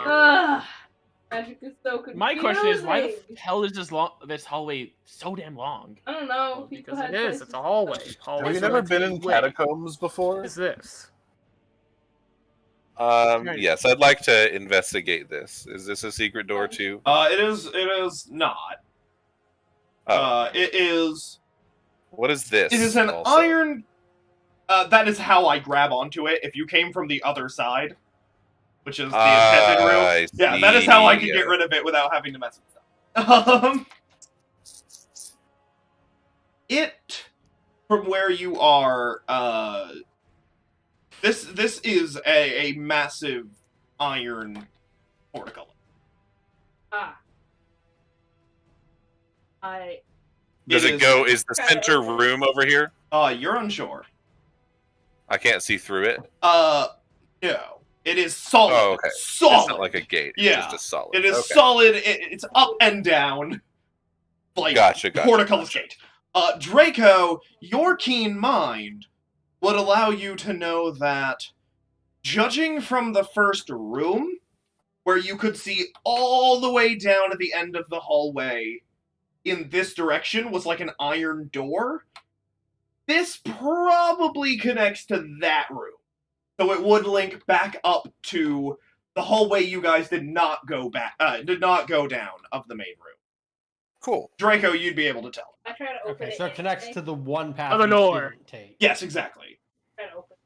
S3: Magic is so confusing.
S2: My question is, why the hell is this hallway so damn long?
S3: I don't know.
S5: Well,
S3: People
S5: because
S3: had
S5: it is.
S3: places
S5: It's a hallway.
S4: Have
S5: Hallways
S4: you
S5: are
S4: never
S5: a
S4: been in
S5: way.
S4: catacombs before?
S5: What is this?
S4: Yes, I'd like to investigate this. Is this a secret door too?
S1: It is not.
S4: Oh,
S1: It is.
S4: what is this?
S1: It is an
S4: also?
S1: iron. That is how I grab onto it. If you came from the other side, which is the intended room,
S4: I
S1: yeah, that is how I
S4: see.
S1: can get rid of it without having to mess with stuff. It, from where you are, this is a massive iron portico.
S4: Does it go? Is the center room over here?
S1: You're unsure.
S4: I can't see through it.
S1: No. It is solid.
S4: Oh, okay.
S1: Solid.
S4: It's not like a gate. It's
S1: Yeah.
S4: just a solid.
S1: It is
S4: Okay.
S1: solid. It's up and down. Like
S4: Gotcha.
S1: portcullis gate. Draco, your keen mind would allow you to know that, judging from the first room, where you could see all the way down at the end of the hallway in this direction was like an iron door, this probably connects to that room. So it would link back up to the hallway you guys did not go down of the main room.
S4: Cool.
S1: Draco, you'd be able to tell.
S3: I try to open
S6: Okay,
S3: it.
S6: so it connects to the one path
S5: Other
S6: you
S5: door.
S6: didn't take.
S1: Yes, exactly.
S3: Try to open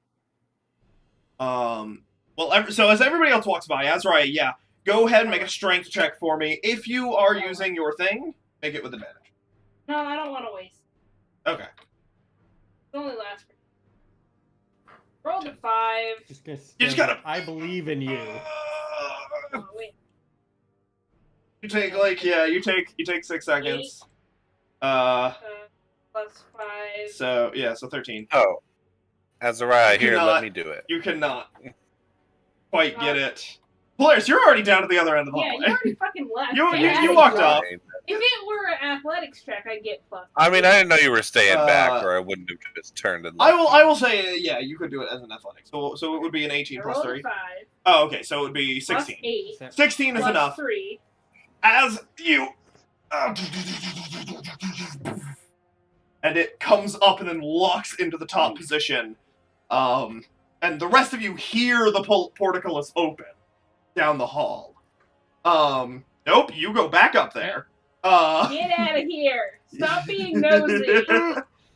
S1: Well, so as everybody else walks by, Azrai, yeah, go ahead and make a strength check for me. If you are using your thing, make it with advantage.
S3: No, I don't want to waste.
S1: Okay.
S3: It only lasts for... Rolled a 5.
S1: You just gotta...
S6: I believe in you.
S3: Oh, wait.
S1: You take, you take 6 seconds.
S3: Plus 5.
S1: So 13.
S4: Oh, Azariah,
S1: You
S4: here,
S1: cannot-
S4: let me do it.
S1: You cannot quite get it. Polaris, you're already down at the other end of the
S3: Yeah,
S1: hallway.
S3: you already fucking left.
S1: You
S3: Yeah,
S1: walked
S3: yeah.
S1: off.
S3: If it were an athletics track, I'd get plus.
S4: I mean, I didn't know you were staying back,
S1: Uh,
S4: or I wouldn't have just turned and
S1: I
S4: left.
S1: will say, yeah, you could do it as an athletics. So it would be an 18
S3: I
S1: plus
S3: rolled
S1: 3.
S3: a 5.
S1: Oh, okay, so it would be
S3: Plus
S1: 16.
S3: 8.
S1: 16 is
S3: Plus
S1: enough.
S3: 3.
S1: As you... And it comes up and then locks into the top position. And the rest of you hear the portcullis open down the hall. Nope, you go back up there.
S3: Get out of here! Stop being nosy!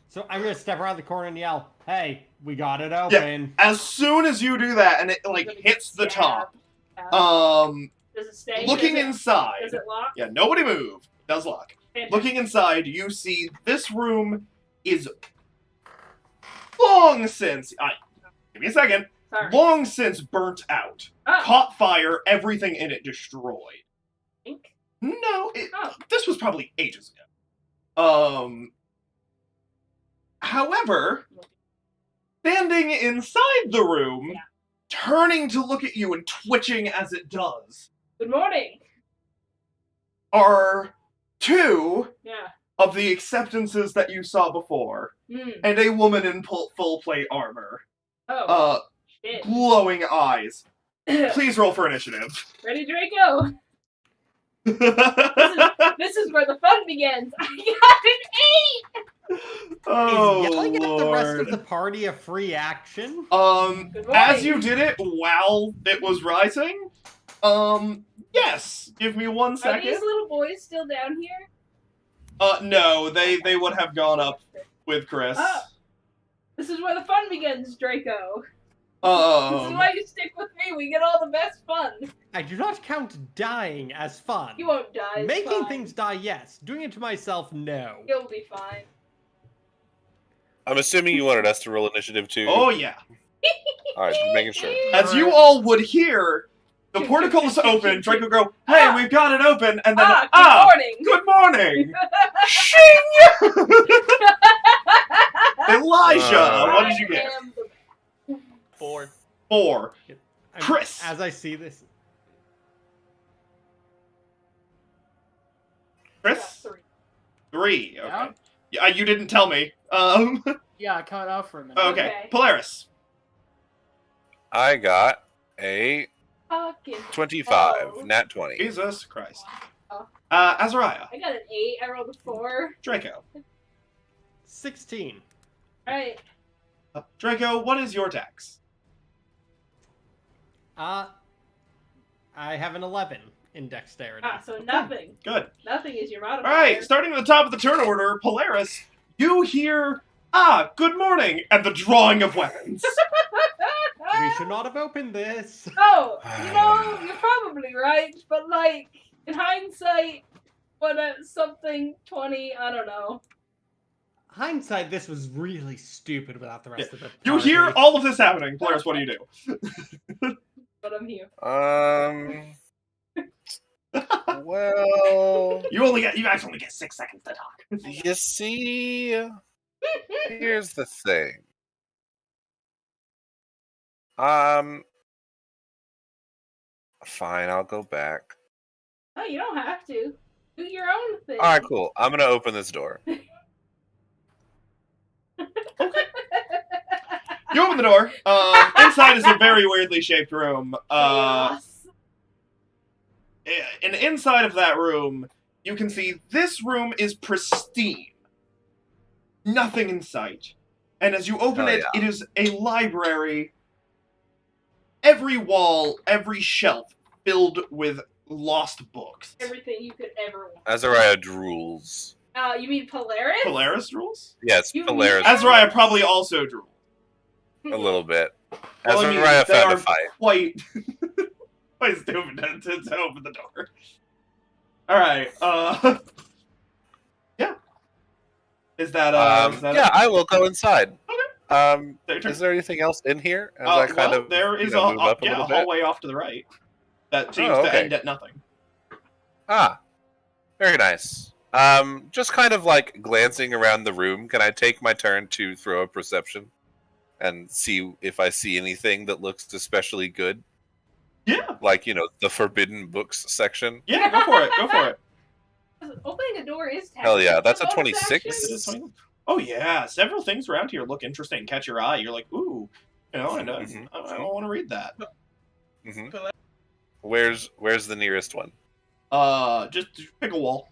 S6: So I'm gonna step around the corner and yell, "Hey, we got it open!"
S1: As soon as you do that, and it hits the top,
S3: Does it stay?
S1: looking
S3: does it,
S1: inside,
S3: Does it lock?
S1: yeah, nobody move. It does lock.
S3: Fantastic.
S1: Looking inside, you see this room is long since. Give me a second.
S3: Sorry.
S1: Long since burnt out,
S3: Oh,
S1: caught fire, everything in it destroyed.
S3: ink?
S1: No,
S3: Oh.
S1: this was probably ages ago. However, standing inside the room,
S3: Yeah.
S1: turning to look at you and twitching as it does,
S3: Good morning.
S1: are 2
S3: Yeah.
S1: of the acceptances that you saw before,
S3: Hmm.
S1: and a woman in full plate armor.
S3: Oh, shit.
S1: Glowing eyes. Please roll for initiative.
S3: Ready, Draco? This is where the fun begins. I got an 8!
S1: Oh,
S6: Is yelling at the rest of
S1: Lord.
S6: the party a free action?
S3: Good morning.
S1: As you did it while it was rising, yes. Give me 1
S3: Are these
S1: second.
S3: little boys still down here?
S1: No, they would have gone up with Chris.
S3: Oh. This is where the fun begins, Draco. This is why you stick with me. We get all the best fun.
S6: I do not count dying as fun.
S3: You won't die. It's
S6: Making
S3: fine.
S6: things die, yes. Doing it to myself, no.
S3: You'll be fine.
S4: I'm assuming you wanted us to roll initiative too.
S1: Oh yeah.
S4: All right, just making sure.
S1: As you all would hear, the portico is open. Draco go, "Hey, we've got it open," and then
S3: good morning.
S1: good morning. Shing! Elijah, what did you get?
S2: 4.
S1: 4.
S6: I'm-
S1: Chris.
S6: As I see this,
S1: Chris?
S3: 3.
S1: 3. Okay. Yeah, you didn't tell me.
S5: Yeah, I cut out for a minute.
S1: Okay.
S3: Okay.
S1: Polaris.
S4: I got a
S3: Fucking
S4: 25,
S3: Oh.
S4: nat 20.
S1: Jesus Christ.
S3: Oh.
S1: Azariah.
S3: I got an 8. I rolled a 4.
S1: Draco.
S6: 16.
S3: Alright.
S1: Draco, what is your dex?
S6: I have an 11 in dexterity.
S3: So nothing.
S1: Good.
S3: Nothing is your modifier.
S1: Alright, starting at the top of the turn order, Polaris, you hear, good morning, and the drawing of weapons.
S6: We should not have opened this.
S3: Oh, you're probably right, but like, in hindsight, something 20, I don't know.
S6: Hindsight, this was really stupid without the rest of the
S1: You
S6: party.
S1: hear all of this happening. Polaris, what do you do?
S3: But I'm here.
S4: Well,
S1: You guys only get 6 seconds to talk.
S4: you see, here's the thing. Fine, I'll go back.
S3: Oh, you don't have to. Do your own thing.
S4: All right, cool. I'm gonna open this door.
S1: You open the door. Inside is a very weirdly shaped room.
S3: Chaos.
S1: And inside of that room, you can see this room is pristine. Nothing in sight. And as you open
S4: Oh,
S1: it,
S4: yeah.
S1: it is a library. Every wall, every shelf filled with lost books.
S3: Everything you could ever want.
S4: Azariah drools.
S3: You mean Polaris?
S1: Polaris rules?
S4: Yes,
S3: You
S4: Polaris.
S3: mean-
S1: Azariah probably also drew.
S4: A little bit.
S1: Well, I mean,
S4: Azariah
S1: they
S4: found
S1: are
S4: a fight.
S1: quite stupid to open the door. Alright, yeah. Is that,
S4: Yeah, I will go inside.
S1: Your turn.
S4: Is there anything else in here? As I kind of
S1: there is
S4: move up a
S1: a
S4: little bit.
S1: hallway off to the right that seems to
S4: okay.
S1: end at nothing.
S4: Very nice. Just kind of like glancing around the room. Can I take my turn to throw a perception and see if I see anything that looks especially good?
S1: Yeah,
S4: Like, the forbidden books section.
S1: yeah, go for it, go for it.
S3: Opening a door is
S4: Hell yeah, that's a
S3: bonus
S4: 26.
S3: action.
S1: It is 20. Oh yeah, several things around here look interesting, catch your eye. You're like, ooh, I don't want to read that.
S4: hmm Where's the nearest one?
S1: Just pick a wall.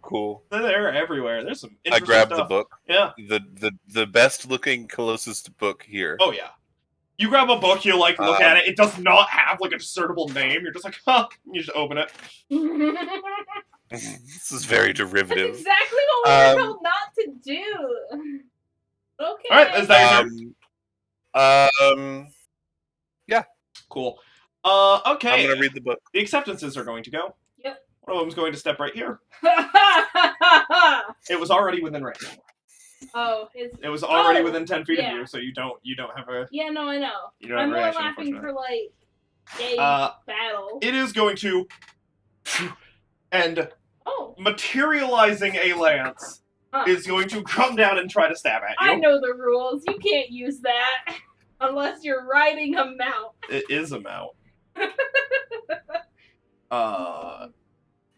S4: Cool.
S1: They're everywhere. There's some
S4: I
S1: interesting
S4: grabbed the
S1: stuff.
S4: book.
S1: Yeah.
S4: The best looking closest book here.
S1: Oh yeah. You grab a book, you look at it. It does not have like a discernible name. You're just like, huh. You just open it.
S4: This is very
S3: That's
S4: derivative.
S3: exactly what we were told not to do. Okay.
S1: All right, is that your turn? Cool. Okay.
S4: I'm gonna read the book.
S1: The acceptances are going to go.
S3: Yep.
S1: One of them's going to step right here. It was already within range. It was already within 10 feet of
S3: yeah.
S1: you, so you don't have a
S3: Yeah, no, I know.
S1: you don't have
S3: I'm
S1: a
S3: more
S1: reaction.
S3: laughing
S1: Unfortunately.
S3: for like gay battle.
S1: It is going to and
S3: Oh,
S1: materializing a lance is going to come down and try to stab at you.
S3: I know the rules. You can't use that unless you're riding a mount.
S1: It is a mount.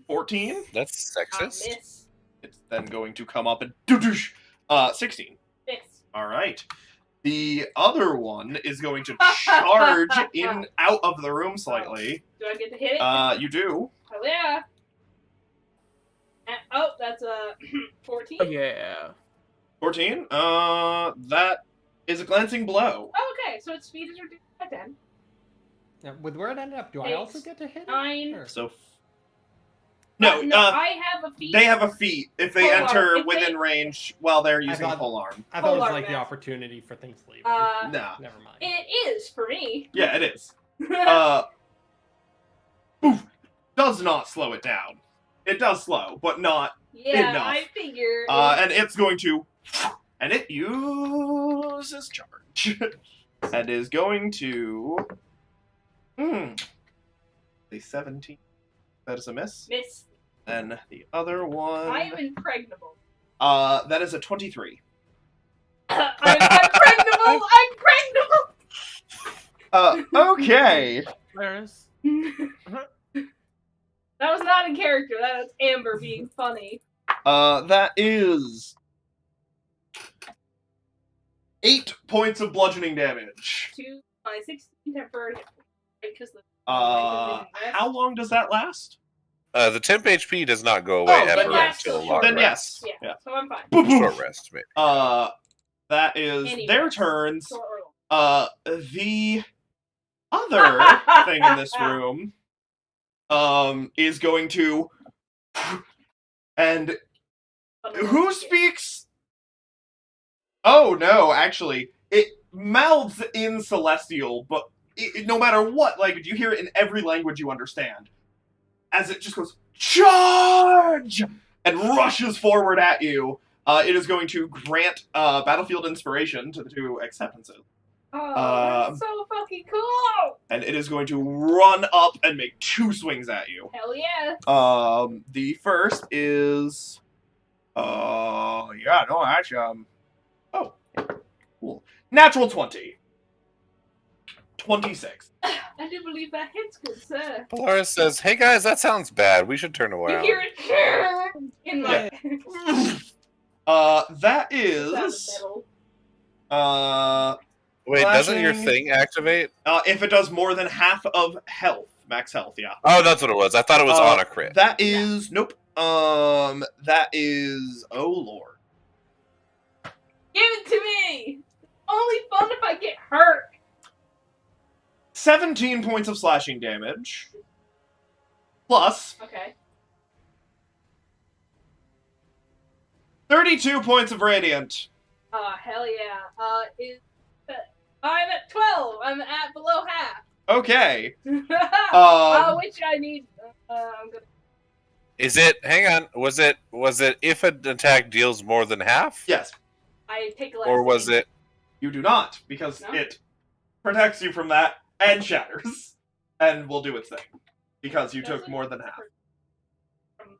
S1: 14.
S4: That's sexist.
S3: Miss.
S1: It's then going to come up and 16.
S3: Miss.
S1: All right. The other one is going to charge out of the room slightly.
S3: Do I get to hit it?
S1: You do.
S3: Oh yeah. That's a 14.
S5: Oh, yeah.
S1: 14. That is a glancing blow.
S3: Oh, okay, so its speed is reduced by 10.
S6: Now, with where it ended up, do I also get to hit it?
S3: 9.
S6: Or-
S1: So.
S3: No,
S1: No,
S3: I have a feat.
S1: they have a feat if they
S3: Pole
S1: enter
S3: arm. If
S1: within
S3: they-
S1: range while they're using
S6: thought-
S1: pole arm.
S6: I thought it was
S3: Polar
S6: like the
S3: mask.
S6: opportunity for things leaving.
S1: No.
S6: Never mind.
S3: It is for me.
S1: Yeah, it is. Oof, does not slow it down. It does slow, but not.
S3: Yeah,
S1: enough.
S3: I figure.
S1: And it's going to and it uses charge. And is going to... a 17. That is a miss.
S3: Miss.
S1: And the other one...
S3: I am impregnable.
S1: That is a 23.
S3: I'm impregnable! I'm pregnable!
S1: Okay.
S2: Polaris.
S3: That was not in character. That was Amber being funny.
S1: That is 8 points of bludgeoning damage.
S3: To my 16 temporary. Because the
S1: How long does that last?
S4: The temp HP does not go away
S1: Oh,
S4: ever
S3: yes.
S4: until a long
S1: Then
S4: rest.
S3: Yeah, so I'm fine.
S1: Boop, boop.
S4: Short rest, maybe.
S1: That is
S3: Any
S1: their
S3: rest.
S1: turns.
S3: Short or long.
S1: The other thing in this room, is going to, and who speaks? Oh no, actually, it mouths in Celestial, but no matter what language, you hear it in every language you understand. As it just goes, charge! And rushes forward at you. It is going to grant Battlefield Inspiration to the two acceptances.
S3: Oh, that's so fucking cool!
S1: And it is going to run up and make 2 swings at you.
S3: Hell yeah!
S1: The first is... yeah, no, actually, oh, cool. Natural 20. 26.
S3: I do believe that hits, good sir.
S4: Polaris says, "Hey guys, that sounds bad. We should turn
S3: You
S4: around."
S3: hear it in my...
S1: That
S3: Sound of
S1: is...
S3: metal.
S4: Wait, doesn't your
S1: Flashing.
S4: thing activate?
S1: If it does more than half of health. Max health, yeah.
S4: Oh, that's what it was. I thought it was on a crit.
S1: That is... Nope. That is... Oh, Lord.
S3: Give it to me! Only fun if I get hurt!
S1: 17 points of slashing damage. Plus
S3: Okay.
S1: 32 points of radiant.
S3: Hell yeah. I'm at 12! I'm at below half!
S1: Okay.
S3: Which I need... I'm gonna...
S4: Is it? Hang on. Was it if an attack deals more than half?
S1: Yes.
S3: I take a last
S4: Or was
S3: name.
S4: it?
S1: You do not, because
S3: No?
S1: it protects you from that and shatters. And will do its thing. Because you took
S3: Doesn't-
S1: more than half.
S3: From-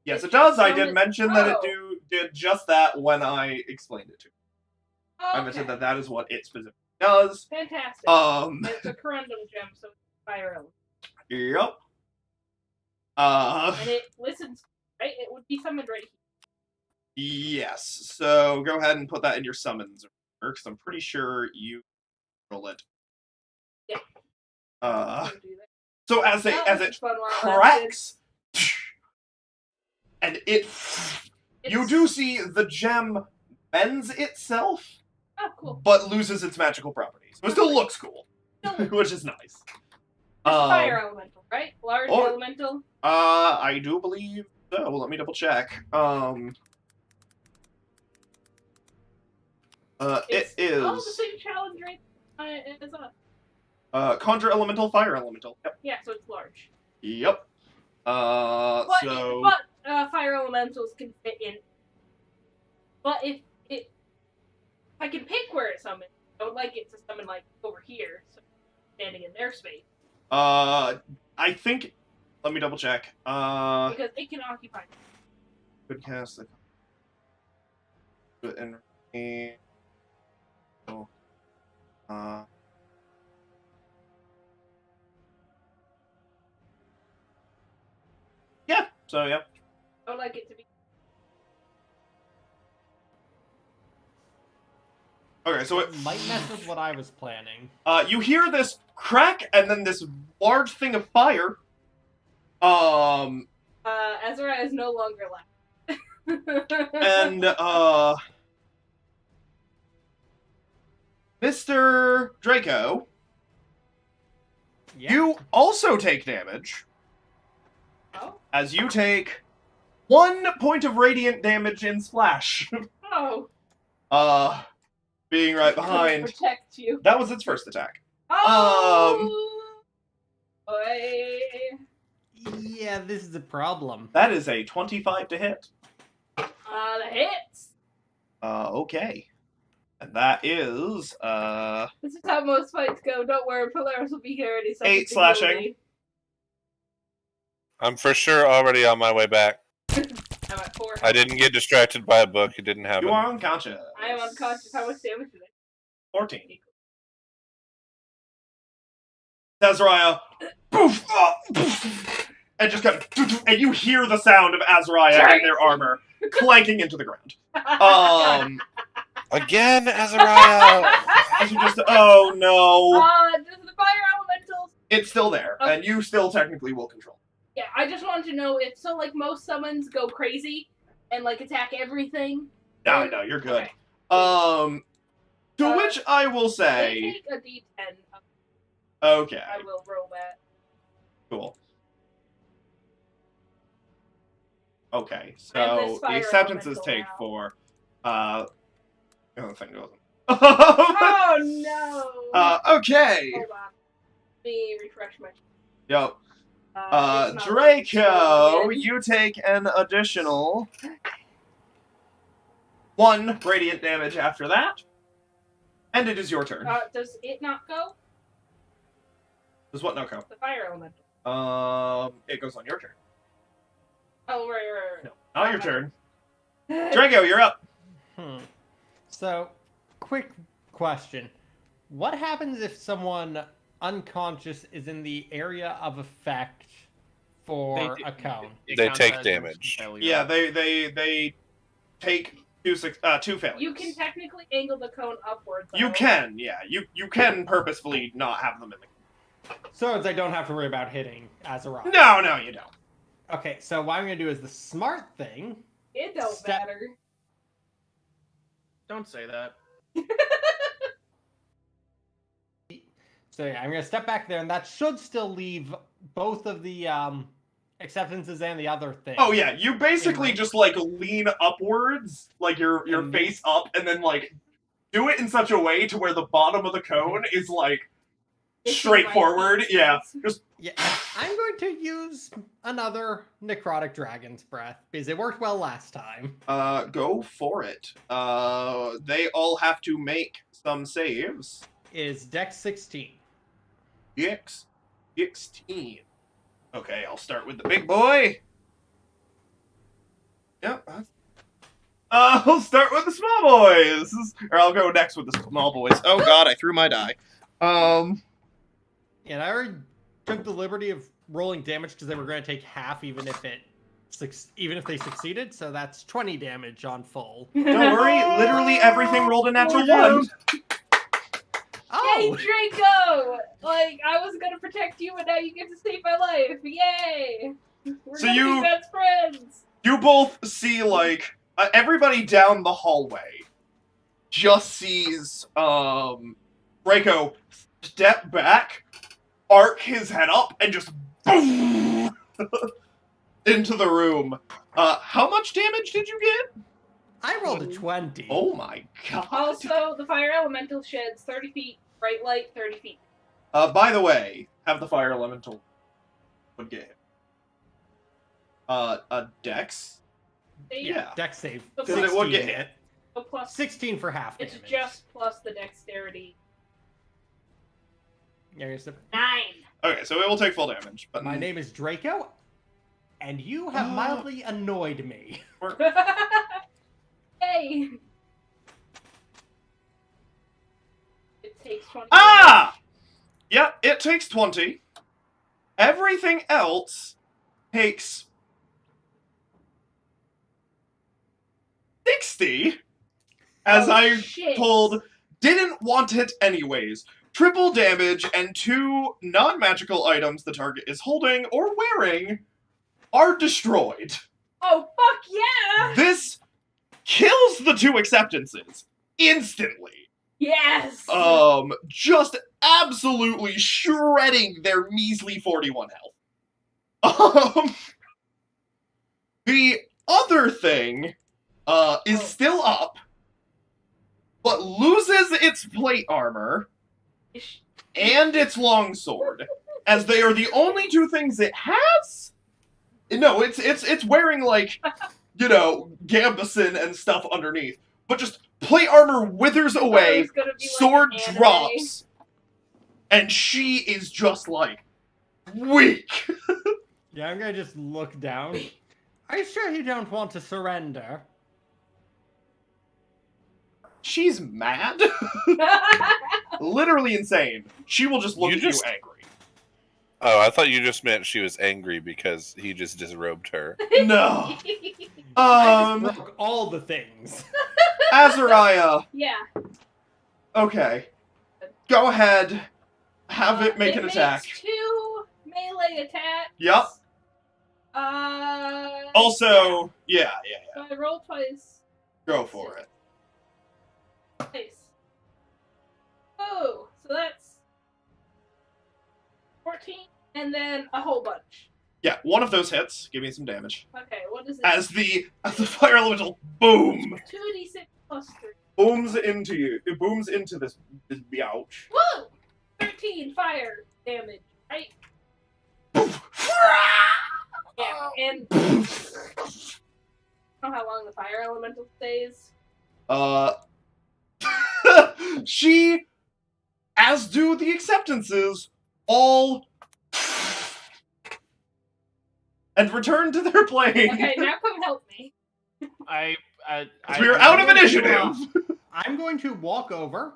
S1: Yes,
S3: It
S1: it does. I
S3: just
S1: did
S3: sounded-
S1: mention that it
S3: Oh.
S1: did just that when I explained it to you. I mentioned that that is what it specifically does.
S3: Fantastic. It's a corundum gem, so it's fire element.
S1: Yep.
S3: And it listens, right? It would be summoned right here.
S1: Yes. So go ahead and put that in your summons, because I'm pretty sure you roll it.
S3: Yeah.
S1: Uh,
S3: Don't do that.
S1: so as
S3: Oh,
S1: it
S3: this is fun while it lasted.
S1: cracks, and it, you
S3: It's-
S1: do see the gem bends itself,
S3: Oh, cool.
S1: but loses its magical properties. It still looks cool,
S3: Still-
S1: which is nice.
S3: It's fire elemental, right? Large
S1: oh.
S3: elemental.
S1: I do believe so. Let me double check. It is
S3: Oh, the same challenge rate as us.
S1: conjure elemental, fire elemental. Yep.
S3: Yeah, so it's large.
S1: Yep.
S3: But fire elementals can fit in. But if I can pick where it's summoned, I would like it to summon like over here, so standing in their space,
S1: I think. Let me double check.
S3: because it can occupy.
S1: Could cast the. And. Oh. Yeah. So yeah.
S3: I would like it to be.
S1: Okay. So
S6: It might mess with what I was planning.
S1: you hear this crack and then this large thing of fire.
S3: Azura is no longer left.
S1: And Mr. Draco,
S6: Yeah.
S1: you also take damage
S3: Oh.
S1: as you take 1 point of radiant damage in splash.
S3: Oh.
S1: Being right
S3: To
S1: behind.
S3: protect you.
S1: That was its first attack.
S3: Oh. Boy.
S6: Yeah, this is a problem.
S1: That is a 25 to hit.
S3: The hits.
S1: Okay. And that is,
S3: This is how most fights go. Don't worry, Polaris will be here any second.
S1: 8 slashing.
S4: I'm for sure already on my way back.
S3: I'm at 4.
S4: I didn't get distracted by a book. It didn't happen.
S1: You are unconscious.
S3: I am unconscious. How much damage did I?
S1: 14. Azariah, poof, poof, and just kind of, and you hear the sound of Azariah and their armor clanking into the ground.
S4: Again, Azariah!
S1: Oh no.
S3: Does the fire elementals?
S1: It's still there,
S3: Okay.
S1: and you still technically will control.
S3: Yeah, I just wanted to know if so. Like most summons go crazy and like attack everything.
S1: No, you're good.
S3: Okay.
S1: To which I will
S3: They
S1: say,
S3: take a D10.
S1: okay,
S3: I will roll that.
S1: cool. Okay,
S3: And
S1: so
S3: this
S1: the
S3: fire
S1: acceptances
S3: elemental
S1: take
S3: now.
S1: 4. The thing goes.
S3: Oh no!
S1: Okay.
S3: Hold on. Let me refresh my.
S1: Yo,
S3: It's not
S1: Draco,
S3: really
S1: you take an additional 1 radiant damage after that, and it is your turn.
S3: Does it not go?
S1: Does what not go?
S3: The fire elemental.
S1: It goes on your turn.
S3: Oh, right.
S1: No, not your turn. Draco, you're up.
S6: So, quick question. What happens if someone unconscious is in the area of effect for a cone?
S4: They
S2: count
S4: take
S2: that as
S4: damage.
S2: failure.
S1: Yeah, they take 2 failures.
S3: You can technically angle the cone upwards.
S1: You can, yeah. You can purposefully not have them in the.
S6: So I don't have to worry about hitting Azariah.
S1: No, you don't.
S6: Okay, so what I'm going to do is the smart thing.
S3: It don't
S6: Step-
S3: matter.
S2: Don't say that.
S6: So yeah, I'm going to step back there, and that should still leave both of the acceptances and the other thing.
S1: Oh yeah, you basically just like lean upwards, like your
S6: And
S1: face up, and then like do it in such a way to where the bottom of the cone is like
S3: It's
S1: straightforward.
S3: right.
S1: Yeah, just
S6: Yeah, I'm going to use another Necrotic Dragon's Breath, because it worked well last time.
S1: go for it. They all have to make some saves.
S6: Is Dex 16.
S1: 16. Okay, I'll start with the big boy. Yep. I'll start with the small boys. Or I'll go next with the small boys. Oh god, I threw my die.
S6: And I already took the liberty of rolling damage because they were going to take half even if they succeeded, so that's 20 damage on full.
S1: Don't worry, literally everything rolled a natural 1.
S3: Yay,
S6: Oh!
S3: Draco! Like, I was gonna protect you, and now you get to save my life. Yay! We're
S1: So
S3: gonna
S1: you-
S3: be best friends.
S1: You both see, like, everybody down the hallway just sees, Draco step back, arc his head up, and just boom into the room. How much damage did you get?
S6: I rolled a 20.
S1: Oh my god.
S3: Also, the fire elemental sheds 30 feet, bright light 30 feet.
S1: By the way, have the fire elemental would get him. A dex? Yeah.
S6: Dex save.
S3: So
S1: Because it would get
S3: 16.
S1: hit.
S3: So plus,
S6: 16 for half
S3: it's
S6: damage.
S3: just plus the dexterity.
S6: Yeah, here's the-
S3: 9.
S1: Okay, so it will take full damage. But
S6: My name is Draco, and you have mildly annoyed me.
S3: Yay! It takes 20.
S1: Ah! Yep, it takes 20. Everything else takes 60. As I
S3: shit.
S1: told, didn't want it anyways. Triple damage and 2 non-magical items the target is holding or wearing are destroyed.
S3: Oh, fuck yeah!
S1: This kills the 2 acceptances instantly.
S3: Yes!
S1: Just absolutely shredding their measly 41 health. The other thing, is still up, but loses its plate armor and its longsword, as they are the only 2 things it has. No, it's wearing like, you know, gambeson and stuff underneath. but just plate armor withers
S3: thought it
S1: away,
S3: was gonna be like
S1: sword
S3: an anime.
S1: drops, and she is just like weak.
S6: Yeah, I'm gonna just look down. Are you sure you don't want to surrender?
S1: She's mad. Literally insane. She will just look
S4: You
S1: at
S4: just-
S1: you angry.
S4: Oh, I thought you just meant she was angry because he just disrobed her.
S1: No.
S6: I just broke all the things.
S1: Azariah.
S3: Yeah.
S1: Okay. Go ahead. Have it make an attack.
S3: Makes 2 melee attacks.
S1: Yep. Also, yeah.
S3: So I roll twice.
S1: Go for it.
S3: Nice. Oh, so that's 14, and then a whole bunch.
S1: Yeah, one of those hits. Give me some damage.
S3: Okay, what is it?
S1: As the fire elemental boom
S3: 2d6 plus 3.
S1: booms into you. It booms into this biouch.
S3: Woo! 13 fire damage, right? Yeah, and I don't know how long the fire elemental stays.
S1: She, as do the acceptances, all and return to their plane.
S3: Okay, now come help me.
S1: We're out of initiative.
S6: I'm going to walk over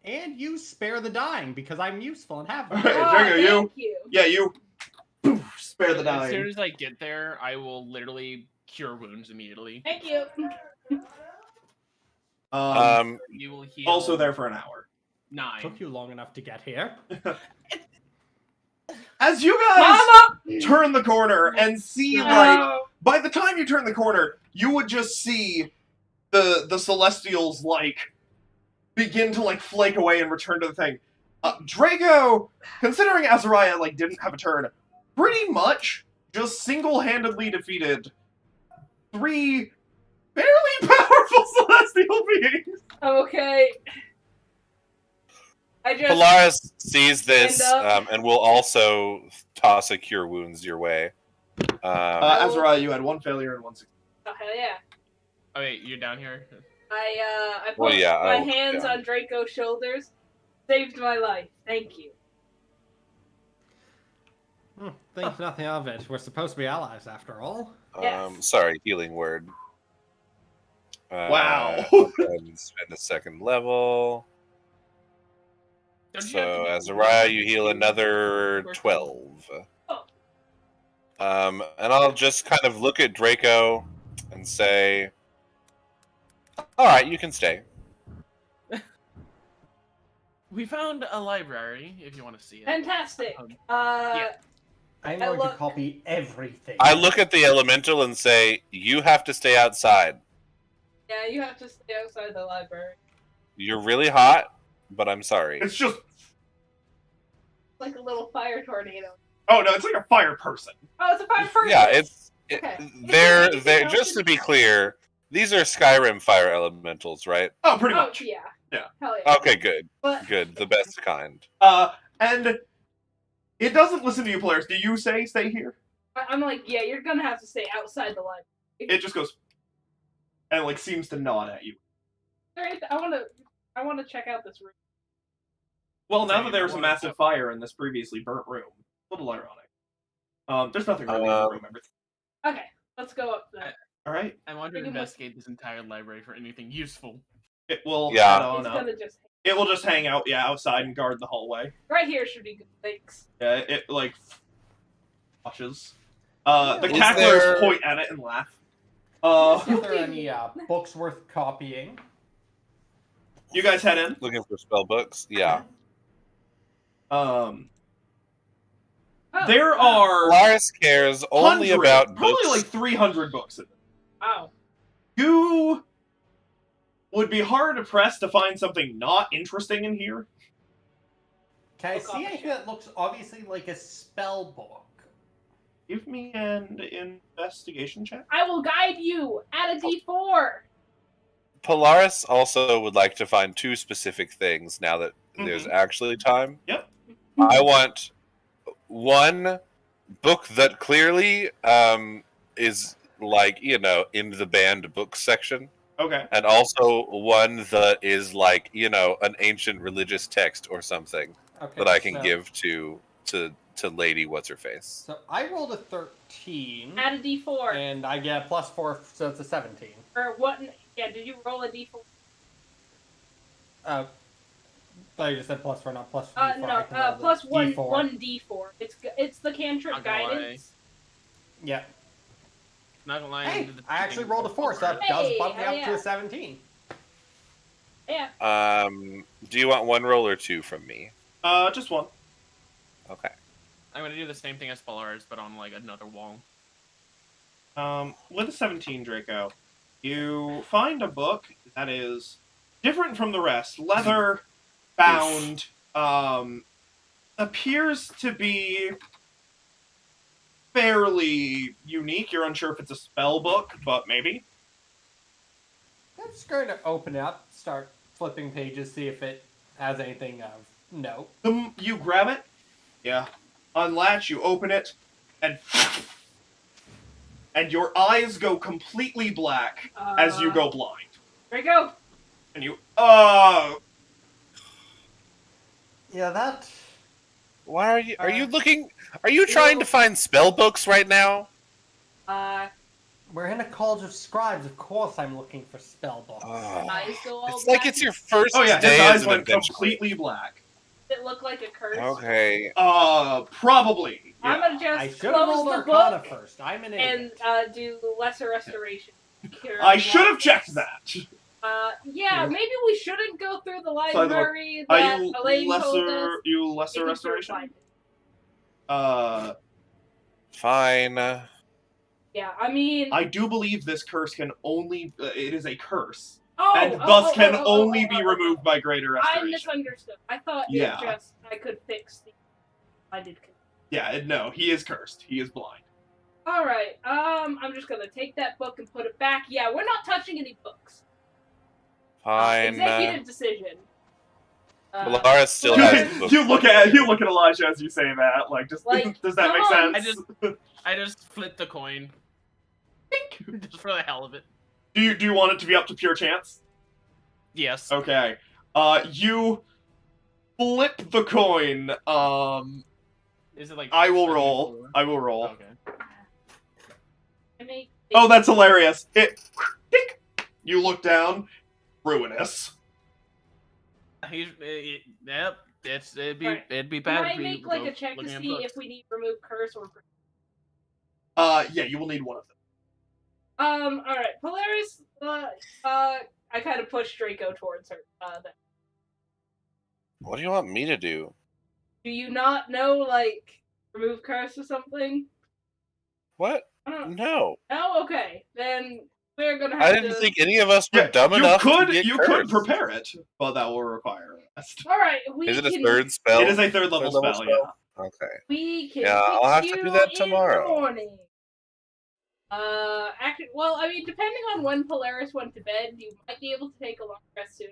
S6: and use Spare the Dying because I'm useful and have one.
S1: Alright, Drago, you.
S3: Thank you.
S1: Yeah, you. Spare the
S2: As soon
S1: dying.
S2: as I get there, I will literally cure wounds immediately.
S3: Thank you.
S2: You will heal.
S1: Also there for an hour.
S2: 9.
S6: Took you long enough to get here.
S1: As you guys
S3: Mama!
S1: turn the corner and see, like, by the time you turn the corner, you would just see the Celestials, like, begin to, like, flake away and return to the thing. Drago, considering Azariah, like, didn't have a turn, pretty much just single-handedly defeated 3 fairly powerful Celestial beings.
S3: Okay. I just
S4: Polaris sees this
S3: And,
S4: and will also toss a cure wounds your way.
S1: Azariah, you had 1 failure and 1 success.
S3: oh hell yeah.
S2: Oh wait, you're down here.
S3: I put
S4: Well, yeah,
S3: my
S4: I'll-
S3: hands
S4: yeah.
S3: on Draco's shoulders. Saved my life. Thank you.
S6: Think nothing of it. We're supposed to be allies after all.
S3: Yes.
S4: Sorry, healing word.
S1: Wow.
S4: I'll go ahead and spend a second level.
S2: Don't you
S4: So,
S2: have to do
S4: Azariah, you heal another 12.
S3: Oh.
S4: And I'll just kind of look at Draco and say, alright, you can stay.
S2: We found a library, if you want to see it.
S3: Fantastic.
S2: Yeah.
S6: I'm
S3: I
S6: going
S3: look-
S6: to copy everything.
S4: I look at the elemental and say, you have to stay outside.
S3: Yeah, you have to stay outside the library.
S4: You're really hot, but I'm sorry.
S1: It's just...
S3: Like a little fire tornado.
S1: Oh, no, it's like a fire person.
S3: Oh, it's a fire person.
S4: Yeah,
S3: Okay.
S4: they're
S3: Is it
S4: just to
S3: helping?
S4: be clear, these are Skyrim fire elementals, right?
S1: Oh, pretty
S3: Oh,
S1: much.
S3: yeah.
S1: Yeah.
S3: Hell yeah.
S4: Okay, good.
S3: But
S4: Good. The best kind.
S1: And it doesn't listen to you players. Do you say stay here?
S3: I'm like, yeah, you're gonna have to stay outside the library.
S1: It just goes... and, like, seems to nod at you.
S3: Alright, I wanna check out this room.
S1: Well, now
S2: Same,
S1: that there was
S2: I
S1: a
S2: wanted
S1: massive
S2: to-
S1: fire in this previously burnt room, a little ironic. There's nothing really in the room.
S3: Okay, let's go up there.
S1: All right,
S2: I want to
S3: Pretty much-
S2: investigate this entire library for anything useful.
S1: it will
S4: Yeah.
S1: head on
S3: It's
S1: up.
S3: gonna just
S1: It will just hang out, yeah, outside and guard the hallway.
S3: right here should be good. Thanks.
S1: Yeah, it like watches. The
S4: Is
S1: cacklers
S4: there-
S1: point at it and laugh.
S6: Is there any books worth copying?
S1: You guys head in.
S4: Looking for spell books? Yeah.
S1: Um,
S3: Oh,
S1: there
S3: wow.
S1: are
S4: Polaris cares only about
S1: probably
S4: books.
S1: like 300 books in it.
S3: Wow.
S1: You would be hard pressed to find something not interesting in here.
S6: Can I
S3: Book
S6: see
S3: off the
S6: anything that looks obviously like a spell book?
S1: Give me an investigation check.
S3: I will guide you. Add a D4.
S4: Polaris also would like to find 2 specific things now that there's actually time.
S1: Yep.
S4: I want 1 book that clearly is like, in the banned books section.
S1: Okay.
S4: And also one that is like, an ancient religious text or something
S6: Okay,
S4: that I can
S6: so-
S4: give to Lady What's Her Face.
S6: So I rolled a 13,
S3: Add a d4.
S6: and I get a +4, so it's a 17.
S3: Or what? Yeah, did you roll a d4?
S6: But you just said +4, not +4.
S3: No, plus one d4. It's the cantrip
S2: Not gonna lie.
S3: guidance.
S6: Yeah.
S2: Not gonna lie.
S6: Hey,
S2: the
S6: I actually
S2: cheating
S6: rolled a 4, so that
S3: Hey,
S6: does bump me
S3: hell
S6: up to
S3: yeah.
S6: a 17.
S3: Yeah.
S4: Do you want one roll or two from me?
S1: Just one.
S4: Okay.
S2: I'm gonna do the same thing as Polaris, but on like another wall.
S1: With a 17, Draco, you find a book that is different from the rest. Leather bound, appears to be fairly unique. You're unsure if it's a spell book, but maybe.
S6: I'm just going to open it up, start flipping pages, see if it has anything of note.
S1: You grab it, yeah, unlatch, you open it, and your eyes go completely black as you go blind.
S3: Draco!
S1: And you,
S6: Yeah, that...
S4: Why are you looking? Are you trying to find spell books right now?
S6: We're in a college of scribes, of course I'm looking for spell books.
S3: Eyes go all
S4: It's like
S3: black.
S4: it's your first
S1: oh yeah, his
S4: day
S1: eyes
S4: as an
S1: went
S4: adventurer.
S1: completely black.
S3: Does it look like a curse?
S4: Okay.
S1: Probably.
S3: I'm
S1: Yeah.
S3: gonna
S6: I
S3: just
S6: should have
S3: close
S6: rolled
S3: the
S6: Arcana
S3: book
S6: first. I'm an
S3: and
S6: idiot.
S3: do lesser restoration. Cure
S1: I should have
S3: blindness.
S1: checked that.
S3: Yeah, maybe we shouldn't go through the
S1: look,
S3: library
S1: Are
S3: that
S1: you
S3: Elaine told us.
S1: lesser? You lesser
S3: Maybe cure
S1: restoration?
S3: blindness.
S4: Fine.
S3: Yeah, I mean...
S1: I do believe this curse can only. It is a curse,
S3: Oh,
S1: and thus can only be removed by greater
S3: I
S1: restoration.
S3: misunderstood. I thought
S1: Yeah.
S3: I could fix the... I did.
S1: Yeah, no, he is cursed. He is blind.
S3: Alright, I'm just gonna take that book and put it back. Yeah, we're not touching any books.
S4: Fine.
S3: Executive decision.
S4: Polaris still has the book.
S1: You look at Elijah as you say that. Like, just
S3: Like,
S1: does that make
S3: come
S1: sense?
S3: on.
S2: I just flipped the coin. Just for the hell of it.
S1: Do you want it to be up to pure chance?
S2: Yes.
S1: Okay. You flip the coin.
S2: Is it like
S1: I will roll.
S2: 74?
S1: I will roll.
S2: Okay.
S3: I make
S1: Oh, that's hilarious. Dink. You look down. Ruinous.
S2: Yep. It'd be
S3: Alright.
S2: it'd be
S3: Can
S2: bad.
S3: I
S2: if we
S3: make like
S2: go
S3: a check to
S2: looking at
S3: see
S2: books.
S3: if we need to remove curse or...
S1: Yeah, you will need one of them.
S3: Alright, Polaris, I kind of push Draco towards her, then.
S4: What do you want me to do?
S3: Do you not know, like, remove curse or something?
S4: What?
S3: I don't
S4: No.
S3: No? Okay. Then we're gonna have
S4: I
S3: to...
S4: didn't think any of us were
S1: Yeah,
S4: dumb
S1: you
S4: enough
S1: could
S4: to get
S1: you could
S4: cursed.
S1: prepare it, but that will require a rest.
S3: Alright, we
S4: Is it a
S3: can...
S4: third spell?
S1: It is a third level spell, yeah.
S4: Okay.
S3: We can
S4: Yeah, I'll have to
S3: fix
S4: do
S3: you
S4: that
S3: in
S4: tomorrow.
S3: the morning. Actually, well, I mean, depending on when Polaris went to bed, you might be able to take a long rest soon.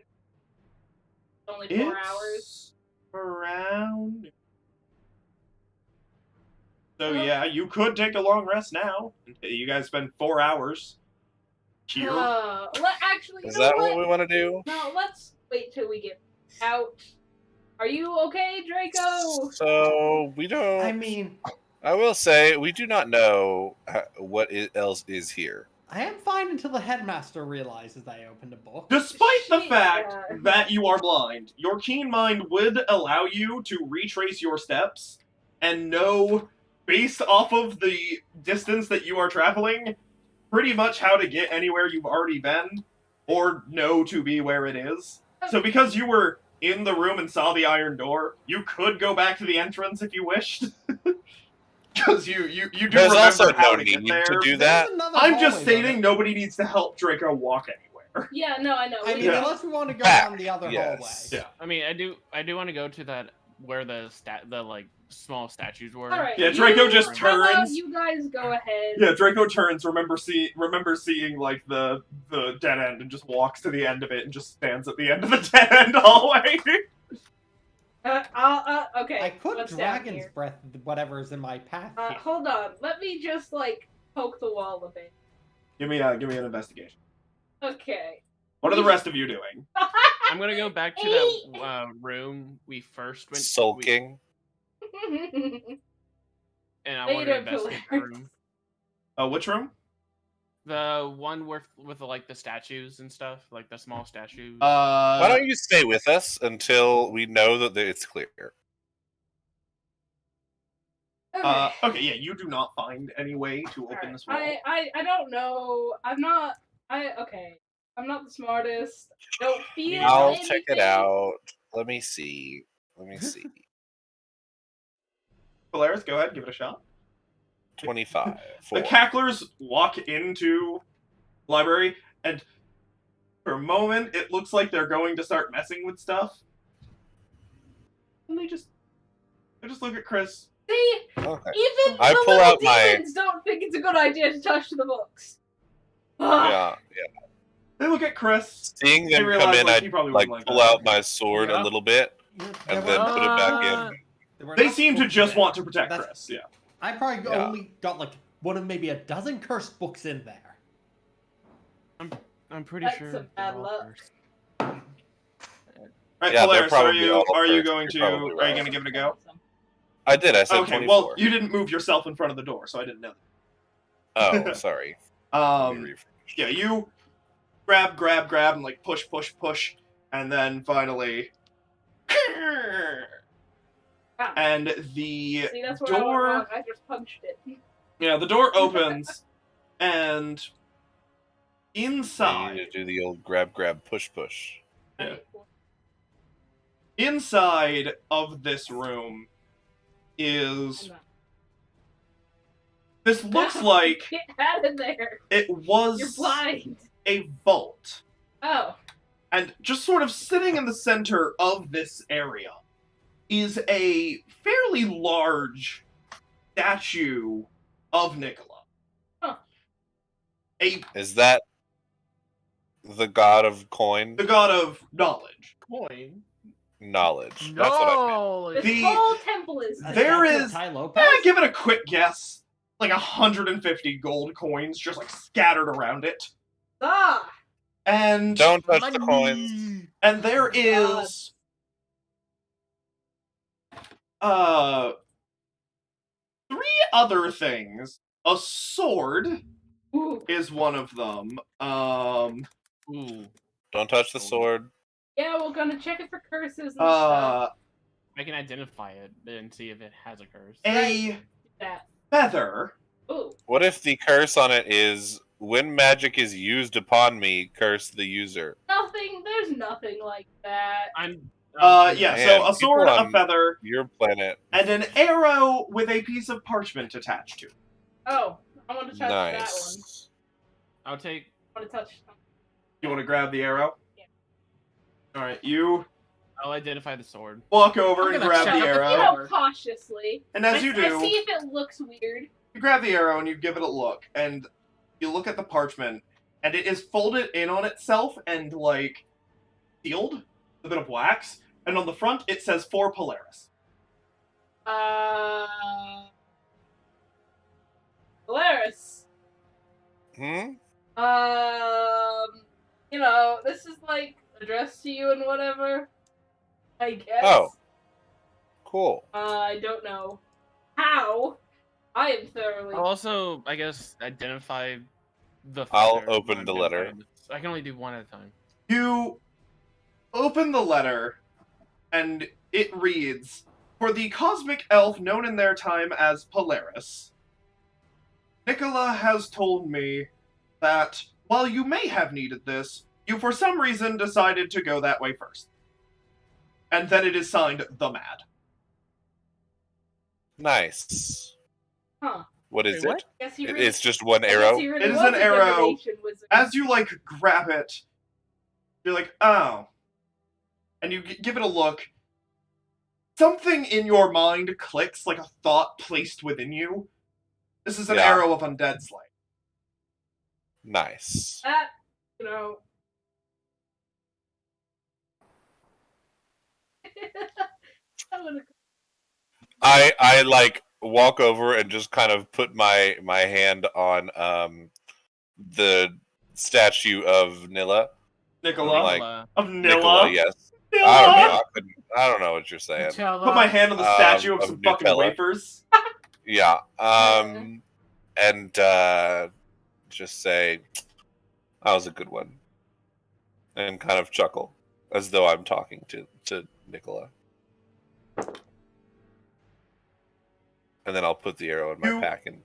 S3: Only 4 hours.
S1: Around. So yeah, you could take a long rest now. You guys spend 4 hours here.
S3: Actually, you
S4: Is
S3: know
S4: that what we want to do?
S3: No, let's wait till we get out. Are you okay, Draco?
S4: So we don't.
S6: I mean,
S4: I will say we do not know what else is here.
S6: I am fine until the headmaster realizes I opened a book.
S1: Despite the
S3: Shit,
S1: fact
S3: yeah.
S1: that you are blind, your keen mind would allow you to retrace your steps and know, based off of the distance that you are traveling, pretty much how to get anywhere you've already been, or know to be where it is. So because you were in the room and saw the iron door, you could go back to the entrance if you wished. Because you do
S4: There's
S1: remember
S4: also
S1: how
S4: no
S1: to get
S4: need
S1: there.
S4: to do
S6: There's
S4: that.
S6: another
S1: I'm just
S6: hallway,
S1: stating
S6: though.
S1: nobody needs to help Draco walk anywhere.
S3: Yeah, no, I know.
S6: I mean,
S1: Yeah.
S6: unless we want to go
S4: Back,
S6: down the other
S4: yes.
S6: hallway.
S1: Yeah.
S2: I mean, I do want to go to that where the like small statues were.
S3: Alright,
S1: Yeah, Draco just
S3: how about
S1: turns.
S3: you guys go ahead.
S1: Yeah, Draco turns, remember seeing like the dead end and just walks to the end of it and just stands at the end of the dead end hallway.
S3: Okay.
S6: I could
S3: what's down
S6: dragon's
S3: here?
S6: breath whatever's in my path here.
S3: Hold on. Let me just, like, poke the wall a bit.
S1: Give me an investigation.
S3: Okay.
S1: What are the rest of you doing?
S2: I'm gonna go back to that room we first went.
S4: Sulking.
S2: And I want to investigate the room.
S1: Which room?
S2: The one with like the statues and stuff, like the small statues.
S4: Why don't you stay with us until we know that it's clear?
S1: Okay, yeah, you do not find any way to open this wall.
S3: I don't know. I'm not the smartest. Don't feel
S4: I'll
S3: anything.
S4: check it out. Let me see.
S1: Polaris, go ahead, give it a shot.
S4: 25.
S1: The cacklers walk into the library, and for a moment, it looks like they're going to start messing with stuff. And they just look at Chris.
S3: See,
S4: Okay.
S3: even
S4: I
S3: the
S4: pull
S3: little
S4: out my-
S3: demons don't think it's a good idea to touch the books.
S4: Yeah.
S1: They look at Chris.
S4: Seeing them
S1: realize,
S4: come in,
S1: like, he
S4: I
S1: probably
S4: like
S1: wouldn't like
S4: pull
S1: that.
S4: out my sword a little bit and then put it back in.
S1: They seem to just want to protect Chris. Yeah.
S6: I probably only got like one of maybe a dozen cursed books in there.
S2: I'm pretty
S3: That's
S2: sure.
S3: some bad luck.
S1: All right,
S4: Yeah, they're
S1: Polaris, are
S4: probably all
S1: you
S4: cursed.
S1: going
S4: You're
S1: to
S4: probably right.
S1: give it a go?
S4: I did. I said
S1: Okay,
S4: 24.
S1: well, you didn't move yourself in front of the door, so I didn't know.
S4: Oh, sorry. Let me refresh.
S1: Yeah, you grab, and like push, and then finally, and the
S3: See, that's what I
S1: door.
S3: went wrong. I just punched it.
S1: Yeah, the door opens, and
S4: You
S1: inside,
S4: need to do the old grab, push.
S1: Yeah. Inside of this room is. This looks like
S3: Get out of there.
S1: it
S3: You're
S1: was
S3: blind.
S1: a vault.
S3: Oh.
S1: And just sort of sitting in the center of this area is a fairly large statue of Nikola.
S3: Huh.
S4: Is that the god of coin?
S1: The god of knowledge.
S2: Coin.
S4: Knowledge. That's what I meant.
S3: This
S1: The-
S3: whole temple is
S6: A
S1: There
S6: statue of
S1: is-
S6: Ty Lopez?
S1: Give it a quick guess. Like 150 gold coins just like scattered around it.
S3: Ah.
S1: And
S4: Don't touch the coins.
S1: And there is three other things. A sword
S3: Ooh.
S1: is one of them.
S2: Ooh.
S4: Don't touch the sword.
S3: Yeah, we're gonna check it for curses and stuff.
S2: I can identify it and see if it has a curse.
S1: A
S3: That.
S1: feather.
S3: Ooh.
S4: What if the curse on it is when magic is used upon me, curse the user?
S3: Nothing. There's nothing like that.
S1: Yeah,
S4: Man,
S1: so a sword,
S4: people
S1: a
S4: on-
S1: feather,
S4: Your planet.
S1: and an arrow with a piece of parchment attached to it.
S3: Oh, I want to touch that one.
S4: Nice.
S2: I'll take.
S3: I want to touch.
S1: You want to grab the arrow?
S3: Yeah.
S1: Alright, you
S2: I'll identify the sword.
S1: walk over
S5: I'm
S1: and
S5: gonna
S1: grab
S5: check
S1: the
S5: out the
S1: arrow.
S3: You
S5: feather.
S3: know, cautiously.
S1: And as you
S3: I
S1: do,
S3: see if it looks weird.
S1: you grab the arrow and you give it a look, and you look at the parchment, and it is folded in on itself and, like, sealed with a bit of wax, and on the front it says for Polaris.
S3: Polaris.
S4: Hmm?
S3: You know, this is like addressed to you and whatever. I guess.
S4: Oh. Cool.
S3: I don't know how. I am thoroughly.
S2: I'll also, I guess, identify the.
S4: I'll
S2: feather
S4: open
S2: when
S4: the
S2: I'm
S4: letter.
S2: identifying this. I can only do one at a time.
S1: You open the letter, and it reads, "For the cosmic elf known in their time as Polaris, Nikola has told me that while you may have needed this, you for some reason decided to go that way first." And then it is signed The Mad.
S4: Nice.
S3: Huh.
S4: What is
S2: Wait, what?
S4: it?
S3: Guess he
S4: It's just one
S3: I guess
S4: arrow?
S3: he really
S1: It is
S3: was
S1: an
S3: a
S1: arrow.
S3: divination wizard.
S1: As you, like, grab it, you're like, oh. And you give it a look. Something in your mind clicks like a thought placed within you. This is an
S4: Yeah.
S1: arrow of undead slay.
S4: Nice.
S3: That, you know. I'm gonna-
S4: I like walk over and just kind of put my hand on the statue of Nilla.
S1: Nikola.
S4: Like,
S1: of
S4: Nikola,
S1: Nilla.
S4: yes.
S1: Nilla.
S4: I don't know. I don't know what you're saying.
S1: Put my hand on the statue of
S4: Of
S1: some fucking
S4: Nutella.
S1: wafers.
S4: Yeah. And just say, that was a good one. And kind of chuckle, as though I'm talking to Nikola. And then I'll put the arrow in my pack and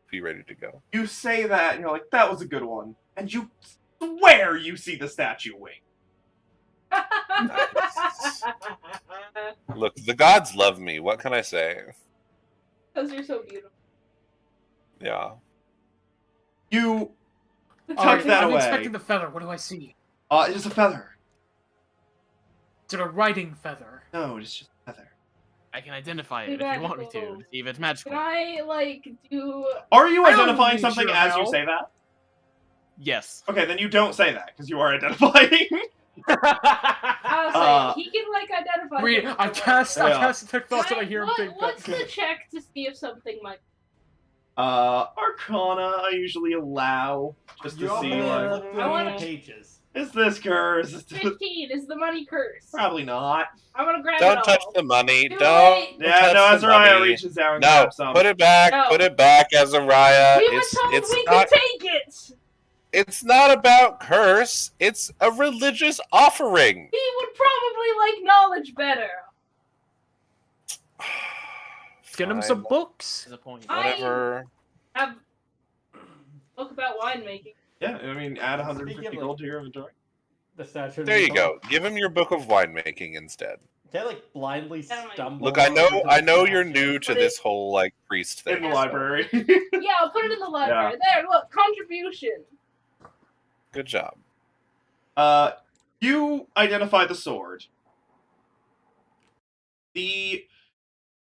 S4: be ready to go.
S1: You say that, and you're like, that was a good one. And you swear you see the statue wing.
S4: Look, the gods love me. What can I say?
S3: Because you're so beautiful.
S4: Yeah.
S1: You tuck that
S5: I'm
S1: away.
S5: expecting the feather. What do I see?
S1: It is a feather.
S5: Is it a riding feather?
S1: No, it's just a feather.
S2: I can identify
S3: Be
S2: it if you want me to.
S3: magical.
S2: To see if it's magical.
S3: Can I, like, do...
S1: Are you
S5: I don't
S1: identifying
S5: need
S1: something
S5: your
S1: as you
S5: help.
S1: say that?
S2: Yes.
S1: Okay, then you don't say that, because you are identifying.
S3: I'll say, he can, like, identify...
S5: Read.
S3: things
S5: I
S3: for
S5: cast.
S1: Yeah.
S5: I cast detect thoughts, and I hear him think
S3: What's
S5: that.
S3: the check to see if something might...
S1: Arcana I usually allow, just to see, like,
S3: I wanna-
S6: pages.
S1: is this cursed?
S3: 15 is the money curse.
S1: Probably not.
S3: I'm gonna grab
S4: Don't
S3: it
S4: touch
S3: all.
S4: the money.
S3: Too
S4: Don't.
S3: late.
S1: Yeah,
S4: touch
S1: no,
S4: the
S1: Azariah
S4: money.
S1: reaches down and
S4: No,
S1: grabs some.
S4: put it back.
S3: No.
S4: Put it back, Azariah.
S3: We were told we
S4: not.
S3: could take it!
S4: It's not about curse. It's a religious offering.
S3: He would probably like knowledge better.
S5: Get him
S4: Fine.
S5: some books.
S2: Is a point.
S4: Whatever.
S3: Have book about winemaking.
S1: Yeah, I mean, add 150
S6: Speaking of-
S1: gold to your inventory.
S6: The statue. of
S4: There you
S6: Nikola.
S4: go. Give him your book of winemaking instead.
S6: They like blindly
S3: Oh my
S6: stumble.
S4: Look, I know
S6: over
S4: you're
S6: the
S4: new to
S3: But
S4: this whole like priest
S1: In
S4: thing.
S1: the
S3: Yeah.
S1: library.
S3: Yeah, I'll put it in the library. There, look, contribution.
S4: Good job.
S1: You identify the sword. The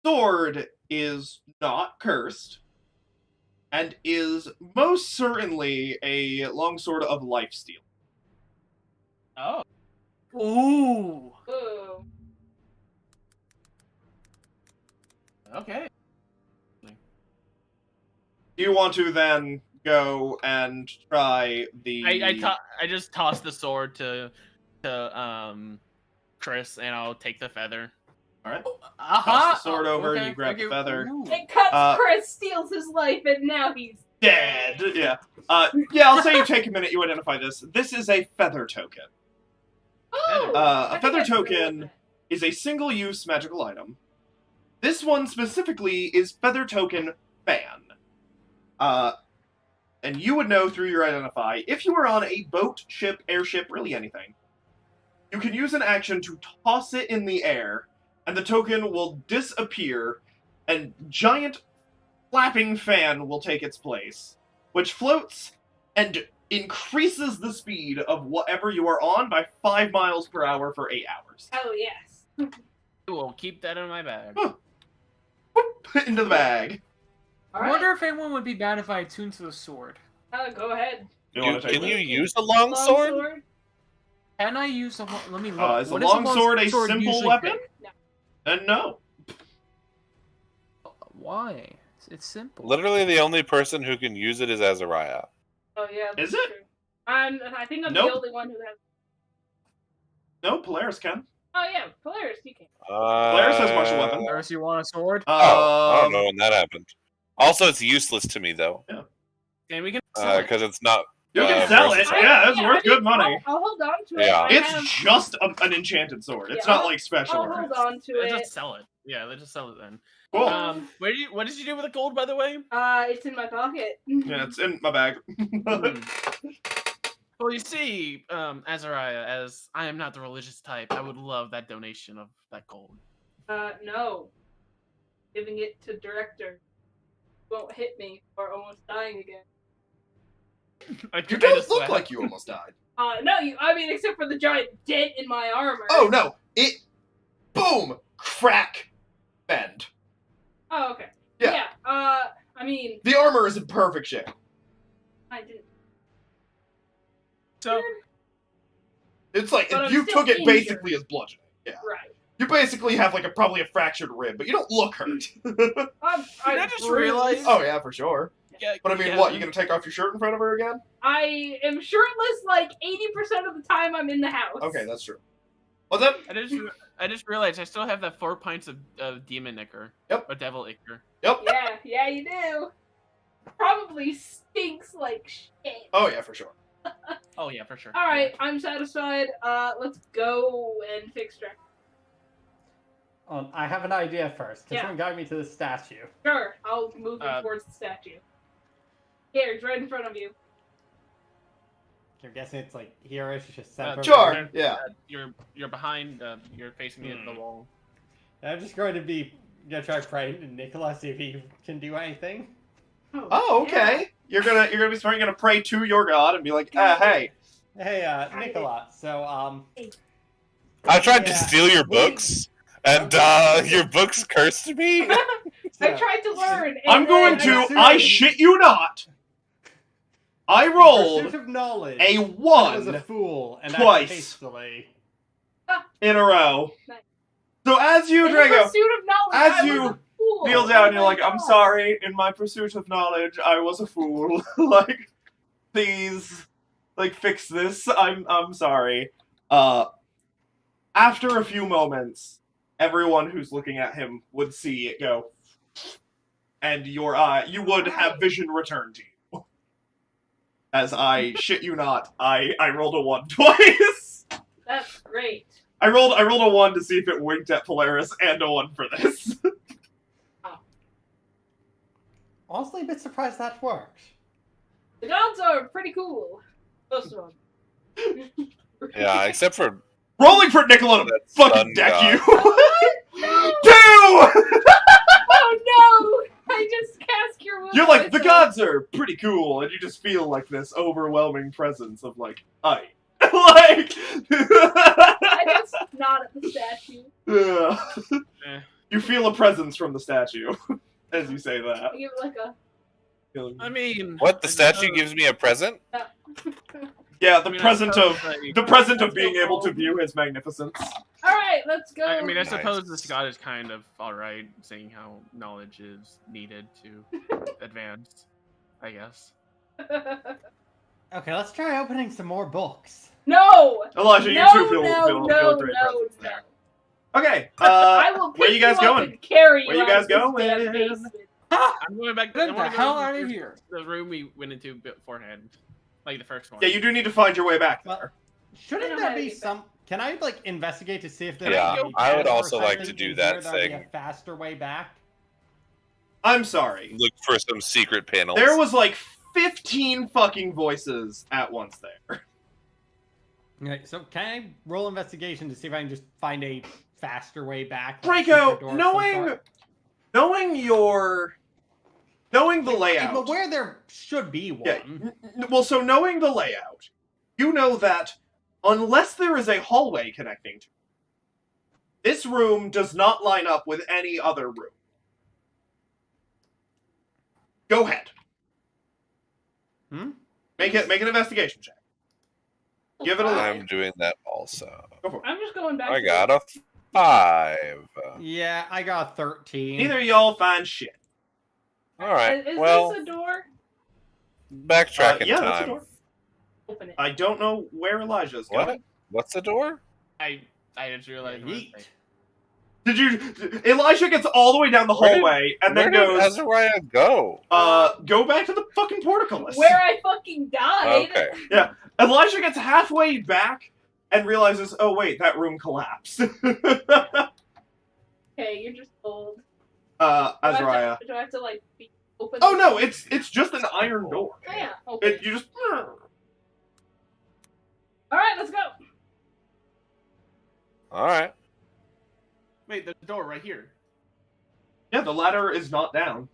S1: sword is not cursed, and is most certainly a longsword of lifesteal.
S2: Oh.
S5: Ooh.
S3: Ooh.
S2: Okay.
S1: Do you want to then go and try the...
S2: I just toss the sword to Chris, and I'll take the feather.
S1: Alright.
S2: Uh-huh.
S1: Toss the sword over, you grab the feather.
S2: Ooh.
S3: It cuts
S1: Chris
S3: steals his life, and now he's
S1: Dead! Yeah. Yeah, I'll say you take a minute, you identify this. This is a feather token.
S3: Oh!
S1: A
S3: I
S1: feather
S3: think I agree with
S1: token is a single-use magical item. This one specifically is feather token fan. And you would know through your identify, if you were on a boat, ship, airship, really anything, you can use an action to toss it in the air, and the token will disappear, and giant flapping fan will take its place, which floats and increases the speed of whatever you are on by 5 miles per hour for 8 hours.
S3: Oh, yes.
S2: We'll keep that in my bag.
S1: Into the bag.
S5: I
S3: Alright,
S5: wonder if anyone would be bad if I attuned to the sword.
S3: go ahead.
S4: Can you use a long sword?
S5: Can I use a let me look.
S1: Is a
S5: What
S1: long sword a
S5: sword
S1: simple
S5: usually
S1: weapon?
S5: pick?
S1: And no.
S5: Why? It's simple.
S4: Literally, the only person who can use it is Azariah.
S3: Oh, yeah.
S1: Is
S3: that's
S1: it?
S3: true. I think I'm
S1: Nope.
S3: the only one who has...
S1: No, Polaris can.
S3: Oh, yeah, Polaris, you can.
S1: Polaris has martial weapon.
S5: First, you want a sword?
S4: I don't know when that happened. Also, it's useless to me though,
S2: And we can sell it.
S4: because it's not.
S1: You can sell it.
S4: versatile.
S1: Yeah, it's worth good money.
S3: I'll hold on to it.
S4: Yeah.
S3: I
S1: It's
S3: have-
S1: just an enchanted sword. It's
S3: Yeah,
S1: not like special.
S3: I'll
S1: or
S3: hold
S1: anything.
S3: on to
S2: Let's
S3: it.
S2: just sell it. Yeah, let's just sell it then.
S1: Cool.
S2: What did you do with the gold, by the way?
S3: It's in my pocket.
S1: Yeah, it's in my bag.
S2: Well, you see, Azariah, as I am not the religious type, I would love that donation of that gold.
S3: No. Giving it to director. Won't hit me or almost dying again.
S1: You don't look like you almost died.
S3: No, I mean, except for the giant dent in my armor.
S1: Oh no! It, boom, crack, bend.
S3: Oh, okay.
S1: Yeah.
S3: I mean,
S1: The armor is in perfect shape.
S3: I didn't.
S2: So,
S1: It's like
S3: But
S1: if
S3: I'm
S1: you
S3: still
S1: took it
S3: injured.
S1: basically as bludgeoning. Yeah.
S3: Right.
S1: You basically have like probably a fractured rib, but you don't look hurt.
S3: I
S2: I just realized-
S1: Oh yeah, for sure.
S3: Yeah.
S1: But I mean, what? You gonna take off your shirt in front of her again?
S3: I am shirtless like 80% of the time I'm in the house.
S1: Okay, that's true. What's up?
S2: I just realized I still have that 4 pints of demon ichor.
S1: Yep.
S2: Or devil ichor.
S1: Yep.
S3: Yeah, you do. Probably stinks like shit.
S1: Oh yeah, for sure.
S2: Oh yeah, for sure.
S3: Alright, I'm satisfied. Let's go and fix Jack.
S6: I have an idea first. Can
S3: Yeah.
S6: someone guide me to the statue?
S3: Sure, I'll move him towards the statue. Here, it's right in front of you.
S6: You're guessing it's like here-ish, just center.
S1: Sure. Yeah.
S2: You're behind. You're facing me at the wall.
S6: I'm just going to try praying to Nikola, see if he can do anything.
S1: Oh, okay. You're gonna be smart. You're gonna pray to your god and be like, hey.
S6: Hey, Nikola. So
S4: I tried to steal your books, and your books cursed me.
S3: I tried to learn.
S1: I'm going to. I shit you not. I rolled
S6: Pursuit of knowledge.
S1: a
S6: I was
S1: 1
S6: a fool and
S1: twice.
S6: acted hastily.
S1: in a row.
S3: Nice.
S1: So as you,
S3: In
S1: Drago,
S3: pursuit of knowledge,
S1: as
S3: I
S1: you
S3: was a fool.
S1: kneel down,
S3: Oh
S1: you're
S3: my
S1: like, I'm
S3: God.
S1: sorry, in my pursuit of knowledge, I was a fool. Like, please, like, fix this. I'm sorry. After a few moments, everyone who's looking at him would see it go, and you would have vision return to you. As I shit you not, I rolled a 1 twice.
S3: That's great.
S1: I rolled a 1 to see if it winked at Polaris, and a 1 for this.
S6: Honestly, a bit surprised that worked.
S3: The gods are pretty cool. Most of them.
S4: Yeah, except for
S1: Rolling for Nikola to
S4: That
S1: fucking
S4: sun
S1: deck
S4: god.
S1: you.
S3: No!
S1: 2!
S3: Oh no! I just cast your will.
S1: You're like, the
S3: myself.
S1: gods are pretty cool, and you just feel like this overwhelming presence of like, I. Like
S3: I just nod at the statue.
S2: Eh.
S1: You feel a presence from the statue as you say that.
S3: I give it like a.
S2: I mean,
S4: what? The
S2: I
S4: statue
S2: suppose-
S4: gives me a present?
S1: Yeah, the
S2: I mean, I
S1: present
S2: suppose,
S1: of
S2: like-
S1: the present of
S3: Let's
S1: being
S3: go
S1: able to
S3: home.
S1: view his magnificence.
S3: Alright, let's go.
S2: I mean, I
S4: Nice.
S2: suppose this god is kind of alright, seeing how knowledge is needed to advance. I guess.
S6: Okay, let's try opening some more books.
S3: No!
S1: Elijah, you
S3: no,
S1: too feel
S3: no,
S1: feel
S3: no,
S1: a great
S3: no,
S1: presence
S3: no.
S1: there. Okay,
S3: I will pick
S1: where you guys
S3: up
S1: going?
S3: and carry
S1: Where
S3: you
S1: you guys
S3: out of this
S1: going?
S3: damn basement.
S2: I'm going back.
S5: Get
S2: I
S5: the
S2: wanna go
S5: hell
S2: to
S5: out of here.
S2: The room we went into beforehand, like the first one.
S1: Yeah, you do need to find your way back
S6: Well,
S1: there.
S6: Shouldn't
S3: I know
S6: there
S3: how to
S6: be
S3: get
S6: some? Can I like investigate to see if there?
S4: Yeah,
S6: might be
S4: I would
S6: paths or
S4: also like to
S6: something
S4: do
S6: in
S4: that
S6: here that'd be
S4: thing.
S6: a faster way back.
S1: I'm sorry.
S4: Look for some secret panels.
S1: There was like 15 fucking voices at once there.
S6: Okay, so can I roll investigation to see if I can just find a faster way back? like a secret
S1: Draco,
S6: door of some sort?
S1: knowing the
S6: I'm
S1: layout.
S6: aware there should be one.
S1: Yeah, well, so knowing the layout, you know that unless there is a hallway connecting to it, this room does not line up with any other room. Go ahead.
S6: Hmm?
S1: Make an investigation check. Give it a look.
S4: I'm doing that also.
S1: Go for it.
S3: I'm just going back.
S4: I
S3: to
S4: got a 5.
S6: Yeah, I got 13.
S1: Neither of y'all find shit.
S4: All right.
S3: Is
S4: Well,
S3: this a door?
S4: backtrack in
S1: Yeah, that's a
S4: time.
S1: door.
S3: Open it.
S1: I don't know where Elijah's going.
S4: What? What's the door?
S2: I just realized. what I was
S6: Yeet.
S2: saying.
S1: Did you? Elijah gets all the way down the
S4: Where did-
S1: hallway and
S4: Where
S1: then
S4: did
S1: goes,
S4: Azariah go?
S1: go back to the fucking portcullis.
S3: Where I fucking died.
S4: Okay.
S1: Elijah gets halfway back and realizes, oh wait, that room collapsed.
S3: Okay, you're just old.
S1: Azariah.
S3: Do I have to like be open?
S1: Oh no, it's just an iron door.
S3: Oh, yeah. Okay.
S1: You just.
S3: All right, let's go.
S4: All right.
S2: Wait, the door right here.
S1: Yeah, the ladder is not down,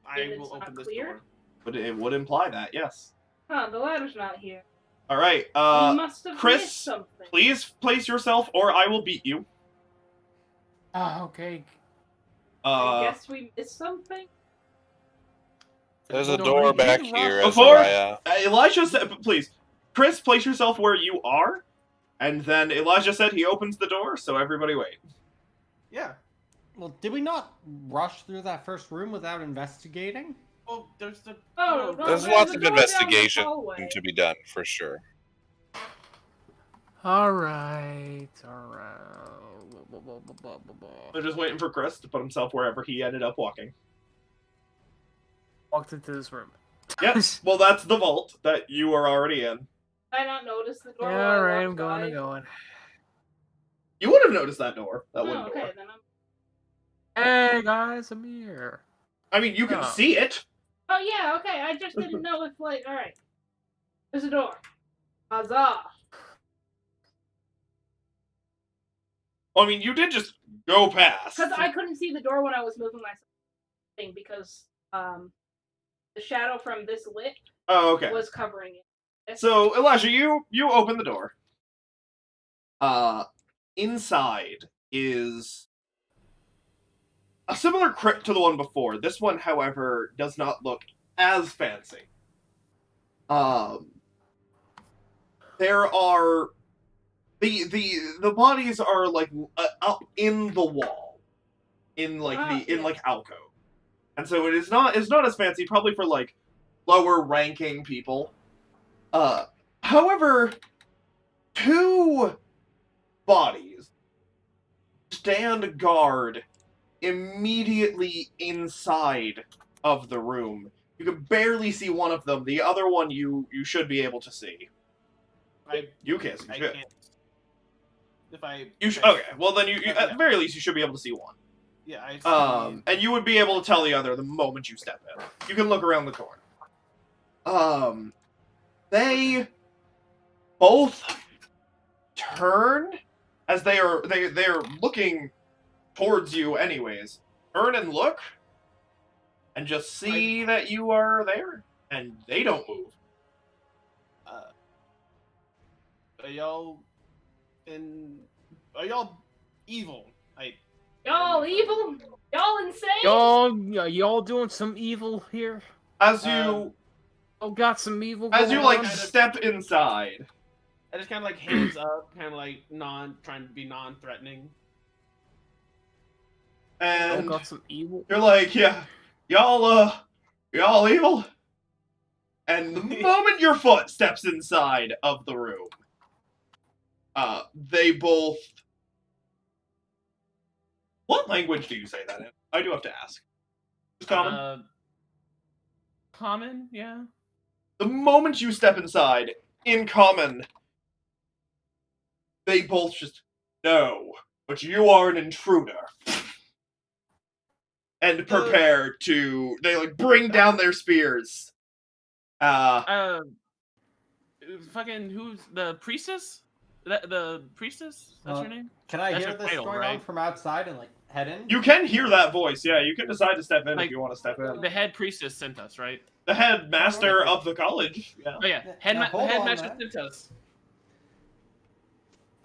S2: I
S3: And
S2: will
S3: it's not
S2: open this
S3: clear?
S2: door.
S1: but it would imply that, yes.
S3: Huh? The ladder's not here.
S1: All right,
S3: You must have
S1: Chris,
S3: missed something.
S1: please place yourself, or I will beat you.
S5: Ah, okay.
S3: I guess we missed something.
S4: There's a
S5: No,
S4: door
S5: right
S4: back
S5: here,
S4: here,
S1: Before-
S4: Azariah.
S1: Elijah said, please, Chris, place yourself where you are, and then Elijah said he opens the door, so everybody wait.
S2: Yeah.
S6: Well, did we not rush through that first room without investigating?
S2: Oh, there's the.
S3: Oh, no,
S4: There's
S3: there's
S4: lots
S3: a
S4: of
S3: door down the
S4: investigation
S3: hallway.
S4: to be done for sure.
S5: Alright.
S1: They're just waiting for Chris to put himself wherever he ended up walking.
S5: Walked into this room.
S1: Yes. Well, that's the vault that you are already in.
S3: Did I not notice the door?
S5: Yeah,
S3: while I
S5: alright, I'm
S3: walked
S5: going,
S3: by?
S5: I'm going.
S1: You would have noticed that door. That
S3: Oh,
S1: wooden
S3: okay,
S1: door.
S3: then I'm...
S5: Hey guys, I'm here.
S1: I mean, you can
S5: Oh.
S1: see it.
S3: Oh, yeah, okay, I just didn't know if, like, alright. There's a door. Huzzah!
S1: I mean, you did just go past.
S3: Because I couldn't see the door when I was moving my thing, because, the shadow from this lit
S1: Oh, okay.
S3: was covering it.
S1: So, Elijah, you open the door. Inside is a similar crypt to the one before. This one, however, does not look as fancy. There are the bodies are like up in the wall, in like alcove, and so it's not as fancy. Probably for like lower ranking people. However, two bodies stand guard immediately inside of the room. You can barely see one of them. The other one you should be able to see. You can't see.
S2: I
S1: Good.
S2: can't. If I.
S1: Okay. Well, then you at the very least you should be able to see one.
S2: Yeah, I see.
S1: And you would be able to tell the other the moment you step in. You can look around the corner. They both turn as they're looking towards you anyways. Turn and look and just see that you are there and they don't move.
S2: Are y'all evil?
S3: Y'all evil? Y'all insane?
S5: Y'all doing some evil here?
S1: As you
S5: Got some evil
S1: as
S5: going
S1: you like
S5: on?
S1: step inside.
S2: I just kind of like hands up, kind of like trying to be non-threatening.
S1: And
S5: got some evil?
S1: you're like, yeah, y'all evil? And the moment your foot steps inside of the room, they both... What language do you say that in? I do have to ask. Just common?
S2: Common, yeah.
S1: The moment you step inside, in common, they both just, no, but you are an intruder. And prepare to, they like bring down their spears.
S2: Fucking who's the priestess? The priestess? That's her name?
S6: Can I
S2: That's
S6: hear
S2: her
S6: this
S2: title,
S6: going on
S2: right?
S6: from outside and like head in?
S1: You can hear that voice, yeah. You can decide to step in
S2: Like,
S1: if you want to step in.
S2: The head priestess sent us, right?
S1: The headmaster of the college, yeah.
S2: Oh yeah,
S6: Now, hold on,
S2: headmaster
S6: man.
S2: sent us.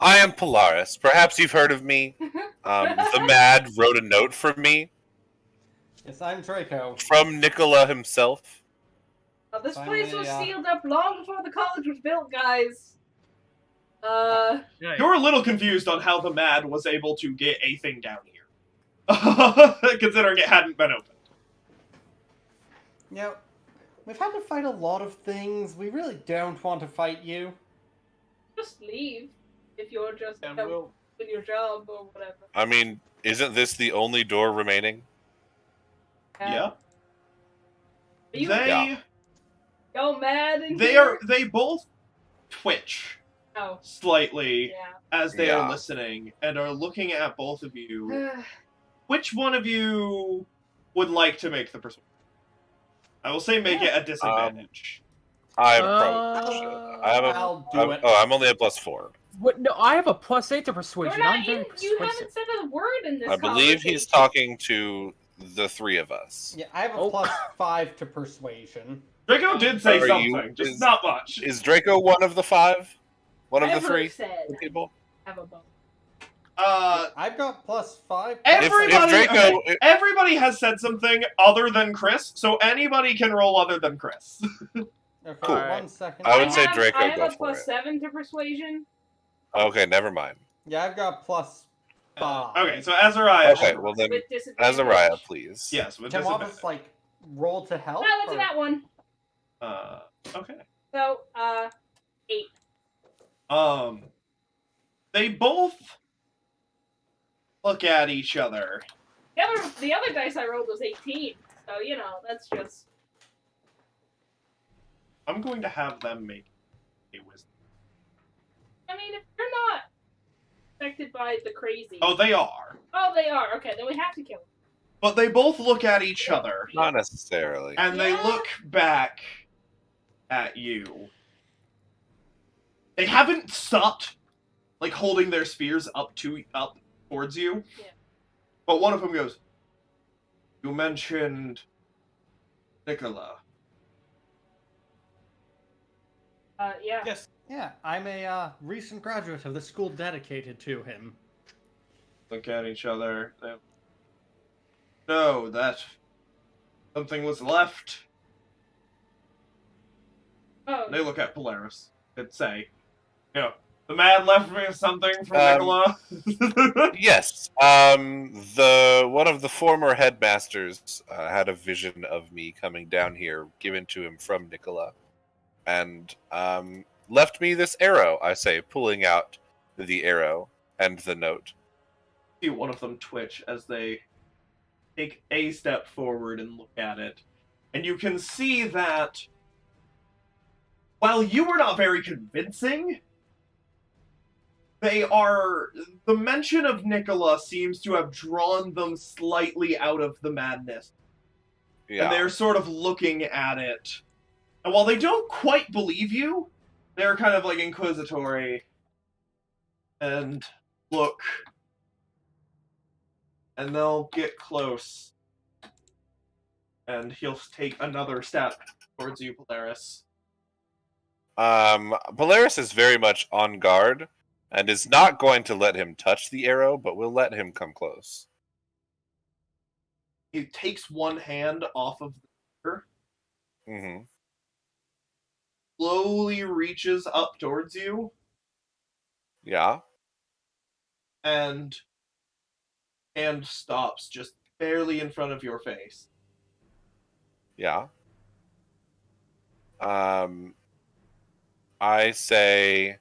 S4: I am Polaris. Perhaps you've heard of me. The Mad wrote a note for me
S6: Yes, I'm Draco.
S4: from Nikola himself.
S3: This
S6: Finally,
S3: place was sealed up long before the college was built, guys.
S2: Right.
S1: You're a little confused on how the Mad was able to get a thing down here. Considering it hadn't been opened.
S6: Yeah, we've had to fight a lot of things. We really don't want to fight you.
S3: Just leave if you're just
S2: And
S3: done
S2: we'll
S3: with your job or whatever.
S4: I mean, isn't this the only door remaining?
S1: Yeah.
S3: Are you
S1: They
S3: y'all mad in
S1: they
S3: here?
S1: are they both twitch
S3: Oh,
S1: slightly
S3: yeah.
S1: as they are
S4: Yeah.
S1: listening and are looking at both of you. Which one of you would like to make the persuasion? I will say make it a disadvantage.
S4: I probably should. I have
S6: I'll do it.
S4: I'm only at +4.
S5: What? No, I have a +8 to
S3: We're
S5: persuasion.
S3: not
S5: I'm very
S3: in, you
S5: persuasive.
S3: haven't said a word in this
S4: I believe he's
S3: conversation.
S4: talking to the three of us.
S6: Yeah, I have a
S5: Oh.
S6: +5 to persuasion.
S1: Draco did say
S4: Are you-
S1: something, just
S4: is-
S1: not much.
S4: Is Draco one of the 5? One of the
S3: Never
S4: 3
S3: said
S4: people?
S3: have a bone.
S6: I've got +5.
S1: Everybody,
S4: Draco-
S1: okay, everybody has said something other than Chris, so anybody can roll other than Chris.
S6: Okay,
S4: Cool.
S6: 1 second.
S4: I would say Draco
S3: I have
S4: go
S3: a
S4: for it.
S3: +7 to persuasion.
S4: Okay, never mind.
S6: Yeah, I've got +5
S1: Okay, so Azariah.
S4: Okay, well then,
S3: With disadvantage.
S4: Azariah, please.
S1: Yes, with
S6: Can
S1: disadvantage.
S6: Wallace like roll to help?
S3: No, that's
S6: or-
S3: a that one.
S1: Okay.
S3: So, 8.
S1: They both look at each other.
S3: The other dice I rolled was 18. So, you know, that's just...
S1: I'm going to have them make a wisdom.
S3: I mean, if they're not affected by the crazy...
S1: Oh, they are.
S3: Oh, they are. Okay, then we have to kill them.
S1: But they both look at each other,
S4: Not necessarily.
S1: and they
S3: Yeah.
S1: look back at you. They haven't stopped, like, holding their spears up towards you.
S3: Yeah.
S1: But one of them goes, "You mentioned Nikola."
S3: Yeah.
S6: Yes. Yeah, I'm a recent graduate of the school dedicated to him.
S1: Look at each other. No, that something was left.
S3: Oh,
S1: They look at Polaris and say, the man left me something from
S4: Um,
S1: Nikola.
S4: Yes. One of the former headmasters had a vision of me coming down here, given to him from Nikola, and left me this arrow. I say, pulling out the arrow and the note.
S1: See one of them twitch as they take a step forward and look at it. And you can see that while you were not very convincing, the mention of Nikola seems to have drawn them slightly out of the madness.
S4: Yeah.
S1: And they're sort of looking at it. And while they don't quite believe you, they're kind of like inquisitory and look. And they'll get close. And he'll take another step towards you, Polaris.
S4: Polaris is very much on guard and is not going to let him touch the arrow, but will let him come close.
S1: He takes one hand off of the trigger,
S4: Mm-hmm.
S1: slowly reaches up towards you,
S4: Yeah.
S1: and stops just barely in front of your face.
S4: Yeah. I say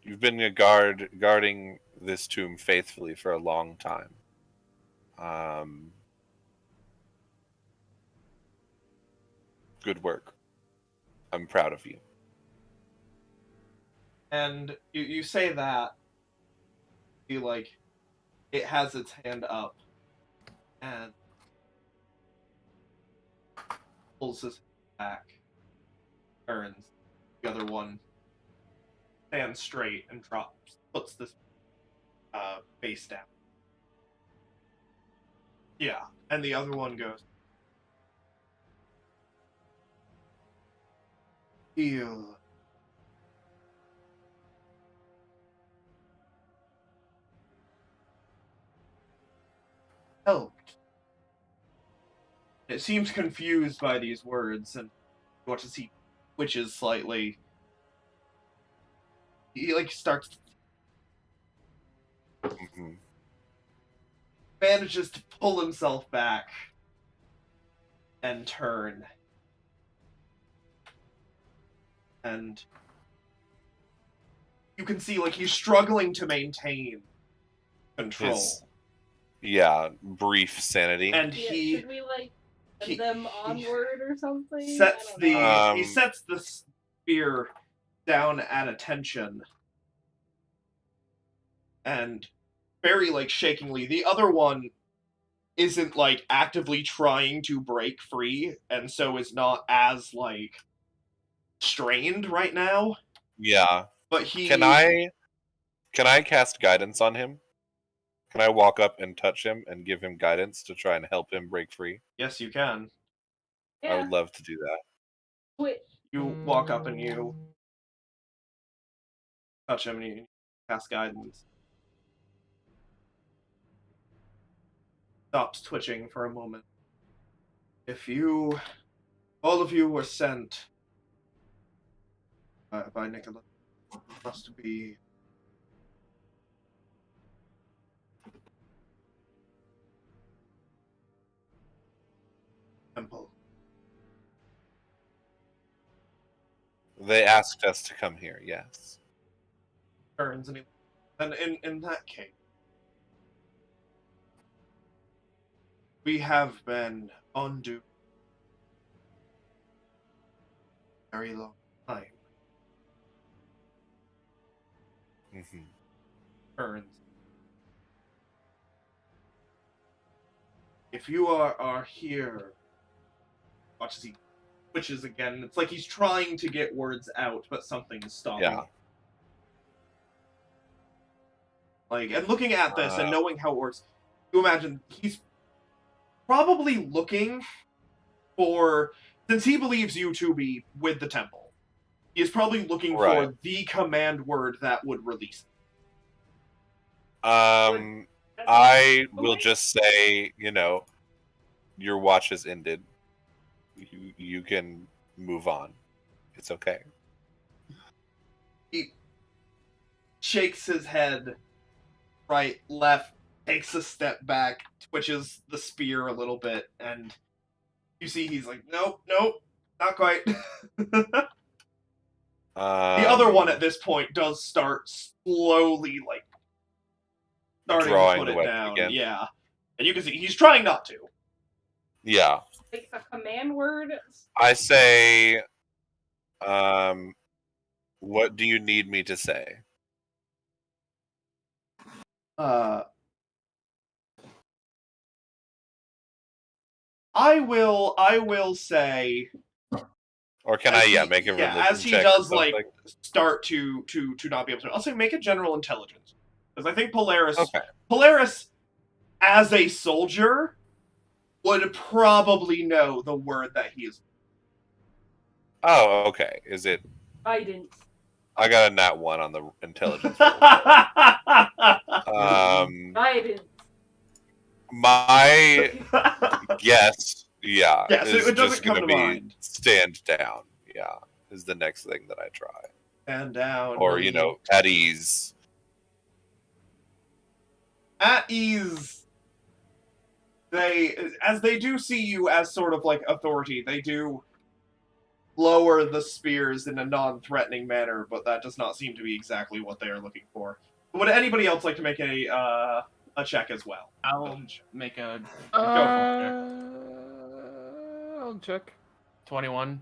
S4: you've been guarding this tomb faithfully for a long time. Good work. I'm proud of you.
S1: And you say that, you like, it has its hand up, and pulls his back, turns, the other one stands straight and puts this face down. Yeah, and the other one goes, "Heal." Helped. It seems confused by these words, and you watch as he twitches slightly. He like starts,
S4: Mm-hmm.
S1: manages to pull himself back and turn. And you can see like he's struggling to maintain control.
S4: Brief sanity.
S1: And
S3: yeah,
S1: he
S3: should we, like,
S1: he-
S3: send them onward or something?
S1: sets
S3: I don't
S1: the
S3: know.
S1: he sets the spear down at attention, and very like shakingly, the other one isn't like actively trying to break free, and so is not as like strained right now.
S4: Yeah.
S1: But he
S4: Can I cast guidance on him? Can I walk up and touch him and give him guidance to try and help him break free?
S1: Yes, you can.
S4: I
S3: Yeah.
S4: would love to do that.
S3: Wait,
S1: You walk up and you touch him and you cast guidance. Stops twitching for a moment. If you, all of you were sent by Nikola, must be
S4: They asked us to come here, yes.
S1: Turns and in that case, we have been undue very long time.
S4: Mm-hmm.
S1: Turns. If you are here, watch as he twitches again. It's like he's trying to get words out, but something is stopping.
S4: Yeah.
S1: Like, and looking at this and knowing how it works, you imagine he's probably looking for, since he believes you to be with the temple, he is probably looking for the command word that would release it.
S4: I will just say, your watch has ended. You can move on. It's okay.
S1: He shakes his head right, left, takes a step back, twitches the spear a little bit, and you see he's like, nope, not quite. The other one at this point does start slowly, starting
S4: drawing
S1: to put
S4: the
S1: it
S4: weapon
S1: down.
S4: again.
S1: Yeah. And you can see he's trying not to.
S4: Yeah.
S3: Like a command word?
S4: I say, what do you need me to say?
S1: I will say,
S4: Or can make a religion
S1: as he
S4: check
S1: does
S4: or something?
S1: start to not be able to. I'll say make a general intelligence, because I think Polaris, as a soldier, would probably know the word that he is.
S4: Oh, okay. Is it?
S3: Guidance.
S4: I got a nat 1 on the intelligence.
S3: Guidance.
S4: My guess,
S1: Yes,
S4: is
S1: it doesn't
S4: just
S1: come
S4: gonna
S1: to
S4: be
S1: mind.
S4: stand down. Yeah, is the next thing that I try.
S1: Stand down.
S4: Or at ease.
S1: At ease. As they do see you as sort of like authority, they do lower the spears in a non-threatening manner, but that does not seem to be exactly what they are looking for. Would anybody else like to make a check as well?
S2: I'll make a
S5: I'll check.
S2: 21.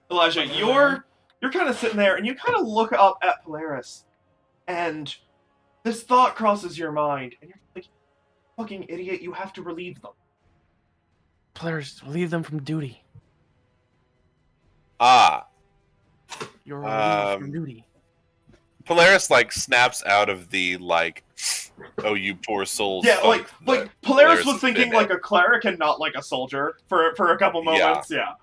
S1: Elijah, you're kind of sitting there, and you kind of look up at Polaris, and this thought crosses your mind, and you're like, fucking idiot, you have to relieve them.
S2: Players, relieve them from duty. You're relieved from duty.
S4: Polaris snaps out of the oh you poor souls.
S1: Yeah, like Polaris was
S4: has
S1: thinking
S4: been
S1: like a cleric and not like a soldier for a couple moments. Yeah.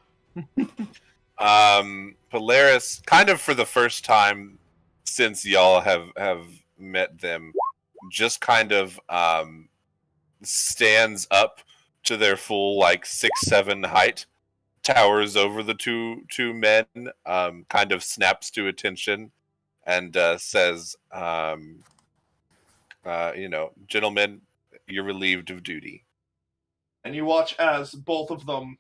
S4: Polaris, kind of for the first time since y'all have met them, just kind of stands up to their full 6'7" height, towers over the two men, kind of snaps to attention, and says, gentlemen, you're relieved of duty.
S1: And you watch as both of them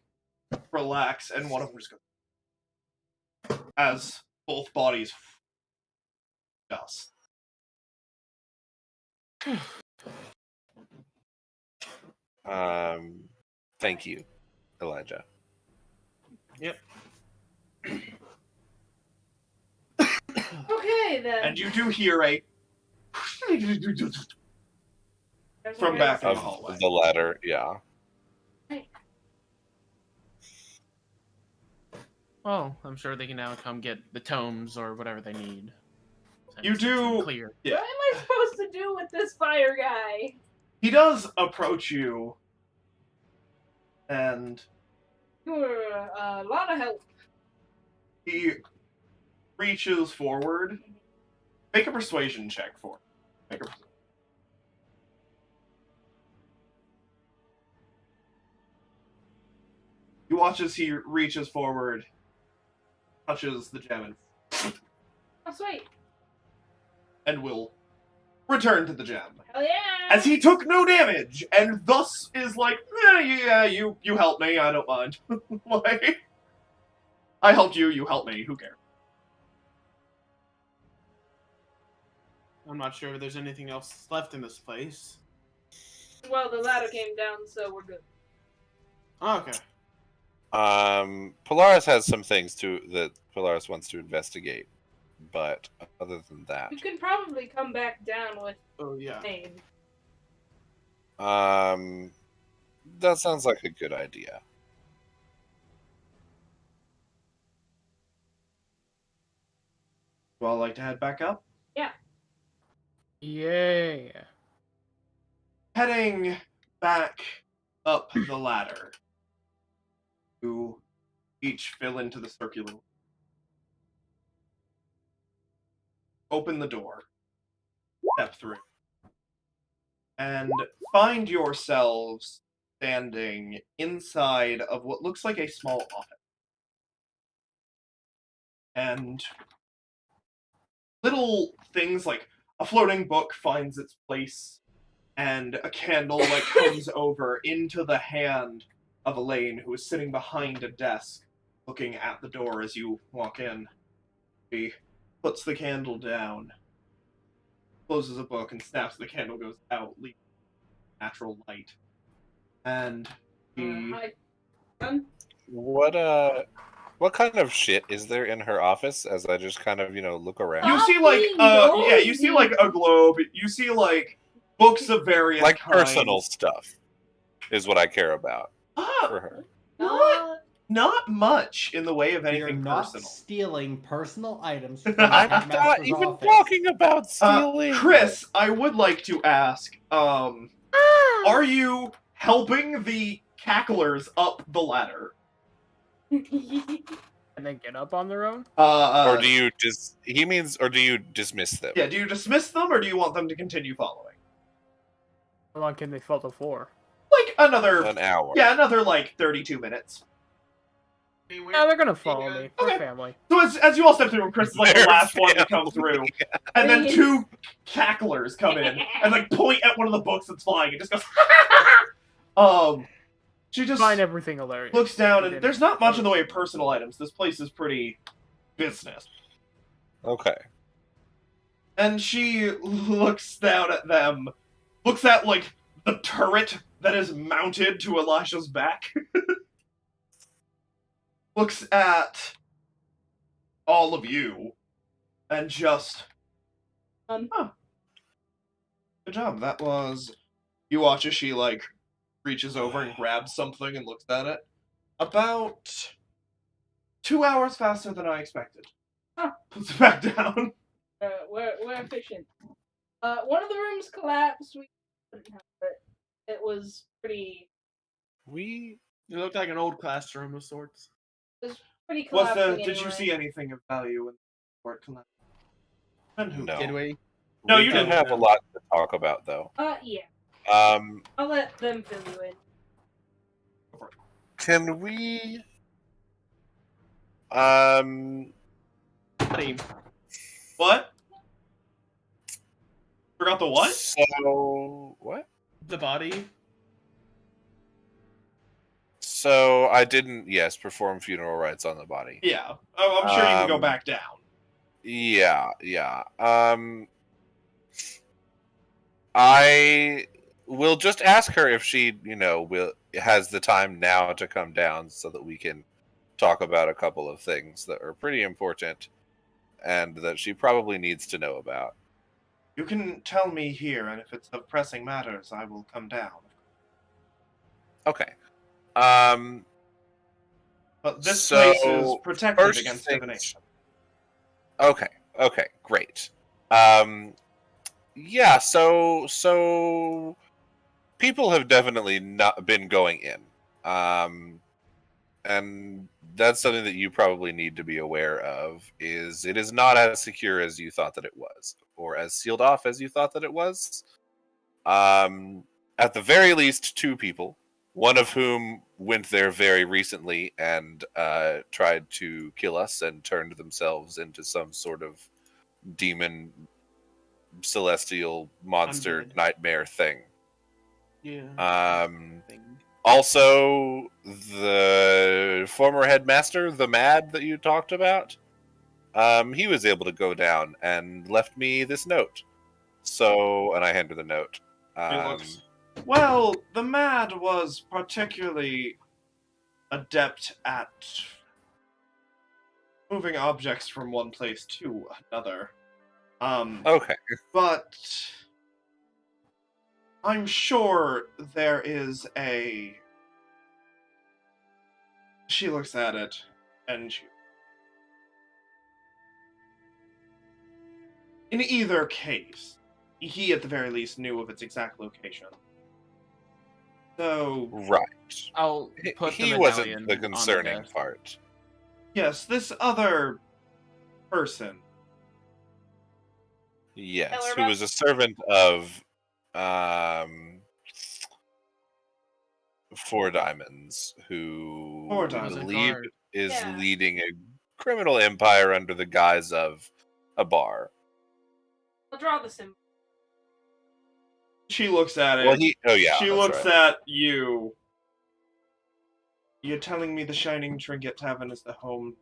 S1: relax, and one of them just goes, as both bodies dust.
S4: Thank you, Elijah.
S3: Okay then.
S1: And you do hear a from back in the hallway.
S4: Of the ladder, yeah.
S2: Well, I'm sure they can now come get the tomes or whatever they need.
S1: You do.
S2: Clear.
S1: Yeah.
S3: What am I supposed to do with this fire guy?
S1: He does approach you, and
S3: You're a lot of help.
S1: he reaches forward. Make a persuasion check for him. Make a You watch as he reaches forward, touches the gem,
S3: Oh, sweet.
S1: and will return to the gem.
S3: Hell yeah!
S1: As he took no damage, and thus is like, yeah, you helped me, I don't mind. Like, I helped you, you helped me, who cares?
S2: I'm not sure if there's anything else left in this place.
S3: Well, the ladder came down, so we're good.
S2: Okay.
S4: Polaris has some things that Polaris wants to investigate, but other than that,
S3: You can probably come back down with
S2: Oh yeah.
S3: Bane.
S4: that sounds like a good idea.
S1: You all like to head back up?
S5: Yay.
S1: Heading back up the ladder. You each fill into the circular. Open the door. Step through. And find yourselves standing inside of what looks like a small office. And little things like a floating book finds its place, and a candle comes over into the hand of Elaine, who is sitting behind a desk, looking at the door as you walk in. She puts the candle down, closes a book, and snaps. The candle goes out, leaving natural light. And she...
S3: Hi, son.
S4: What kind of shit is there in her office? As I just kind of look around.
S1: You see you see a globe. You see books of various
S4: Like
S1: kinds.
S4: personal stuff is what I care about for her.
S1: Not much in the way of
S6: You're
S1: anything
S6: not
S1: personal.
S6: stealing personal items from the
S4: I'm not
S6: headmaster's
S4: even
S6: office.
S4: talking about stealing.
S1: Chris, I would like to ask, are you helping the cacklers up the ladder?
S5: And then get up on their own?
S4: Or do you or do you dismiss them?
S1: Yeah, do you dismiss them, or do you want them to continue following?
S5: How long can they follow for?
S1: Another...
S4: An hour.
S1: Yeah, another, 32 minutes.
S5: Yeah, they're gonna follow me. We're
S1: Okay.
S5: family.
S1: So as you all step through, Chris is the
S4: They're
S1: last one to come
S4: family.
S1: through. And then two cacklers come in and point at one of the books that's flying and just goes, She just
S5: Find everything hilarious.
S1: looks down, and there's not much in the way of personal items. This place is pretty business.
S4: Okay.
S1: And she looks down at them, looks at, the turret that is mounted to Elisha's back, looks at all of you, and just... Huh. Good job. That was... You watch as she, reaches over and grabs something and looks at it. About 2 hours faster than I expected. Puts it back down.
S3: We're efficient. One of the rooms collapsed. We couldn't help it. It was pretty
S2: It looked like an old classroom of sorts.
S3: pretty collapsing.
S1: Did you see anything of value in the court collapse? And who?
S4: No.
S2: Did we?
S1: No,
S4: we
S1: you
S4: do
S1: didn't.
S4: have a lot to talk about, though.
S3: Yeah.
S4: I'll
S3: let them fill you in.
S4: Can we?
S1: What? Forgot the what?
S4: So what?
S2: The body.
S4: So I didn't, perform funeral rites on the body.
S1: Yeah. Oh, I'm sure you can go back down.
S4: Yeah. I will just ask her if she, has the time now to come down so that we can talk about a couple of things that are pretty important and that she probably needs to know about.
S1: You can tell me here, and if it's of pressing matters, I will come down.
S4: Okay.
S1: But this
S4: So,
S1: place is protected
S4: first
S1: against
S4: things-
S1: divination.
S4: Okay, great. So people have definitely not been going in. And that's something that you probably need to be aware of, is it is not as secure as you thought that it was, or as sealed off as you thought that it was. At the very least, 2 people, one of whom went there very recently and tried to kill us and turned themselves into some sort of demon, celestial monster
S2: Undead.
S4: nightmare thing.
S2: Yeah.
S4: Also, the former headmaster, the Mad that you talked about, he was able to go down and left me this note. So, and I hand her the note.
S1: He looks. Well, the Mad was particularly adept at moving objects from one place to another.
S4: Okay.
S1: But I'm sure there is a... She looks at it, and she... In either case, he at the very least knew of its exact location. So...
S4: Right.
S2: I'll put the
S4: He
S2: medallion
S4: wasn't the
S2: on
S4: concerning
S2: desk.
S4: part.
S1: Yes, this other person.
S4: Yes,
S3: Tell her
S4: who
S3: about-
S4: was a servant of Four Diamonds, who
S1: Four
S4: we
S1: Diamonds.
S4: believe
S2: Guard.
S4: is
S3: Yeah.
S4: leading a criminal empire under the guise of a bar.
S3: I'll draw the symbol.
S1: She looks at it.
S4: Well,
S1: She
S4: that's
S1: looks
S4: right.
S1: at you. You're telling me the Shining Trinket Tavern is the home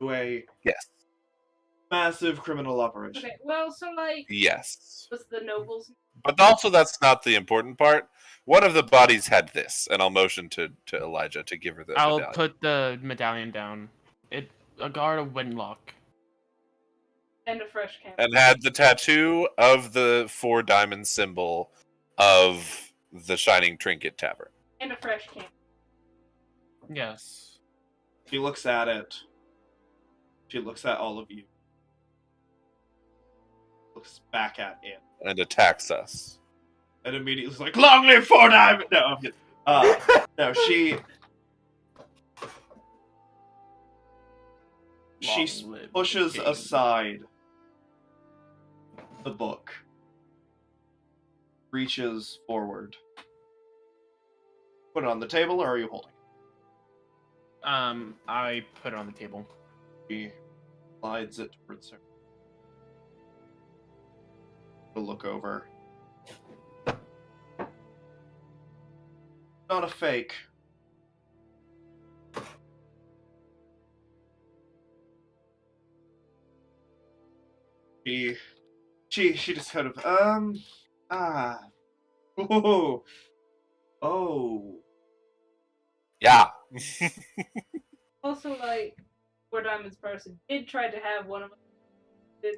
S1: to a
S4: Yes.
S1: massive criminal operation.
S3: Okay, well, so, like,
S4: Yes.
S3: was the nobles...
S4: But also, that's not the important part. One of the bodies had this, and I'll motion to Elijah to give her the
S2: I'll
S4: medallion.
S2: put the medallion down. A guard of Winlock.
S3: And a fresh camp.
S4: And had the tattoo of the Four Diamond symbol of the Shining Trinket Tavern.
S3: And a fresh camp.
S2: Yes.
S1: She looks at it. She looks at all of you. Looks back at it.
S4: And attacks us.
S1: And immediately is like, long live Four Diamond! No, I'm kidding. No, she
S2: Long live
S1: pushes
S2: the king.
S1: aside the book. Reaches forward. Put it on the table, or are you holding it?
S2: I put it on the table.
S1: She slides it towards her. To look over. Not a fake. She just kind of oh.
S4: Yeah.
S3: Also, like, Four Diamonds person did try to have one of them.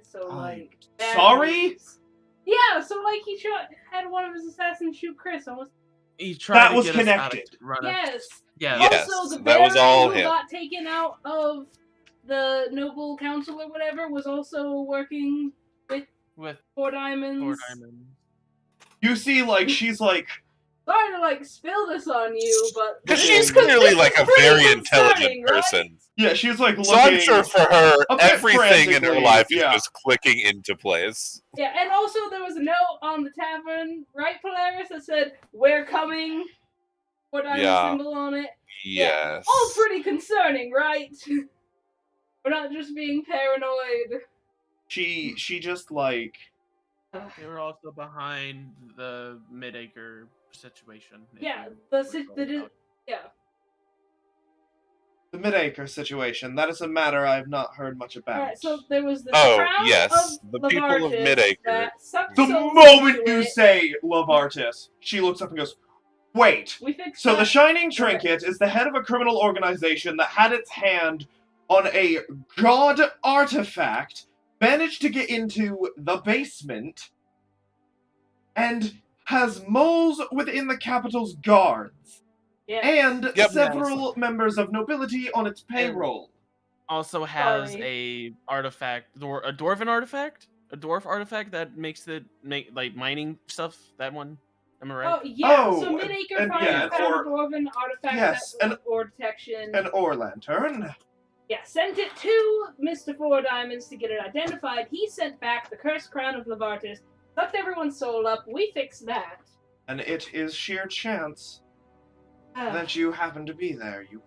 S3: So,
S1: I'm
S3: like... bad
S1: sorry?
S3: news. Yeah, so, like, he had one of his assassins shoot Chris. Almost.
S2: He tried
S1: That
S2: to
S1: was
S2: get us out of
S1: connected.
S2: run
S3: Yes.
S2: Yeah.
S4: Yes,
S3: Also, the
S4: that was
S3: Baron
S4: all
S3: who
S4: him.
S3: got taken out of the Noble Council or whatever was also working
S2: With
S3: Four Diamonds.
S2: 4 diamonds.
S1: You see, like, she's like,
S3: Sorry to, like, spill this on you, but...
S4: Because
S1: Okay.
S4: she's clearly
S3: This
S4: like
S3: is
S4: a
S3: pretty
S4: very
S3: concerning,
S4: intelligent
S3: right?
S4: person.
S1: yeah, she's like looking.
S4: So I'm sure for her,
S1: a bit
S4: everything in her
S1: frantically,
S4: life is
S1: yeah.
S4: just clicking into place.
S3: Yeah, and also there was a note on the tavern, right, Polaris, that said, "We're coming." Four Diamond
S4: Yeah.
S3: symbol on it.
S4: Yes.
S3: All pretty concerning, right? We're not just being paranoid.
S1: She just like
S2: They were also behind the mid-acre situation. if
S3: Yeah,
S2: you
S3: the yeah.
S1: the mid-acre situation. That is a matter I've not heard much about.
S3: Alright, so there was the
S4: Oh,
S3: crown
S4: yes,
S3: of
S4: the people of
S3: Lavartis
S4: Mid-Acre.
S3: that sucked
S1: The
S3: souls
S1: moment
S3: into
S1: you
S3: it.
S1: say Love Artist, she looks up and goes, "Wait."
S3: We fixed
S1: So the
S3: that.
S1: Shining Trinket is the head of a criminal organization that had its hand on a god artifact, managed to get into the basement, and has moles within the capital's guards,
S3: Yeah.
S1: and
S4: Yep.
S1: several members of nobility on its payroll.
S2: Also has
S3: Sorry.
S2: a artifact, a dwarven artifact, a dwarf artifact that makes like mining stuff. That one, am I right?
S3: Oh yeah.
S1: Oh,
S3: So Mid-Acre
S1: and
S3: found
S1: yeah,
S3: a found
S1: or-
S3: a dwarven artifact
S1: yes,
S3: that or detection.
S1: An ore lantern.
S3: Yeah, sent it to Mr. Four Diamonds to get it identified. He sent back the cursed crown of Lavartis, sucked everyone's soul up. We fixed that.
S1: And it is sheer chance that you happen to be there. You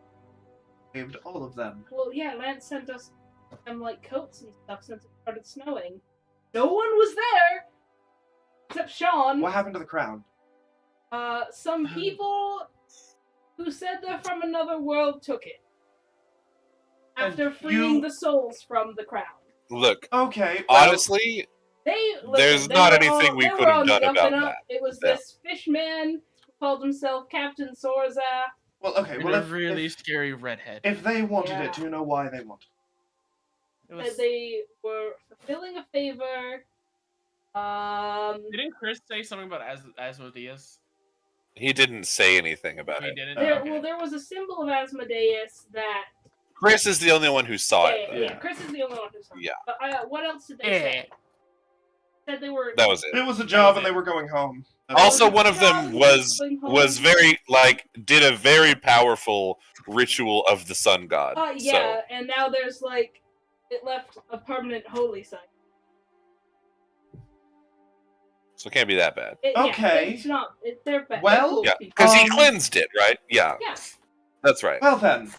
S1: saved all of them.
S3: Well, yeah, Lance sent us some like coats and stuff since it started snowing. No one was there except Sean.
S1: What happened to the crown?
S3: Some people who said they're from another world took it after
S1: And
S3: freeing
S1: you-
S3: the souls from the crown.
S4: Look,
S1: Okay, well,
S4: honestly, There's not anything we could have done about that.
S3: It was
S4: Yeah.
S3: this fishman who called himself Captain Sorza.
S1: Well, okay.
S2: And
S1: Well,
S2: a really scary redhead.
S1: if they wanted
S3: Yeah.
S1: it, do you know why they wanted it?
S2: It
S3: That
S2: was-
S3: they were fulfilling a favor.
S2: Didn't Chris say something about Asmodeus?
S4: He didn't say anything about
S2: He
S4: it.
S2: didn't.
S3: There,
S2: Okay.
S3: well, there was a symbol of Asmodeus that.
S4: Chris is the only one who saw
S3: Yeah,
S4: it. Though.
S3: yeah, Chris is the only one who saw it.
S4: Yeah.
S3: But what else did they say? Said they were.
S4: That was it.
S1: It was a job,
S2: was
S1: and
S2: it.
S1: they were going home.
S4: Also,
S3: was a
S4: one of them
S3: job,
S4: was
S3: going home.
S4: did a very powerful ritual of the sun god.
S3: Yeah, and now there's it left a permanent holy site.
S4: So it can't be that bad.
S1: Okay.
S3: Yeah, it's not. They're bad.
S1: Well,
S3: cool
S4: Yeah,
S3: people.
S4: because he cleansed it, right? Yeah,
S3: Yeah.
S4: that's right.
S1: Well then,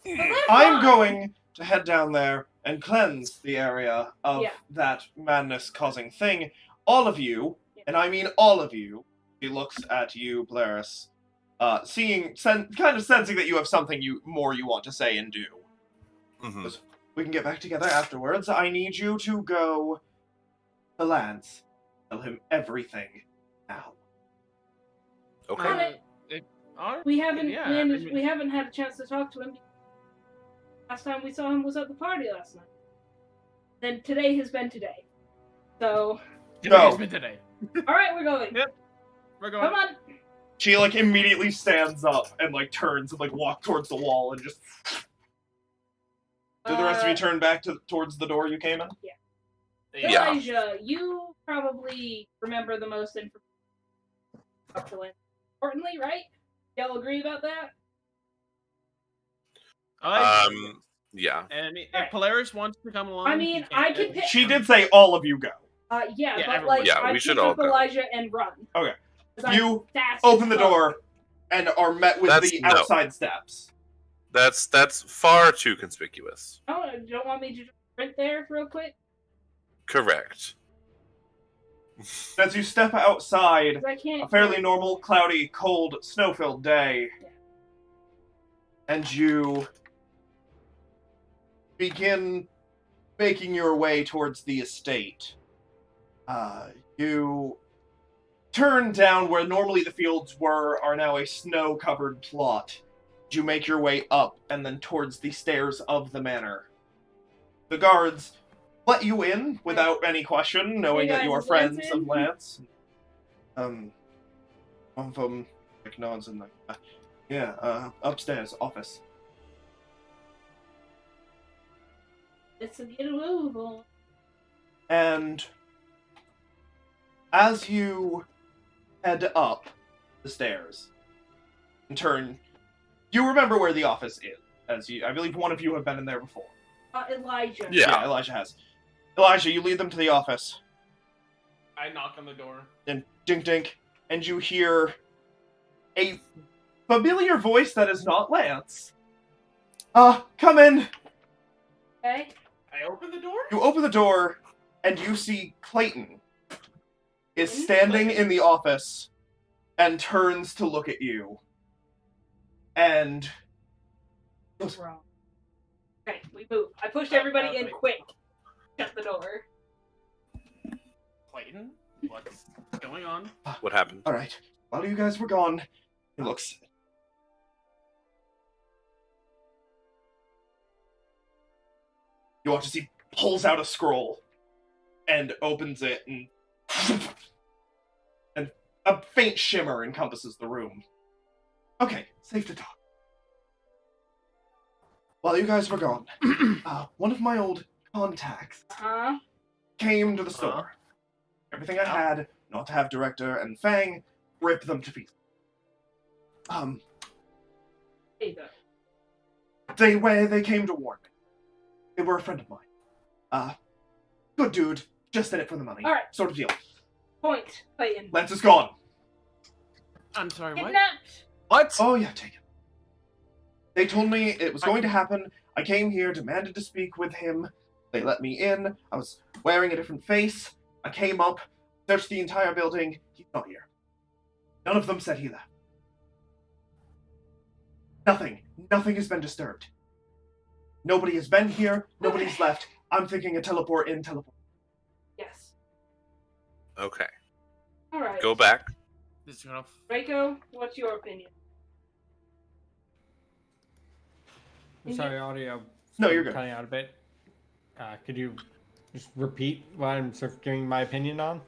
S3: But they're
S1: I'm
S3: fine.
S1: going to head down there and cleanse the area of
S3: Yeah.
S1: that madness-causing thing. All of you,
S3: Yeah.
S1: and I mean all of you. He looks at you, Blaris, kind of sensing that you have something you want to say and do.
S4: Mhm.
S1: We can get back together afterwards. I need you to go to Lance. Tell him everything now.
S4: Okay.
S3: Alright.
S2: Alright,
S3: We haven't
S2: yeah,
S3: managed.
S2: I mean-
S3: We haven't had a chance to talk to him. Last time we saw him was at the party last night. Then today has been today. So,
S1: Go.
S2: Today's been today.
S3: all right, we're going.
S2: Yep. We're going.
S3: Come on.
S1: She immediately stands up and turns and walk towards the wall and just. Do the rest of you turn back towards the door you came in?
S4: Yeah.
S3: Elijah, you probably remember the most information. Importantly, right? Y'all agree about that?
S4: Yeah.
S2: And I mean, if Polaris wants to come along,
S3: I
S2: he
S3: mean,
S2: can.
S3: I can pick.
S1: She did say all of you go.
S3: Yeah,
S2: Yeah,
S3: but
S2: everyone.
S4: Yeah,
S3: I
S4: we should
S3: pick
S4: all
S3: up
S4: go.
S3: Elijah and run.
S1: Okay.
S3: 'Cause I'm
S1: You
S3: fast
S1: open
S3: as
S1: the
S3: fuck.
S1: door and are met with
S4: That's-
S1: the
S4: no.
S1: outside steps.
S4: That's far too conspicuous.
S3: Oh, you don't want me to just sprint there real quick?
S4: Correct.
S1: As you step outside,
S3: 'Cause I can't.
S1: a fairly normal, cloudy, cold, snow-filled day,
S3: Yeah.
S1: and you begin making your way towards the estate. You turn down where normally the fields are now a snow-covered plot. You make your way up and then towards the stairs of the manor. The guards let you in without any question, knowing
S3: Hey
S1: that you are
S3: guys, is Lance
S1: friends
S3: in?
S1: of Lance. One of them nods and upstairs, office.
S3: It's a get a move on.
S1: And as you head up the stairs and turn, you remember where the office is. I believe one of you have been in there before.
S3: Elijah.
S4: Yeah.
S1: Elijah has. Elijah, you lead them to the office.
S2: I knock on the door.
S1: And dink dink, and you hear a familiar voice that is not Lance. Come in.
S3: Okay.
S2: I open the door.
S1: You open the door, and you see Clayton is standing in the office and turns to look at you. And
S3: What's wrong? Okay, we move. I pushed everybody in quick. Shut the door.
S2: Clayton, what's going on?
S4: What happened?
S1: all right, while you guys were gone, he looks. You watch as he pulls out a scroll and opens it, and a faint shimmer encompasses the room. Okay, safe to talk. While you guys were gone, one of my old contacts came to the store. Everything I had, not to have Director and Fang rip them to pieces.
S3: There you go.
S1: They came to warn me. They were a friend of mine. Good dude, just in it for the money.
S3: Alright.
S1: Sort of deal.
S3: Point, Clayton.
S1: Lance is gone.
S2: I'm sorry, what?
S3: Kidnapped.
S5: What?
S1: Oh yeah, take it. They told me it was going to happen. I came here, demanded to speak with him. They let me in. I was wearing a different face. I came up, searched the entire building. He's not here. None of them said he left. Nothing has been disturbed. Nobody has been here. Nobody's left. I'm thinking a teleport in, teleport.
S4: Okay.
S3: All right.
S4: Go back.
S2: Just gonna
S3: Draco, what's your opinion?
S6: I'm sorry, audio.
S1: No, you're good.
S6: Cutting out a bit. Could you just repeat what I'm sort of giving my opinion on?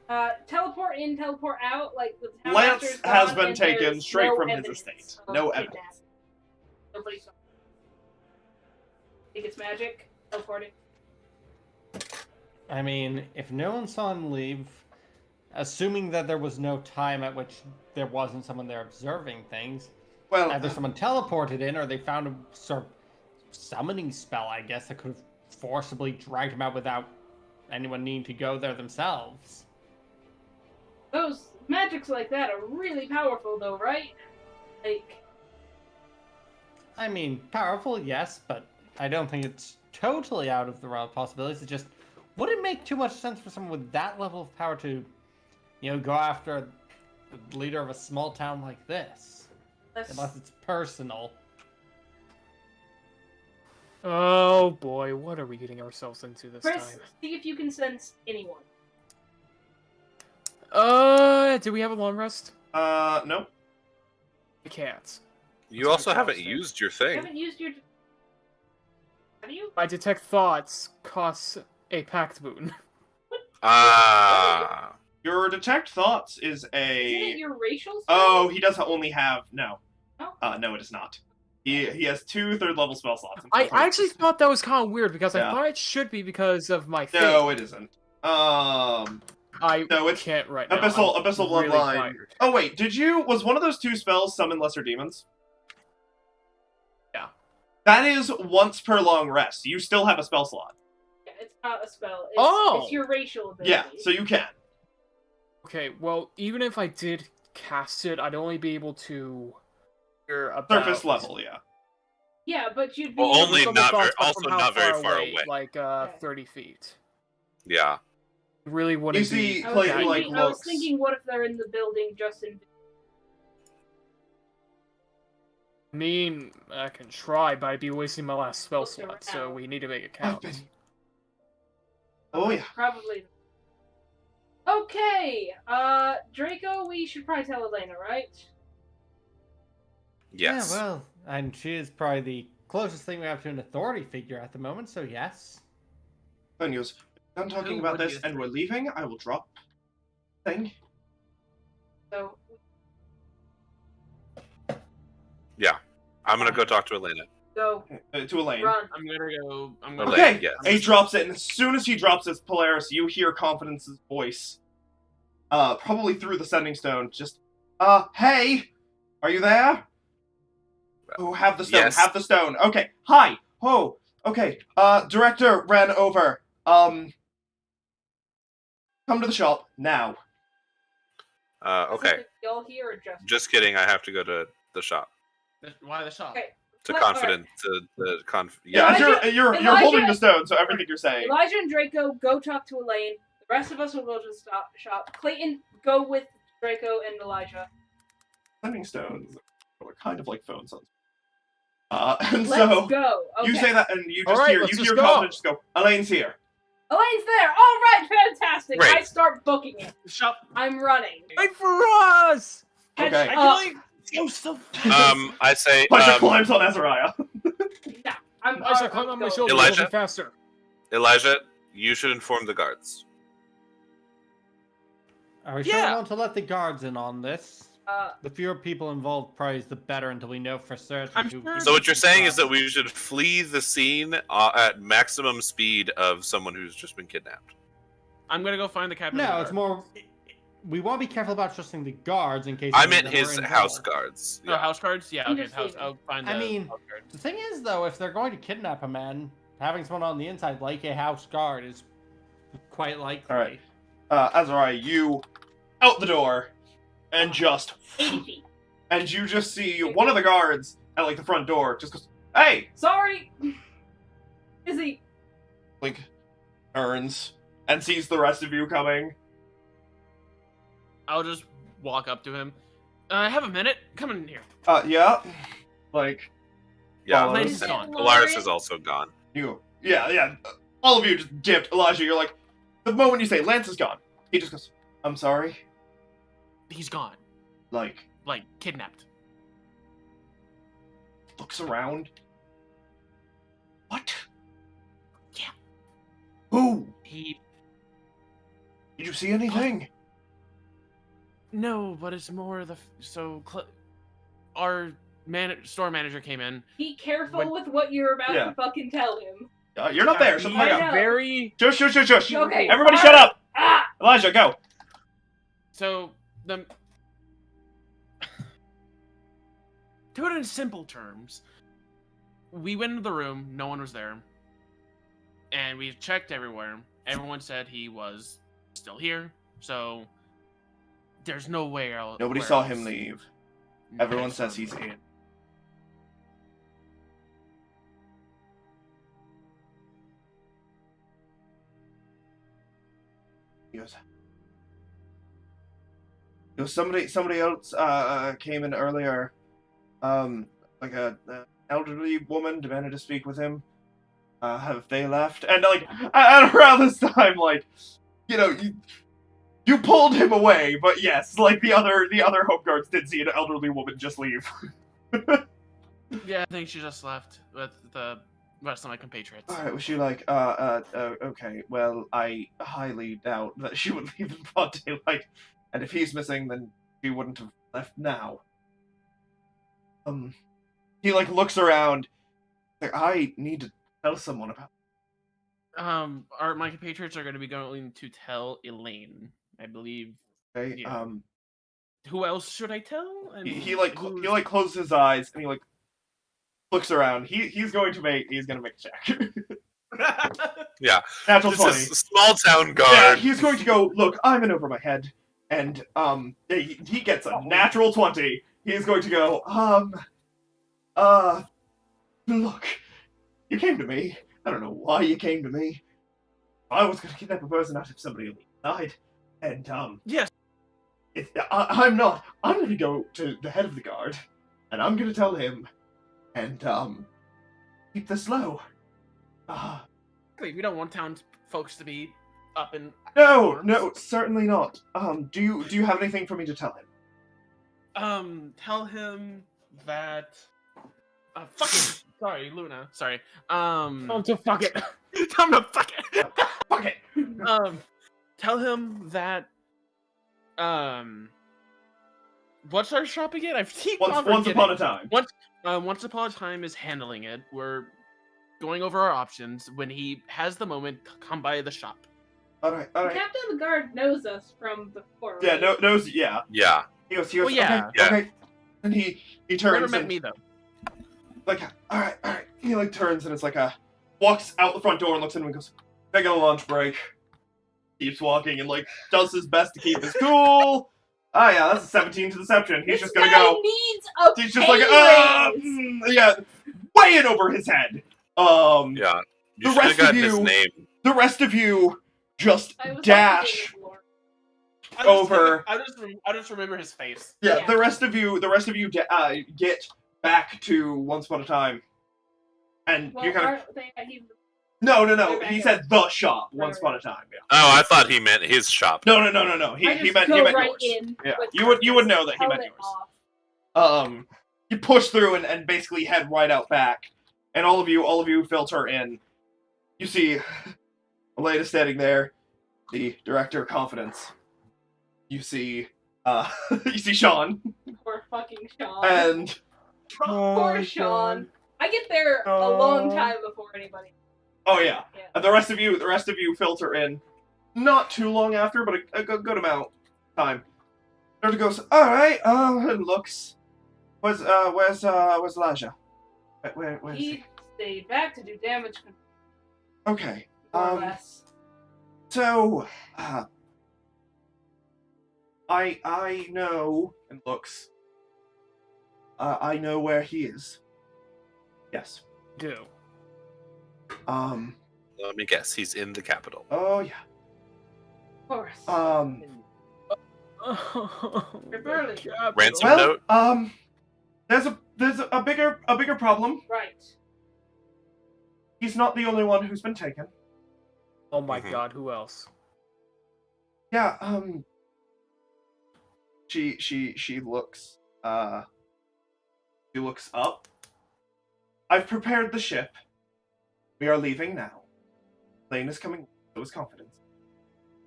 S3: Teleport in, teleport out. Like the town
S1: Lance
S3: master's
S1: has
S3: gone,
S1: been
S3: and
S1: taken
S3: there's
S1: straight
S3: no
S1: from his
S3: evidence
S1: estate.
S3: of
S1: No
S3: kidnapping.
S1: evidence.
S3: Nobody saw. Think it's magic? Teleporting.
S6: I mean, if no one saw him leave, assuming that there was no time at which there wasn't someone there observing things,
S1: Well,
S6: either someone teleported in or they found a sort of summoning spell, I guess, that could have forcibly dragged him out without anyone needing to go there themselves.
S3: Those magics like that are really powerful, though, right? Like,
S6: I mean, powerful, yes, but I don't think it's totally out of the realm of possibilities. It just wouldn't make too much sense for someone with that level of power to, go after the leader of a small town like this. Unless it's personal.
S5: Oh boy, what are we getting ourselves into this
S3: Chris,
S5: time?
S3: see if you can sense anyone.
S5: Do we have a long rest?
S1: no.
S5: We can't.
S4: You also
S5: That's
S4: haven't
S5: interesting.
S4: used your
S3: You
S4: thing.
S3: haven't used your. Have you?
S5: My detect thoughts costs a pact boon.
S4: Ah.
S1: Your detect thoughts is
S3: Isn't it
S1: a.
S3: your racial? Spell?
S1: Oh, he does only have no.
S3: Oh.
S1: No, it is not. He has 2 third-level spell slots.
S5: I actually thought that was kind of weird because
S1: Yeah.
S5: I thought it should be because of my thing.
S1: No, it isn't.
S5: I
S1: no, it's
S5: can't right now.
S1: Abyssal
S5: I'm
S1: Bloodline.
S5: really tired.
S1: Oh wait, was one of those 2 spells summon lesser demons?
S5: Yeah.
S1: That is once per long rest. You still have a spell slot.
S3: Yeah, it's not a spell. It's,
S5: Oh!
S3: it's your racial ability.
S1: Yeah, so you can.
S5: Okay, well, even if I did cast it, I'd only be able to hear about
S1: Surface level, yeah.
S3: Yeah, but you'd be.
S4: Well, only
S5: Some
S4: not very-
S5: thoughts are
S4: also
S5: from how
S4: not very far
S5: away,
S4: away.
S5: like
S3: Yeah.
S5: 30 feet.
S4: Yeah.
S5: It really wouldn't
S1: You see,
S5: be.
S3: I was,
S1: Clayton,
S3: thinking,
S1: like,
S3: I was
S1: looks.
S3: thinking, what if they're in the building just in.
S5: I mean, I can try, but I'd be wasting my last spell
S3: Look
S5: slot, so
S3: around.
S5: we need to make it count.
S1: Oh yeah.
S3: Probably. Okay, Draco, we should probably tell Elena, right?
S4: Yes.
S6: Yeah, well, and she is probably the closest thing we have to an authority figure at the moment, so yes.
S1: Then he goes, done talking
S2: Who
S1: about
S2: would
S1: this
S2: you
S1: and we're leaving, I will drop thing.
S3: So,
S4: Yeah. I'm gonna go talk to Elena.
S3: go,
S1: To Elaine.
S3: run.
S2: I'm gonna go. I'm gonna.
S4: Elaine,
S1: Okay,
S4: yes.
S1: he drops it, and as soon as he drops it, Polaris, you hear Confidence's voice. Probably through the sending stone, just, hey! Are you there? Oh, have the stone,
S4: Yes.
S1: have the stone. Okay, hi! Oh, okay, director ran over. Come to the shop, now.
S4: Okay.
S3: Y'all here or just?
S4: Just kidding. I have to go to the shop.
S2: Why the shop?
S3: Okay.
S4: To
S3: Well,
S4: confident. To the
S1: Yeah, as
S3: Elijah-
S1: you're
S3: Elijah-
S1: holding the stone, so everything you're saying.
S3: Elijah and Draco, go talk to Elaine. The rest of us will go to the shop. Clayton, go with Draco and Elijah.
S1: Sending stones are kind of like phone sounds. And
S3: Let's
S1: so
S3: go. Okay.
S1: you say that, and you
S5: All
S1: just
S5: right,
S1: hear
S5: let's
S1: you
S5: just
S1: hear
S5: go.
S1: Confidence just go. Elaine's here.
S3: Elaine's there. All right, fantastic.
S4: Great.
S3: I start booking it.
S2: Shop.
S3: I'm running.
S5: Wait for us!
S3: Catch
S1: Okay.
S2: I
S3: up.
S2: can only go so.
S4: I say.
S1: Elijah climbs on Azariah.
S3: No, I'm.
S5: I start climbing on my
S3: going.
S5: shoulder
S4: Elijah?
S5: moving faster.
S4: Elijah, you should inform the guards.
S6: Are we sure
S2: Yeah.
S6: we want to let the guards in on this?
S3: Uh,
S6: The fewer people involved, probably is the better until we know for certain.
S2: I'm
S6: who
S2: sure-
S4: So what you're saying is that
S6: we.
S4: we should flee the scene at maximum speed of someone who's just been kidnapped.
S2: I'm gonna go find the captain. of
S6: No,
S2: the
S6: it's
S2: guard.
S6: more. We want to be careful about trusting the guards in case.
S4: I
S6: any
S4: meant
S6: of them
S4: his
S6: are
S4: house
S6: involved.
S4: guards.
S2: Oh,
S4: Yeah.
S2: house cards. Yeah, okay. House.
S3: Understatement.
S2: I'll find the
S6: I mean-
S2: house cards.
S6: The thing is, though, if they're going to kidnap a man, having someone on the inside like a house guard is quite likely.
S1: All right. Azariah, you out the door, and just
S3: 80 feet.
S1: and you just see one of the guards at like the front door just goes, "Hey!"
S3: Sorry. Is he?
S1: Like turns and sees the rest of you coming.
S2: I'll just walk up to him. I have a minute. Come in here.
S1: Yeah. Like
S4: Yeah.
S1: Polaris
S2: is
S4: and
S3: gone.
S4: Polaris is also gone.
S1: you. Yeah. All of you just dipped. Elijah, you're like, the moment you say Lance is gone, he just goes, I'm sorry?
S2: He's gone.
S1: Like,
S2: Kidnapped.
S1: looks around. What?
S2: Yeah.
S1: Who?
S2: He...
S1: Did you see anything?
S2: No, but it's more our store manager came in.
S3: Be careful with what you're about
S1: Yeah.
S3: to fucking tell him.
S1: You're not there. Shut the fuck
S3: I
S1: up.
S3: know.
S2: Very...
S1: Shush.
S3: Okay.
S1: Everybody
S3: alright.
S1: shut up.
S3: Ah!
S1: Elijah, go.
S2: So, to put it in simple terms, we went into the room, no one was there, and we checked everywhere. Everyone said he was still here, so there's no way else.
S1: Nobody saw him leave. Everyone says he's in. He goes, somebody else came in earlier. Like a elderly woman demanded to speak with him. Have they left? And like, around this time, like, you pulled him away, but yes, like the other home guards did see an elderly woman just leave.
S2: Yeah, I think she just left with the rest of my compatriots.
S1: All right, was she like, okay, well, I highly doubt that she would leave in broad daylight, and if he's missing, then she wouldn't have left now. He like looks around, like, I need to tell someone about.
S2: My compatriots are going to be going to tell Elaine, I believe.
S1: Okay,
S2: Yeah. Who else should I tell? And
S1: he closes his eyes and he like looks around. He's gonna make a check.
S4: Yeah.
S1: Natural
S4: This
S1: 20.
S4: is a small town guard.
S1: Yeah, he's going to go, look, I'm in over my head. And he gets a natural 20. He's going to go, look, you came to me. I don't know why you came to me. I was gonna kidnap a person out of somebody died. And
S2: yes.
S1: I'm not. I'm gonna go to the head of the guard, and I'm gonna tell him, and keep this low.
S2: We don't want town folks to be up in.
S1: No, certainly not. Do you have anything for me to tell him?
S2: Tell him that. Sorry, Luna. Sorry.
S5: Time to fuck it.
S2: Time to fuck it.
S1: Fuck it.
S2: Tell him that. What's our shop again?
S1: Once upon a time.
S2: Once upon a time is handling it. We're going over our options. When he has the moment, come by the shop.
S1: All right.
S3: The captain of the guard knows us from before.
S1: Yeah,
S3: right?
S1: knows. Yeah.
S4: Yeah.
S1: He goes.
S2: Well, yeah.
S1: Okay. And he turns.
S2: Never met
S1: and,
S2: me though.
S1: Like, all right. He like turns and it's like walks out the front door and looks in and goes, taking a lunch break. Keeps walking and like does his best to keep his cool. Ah, yeah, that's a 17 to deception. He's just gonna go.
S3: Needs a
S1: He's just like, yeah, way in over his head.
S4: Yeah. You
S1: The
S4: should have
S1: rest of
S4: gotten his
S1: you-
S4: name.
S1: The rest of you just
S3: I was
S1: dash
S3: watching it
S1: over.
S2: I just remember his face.
S1: Yeah,
S3: Yeah.
S1: the rest of you get back to Once Upon a Time, and
S3: Well,
S1: you kind of.
S3: aren't they- he-
S1: No.
S3: They're back
S1: He
S3: at-
S1: said the shop.
S3: Right,
S1: Once Upon a Time. Yeah.
S4: Oh, I thought he meant his shop.
S1: No. He
S3: I just
S1: meant
S3: go right
S1: yours.
S3: in
S1: Yeah,
S3: with
S1: you would know that he meant
S3: helmet
S1: yours.
S3: off.
S1: You push through and basically head right out back, and all of you filter in. You see, Elena standing there, the director of confidence. You see, you see Sean
S3: Poor fucking Sean.
S1: and
S3: Poor Sean. I get there a long time before anybody.
S1: oh yeah,
S3: Yeah.
S1: and the rest of you filter in. Not too long after, but a good amount of time. Director goes, all right, and looks. Where's Elijah? Where's
S3: He
S1: he?
S3: stayed back to do damage control,
S1: Okay.
S3: more or less.
S1: So, I know, and looks. I know where he is. Yes.
S2: Do.
S4: Let me guess. He's in the capital.
S1: Oh yeah.
S3: Of course.
S5: You're
S3: early.
S4: Ransom
S1: Well,
S4: note.
S1: there's a bigger problem.
S3: Right.
S1: He's not the only one who's been taken.
S5: Oh my
S4: Mhm.
S5: god, who else?
S1: Yeah. She looks she looks up. I've prepared the ship. We are leaving now. Plane is coming. So is Confidence.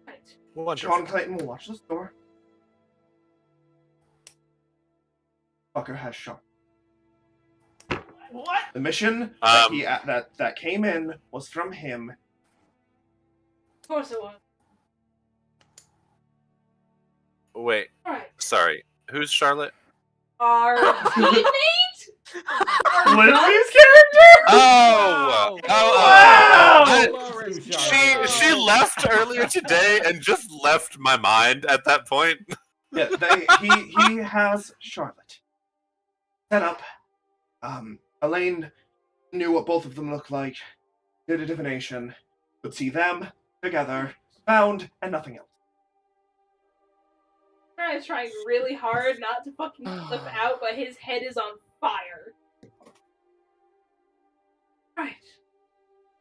S3: Right.
S4: Wonderful.
S1: Sean Clayton will watch this door. Fucker has shot.
S2: What?
S1: The mission that came in was from him.
S3: Of course it was.
S4: Wait,
S3: Alright.
S4: sorry. Who's Charlotte?
S3: Our teammate?
S1: Lindsay's character?
S4: Oh!
S1: Wow!
S4: She left earlier today and just left my mind at that point.
S1: Yeah, he has Charlotte set up. Elaine knew what both of them looked like, did a divination, could see them together, found, and nothing else.
S3: Is trying really hard not to fucking flip out, but his head is on fire. Right.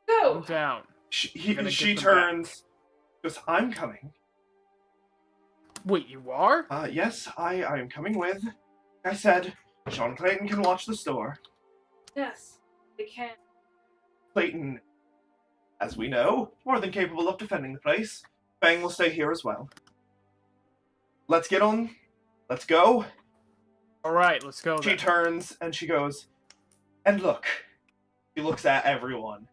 S5: Calm
S3: Go!
S5: down.
S1: She turns, goes, I'm coming.
S5: Wait, you are?
S1: Yes, I am coming with. Like I said, Sean Clayton can watch the store.
S3: Yes, they can.
S1: Clayton, as we know, more than capable of defending the place. Fang will stay here as well. Let's get on. Let's go.
S5: Alright, let's go
S1: She
S5: then.
S1: turns and she goes, and look. She looks at everyone.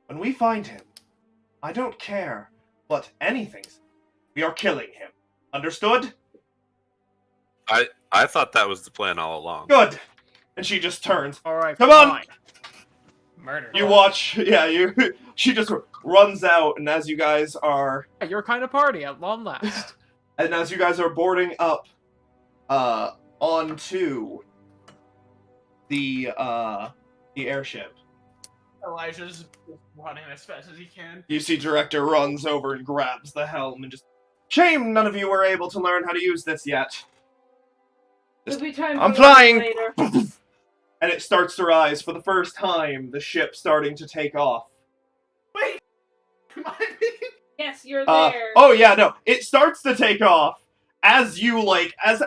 S1: When we find him, I don't care what anything. We are killing him. Understood?
S4: I thought that was the plan all along.
S1: Good. And she just turns.
S5: Alright,
S1: Come on!
S5: fine. Murder.
S1: You watch. Yeah, she just runs out, and as you guys are
S5: Your kind of party at long last.
S1: And as you guys are boarding up onto the airship,
S2: Elijah's running as fast as he can.
S1: you see Director runs over and grabs the helm and just, shame none of you were able to learn how to use this yet.
S3: We'll be trying to
S1: I'm
S3: learn
S1: flying!
S3: later.
S1: And it starts to rise for the first time, the ship starting to take off.
S2: Wait! Am I being...
S3: Yes, you're there.
S1: Oh yeah, no. It starts to take off as you as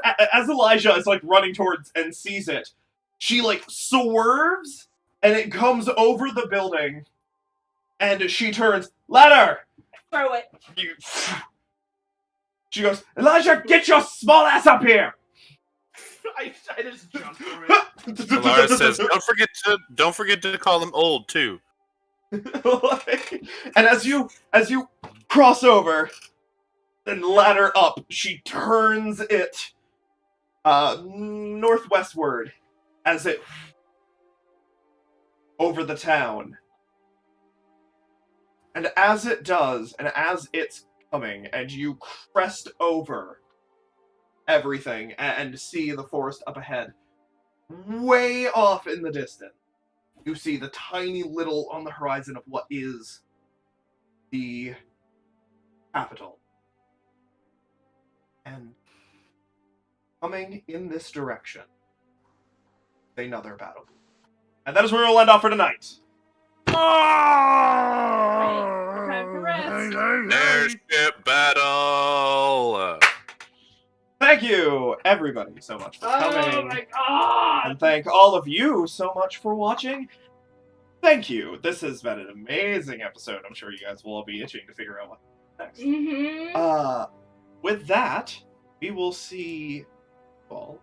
S1: Elijah is running towards and sees it. She swerves and it comes over the building and she turns, ladder!
S3: Throw it.
S1: She goes, Elijah, get your small ass up here!
S2: I just jumped for it.
S4: Alara says, "Don't forget to call him old too."
S1: And as you cross over and ladder up, she turns it northwestward as it over the town. And as it does, and as it's coming, and you crest over everything and see the forest up ahead, way off in the distance, you see the tiny little on the horizon of what is the capital. And coming in this direction, another battle. And that is where we'll end off for tonight.
S3: Time for rest.
S4: Airship battle.
S1: Thank you, everybody, so much for coming.
S3: Oh my god!
S1: And thank all of you so much for watching. Thank you. This has been an amazing episode. I'm sure you guys will all be itching to figure out what's next.
S3: Mm-hmm.
S1: With that, we will see you all